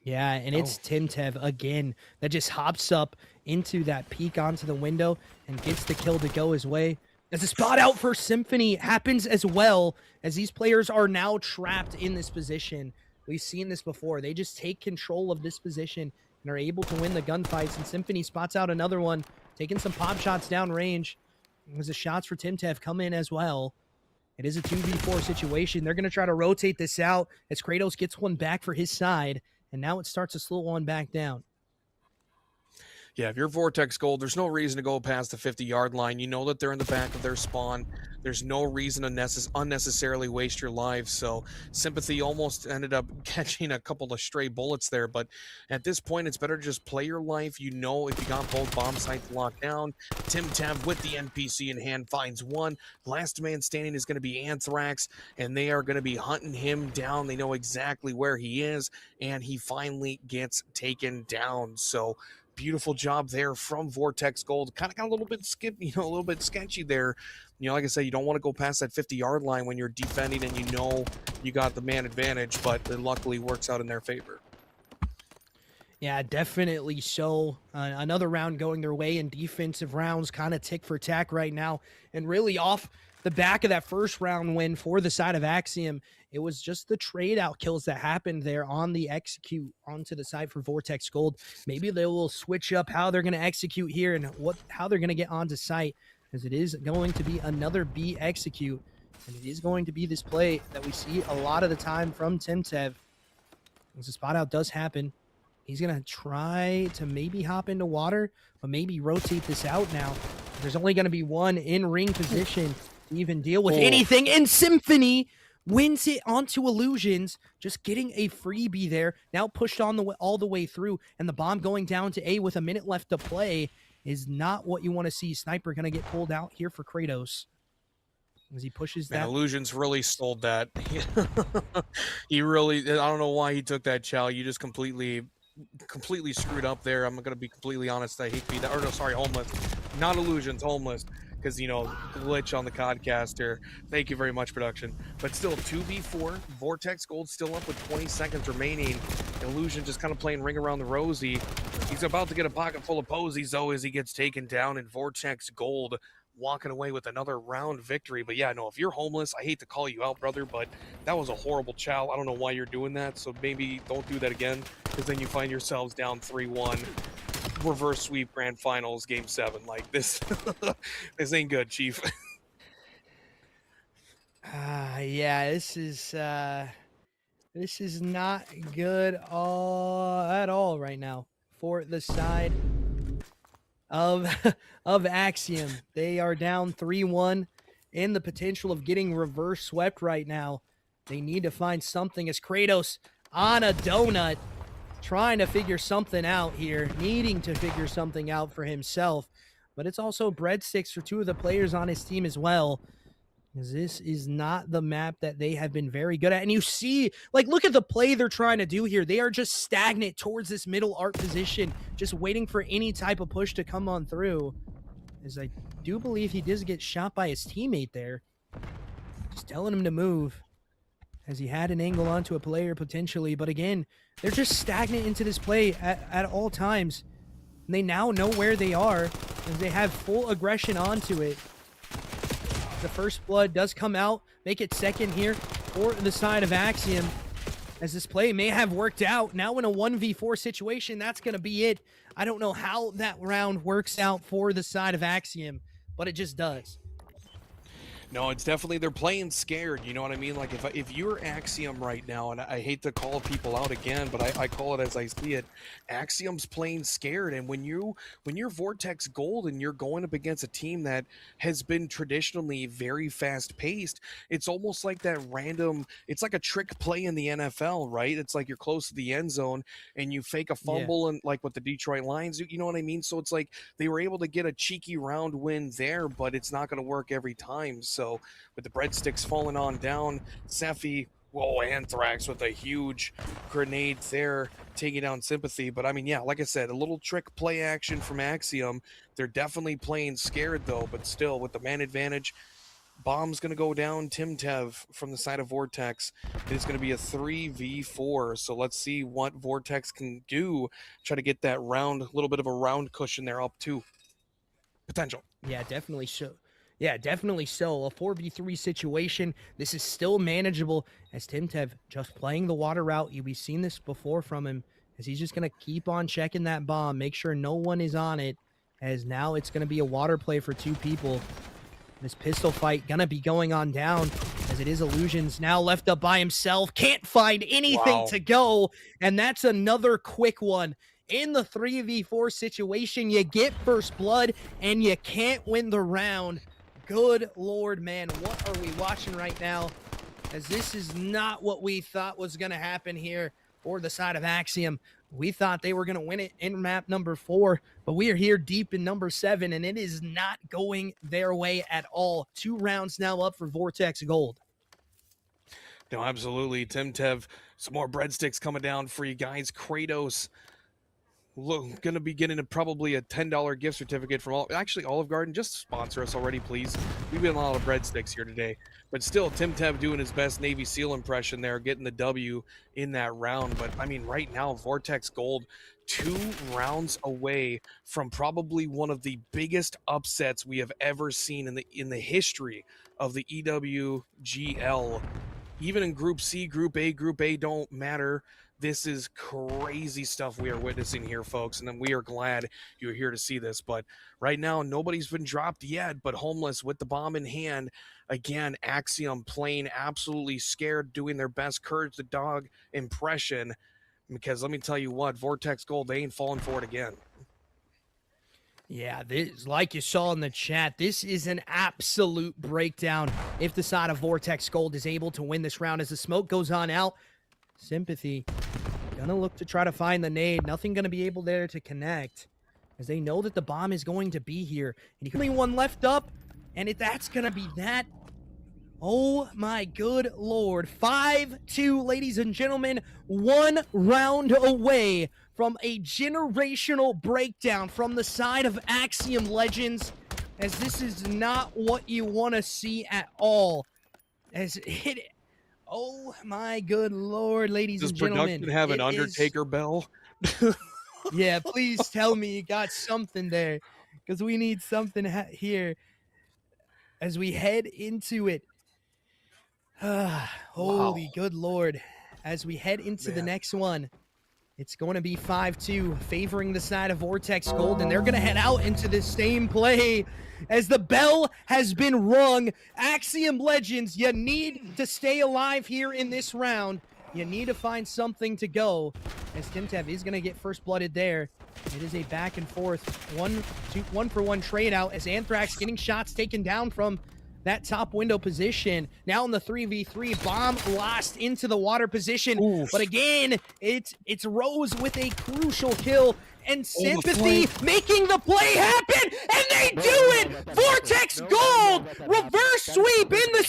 Yeah, and it's Timtev again that just hops up into that peek onto the window and gets the kill to go his way. As a spot out for Symphony happens as well, as these players are now trapped in this position. We've seen this before. They just take control of this position and are able to win the gunfights. And Symphony spots out another one, taking some pop shots down range. As the shots for Timtev come in as well. It is a 2v4 situation. They're going to try to rotate this out as Kratos gets one back for his side. And now it starts to slow one back down. Yeah, if you're Vortex Gold, there's no reason to go past the 50-yard line. You know that they're in the back of their spawn. There's no reason to unnecessarily waste your lives. So Sympathy almost ended up catching a couple of stray bullets there. But at this point, it's better to just play your life. You know, if you got both bomb sites locked down, Timtev with the NPC in hand finds one. Last man standing is going to be Anthrax, and they are going to be hunting him down. They know exactly where he is, and he finally gets taken down. So beautiful job there from Vortex Gold. Kind of got a little bit a little bit sketchy there. You know, like I said, you don't want to go past that 50-yard line when you're defending and you know you got the man advantage, but it luckily works out in their favor. Yeah, definitely so. Another round going their way, and defensive rounds kind of tick for tack right now. And really off the back of that first round win for the side of Axiom, it was just the trade out kills that happened there on the execute onto the side for Vortex Gold. Maybe they will switch up how they're going to execute here and how they're going to get onto site, as it is going to be another B execute. And it is going to be this play that we see a lot of the time from Timtev. As the spot out does happen, he's going to try to maybe hop into water, but maybe rotate this out now. There's only going to be one in ring position to even deal with anything. And Symphony wins it onto Illusions, just getting a freebie there. Now pushed on all the way through, and the bomb going down to A with a minute left to play is not what you want to see. Sniper going to get pulled out here for Kratos as he pushes that. Illusions really stole that. He really, I don't know why he took that, Chow. You just completely screwed up there. I'm going to be completely honest. I hate to be that. Or no, sorry, Homeless. Not Illusions, Homeless. Because, you know, glitch on the codcast here. Thank you very much, production. But still, 2v4. Vortex Gold still up with 20 seconds remaining. Illusion just kind of playing ring around the rosy. He's about to get a pocket full of posies, though, as he gets taken down. And Vortex Gold walking away with another round victory. But yeah, no, if you're Homeless, I hate to call you out, brother, but that was a horrible chow. I don't know why you're doing that, so maybe don't do that again, because then you find yourselves down 3-1. Reverse sweep grand finals game 7. Like this this ain't good, Chief. Yeah, this is not good at all right now for the side of Axiom. They are down 3-1 and the potential of getting reverse swept right now. They need to find something, as Kratos on a donut, trying to figure something out here, needing to figure something out for himself. But it's also breadsticks for 2 of the players on his team as well. Because this is not the map that they have been very good at. And you see, like, look at the play they're trying to do here. They are just stagnant towards this middle arc position, just waiting for any type of push to come on through. As I do believe he does get shot by his teammate there. Just telling him to move. As he had an angle onto a player potentially. But again, they're just stagnant into this play at all times. And they now know where they are. As they have full aggression onto it. The first blood does come out. Make it second here for the side of Axiom. As this play may have worked out. Now in a 1v4 situation, that's going to be it. I don't know how that round works out for the side of Axiom, but it just does. No, it's definitely, they're playing scared. You know what I mean? Like if you're Axiom right now, and I hate to call people out again, but I call it as I see it, Axiom's playing scared. And when you're Vortex Gold and you're going up against a team that has been traditionally very fast paced, it's almost like that random, it's like a trick play in the NFL, right? It's like you're close to the end zone and you fake a fumble, and like with the Detroit Lions, you know what I mean? So it's like they were able to get a cheeky round win there, but it's not going to work every time. So with the breadsticks falling on down, Sephi, whoa, Anthrax with a huge grenade there, taking down Sympathy. But I mean, yeah, like I said, a little trick play action from Axiom. They're definitely playing scared though, but still with the man advantage. Bomb's going to go down. Timtev from the side of Vortex. It's going to be a 3v4. So let's see what Vortex can do. Try to get that round, a little bit of a round cushion there up to potential. Yeah, definitely so. Yeah, definitely so. A 4v3 situation. This is still manageable as Timtev just playing the water route. We've seen this before from him as he's just going to keep on checking that bomb, make sure no one is on it, as now it's going to be a water play for two people. This pistol fight going to be going on down as it is Illusions now left up by himself. Can't find anything to go, and that's another quick one. In the 3v4 situation, you get first blood, and you can't win the round. Good Lord, man, what are we watching right now? As this is not what we thought was going to happen here for the side of Axiom. We thought they were going to win it in map number 4, but we are here deep in number 7, and it is not going their way at all. 2 rounds now up for Vortex Gold. No, absolutely. Timtev, some more breadsticks coming down for you guys. Kratos, look, gonna be getting probably a $10 gift certificate from Olive Garden. Just sponsor us already, please. We've been a lot of breadsticks here today, but still, Timtev doing his best Navy SEAL impression there, getting the W in that round. But I mean, right now, Vortex Gold, 2 rounds away from probably one of the biggest upsets we have ever seen in the history of the EWGL. Even in Group C, Group A don't matter. This is crazy stuff we are witnessing here, folks, and then we are glad you're here to see this. But right now, nobody's been dropped yet, but Homeless with the bomb in hand. Again, Axiom playing absolutely scared, doing their best Courage the Dog impression, because let me tell you what, Vortex Gold, they ain't falling for it again. Yeah, this, like you saw in the chat, this is an absolute breakdown if the side of Vortex Gold is able to win this round. As the smoke goes on out, Sympathy gonna look to try to find the nade. Nothing gonna be able there to connect, as they know that the bomb is going to be here. And only one left up, and that's gonna be that. Oh my good Lord. 5-2, ladies and gentlemen. 1 round away from a generational breakdown from the side of Axiom Legends, as this is not what you want to see at all. As it... Oh my good Lord, ladies and gentlemen. Does production have an Undertaker bell? Yeah, please tell me you got something there, because we need something here as we head into it. Holy good Lord. As we head into the next one, it's going to be 5-2, favoring the side of Vortex Gold, and they're going to head out into the same play as the bell has been rung. Axiom Legends, you need to stay alive here in this round. You need to find something to go, as Timtev is going to get first blooded there. It is a back and forth, 1-for-1 trade out, as Anthrax getting shots taken down from that top window position. Now in the 3v3, bomb lost into the water position. Oof. But again, it's Rose with a crucial kill, and Sympathy making the play happen, and they do it! Vortex Gold! Reverse sweep in the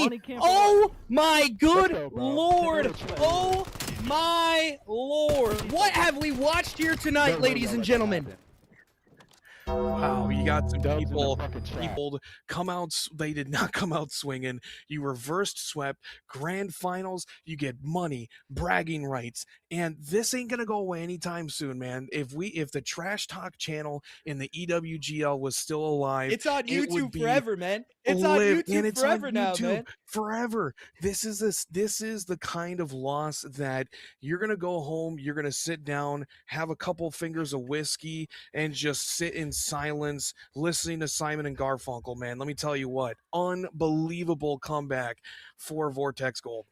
money cam. Oh my good go, bro. lord. Let's go. Oh my lord. What have we watched here tonight, ladies and gentlemen? Wow, you got some Dubs in the people fucking chat. come out. They did not come out swinging. You reversed swept. Grand finals. You get money, bragging rights, and this ain't gonna go away anytime soon, man. If the Trash Talk channel in the EWGL was still alive, It's on it would YouTube be forever, man. It's on live, and YouTube it's on forever now, man. forever. This is the kind of loss that you're gonna go home, you're gonna sit down, have a couple fingers of whiskey, and just sit in silence listening to Simon and Garfunkel, man. Let me tell you what, unbelievable comeback for Vortex Gold.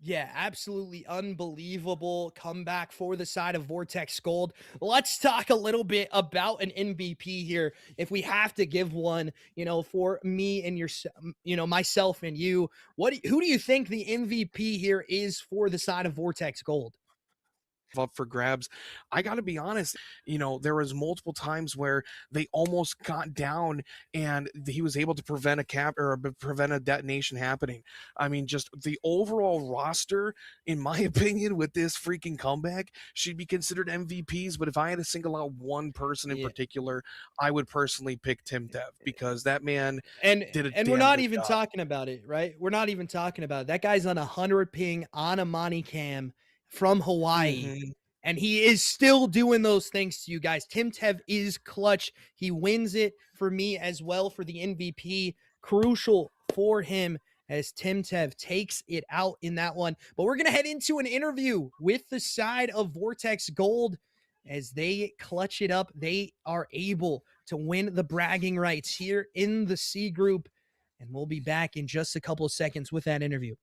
Yeah, absolutely unbelievable comeback for the side of Vortex Gold. Let's talk a little bit about an MVP here. If we have to give one, for me and myself and you, who do you think the MVP here is for the side of Vortex Gold? Up for grabs. I got to be honest, there was multiple times where they almost got down and he was able to prevent a detonation happening. I mean, just the overall roster, in my opinion, with this freaking comeback should be considered MVPs. But if I had to single out one person in particular, I would personally pick Tim Dev, because that man did a and damn we're not good even job. talking about it, right? We're not even talking about it. That guy's on 100 ping on a money cam from Hawaii, and he is still doing those things to you guys. Tim Tev is clutch. He wins it for me as well for the MVP. Crucial for him as Tim Tev takes it out in that one. But we're going to head into an interview with the side of Vortex Gold as they clutch it up. They are able to win the bragging rights here in the C group, and we'll be back in just a couple of seconds with that interview.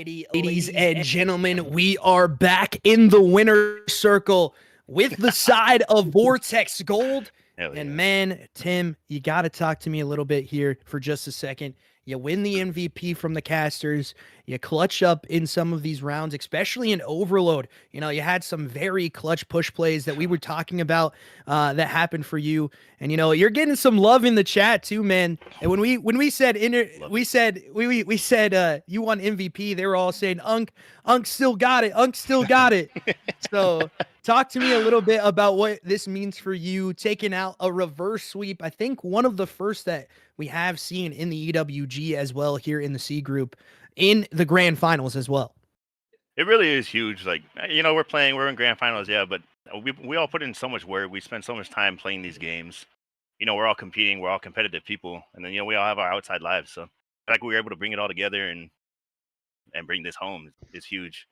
Alrighty, ladies and gentlemen, we are back in the winner circle with the side of Vortex Gold. And man, Tim, you got to talk to me a little bit here for just a second. You win the MVP from the casters. You clutch up in some of these rounds, especially in Overload. You know, you had some very clutch push plays that we were talking about that happened for you. And you know, you're getting some love in the chat too, man. And when we said we said you won MVP, they were all saying Unk still got it. Unk still got it. So talk to me a little bit about what this means for you, taking out a reverse sweep. I think one of the first that we have seen in the EWG as well here in the C group in the grand finals as well. It really is huge. Like, you know, we're in grand finals, yeah, but we all put in so much work. We spend so much time playing these games. You know, we're all competing. We're all competitive people. And then, you know, we all have our outside lives. So the fact we were able to bring it all together and bring this home is huge.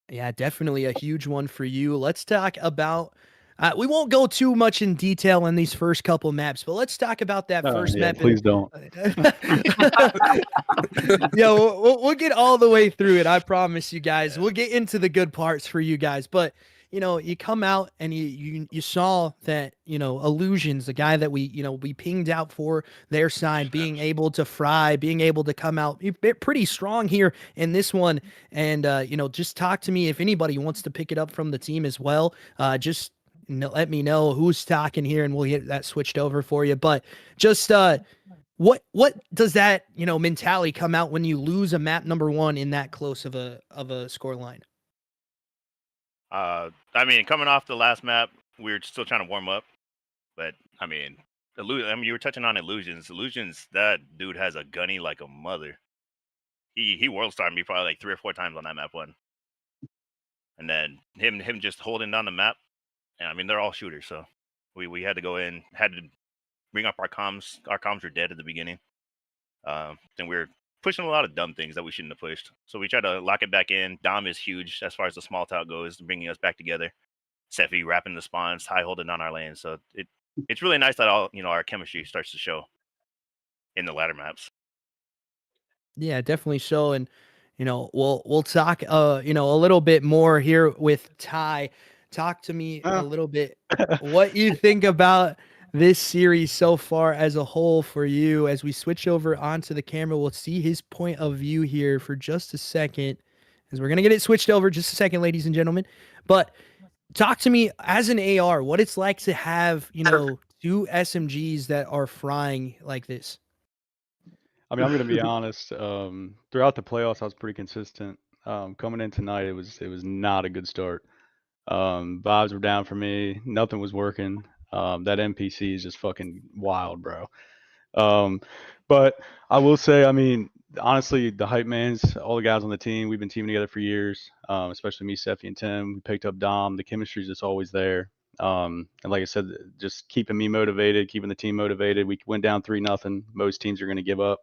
Yeah, definitely a huge one for you. Let's talk about we won't go too much in detail on these first couple maps, but let's talk about that first map. Please don't. Yeah, we'll get all the way through it. I promise you guys. We'll get into the good parts for you guys. But you know, you come out and you saw that, you know, Illusions, the guy that we pinged out for their side, being able to fry, being able to come out pretty strong here in this one. And you know, just talk to me if anybody wants to pick it up from the team as well. Just let me know who's talking here and we'll get that switched over for you. But just what does that, you know, mentality come out when you lose a map number one in that close of a score line? I mean, coming off the last map, we were still trying to warm up. But I mean, you were touching on Illusions. Illusions, that dude has a gunny like a mother. He world starred me probably like 3 or 4 times on that map one. And then him just holding down the map. And I mean, they're all shooters, so we had to go in, had to bring up our comms. Our comms were dead at the beginning. Then we were pushing a lot of dumb things that we shouldn't have pushed. So we tried to lock it back in. Dom is huge as far as the small talk goes, bringing us back together. Sephi wrapping the spawns, high holding on our lane. So it's really nice that our chemistry starts to show in the ladder maps. Yeah, definitely so. And you know, we'll talk a little bit more here with Ty. Talk to me a little bit what you think about this series so far as a whole for you. As we switch over onto the camera, we'll see his point of view here for just a second, as we're going to get it switched over just a second, ladies and gentlemen. But talk to me as an AR, what it's like to have, you know, 2 SMGs that are frying like this. I mean, I'm going to be honest. Throughout the playoffs, I was pretty consistent. Coming in tonight, it was not a good start. Vibes were down for me. Nothing was working. That NPC is just fucking wild, bro. But I will say, I mean, honestly, the hype mans, all the guys on the team, we've been teaming together for years, especially me, Sephi, and Tim. We picked up Dom. The chemistry is just always there. And like I said, just keeping me motivated, keeping the team motivated. We went down 3-0. Most teams are going to give up.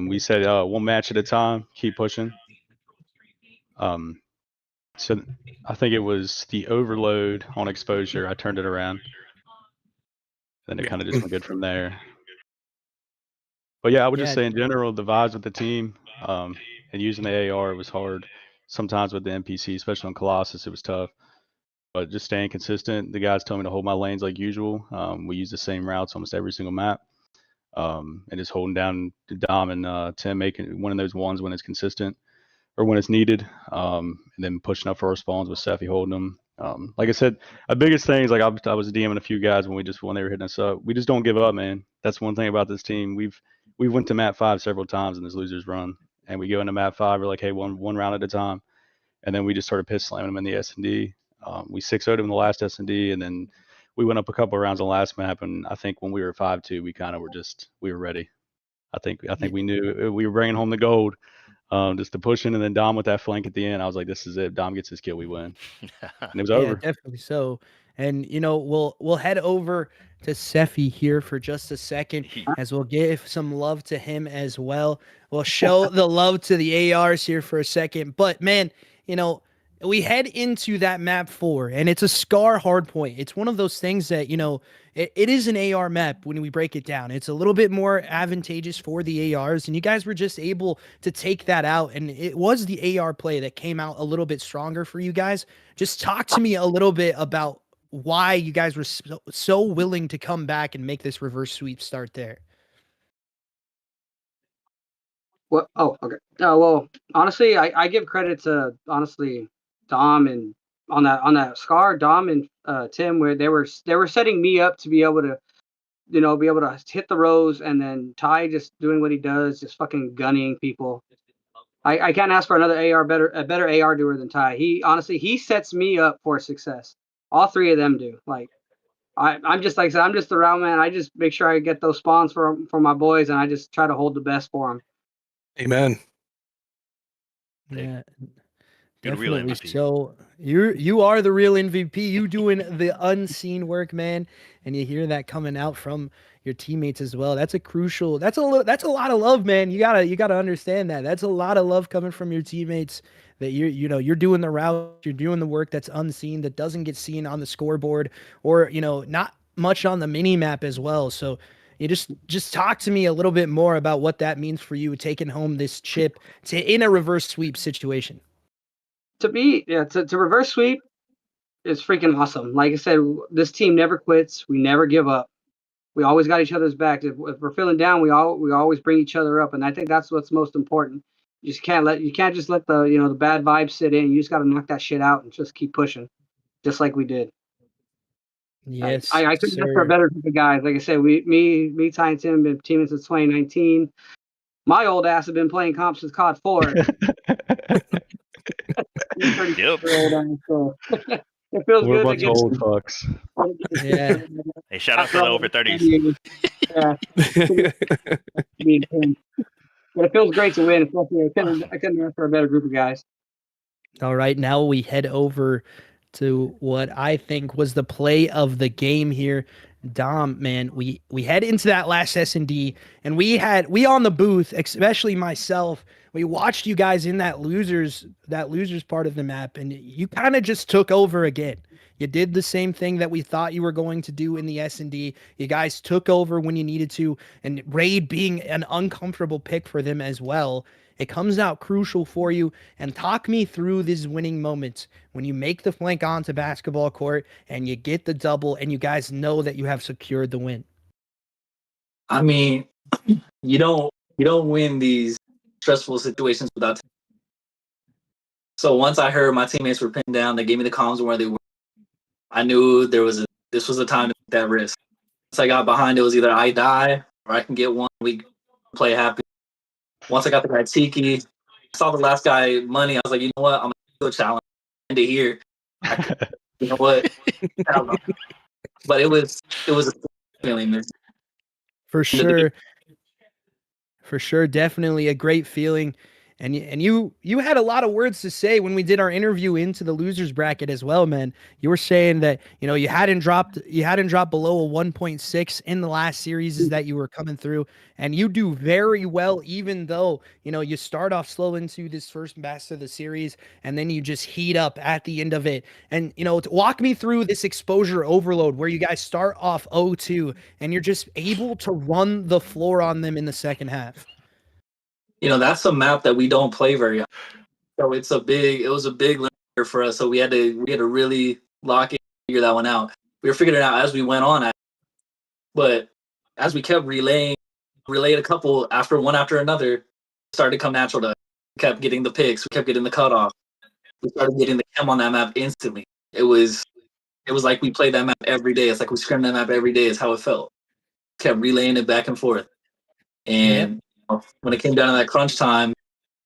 We said one match at a time, keep pushing. So I think it was the overload on exposure. I turned it around. Then it kind of just went good from there. But yeah, I would just say in general, the vibes with the team and using the AR, it was hard. Sometimes with the NPC, especially on Colossus, it was tough. But just staying consistent. The guys told me to hold my lanes like usual. We use the same routes almost every single map. And just holding down Dom and Tim, making one of those ones when it's consistent or when it's needed. And then pushing up for our spawns with Sephi holding them. Like I said, the biggest thing is like I was DMing a few guys when they were hitting us up. We just don't give up, man. That's one thing about this team. We went to map 5 several times in this losers run, and we go into map 5. We're like, hey, one round at a time, and then we just started piss slamming them in the S&D. We 6-0'd them in the last S&D, and then we went up a couple of rounds on the last map. And I think when we were 5-2, we were ready. I think we knew we were bringing home the gold. Just to push in, and then Dom with that flank at the end. I was like, this is it. Dom gets his kill, we win. And it was over. Definitely so. And you know, we'll head over to Sephi here for just a second, as we'll give some love to him as well. We'll show the love to the ARs here for a second. But man, you know, we head into that map 4, and it's a Scar hardpoint. It's one of those things that, you know, it is an AR map when we break it down. It's a little bit more advantageous for the ARs, and you guys were just able to take that out. And it was the AR play that came out a little bit stronger for you guys. Just talk to me a little bit about why you guys were so willing to come back and make this reverse sweep start there. What? Oh, okay. Well, honestly, I give credit to Dom and on that Scar, Dom and Tim, where they were setting me up to be able to, be able to hit the rows, and then Ty just doing what he does, just fucking gunning people. I can't ask for another a better AR doer than Ty. He sets me up for success. All three of them do. Like I'm just like I said, I'm just the round man. I just make sure I get those spawns for my boys, and I just try to hold the best for them. Amen. Yeah. Good real Definitely. MVP. So you are the real MVP. You doing the unseen work, man, and you hear that coming out from your teammates as well. That's a lot of love, man. You gotta understand that. That's a lot of love coming from your teammates. That you're doing the route, you're doing the work that's unseen, that doesn't get seen on the scoreboard, or not much on the mini map as well. So you just talk to me a little bit more about what that means for you taking home this chip in a reverse sweep situation. To reverse sweep is freaking awesome. Like I said, this team never quits. We never give up. We always got each other's back. If we're feeling down, we always bring each other up, and I think that's what's most important. You can't just let the bad vibes sit in. You just got to knock that shit out and just keep pushing, just like we did. Yes, I couldn't ask for a better group of guys. Like I said, me, Ty, and Tim have been teaming since 2019. My old ass have been playing comps since COD 4. Yep. So it feels We're a good bunch to of get old fucks. Yeah. Hey, shout out to the over 30s. Yeah. But it feels great to win. Especially I couldn't ask for a better group of guys. All right, now we head over to what I think was the play of the game here. Dom, man, we head into that last S&D, and we on the booth, especially myself, we watched you guys in that losers part of the map, and you kind of just took over again. You did the same thing that we thought you were going to do in the S&D. You guys took over when you needed to, and Raid being an uncomfortable pick for them as well. It comes out crucial for you. And talk me through these winning moments when you make the flank onto basketball court and you get the double and you guys know that you have secured the win. I mean, you don't win these stressful situations without. So once I heard my teammates were pinned down, they gave me the comms where they were. I knew this was a time to take that risk. Once I got behind, it was either I die or I can get one. We play happy. Once I got the guy Tiki, I saw the last guy Money. I was like, you know what? I'm gonna do a challenge. End it here. You know what? I don't know. But it was a feeling. For sure. For sure, definitely a great feeling. And you had a lot of words to say when we did our interview into the losers bracket as well, man. You were saying that, you hadn't dropped below a 1.6 in the last series that you were coming through, and you do very well, even though, you start off slow into this first best of the series, and then you just heat up at the end of it. And, walk me through this exposure overload where you guys start off 0-2 and you're just able to run the floor on them in the second half. That's a map that we don't play very often. So it was a big learner for us. So we had to really lock in and figure that one out. We were figuring it out as we went on. But as we kept relayed a couple one after another, it started to come natural to us. We kept getting the picks, we kept getting the cutoff. We started getting the chem on that map instantly. It was like we played that map every day. It's like we scrimmed that map every day is how it felt. Kept relaying it back and forth. And when it came down to that crunch time,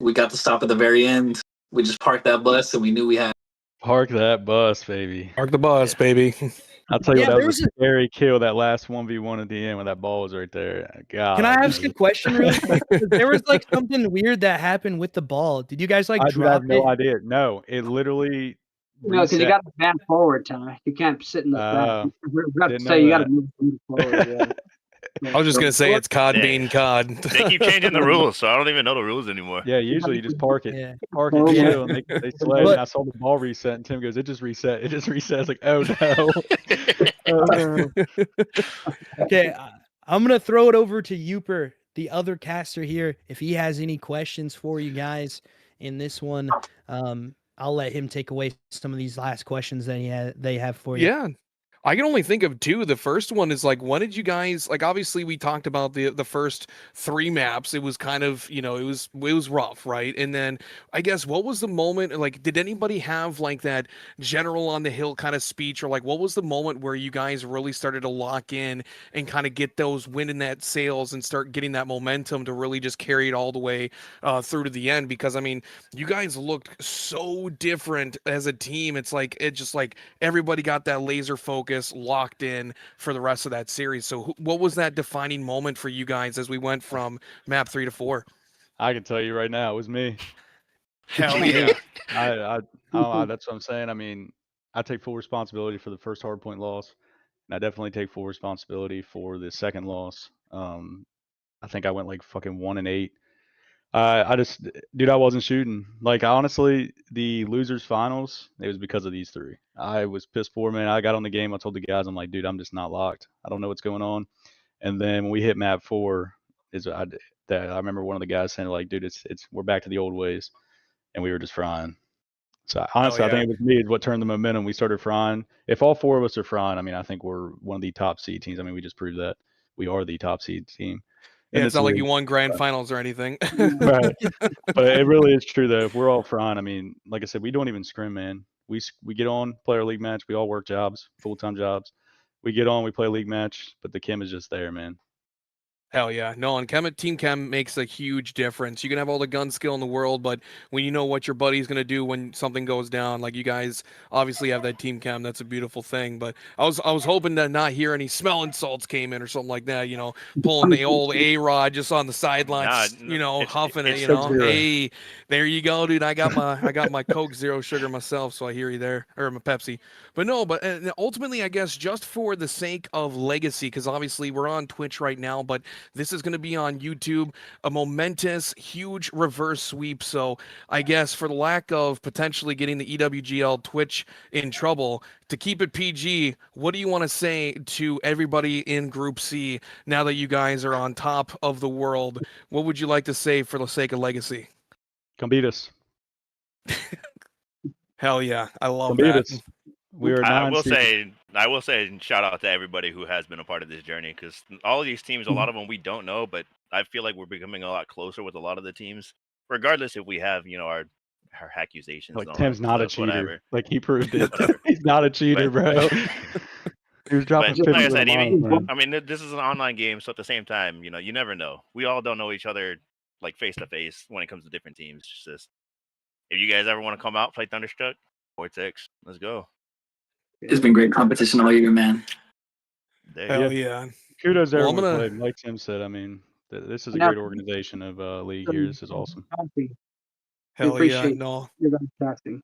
we got to stop at the very end. We just parked that bus, and we knew we had. Park that bus, baby. Park the bus, baby. I'll tell you what, that was a scary kill, that last 1v1 at the end when that ball was right there. God. Can I ask a question really quick? There was something weird that happened with the ball. Did you guys drop it? I have no idea. No, it literally. No, because you got to advance forward, Ty. You can't sit in the back. You got to move forward. Yeah. I was just gonna say it's cod Yeah. being cod. They keep changing the rules, so I don't even know the rules anymore. Yeah, usually you just park it, Yeah. chill, and they slay. And I saw the ball reset, and Tim goes, "It just reset. It just reset." I was like, "Oh no." Okay, I'm gonna throw it over to Uper, the other caster here. If he has any questions for you guys in this one, I'll let him take away some of these last questions that they have for you. Yeah. I can only think of two. The first one is like, when did you guys like? Obviously, we talked about the first 3 maps. It was kind of, you know, it was rough, right? And then I guess what was the moment? Like, did anybody have like that general on the hill kind of speech, or like what was the moment where you guys really started to lock in and kind of get those wind in that sails and start getting that momentum to really just carry it all the way through to the end? Because I mean, you guys looked so different as a team. It's like everybody got that laser focus locked in for the rest of that series. So what was that defining moment for you guys as we went from map 3 to 4? I can tell you right now, it was me. Hell yeah. That's what I'm saying. I mean, I take full responsibility for the first hardpoint loss, and I definitely take full responsibility for the second loss. I think I went like fucking 1-8. Dude, I wasn't shooting. Like, honestly, the losers finals, it was because of these 3. I was pissed poor, man. I got on the game. I told the guys, I'm like, dude, I'm just not locked. I don't know what's going on. And then when we hit map 4, I remember one of the guys saying, like, dude, we're back to the old ways, and we were just frying. So honestly, I think it was me is what turned the momentum. We started frying. If all 4 of us are frying, I mean, I think we're one of the top seed teams. I mean, we just proved that we are the top seed team. Yeah, it's not like you won grand finals or anything. Right. But it really is true, though. If we're all frying, I mean, like I said, we don't even scrim, man. We get on, play our league match. We all work jobs, full-time jobs. We get on, we play a league match, but the chem is just there, man. Hell yeah. No, and team chem makes a huge difference. You can have all the gun skill in the world, but when you know what your buddy's going to do when something goes down, like you guys obviously have that team chem, that's a beautiful thing. But I was hoping to not hear any smell insults came in or something like that, you know, pulling the old A-Rod just on the sidelines, you know, huffing it, you know. Hey, there you go, dude. I got my Coke Zero Sugar myself, so I hear you there, or my Pepsi. But no, but ultimately, I guess just for the sake of legacy, because obviously we're on Twitch right now, but this is going to be on YouTube, a momentous, huge reverse sweep. So I guess for the lack of potentially getting the EWGL Twitch in trouble, to keep it PG, what do you want to say to everybody in Group C now that you guys are on top of the world? What would you like to say for the sake of legacy? Come beat us. Hell yeah. I love Come beat that. us. I will say, shout out to everybody who has been a part of this journey, because all of these teams, a lot of them we don't know, but I feel like we're becoming a lot closer with a lot of the teams, regardless if we have, you know, our accusations. Like, and all Tim's that not stuff, a cheater. whatever. Like, he proved it. He's not a cheater, bro. He was dropping 50 like I said, man. I mean, this is an online game, so at the same time, you know, you never know. We all don't know each other like face to face when it comes to different teams. It's just, if you guys ever want to come out, play Thunderstruck, Vortex, let's go. It's been great competition all year, man. Hell yeah. Kudos to everyone who played. Like Tim said, I mean, this is a great organization of league here. This is awesome. Hell yeah. No. Your guys' casting.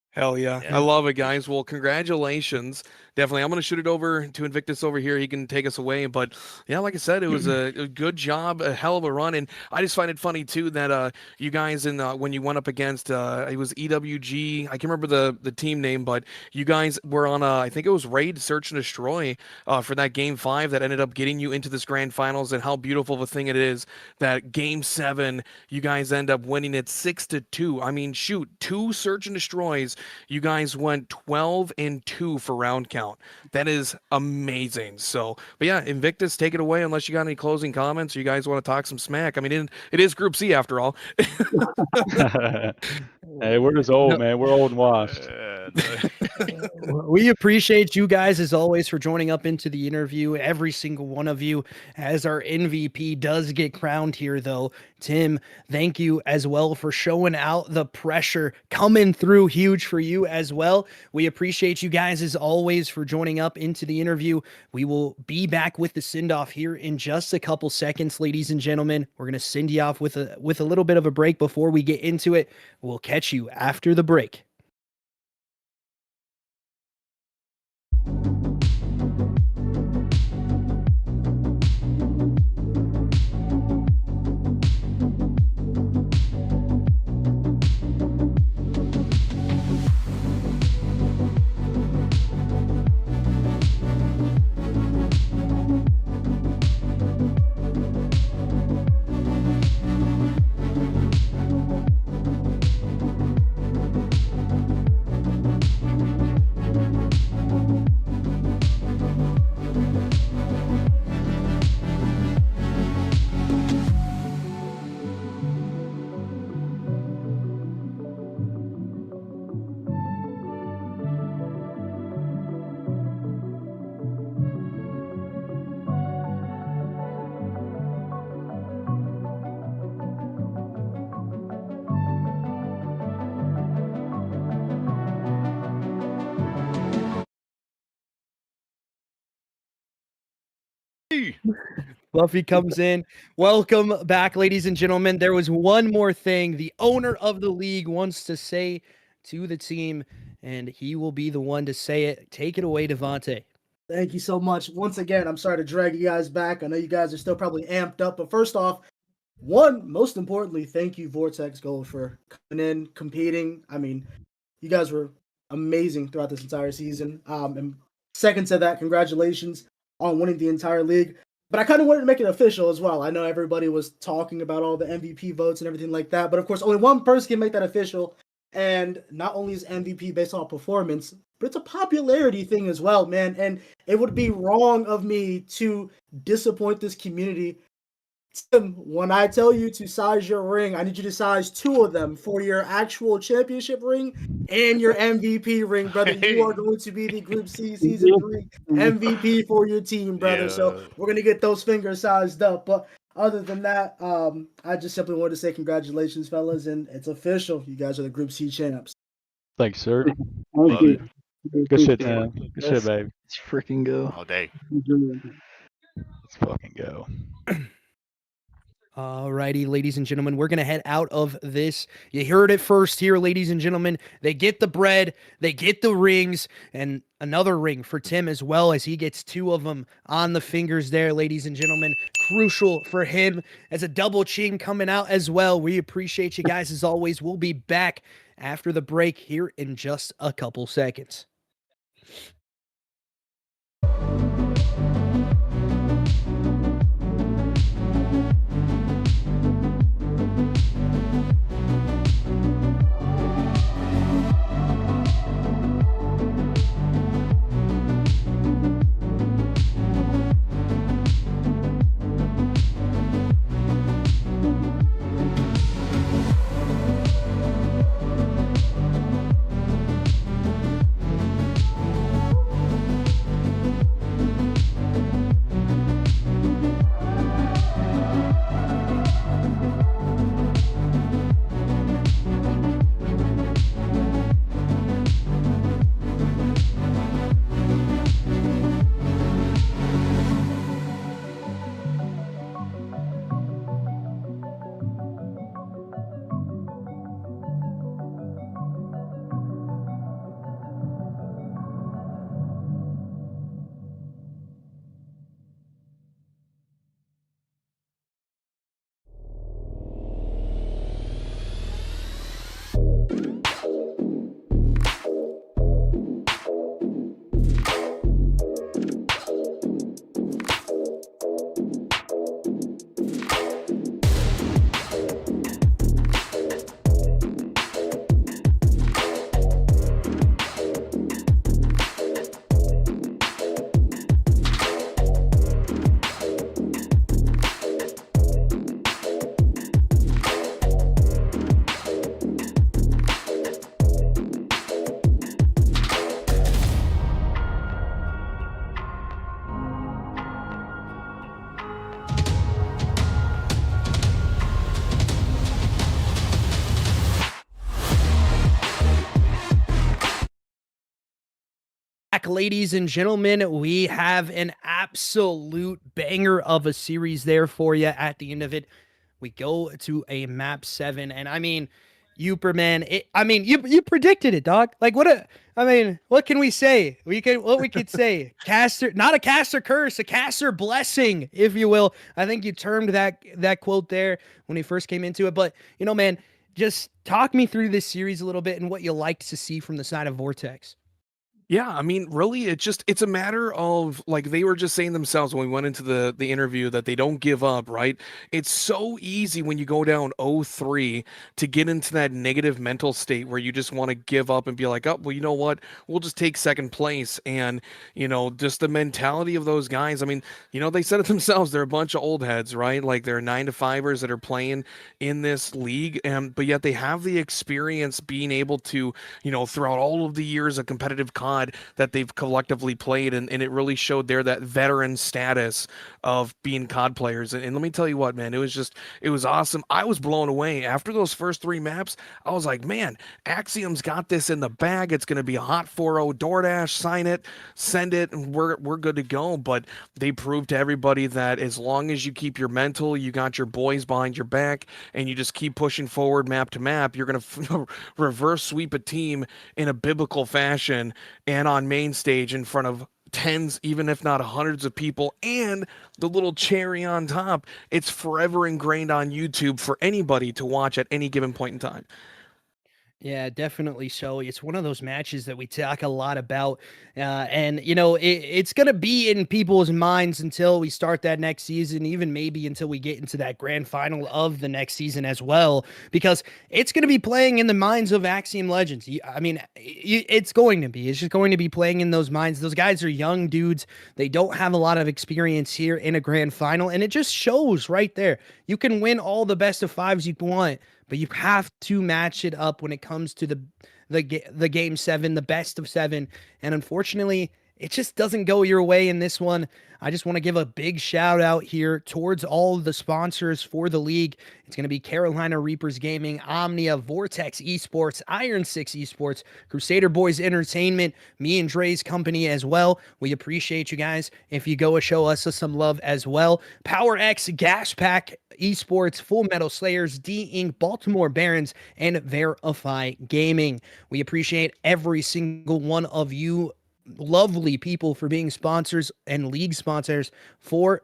Hell yeah. I love it, guys. Well, congratulations. Definitely. I'm going to shoot it over to Invictus over here. He can take us away. But yeah, like I said, it was a good job, a hell of a run. And I just find it funny, too, that you guys, when you went up against, it was EWG. I can't remember the team name, but you guys were on, I think it was Raid Search and Destroy for that Game 5 that ended up getting you into this grand finals. And how beautiful of a thing it is that Game 7, you guys end up winning it 6-2. I mean, shoot, 2 Search and Destroys. You guys went 12-2 for round count. That is amazing. So, but yeah, Invictus, take it away unless you got any closing comments or you guys want to talk some smack. I mean, it is Group C after all. Hey, we're just old, man. We're old and washed. We appreciate you guys as always for joining up into the interview, every single one of you, as our MVP does get crowned here, though. Tim, thank you as well for showing out the pressure coming through huge for you as well. We appreciate you guys as always for joining up into the interview. We will be back with the send-off here in just a couple seconds, ladies and gentlemen. We're going to send you off with a little bit of a break before we get into it. We'll catch you after the break. Buffy comes in. Welcome back, ladies and gentlemen. There was one more thing the owner of the league wants to say to the team, and he will be the one to say it. Take it away, Devontae. Thank you so much. Once again, I'm sorry to drag you guys back. I know you guys are still probably amped up, but first off, most importantly, thank you, Vortex Gold, for coming in, competing. I mean, you guys were amazing throughout this entire season. And second to that, congratulations on winning the entire league. But I kind of wanted to make it official as well. I know everybody was talking about all the MVP votes and everything like that, but of course, only one person can make that official. And not only is MVP based on performance, but it's a popularity thing as well, man. And it would be wrong of me to disappoint this community. Tim, when I tell you to size your ring, I need you to size 2 of them for your actual championship ring and your MVP ring, brother. You are going to be the Group C Season 3 MVP for your team, brother. So we're going to get those fingers sized up. But other than that, I just simply wanted to say congratulations, fellas, and it's official. You guys are the Group C champs. Thanks, sir. Thank you. Good shit, Tim. Good shit, baby. Let's freaking go. All day. Let's fucking go. Alrighty, ladies and gentlemen, we're going to head out of this. You heard it first here, ladies and gentlemen. They get the bread, they get the rings, and another ring for Tim as well, as he gets 2 of them on the fingers there, ladies and gentlemen. Crucial for him as a double chain coming out as well. We appreciate you guys as always. We'll be back after the break here in just a couple seconds. Ladies and gentlemen, we have an absolute banger of a series there for you at the end of it. We go to a map 7, and I mean, Uperman, you predicted it, dog. Like, what can we say? We could say caster, not a caster curse, a caster blessing, if you will. I think you termed that quote there when he first came into it. But, you know, man, just talk me through this series a little bit and what you liked to see from the side of Vortex. Yeah, I mean, really, it's a matter of, like, they were just saying themselves when we went into the interview that they don't give up, right? It's so easy when you go down 0-3 to get into that negative mental state where you just want to give up and be like, oh, well, you know what? We'll just take second place. And, you know, just the mentality of those guys. I mean, you know, they said it themselves. They're a bunch of old heads, right? Like, they're 9-to-5ers that are playing in this league. But yet they have the experience being able to, you know, throughout all of the years of competitive COD, squad that they've collectively played, and it really showed there that veteran status of being COD players. And let me tell you what, man, it was awesome. I was blown away after those first 3 maps. I was like, man, Axiom's got this in the bag. It's going to be a hot 4-0 DoorDash, sign it, send it, and we're good to go. But they proved to everybody that as long as you keep your mental, you got your boys behind your back, and you just keep pushing forward map to map, you're going to reverse sweep a team in a biblical fashion and on main stage in front of tens, even if not hundreds of people. And the little cherry on top, it's forever ingrained on YouTube for anybody to watch at any given point in time. Yeah, definitely so. It's one of those matches that we talk a lot about. And, you know, it's going to be in people's minds until we start that next season, even maybe until we get into that grand final of the next season as well, because it's going to be playing in the minds of Axiom Legends. I mean, it's going to be. It's just going to be playing in those minds. Those guys are young dudes. They don't have a lot of experience here in a grand final, and it just shows right there. You can win all the best of fives you want, but you have to match it up when it comes to the game 7, the best of 7. And unfortunately, it just doesn't go your way in this one. I just want to give a big shout out here towards all the sponsors for the league. It's going to be Carolina Reapers Gaming, Omnia, Vortex Esports, Iron 6 Esports, Crusader Boys Entertainment, me and Dre's company as well. We appreciate you guys if you go and show us some love as well. Power X, Gas Pack Esports, Full Metal Slayers, D-Inc, Baltimore Barons, and Verify Gaming. We appreciate every single one of you lovely people for being sponsors and league sponsors for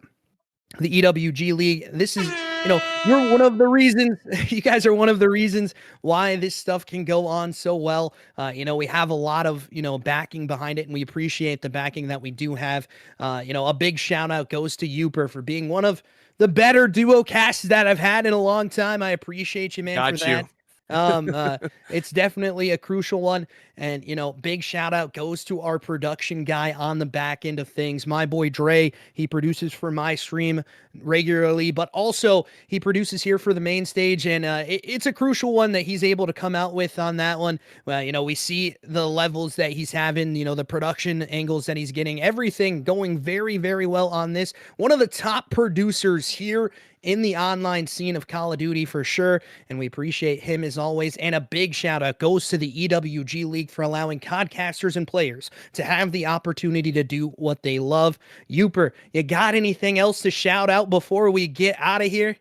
the EWG League. This is, you know, you're one of the reasons, you guys are one of the reasons why this stuff can go on so well. You know, we have a lot of, you know, backing behind it, and we appreciate the backing that we do have. You know, a big shout out goes to Ewgl for being one of the better duo casts that I've had in a long time. I appreciate you, man, for that. It's definitely a crucial one. And, you know, big shout out goes to our production guy on the back end of things, my boy Dre. He produces for my stream regularly, but also he produces here for the main stage. And it's a crucial one that he's able to come out with on that one. Well, you know, we see the levels that he's having, you know, the production angles that he's getting, everything going very, very well on this. One of the top producers here in the online scene of Call of Duty for sure, and we appreciate him as always. And a big shout out goes to the EWG League for allowing podcasters and players to have the opportunity to do what they love. Youper, you got anything else to shout out before we get out of here?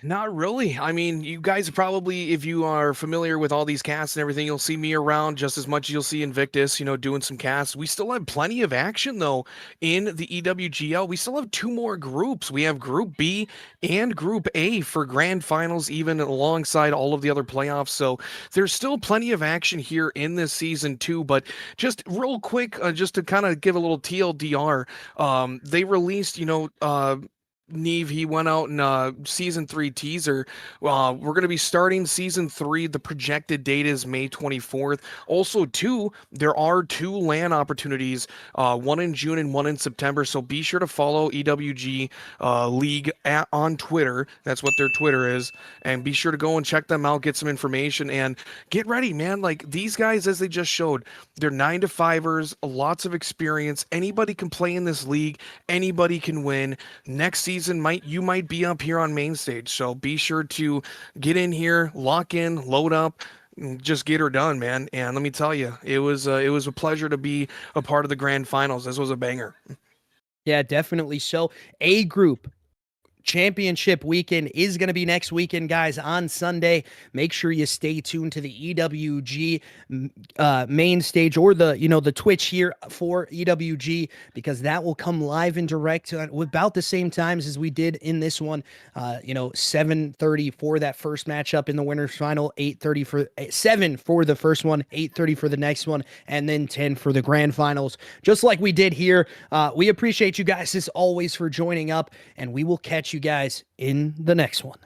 Not really. I mean, you guys probably, if you are familiar with all these casts and everything, you'll see me around just as much as you'll see Invictus, you know, doing some casts. We still have plenty of action, though, in the EWGL. We still have 2 more groups. We have Group B and Group A for grand finals, even alongside all of the other playoffs. So there's still plenty of action here in this season, too. But just real quick, just to kind of give a little TLDR, they released, you know, Neve, he went out in season 3 teaser. We're going to be starting season 3. The projected date is May 24th. Also, there are 2 LAN opportunities, one in June and one in September. So be sure to follow EWG League on Twitter. That's what their Twitter is. And be sure to go and check them out, get some information, and get ready, man. Like, these guys, as they just showed, they're 9-to-5ers, lots of experience. Anybody can play in this league. Anybody can win. Next season, you might be up here on main stage, so be sure to get in here, lock in, load up, just get her done, man. And let me tell you, it was a pleasure to be a part of the grand finals. This was a banger. Yeah, definitely so. A group championship weekend is going to be next weekend, guys, on Sunday. Make sure you stay tuned to the EWG main stage, or the Twitch here for EWG, because that will come live and direct about the same times as we did in this one. 7:30 for that first matchup in the winners final, 8:30 for 7 for the first one, 8:30 for the next one, and then 10 for the grand finals, just like we did here. We appreciate you guys as always for joining up, and we will catch you guys in the next one.